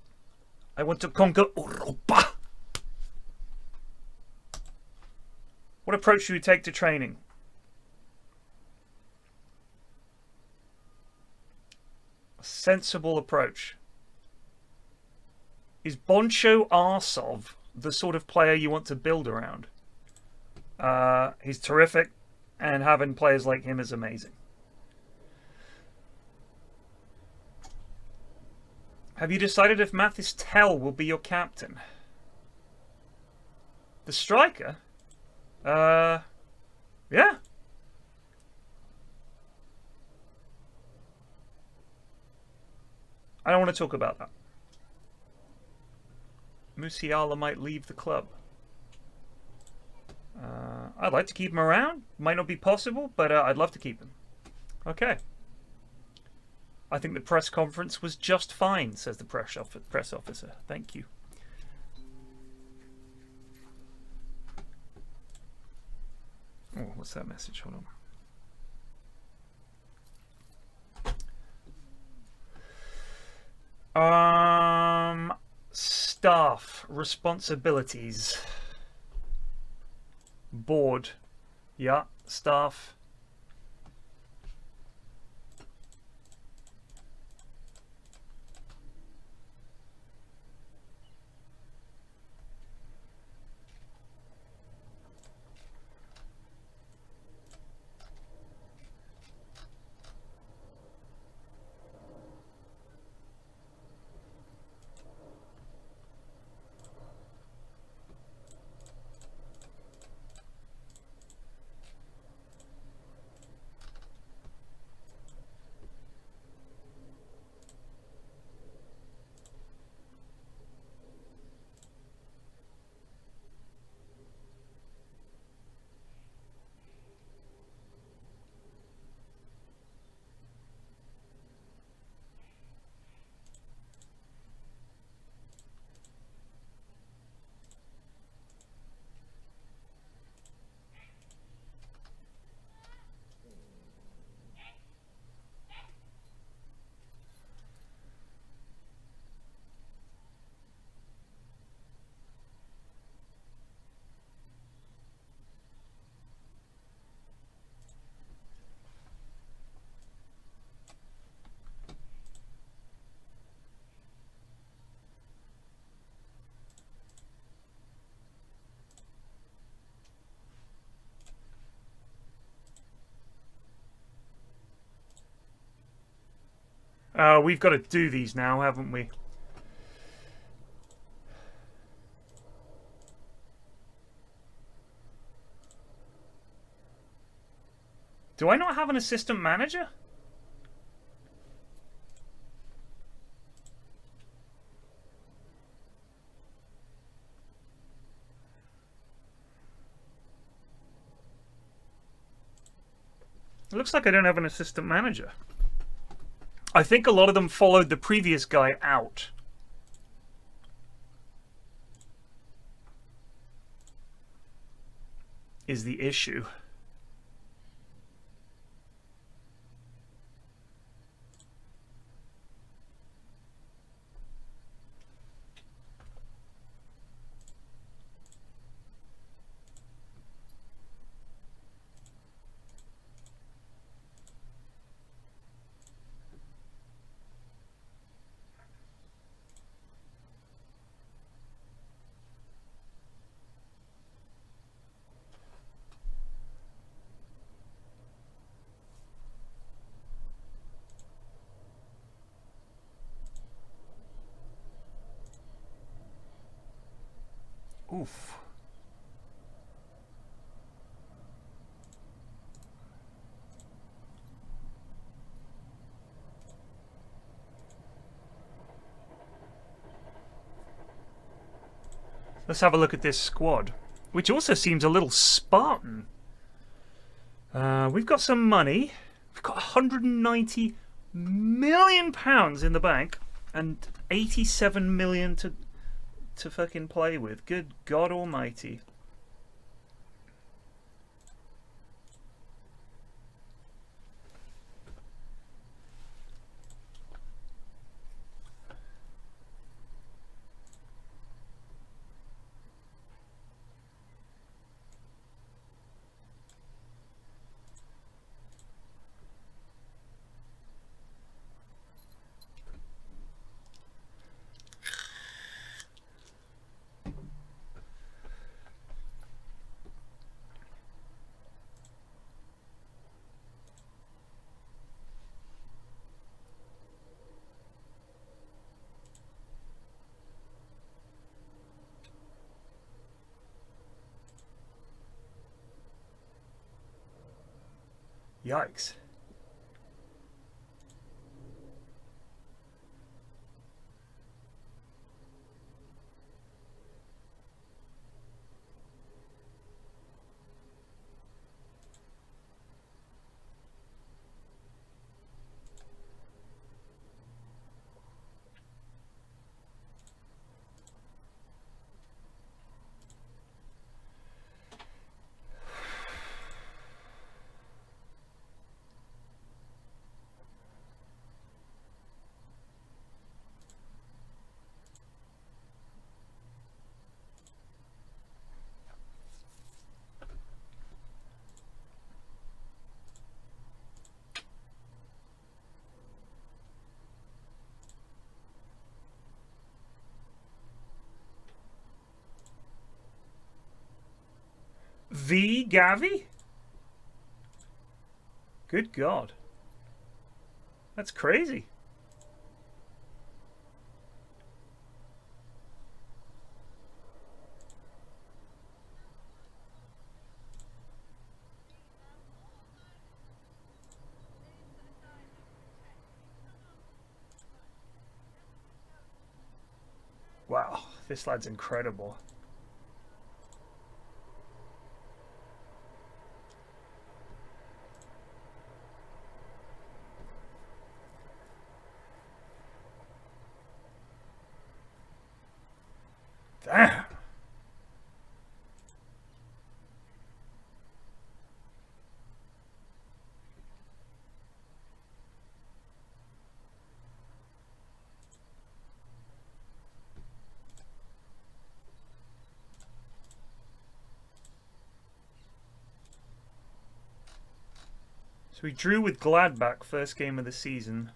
I want to conquer Europa. What approach do you take to training? A sensible approach. Is Boncho Arsov the sort of player you want to build around? He's terrific, and having players like him is amazing. Have you decided if Mathis Tell will be your captain? The striker? Yeah. I don't want to talk about that. Musiala might leave the club. I'd like to keep him around. Might not be possible, but I'd love to keep him. Okay. I think the press conference was just fine, says the press officer. Thank you. Oh, what's that message? Hold on. Staff responsibilities. Board. Yeah, staff. We've got to do these now, haven't we? Do I not have an assistant manager? It looks like I don't have an assistant manager. I think a lot of them followed the previous guy out. Is the issue. Oof. Let's have a look at this squad, which also seems a little Spartan. We've got some money. We've got £190 million in the bank and 87 million to fucking play with. Good God Almighty. Yikes. V. Gavi? Good God. That's crazy. Wow, this lad's incredible. Damn. So we drew with Gladbach first game of the season.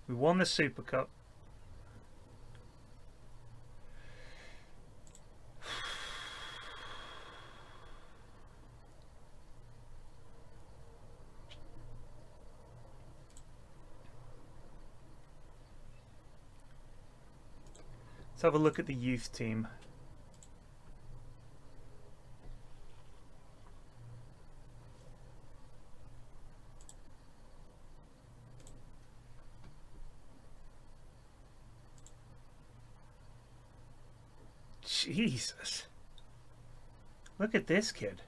We won the Super Cup. Let's have a look at the youth team. Jesus. Look at this kid.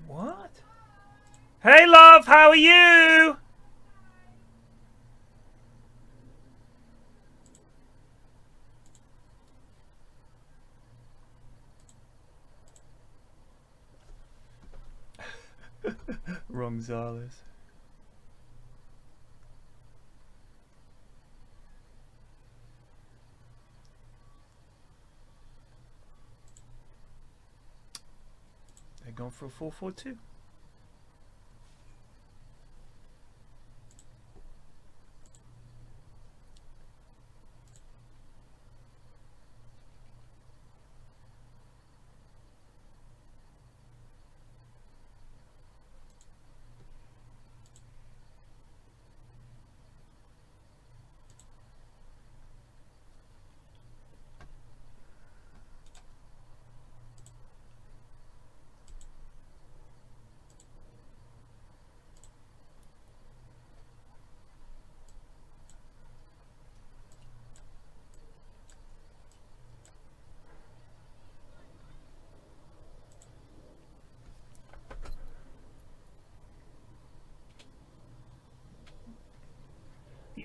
What? Hey love, how are you? Gonzalez. They're going for a 4-4-2.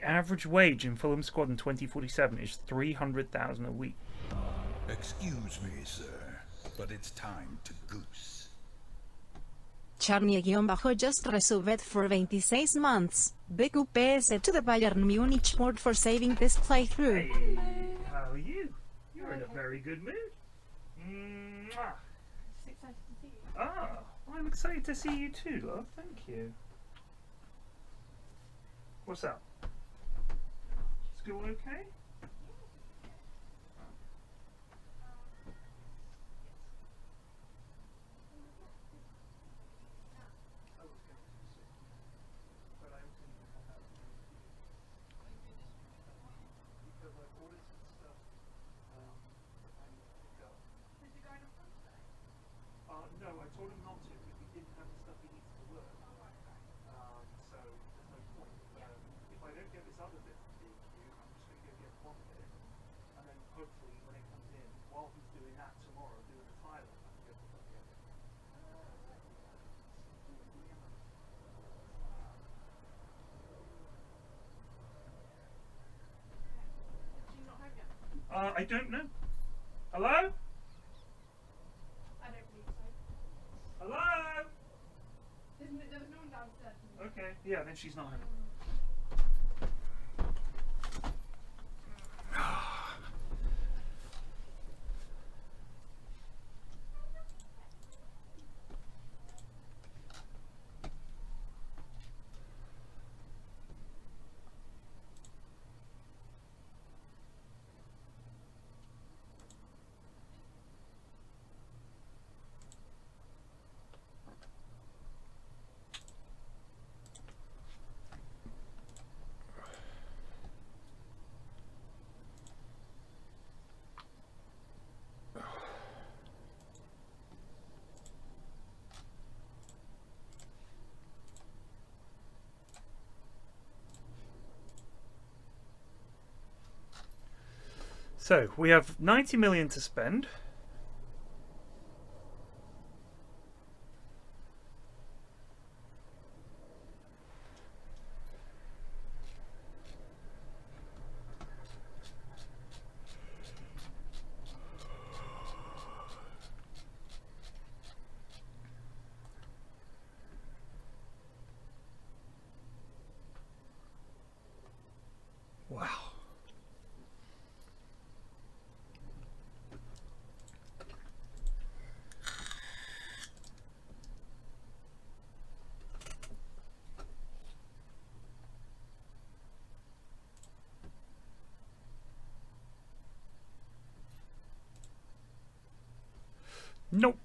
average wage in Fulham squad in 2047 is 300,000 a week. Excuse me, sir, but it's time to goose. Charnie-just resubbed for 26 months. Big UPS to the Bayern Munich board for saving this playthrough. Hey, how are you? You're in a very good mood. Mwah. Just excited to see you. Ah, I'm excited to see you too, love. Thank you. What's up? School okay? No, I told him not to because we didn't have the stuff he needs for work. So there's no point. If I don't get this other bit from B&Q, I'm just going to go get one bit, and then hopefully when it comes in, while he's doing that tomorrow, doing the tile, I can go put that together. She's not home yet? I don't know. Hello? I don't believe so. Hello? There was no one downstairs. Okay, yeah, then she's not home. So we have 90 million to spend. Wow. Nope.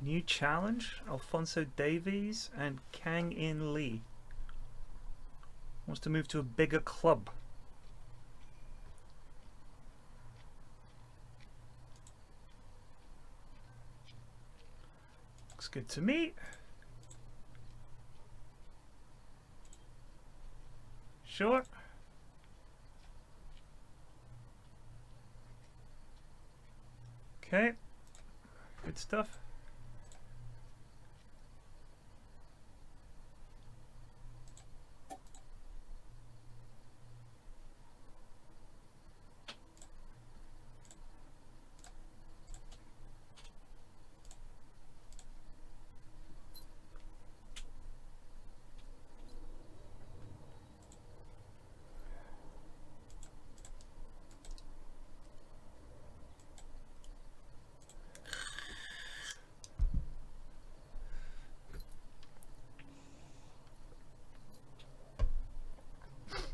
New challenge, Alfonso Davies and Kang In Lee. Wants to move to a bigger club. Looks good to me. Sure. Okay. Good stuff.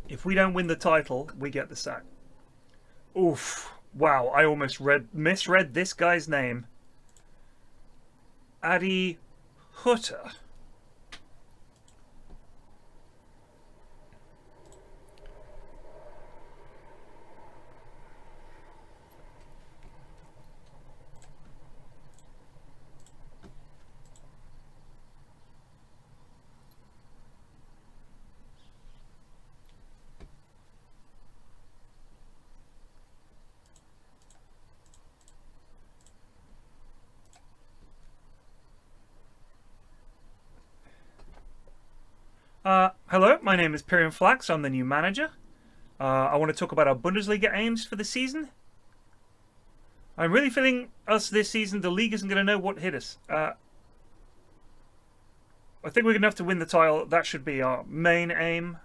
If we don't win the title, we get the sack. Oof. Wow, I almost misread this guy's name. Adi Hutter. Hello, my name is PFlax. I'm the new manager. I want to talk about our Bundesliga aims for the season. I'm really feeling us this season. The league isn't going to know what hit us. I think we're good enough to win the title. That should be our main aim.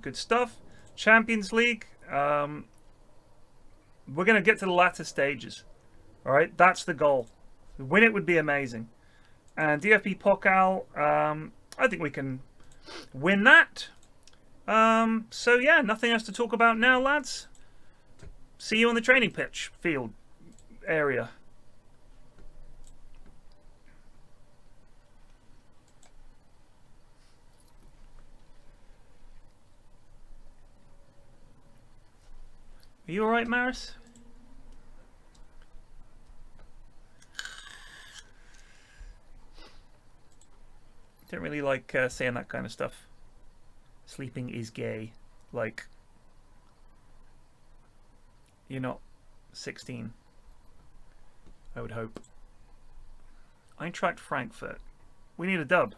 Good stuff. Champions League. We're going to get to the latter stages. All right, that's the goal. To win it would be amazing. And DFB Pokal, I think we can win that. So yeah, nothing else to talk about now, lads. See you on the training pitch field area. Are you alright, Maris? Don't really like saying that kind of stuff. Sleeping is gay. Like, you're not 16. I would hope. Eintracht Frankfurt. We need a dub.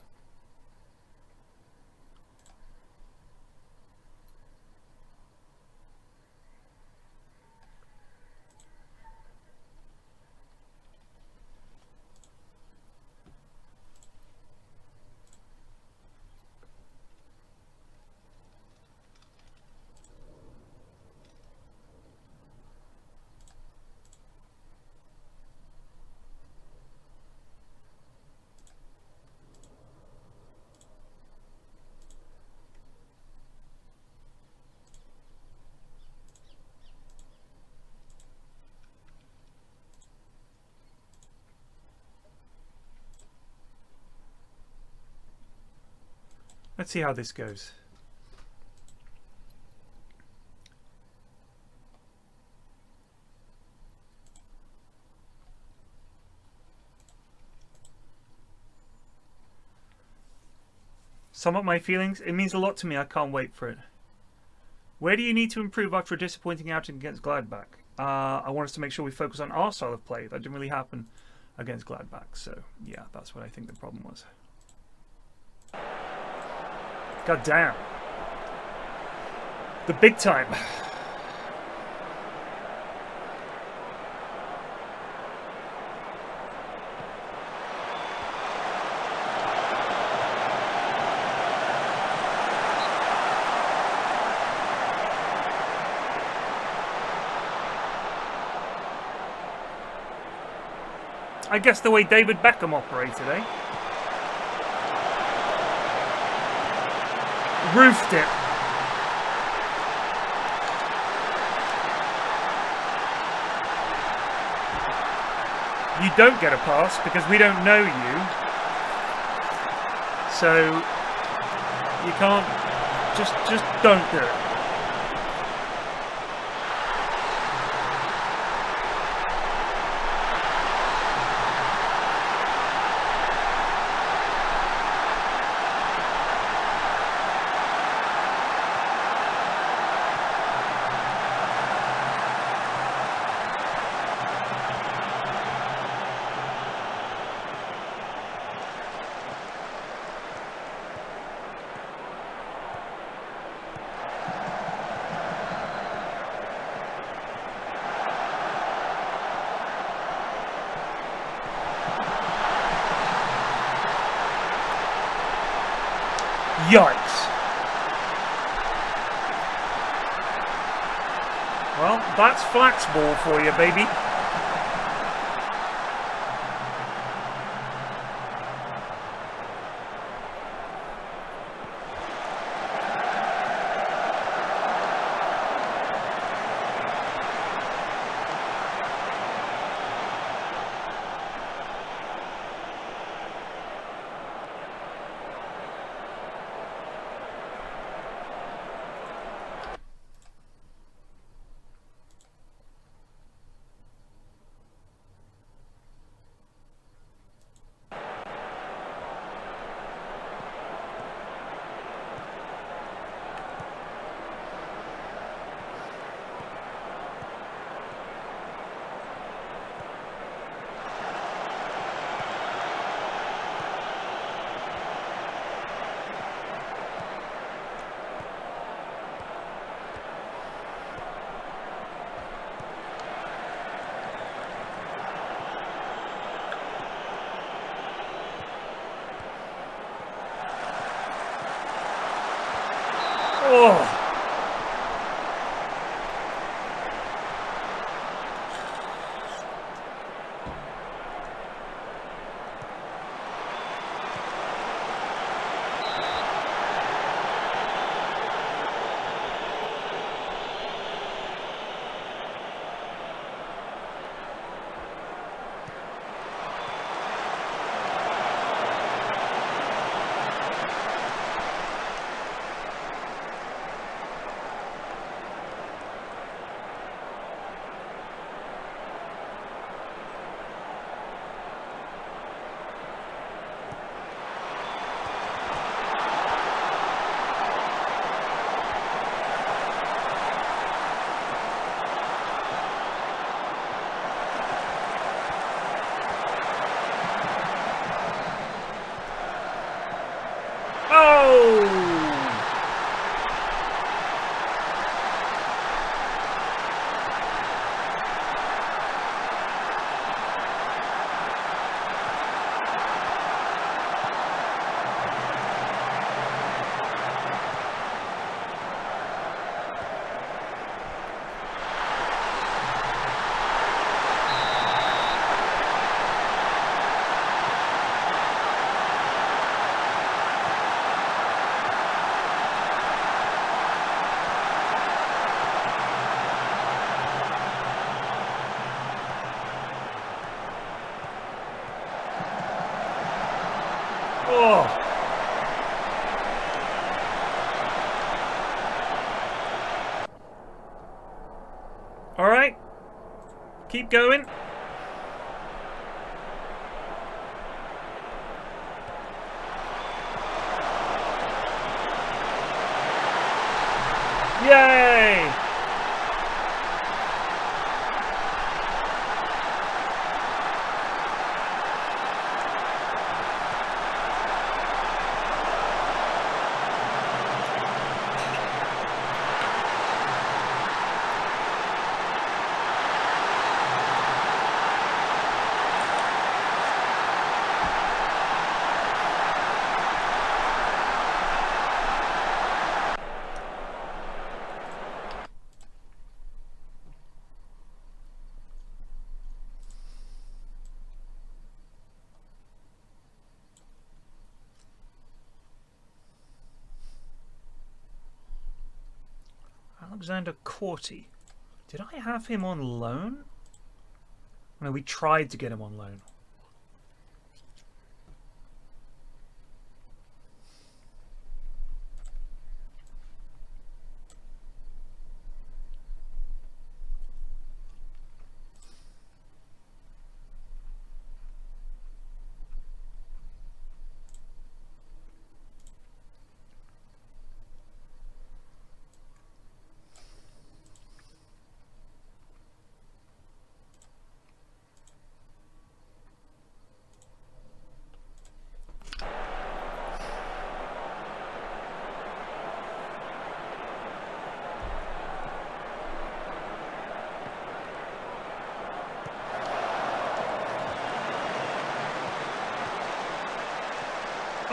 Let's see how this goes. Sum up my feelings. It means a lot to me. I can't wait for it. Where do you need to improve after a disappointing outing against Gladbach? I want us to make sure we focus on our style of play. That didn't really happen against Gladbach. So, yeah, that's what I think the problem was. God damn. The big time. I guess the way David Beckham operated, eh? Roofed it. You don't get a pass because we don't know you. So you can't just don't do it. Yikes. Well, that's flax ball for you, baby. Oh. Oh. All right. Keep going. Yay! Alexander Corti. Did I have him on loan? No, we tried to get him on loan.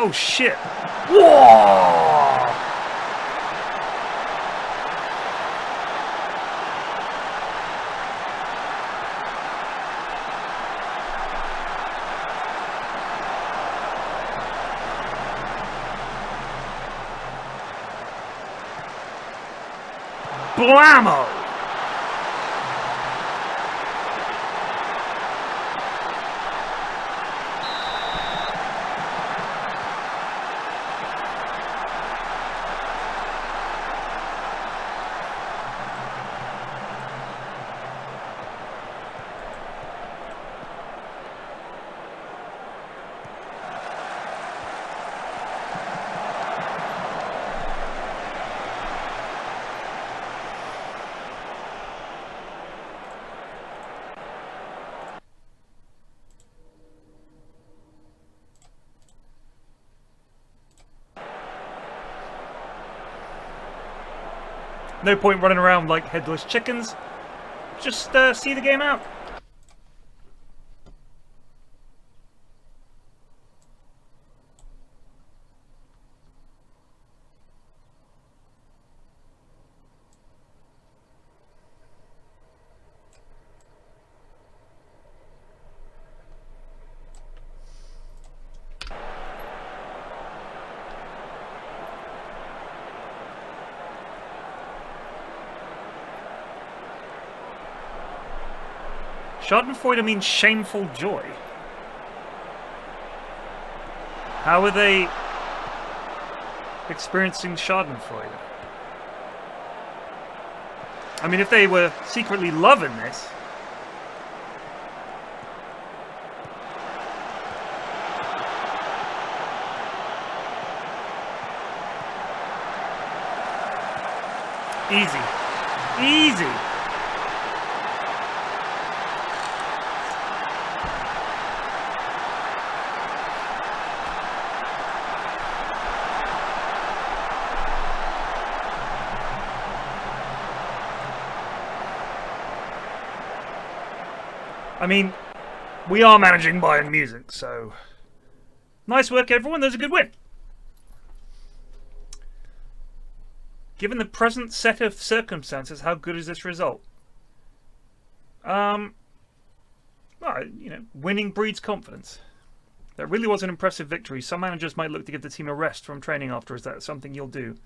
Oh shit! Whoa! Blammo! No point running around like headless chickens. Just see the game out. Schadenfreude means shameful joy. How are they experiencing Schadenfreude? I mean, if they were secretly loving this... Easy. Easy. I mean, we are managing Bayern Munich, so... Nice work, everyone. There's a good win. Given the present set of circumstances, how good is this result? Well, you know, winning breeds confidence. That really was an impressive victory. Some managers might look to give the team a rest from training after. Is that something you'll do?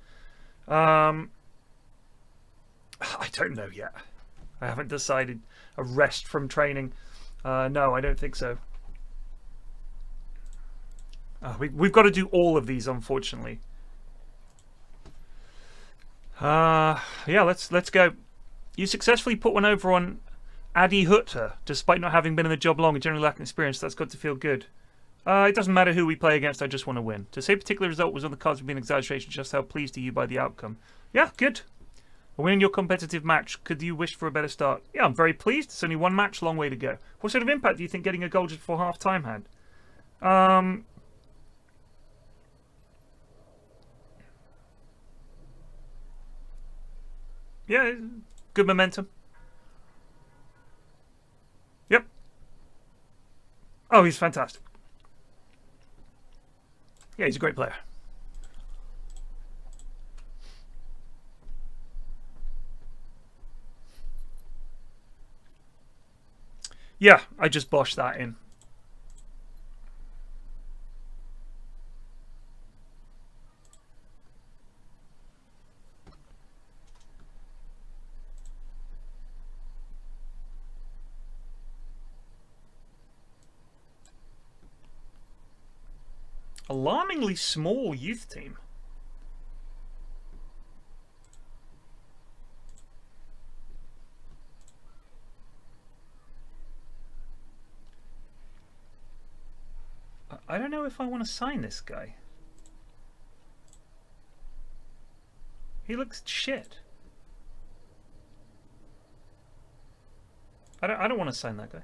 I don't know yet. I haven't decided. A rest from training. No, I don't think so. We've got to do all of these, unfortunately. Yeah, let's go. You successfully put one over on Adi Hutter, despite not having been in the job long and generally lacking experience. That's got to feel good. It doesn't matter who we play against, I just want to win. To say a particular result was on the cards would be an exaggeration. Just how pleased are you by the outcome? Yeah, good. Winning your competitive match, could you wish for a better start? Yeah, I'm very pleased. It's only one match, long way to go. What sort of impact do you think getting a goal just before half-time had? Yeah, good momentum. Yep. Oh, he's fantastic. Yeah, he's a great player. Yeah, I just boshed that in. Alarmingly small youth team. I don't know if I want to sign this guy. He looks shit. I don't want to sign that guy.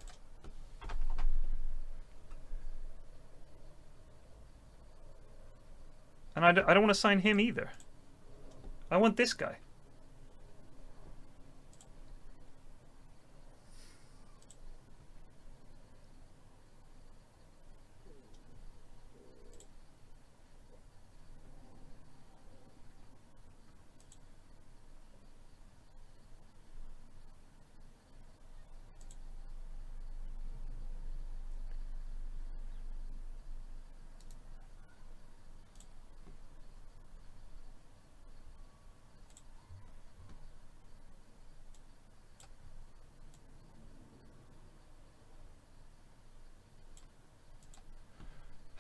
And I don't want to sign him either. I want this guy.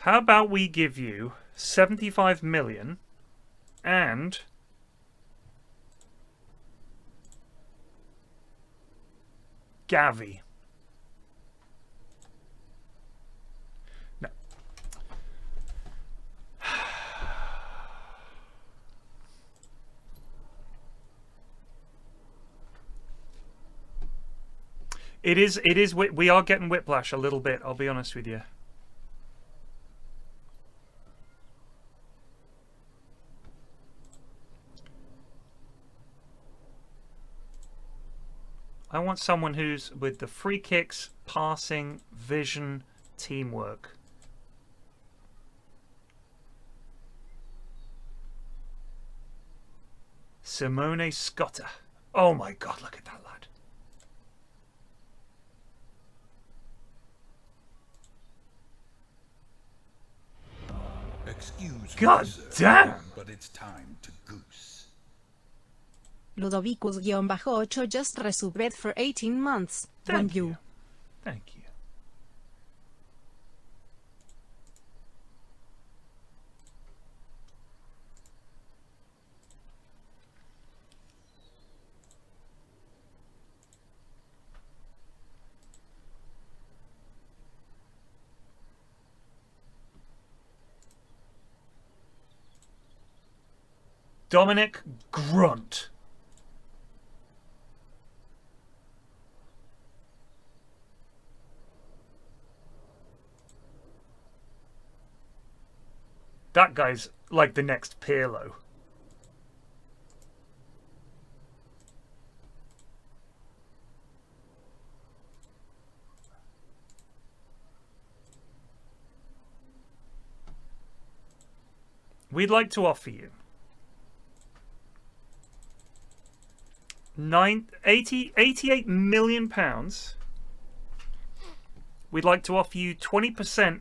How about we give you 75 million and Gavi? No. It is, we are getting whiplash a little bit, I'll be honest with you. I want someone who's with the free kicks, passing, vision, teamwork. Simone Scotta. Oh my God, look at that lad. Excuse me, God damn! But it's time to goose. Ludovicus-8 just resubbed for 18 months. One view. Thank you. Dominic Grunt. That guy's like the next Pirlo. We'd like to offer you 88 million pounds. We'd like to offer you 20%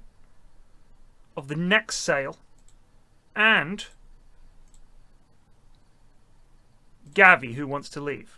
of the next sale and Gavi, who wants to leave.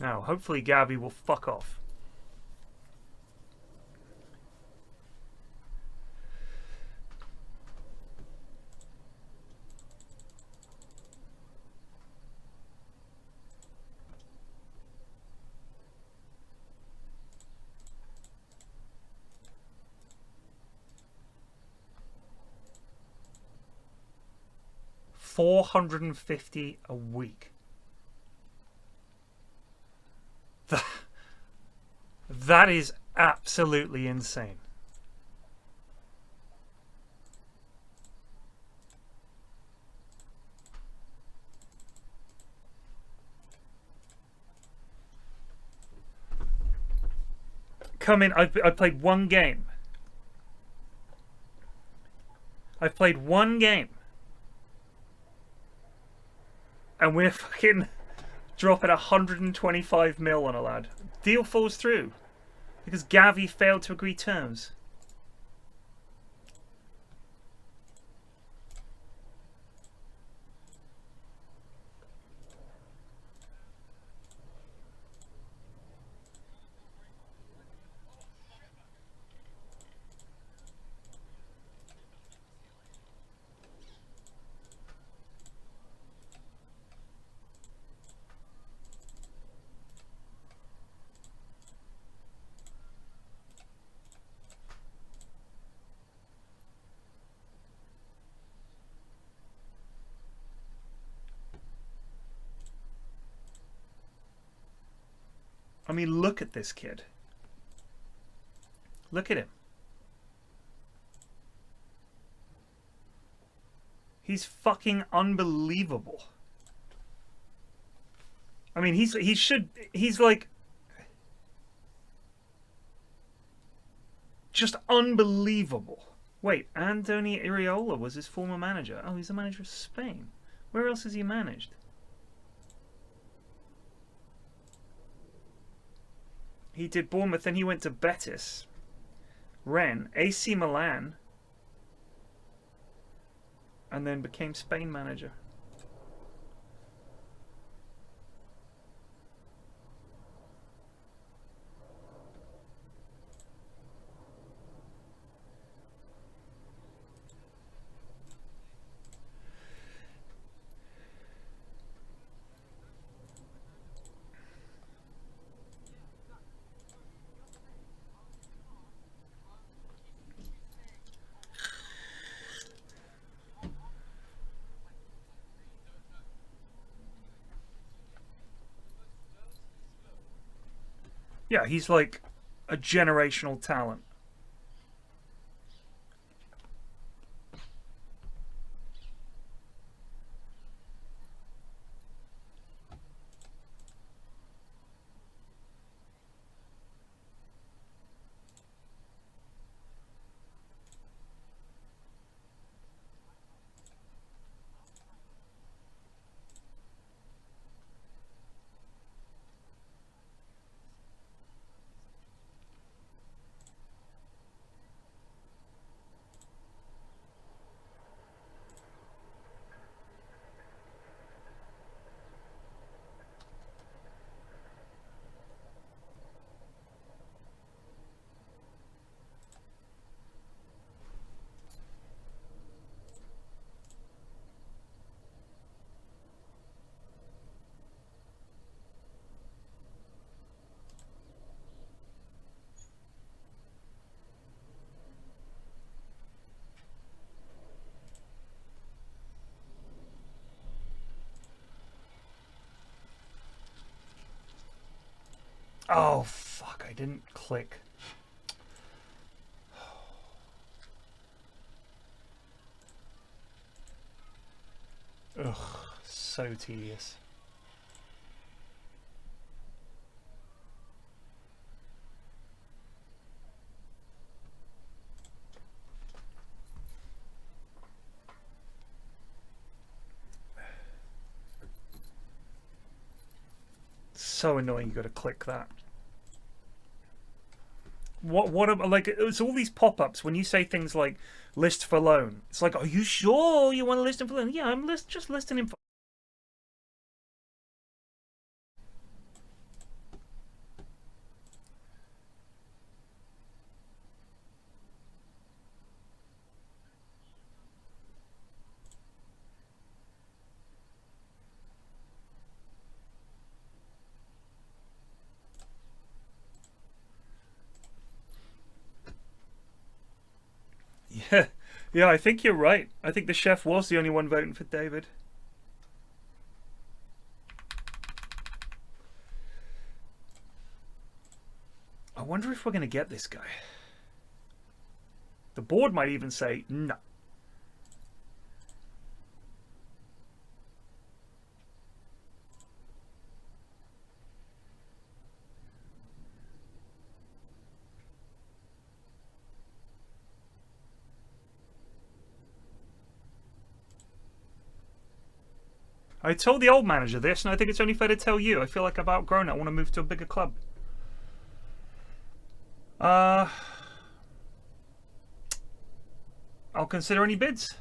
Now, hopefully Gavi will fuck off. $450 a week. That is absolutely insane. Come in. I played one game. I've played one game. And we're fucking dropping 125 mil on a lad. Deal falls through because Gavi failed to agree terms. I mean, look at this kid. Look at him. He's fucking unbelievable. I mean, he's like just unbelievable. Wait, Andoni Iraola was his former manager. Oh, he's the manager of Spain. Where else has he managed? He did Bournemouth, then he went to Betis, Rennes, AC Milan, and then became Spain manager. Yeah, he's like a generational talent. Oh, fuck, I didn't click. Ugh, so tedious. So annoying, you got to click that. Like, it's all these pop-ups when you say things like list for loan. It's like, are you sure you want to list him for loan? Yeah, I'm just listing him for... Yeah, yeah, I think you're right. I think the chef was the only one voting for David. I wonder if we're going to get this guy. The board might even say no. I told the old manager this, and I think it's only fair to tell you. I feel like I've outgrown it. I want to move to a bigger club. I'll consider any bids.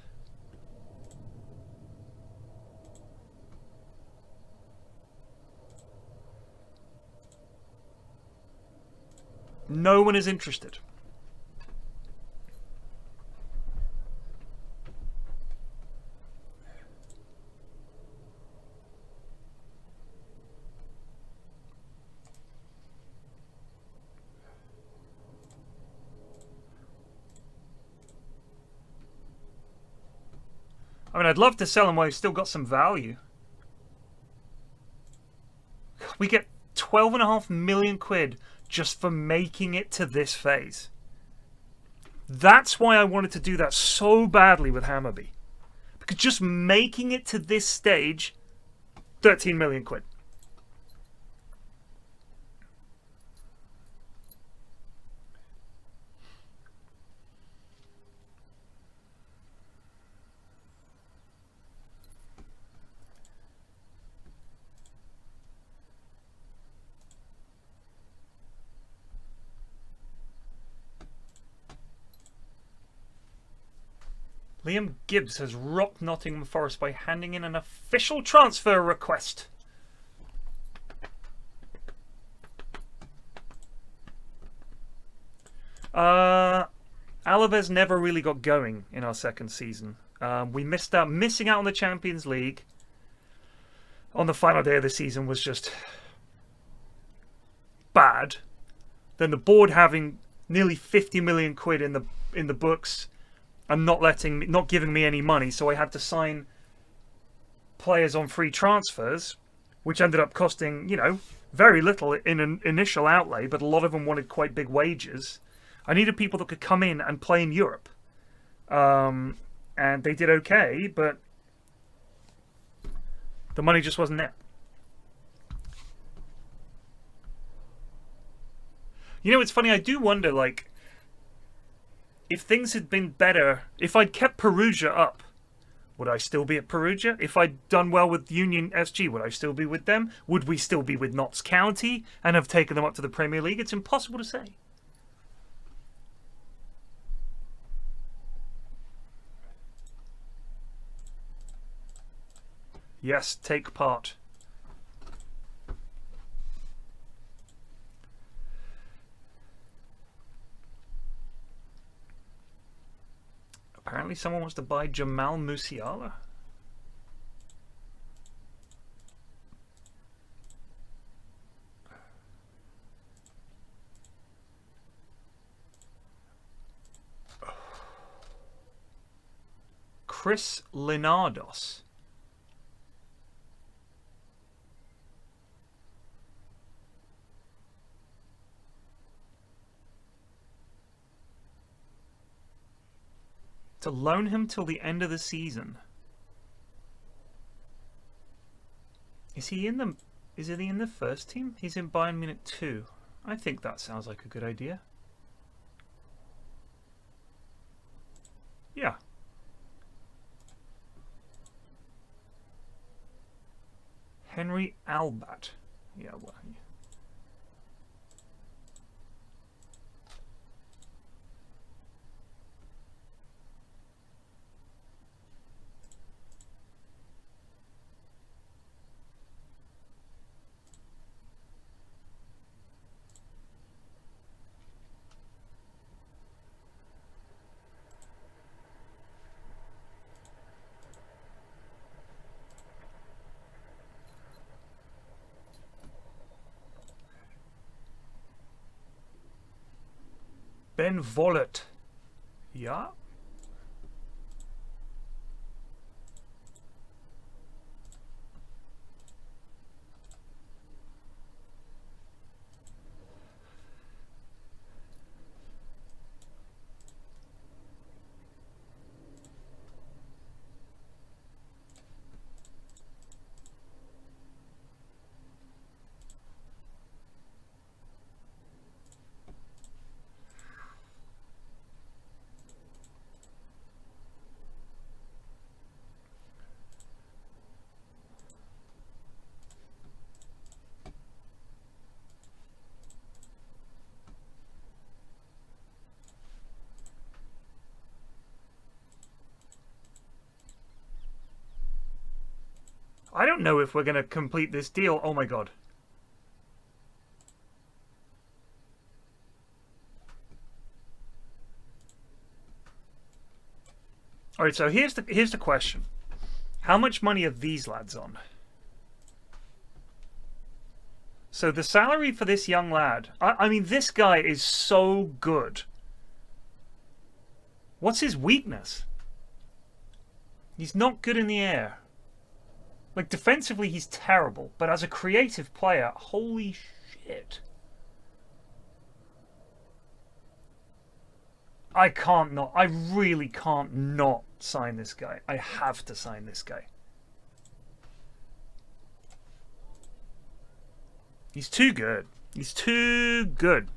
No one is interested. I mean, I'd love to sell him while he's still got some value. We get 12.5 million quid just for making it to this phase. That's why I wanted to do that so badly with Hammarby. Because just making it to this stage, 13 million quid. Liam Gibbs has rocked Nottingham Forest by handing in an official transfer request. Alaves never really got going in our second season. We missing out on the Champions League on the final day of the season was just bad. Then the board having nearly 50 million quid in the books and not giving me any money, so I had to sign players on free transfers, which ended up costing, you know, very little in an initial outlay, but a lot of them wanted quite big wages. I needed people that could come in and play in Europe. And they did okay, but the money just wasn't there. You know, it's funny, I do wonder, like, if things had been better, if I'd kept Perugia up, would I still be at Perugia? If I'd done well with Union SG, would I still be with them? Would we still be with Notts County and have taken them up to the Premier League? It's impossible to say. Yes, take part. Apparently someone wants to buy Jamal Musiala. Chris Linardos. To loan him till the end of the season. Is he in the first team? He's in Bayern Munich 2. I think that sounds like a good idea. Yeah. Henry Albat. Yeah, well, yeah. Ben Vollet. Ja. I don't know if we're going to complete this deal. Oh my god. Alright, so here's the question. How much money are these lads on? So the salary for this young lad... I mean, this guy is so good. What's his weakness? He's not good in the air. Like, defensively, he's terrible. But as a creative player, holy shit. I really can't not sign this guy. I have to sign this guy. He's too good. He's too good.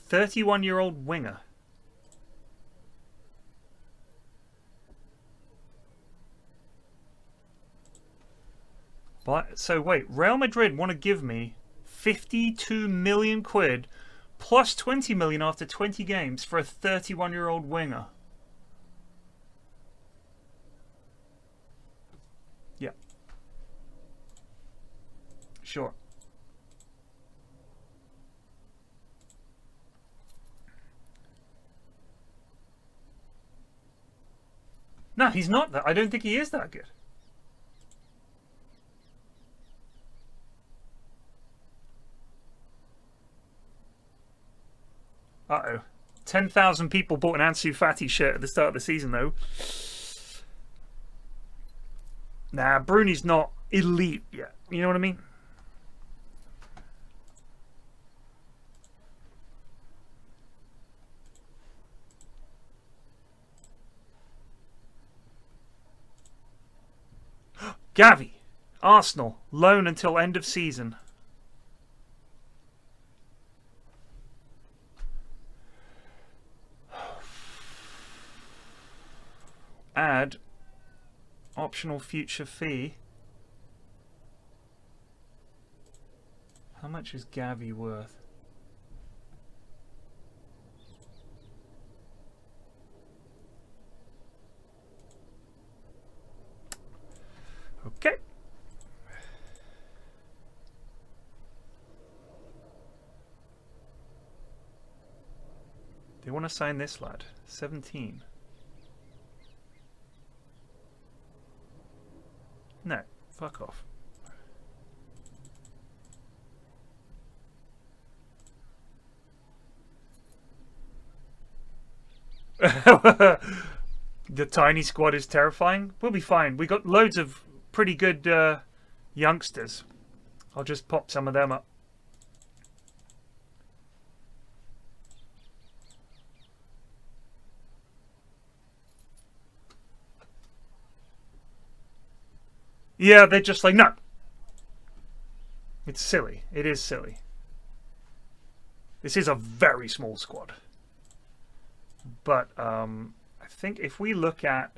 "31-year-old winger." But so wait, Real Madrid want to give me 52 million quid plus 20 million after 20 games for a 31-year-old winger. Yeah. Sure. No, he's not that. I don't think he is that good. Uh-oh. 10,000 people bought an Ansu Fati shirt at the start of the season, though. Nah, Bruni's not elite yet. You know what I mean? Gavi, Arsenal, loan until end of season. Add optional future fee. How much is Gavi worth? Okay. to sign this lad. 17. No, fuck off. The tiny squad is terrifying. We'll be fine. We got loads of pretty good youngsters. I'll just pop some of them up. Yeah, they're just like, no. It's silly. It is silly. This is a very small squad. But I think if we look at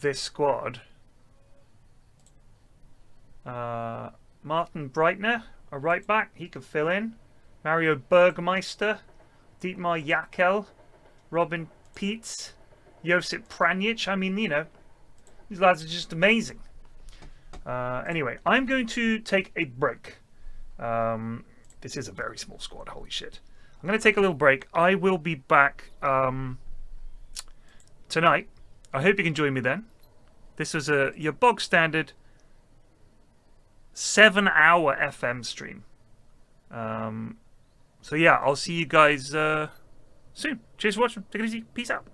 this squad, Martin Breitner, a right back, he could fill in. Mario Bergmeister, Dietmar Jakel, Robin Pietz, Josip Pranic. I mean, you know, these lads are just amazing. Anyway, I'm going to take a break. This is a very small squad, holy shit. I'm going to take a little break. I will be back tonight. I hope you can join me then. This was your bog standard 7-hour FM stream. So yeah, I'll see you guys soon. Cheers for watching. Take it easy. Peace out.